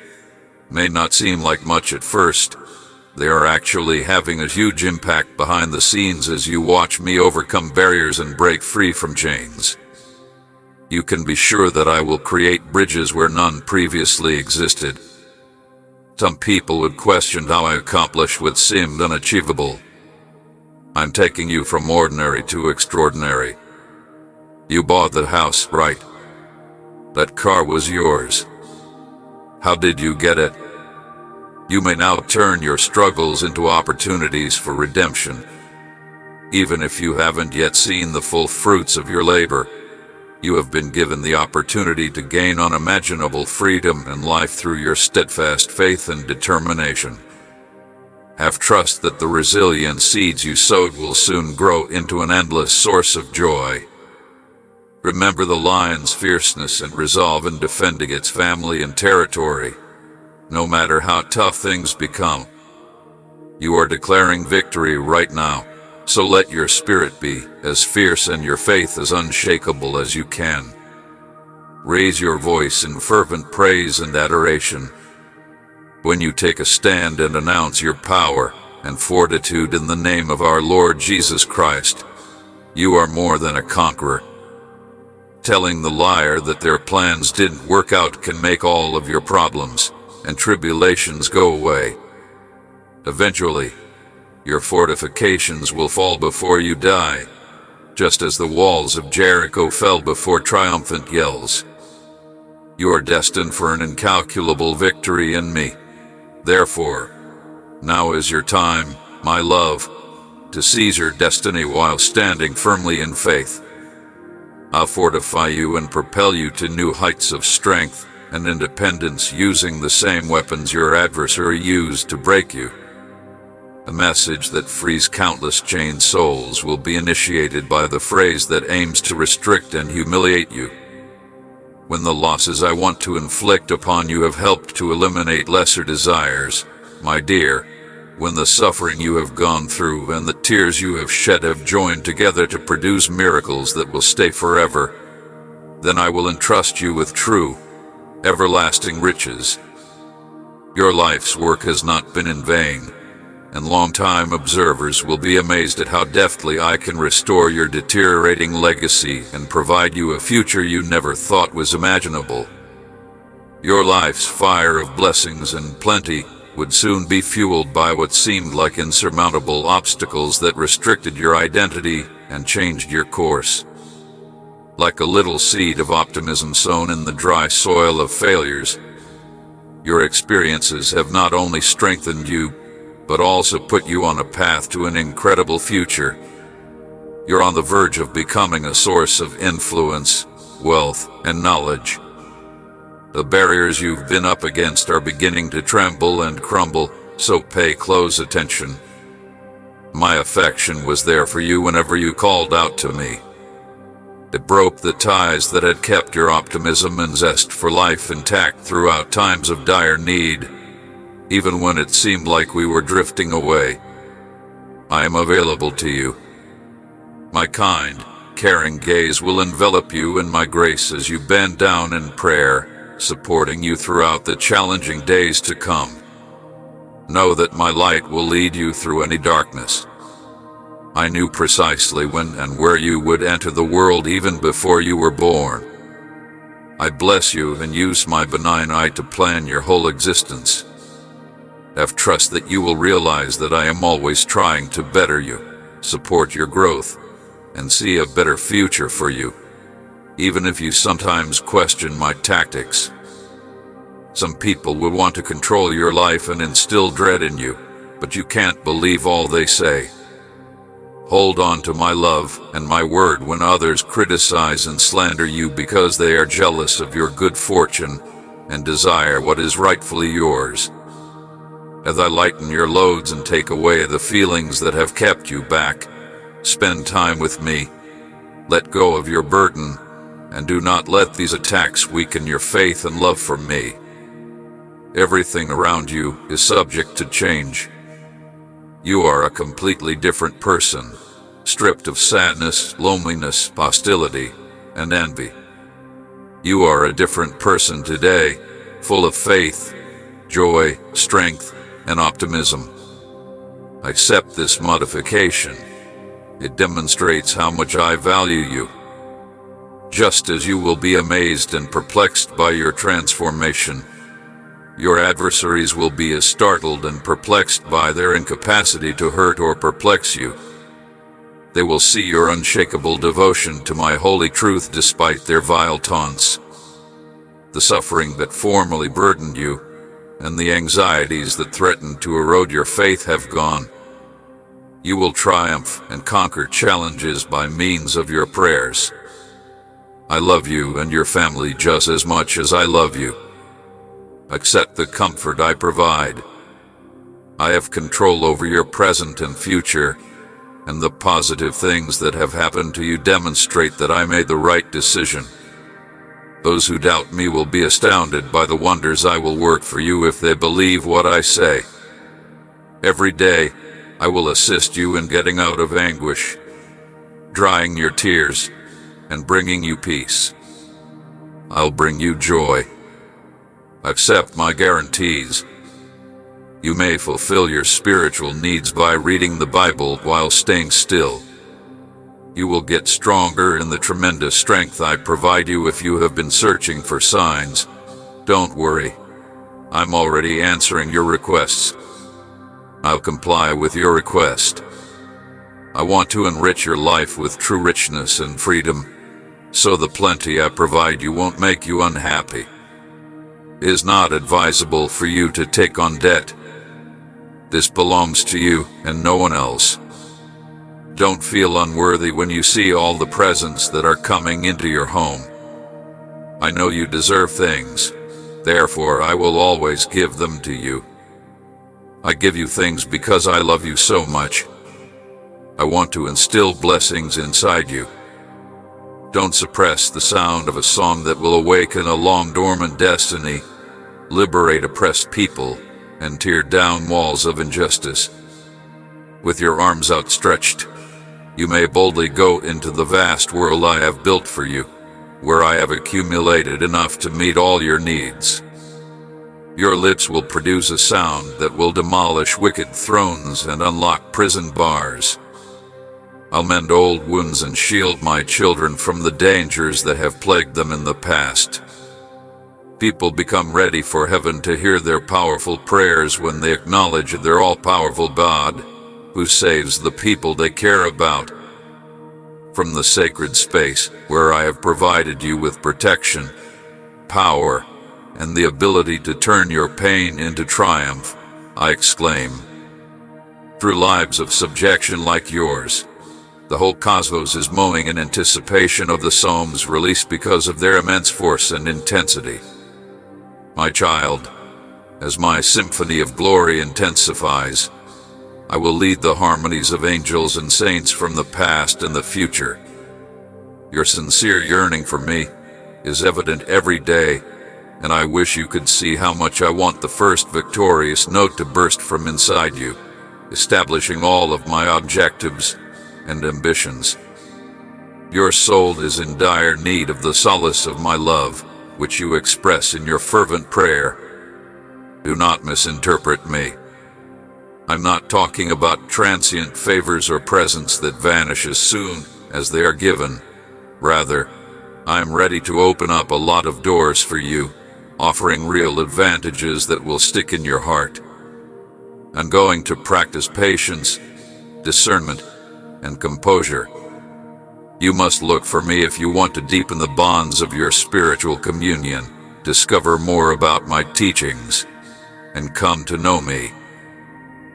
may not seem like much at first, They are actually having a huge impact behind the scenes as you watch me overcome barriers and break free from chains. You can be sure that I will create bridges where none previously existed. Some people would question how I accomplished what seemed unachievable. I'm taking you from ordinary to extraordinary. You bought the house, right? That car was yours. How did you get it? You may now turn your struggles into opportunities for redemption. Even if you haven't yet seen the full fruits of your labor, you have been given the opportunity to gain unimaginable freedom and life through your steadfast faith and determination. Have trust that the resilient seeds you sowed will soon grow into an endless source of joy. Remember the lion's fierceness and resolve in defending its family and territory, no matter how tough things become. You are declaring victory right now, so let your spirit be as fierce and your faith as unshakable as you can. Raise your voice in fervent praise and adoration. When you take a stand and announce your power and fortitude in the name of our Lord Jesus Christ, you are more than a conqueror. Telling the liar that their plans didn't work out can make all of your problems and tribulations go away. Eventually, your fortifications will fall before you die, just as the walls of Jericho fell before triumphant yells. You are destined for an incalculable victory in me. Therefore, now is your time, my love, to seize your destiny while standing firmly in faith. I'll fortify you and propel you to new heights of strength and independence using the same weapons your adversary used to break you. A message that frees countless chained souls will be initiated by the phrase that aims to restrict and humiliate you. When the losses I want to inflict upon you have helped to eliminate lesser desires, my dear, when the suffering you have gone through and the tears you have shed have joined together to produce miracles that will stay forever, then I will entrust you with true, everlasting riches. Your life's work has not been in vain, and long-time observers will be amazed at how deftly I can restore your deteriorating legacy and provide you a future you never thought was imaginable. Your life's fire of blessings and plenty would soon be fueled by what seemed like insurmountable obstacles that restricted your identity and changed your course. Like a little seed of optimism sown in the dry soil of failures, your experiences have not only strengthened you, but also put you on a path to an incredible future. You're on the verge of becoming a source of influence, wealth, and knowledge. The barriers you've been up against are beginning to tremble and crumble, so pay close attention. My affection was there for you whenever you called out to me. It broke the ties that had kept your optimism and zest for life intact throughout times of dire need, even when it seemed like we were drifting away. I am available to you. My kind, caring gaze will envelop you in my grace as you bend down in prayer, supporting you throughout the challenging days to come. Know that my light will lead you through any darkness. I knew precisely when and where you would enter the world even before you were born. I bless you and use my benign eye to plan your whole existence. Have trust that you will realize that I am always trying to better you, support your growth, and see a better future for you, even if you sometimes question my tactics. Some people would want to control your life and instill dread in you, but you can't believe all they say. Hold on to my love and my word when others criticize and slander you because they are jealous of your good fortune and desire what is rightfully yours. As I lighten your loads and take away the feelings that have kept you back, spend time with me, let go of your burden, and do not let these attacks weaken your faith and love for me. Everything around you is subject to change. You are a completely different person, stripped of sadness, loneliness, hostility, and envy. You are a different person today, full of faith, joy, strength, and optimism. Accept this modification. It demonstrates how much I value you. Just as you will be amazed and perplexed by your transformation, your adversaries will be as startled and perplexed by their incapacity to hurt or perplex you. They will see your unshakable devotion to my holy truth despite their vile taunts. The suffering that formerly burdened you, and the anxieties that threatened to erode your faith have gone. You will triumph and conquer challenges by means of your prayers. I love you and your family just as much as I love you. Accept the comfort I provide. I have control over your present and future, and the positive things that have happened to you demonstrate that I made the right decision. Those who doubt me will be astounded by the wonders I will work for you if they believe what I say. Every day, I will assist you in getting out of anguish, drying your tears, and bringing you peace. I'll bring you joy. Accept my guarantees. You may fulfill your spiritual needs by reading the Bible while staying still. You will get stronger in the tremendous strength I provide you if you have been searching for signs. Don't worry. I'm already answering your requests. I'll comply with your request. I want to enrich your life with true richness and freedom, so the plenty I provide you won't make you unhappy. It is not advisable for you to take on debt. This belongs to you and no one else. Don't feel unworthy when you see all the presents that are coming into your home. I know you deserve things, therefore I will always give them to you. I give you things because I love you so much. I want to instill blessings inside you. Don't suppress the sound of a song that will awaken a long-dormant destiny, liberate oppressed people, and tear down walls of injustice. With your arms outstretched, you may boldly go into the vast world I have built for you, where I have accumulated enough to meet all your needs. Your lips will produce a sound that will demolish wicked thrones and unlock prison bars. I'll mend old wounds and shield my children from the dangers that have plagued them in the past. People become ready for heaven to hear their powerful prayers when they acknowledge their all-powerful God, who saves the people they care about. From the sacred space where I have provided you with protection, power, and the ability to turn your pain into triumph, I exclaim. Through lives of subjection like yours, the whole cosmos is moaning in anticipation of the psalms released because of their immense force and intensity. My child, as my symphony of glory intensifies, I will lead the harmonies of angels and saints from the past and the future. Your sincere yearning for me is evident every day, and I wish you could see how much I want the first victorious note to burst from inside you, establishing all of my objectives and ambitions. Your soul is in dire need of the solace of my love, which you express in your fervent prayer. Do not misinterpret me. I'm not talking about transient favors or presents that vanish as soon as they are given. Rather, I am ready to open up a lot of doors for you, offering real advantages that will stick in your heart. I'm going to practice patience, discernment, and composure. You must look for me if you want to deepen the bonds of your spiritual communion, discover more about my teachings, and come to know me.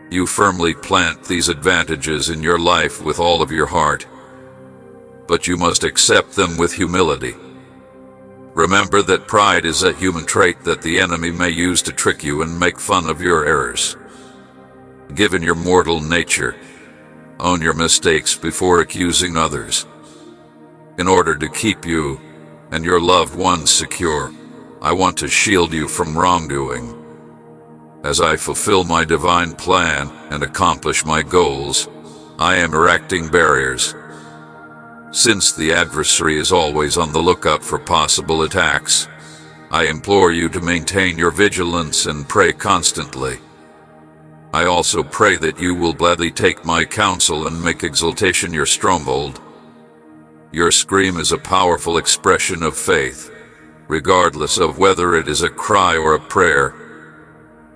You firmly plant these advantages in your life with all of your heart, but you must accept them with humility. Remember that pride is a human trait that the enemy may use to trick you and make fun of your errors. Given your mortal nature, own your mistakes before accusing others. In order to keep you and your loved ones secure, I want to shield you from wrongdoing. As I fulfill my divine plan and accomplish my goals, I am erecting barriers. Since the adversary is always on the lookout for possible attacks, I implore you to maintain your vigilance and pray constantly. I also pray that you will gladly take my counsel and make exaltation your stronghold. Your scream is a powerful expression of faith, regardless of whether it is a cry or a prayer.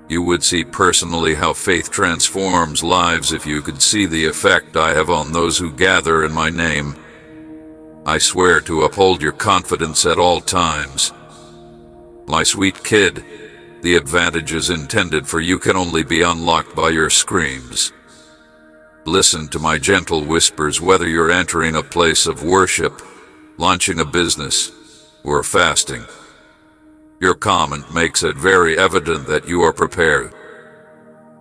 You would see personally how faith transforms lives if you could see the effect I have on those who gather in my name. I swear to uphold your confidence at all times. My sweet kid, the advantages intended for you can only be unlocked by your screams. Listen to my gentle whispers whether you're entering a place of worship, launching a business, or fasting. Your comment makes it very evident that you are prepared.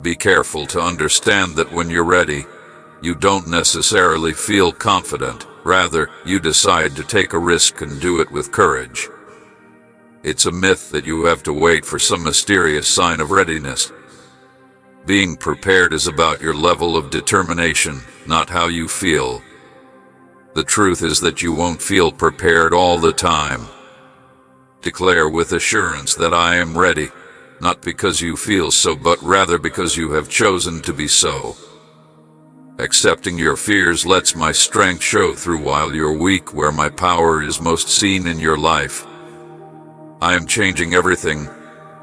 Be careful to understand that when you're ready, you don't necessarily feel confident. Rather, you decide to take a risk and do it with courage. It's a myth that you have to wait for some mysterious sign of readiness. Being prepared is about your level of determination, not how you feel. The truth is that you won't feel prepared all the time. Declare with assurance that I am ready, not because you feel so, but rather because you have chosen to be so. Accepting your fears lets my strength show through while you're weak, where my power is most seen in your life. I am changing everything,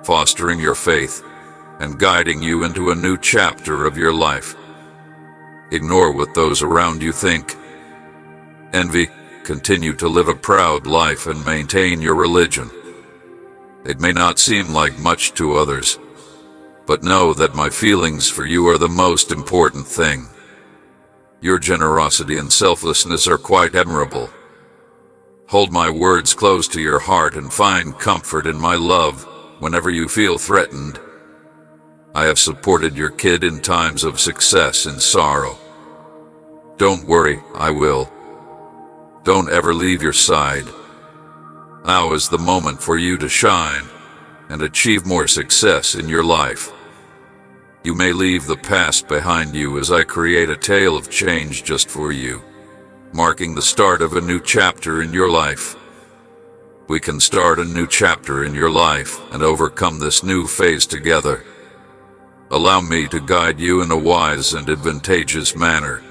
fostering your faith, and guiding you into a new chapter of your life. Ignore what those around you think. Envy, continue to live a proud life and maintain your religion. It may not seem like much to others, but know that my feelings for you are the most important thing. Your generosity and selflessness are quite admirable. Hold my words close to your heart and find comfort in my love whenever you feel threatened. I have supported your kid in times of success and sorrow. Don't worry, I will. Don't ever leave your side. Now is the moment for you to shine and achieve more success in your life. You may leave the past behind you as I create a tale of change just for you, marking the start of a new chapter in your life. We can start a new chapter in your life and overcome this new phase together. Allow me to guide you in a wise and advantageous manner.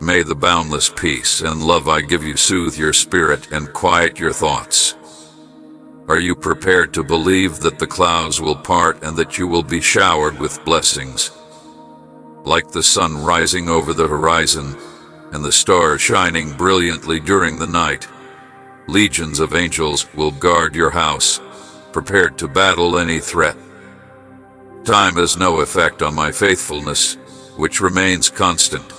May the boundless peace and love I give you soothe your spirit and quiet your thoughts. Are you prepared to believe that the clouds will part and that you will be showered with blessings? Like the sun rising over the horizon and the stars shining brilliantly during the night, legions of angels will guard your house, prepared to battle any threat. Time has no effect on my faithfulness, which remains constant.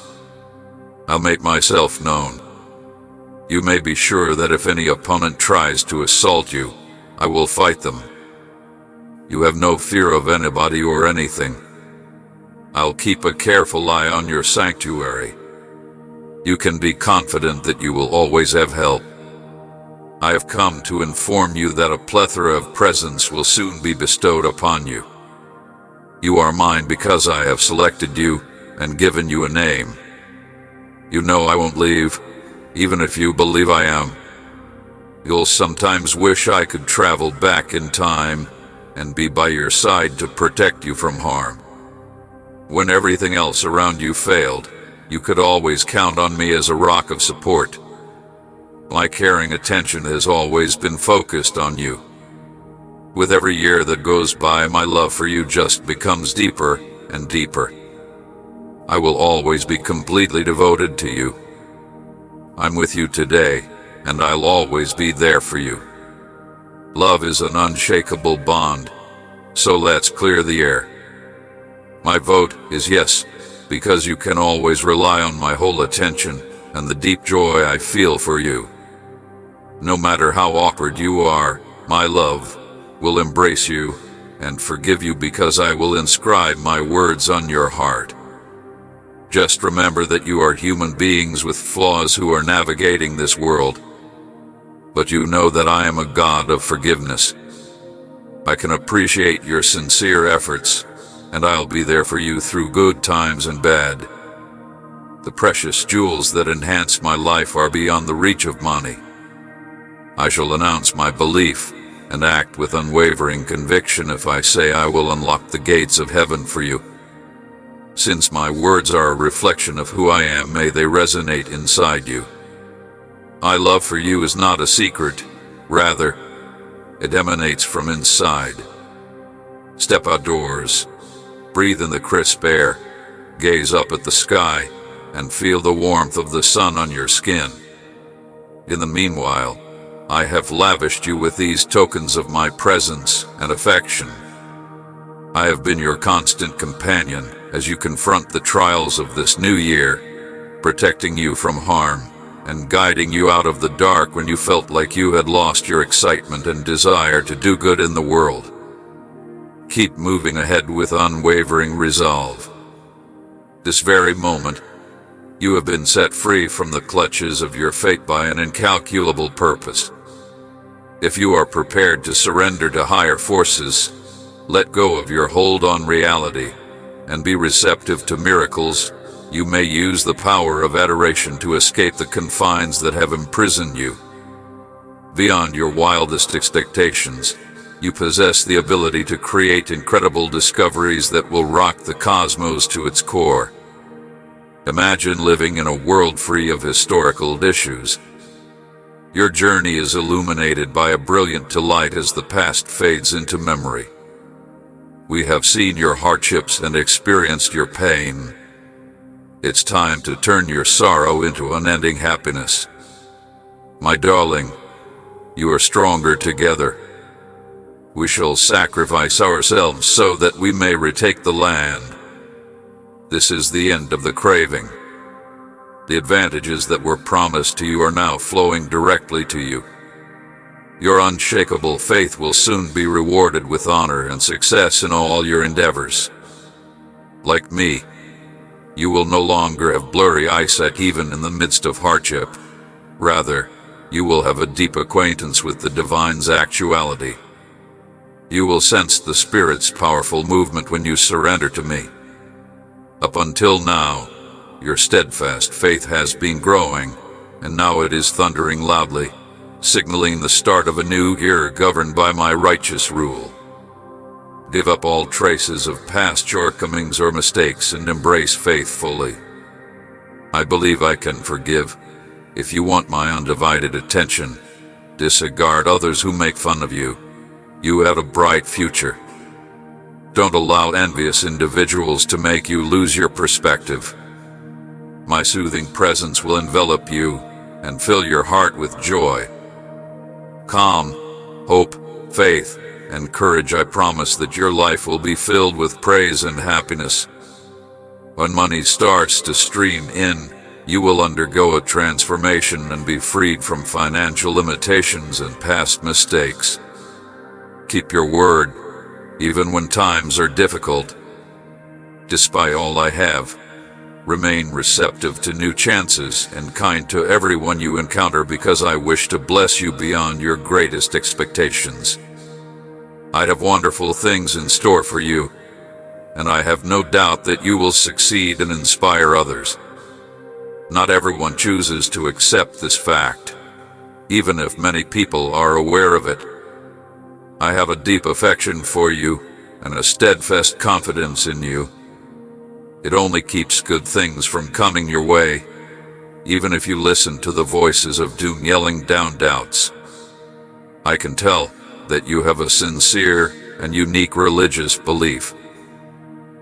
I'll make myself known. You may be sure that if any opponent tries to assault you, I will fight them. You have no fear of anybody or anything. I'll keep a careful eye on your sanctuary. You can be confident that you will always have help. I have come to inform you that a plethora of presents will soon be bestowed upon you. You are mine because I have selected you and given you a name. You know I won't leave, even if you believe I am. You'll sometimes wish I could travel back in time and be by your side to protect you from harm. When everything else around you failed, you could always count on me as a rock of support. My caring attention has always been focused on you. With every year that goes by, my love for you just becomes deeper and deeper. I will always be completely devoted to you. I'm with you today, and I'll always be there for you. Love is an unshakable bond, so let's clear the air. My vote is yes, because you can always rely on my whole attention and the deep joy I feel for you. No matter how awkward you are, my love will embrace you and forgive you because I will inscribe my words on your heart. Just remember that you are human beings with flaws who are navigating this world. But you know that I am a God of forgiveness. I can appreciate your sincere efforts, and I'll be there for you through good times and bad. The precious jewels that enhance my life are beyond the reach of money. I shall announce my belief and act with unwavering conviction if I say I will unlock the gates of heaven for you, Since my words are a reflection of who I am, may they resonate inside you. My love for you is not a secret, rather, it emanates from inside. Step outdoors, breathe in the crisp air, gaze up at the sky, and feel the warmth of the sun on your skin. In the meanwhile, I have lavished you with these tokens of my presence and affection. I have been your constant companion as you confront the trials of this new year, protecting you from harm and guiding you out of the dark when you felt like you had lost your excitement and desire to do good in the world. Keep moving ahead with unwavering resolve. This very moment, you have been set free from the clutches of your fate by an incalculable purpose. If you are prepared to surrender to higher forces, let go of your hold on reality, and be receptive to miracles, you may use the power of adoration to escape the confines that have imprisoned you. Beyond your wildest expectations, you possess the ability to create incredible discoveries that will rock the cosmos to its core. Imagine living in a world free of historical issues. Your journey is illuminated by a brilliant delight as the past fades into memory. We have seen your hardships and experienced your pain. It's time to turn your sorrow into unending happiness. My darling, you are stronger together. We shall sacrifice ourselves so that we may retake the land. This is the end of the craving. The advantages that were promised to you are now flowing directly to you. Your unshakable faith will soon be rewarded with honor and success in all your endeavors. Like me, you will no longer have blurry eyesight even in the midst of hardship. Rather, you will have a deep acquaintance with the divine's actuality. You will sense the Spirit's powerful movement when you surrender to me. Up until now, your steadfast faith has been growing, and now it is thundering loudly, signaling the start of a new year governed by my righteous rule. Give up all traces of past shortcomings or mistakes and embrace faith fully. I believe I can forgive. If you want my undivided attention, disregard others who make fun of you. You have a bright future. Don't allow envious individuals to make you lose your perspective. My soothing presence will envelop you and fill your heart with joy. Calm, hope, faith, and courage. I promise that your life will be filled with praise and happiness. When money starts to stream in, you will undergo a transformation and be freed from financial limitations and past mistakes. Keep your word, even when times are difficult. Despite all I have, remain receptive to new chances and kind to everyone you encounter because I wish to bless you beyond your greatest expectations. I have wonderful things in store for you, and I have no doubt that you will succeed and inspire others. Not everyone chooses to accept this fact, even if many people are aware of it. I have a deep affection for you and a steadfast confidence in you. It only keeps good things from coming your way, even if you listen to the voices of doom yelling down doubts. I can tell that you have a sincere and unique religious belief.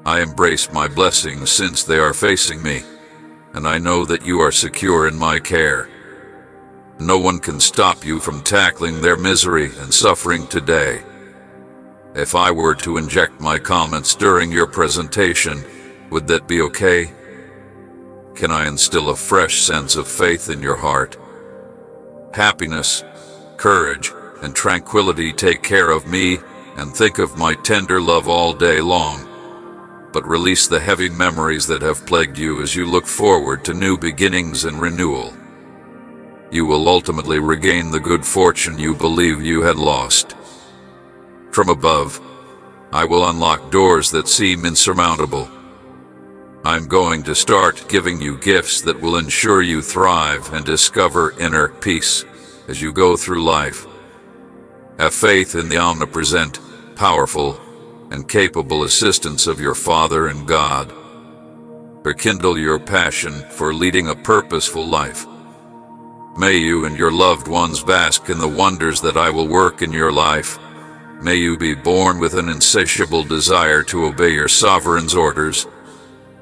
I embrace my blessings since they are facing me, and I know that you are secure in my care. No one can stop you from tackling their misery and suffering today. If I were to inject my comments during your presentation, would that be okay? Can I instill a fresh sense of faith in your heart? Happiness, courage, and tranquility take care of me, and think of my tender love all day long. But release the heavy memories that have plagued you as you look forward to new beginnings and renewal. You will ultimately regain the good fortune you believe you had lost. From above, I will unlock doors that seem insurmountable. I'm going to start giving you gifts that will ensure you thrive and discover inner peace as you go through life. Have faith in the omnipresent, powerful, and capable assistance of your Father and God. Rekindle your passion for leading a purposeful life. May you and your loved ones bask in the wonders that I will work in your life. May you be born with an insatiable desire to obey your sovereign's orders,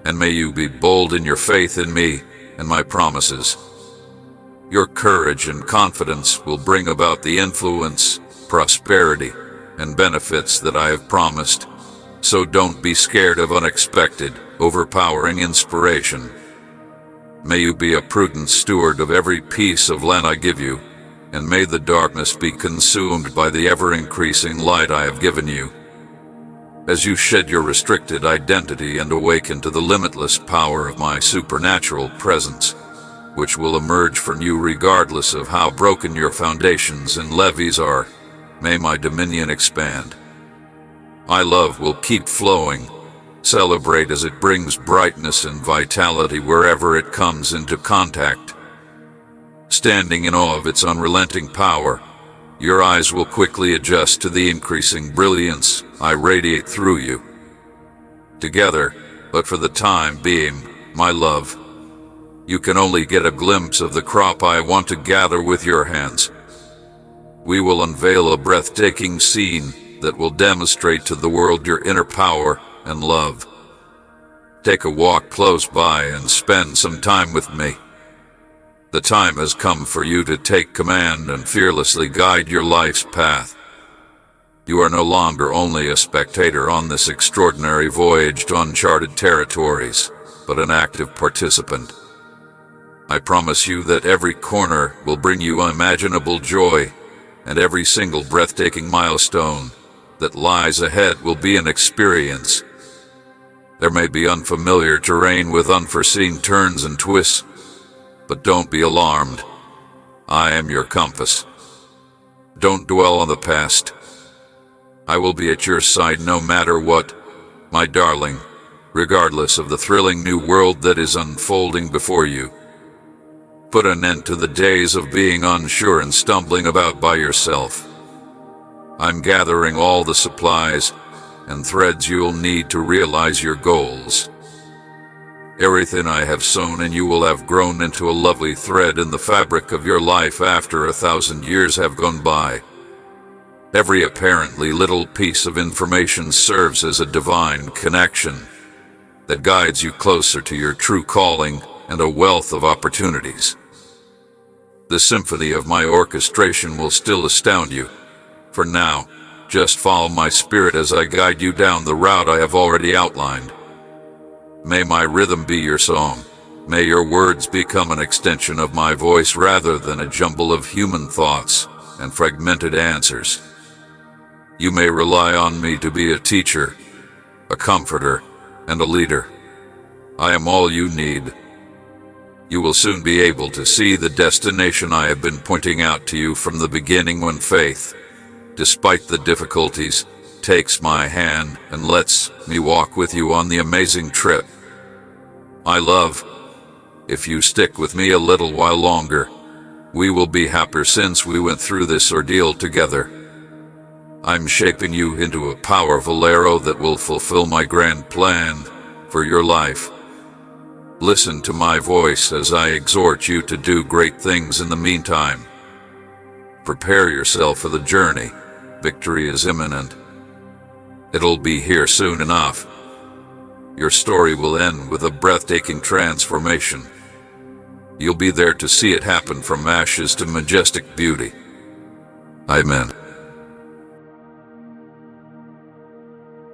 and may you be bold in your faith in me and my promises. Your courage and confidence will bring about the influence, prosperity, and benefits that I have promised. So don't be scared of unexpected, overpowering inspiration. May you be a prudent steward of every piece of land I give you, and may the darkness be consumed by the ever-increasing light I have given you. As you shed your restricted identity and awaken to the limitless power of my supernatural presence, which will emerge from you regardless of how broken your foundations and levees are, may my dominion expand. My love will keep flowing. Celebrate as it brings brightness and vitality wherever it comes into contact. Standing in awe of its unrelenting power, your eyes will quickly adjust to the increasing brilliance I radiate through you. Together, but for the time being, my love, you can only get a glimpse of the crop I want to gather with your hands. We will unveil a breathtaking scene that will demonstrate to the world your inner power and love. Take a walk close by and spend some time with me. The time has come for you to take command and fearlessly guide your life's path. You are no longer only a spectator on this extraordinary voyage to uncharted territories, but an active participant. I promise you that every corner will bring you unimaginable joy, and every single breathtaking milestone that lies ahead will be an experience. There may be unfamiliar terrain with unforeseen turns and twists, but don't be alarmed. I am your compass. Don't dwell on the past. I will be at your side no matter what, my darling, regardless of the thrilling new world that is unfolding before you. Put an end to the days of being unsure and stumbling about by yourself. I'm gathering all the supplies and threads you'll need to realize your goals. Everything I have sown in you will have grown into a lovely thread in the fabric of your life after 1,000 years have gone by. Every apparently little piece of information serves as a divine connection that guides you closer to your true calling and a wealth of opportunities. The symphony of my orchestration will still astound you. For now, just follow my spirit as I guide you down the route I have already outlined. May my rhythm be your song. May your words become an extension of my voice rather than a jumble of human thoughts and fragmented answers. You may rely on me to be a teacher, a comforter, and a leader. I am all you need. You will soon be able to see the destination I have been pointing out to you from the beginning, when faith, despite the difficulties, takes my hand and lets me walk with you on the amazing trip. My love, if you stick with me a little while longer, we will be happier since we went through this ordeal together. I'm shaping you into a powerful arrow that will fulfill my grand plan for your life. Listen to my voice as I exhort you to do great things in the meantime. Prepare yourself for the journey. Victory is imminent. It'll be here soon enough. Your story will end with a breathtaking transformation. You'll be there to see it happen from ashes to majestic beauty. Amen.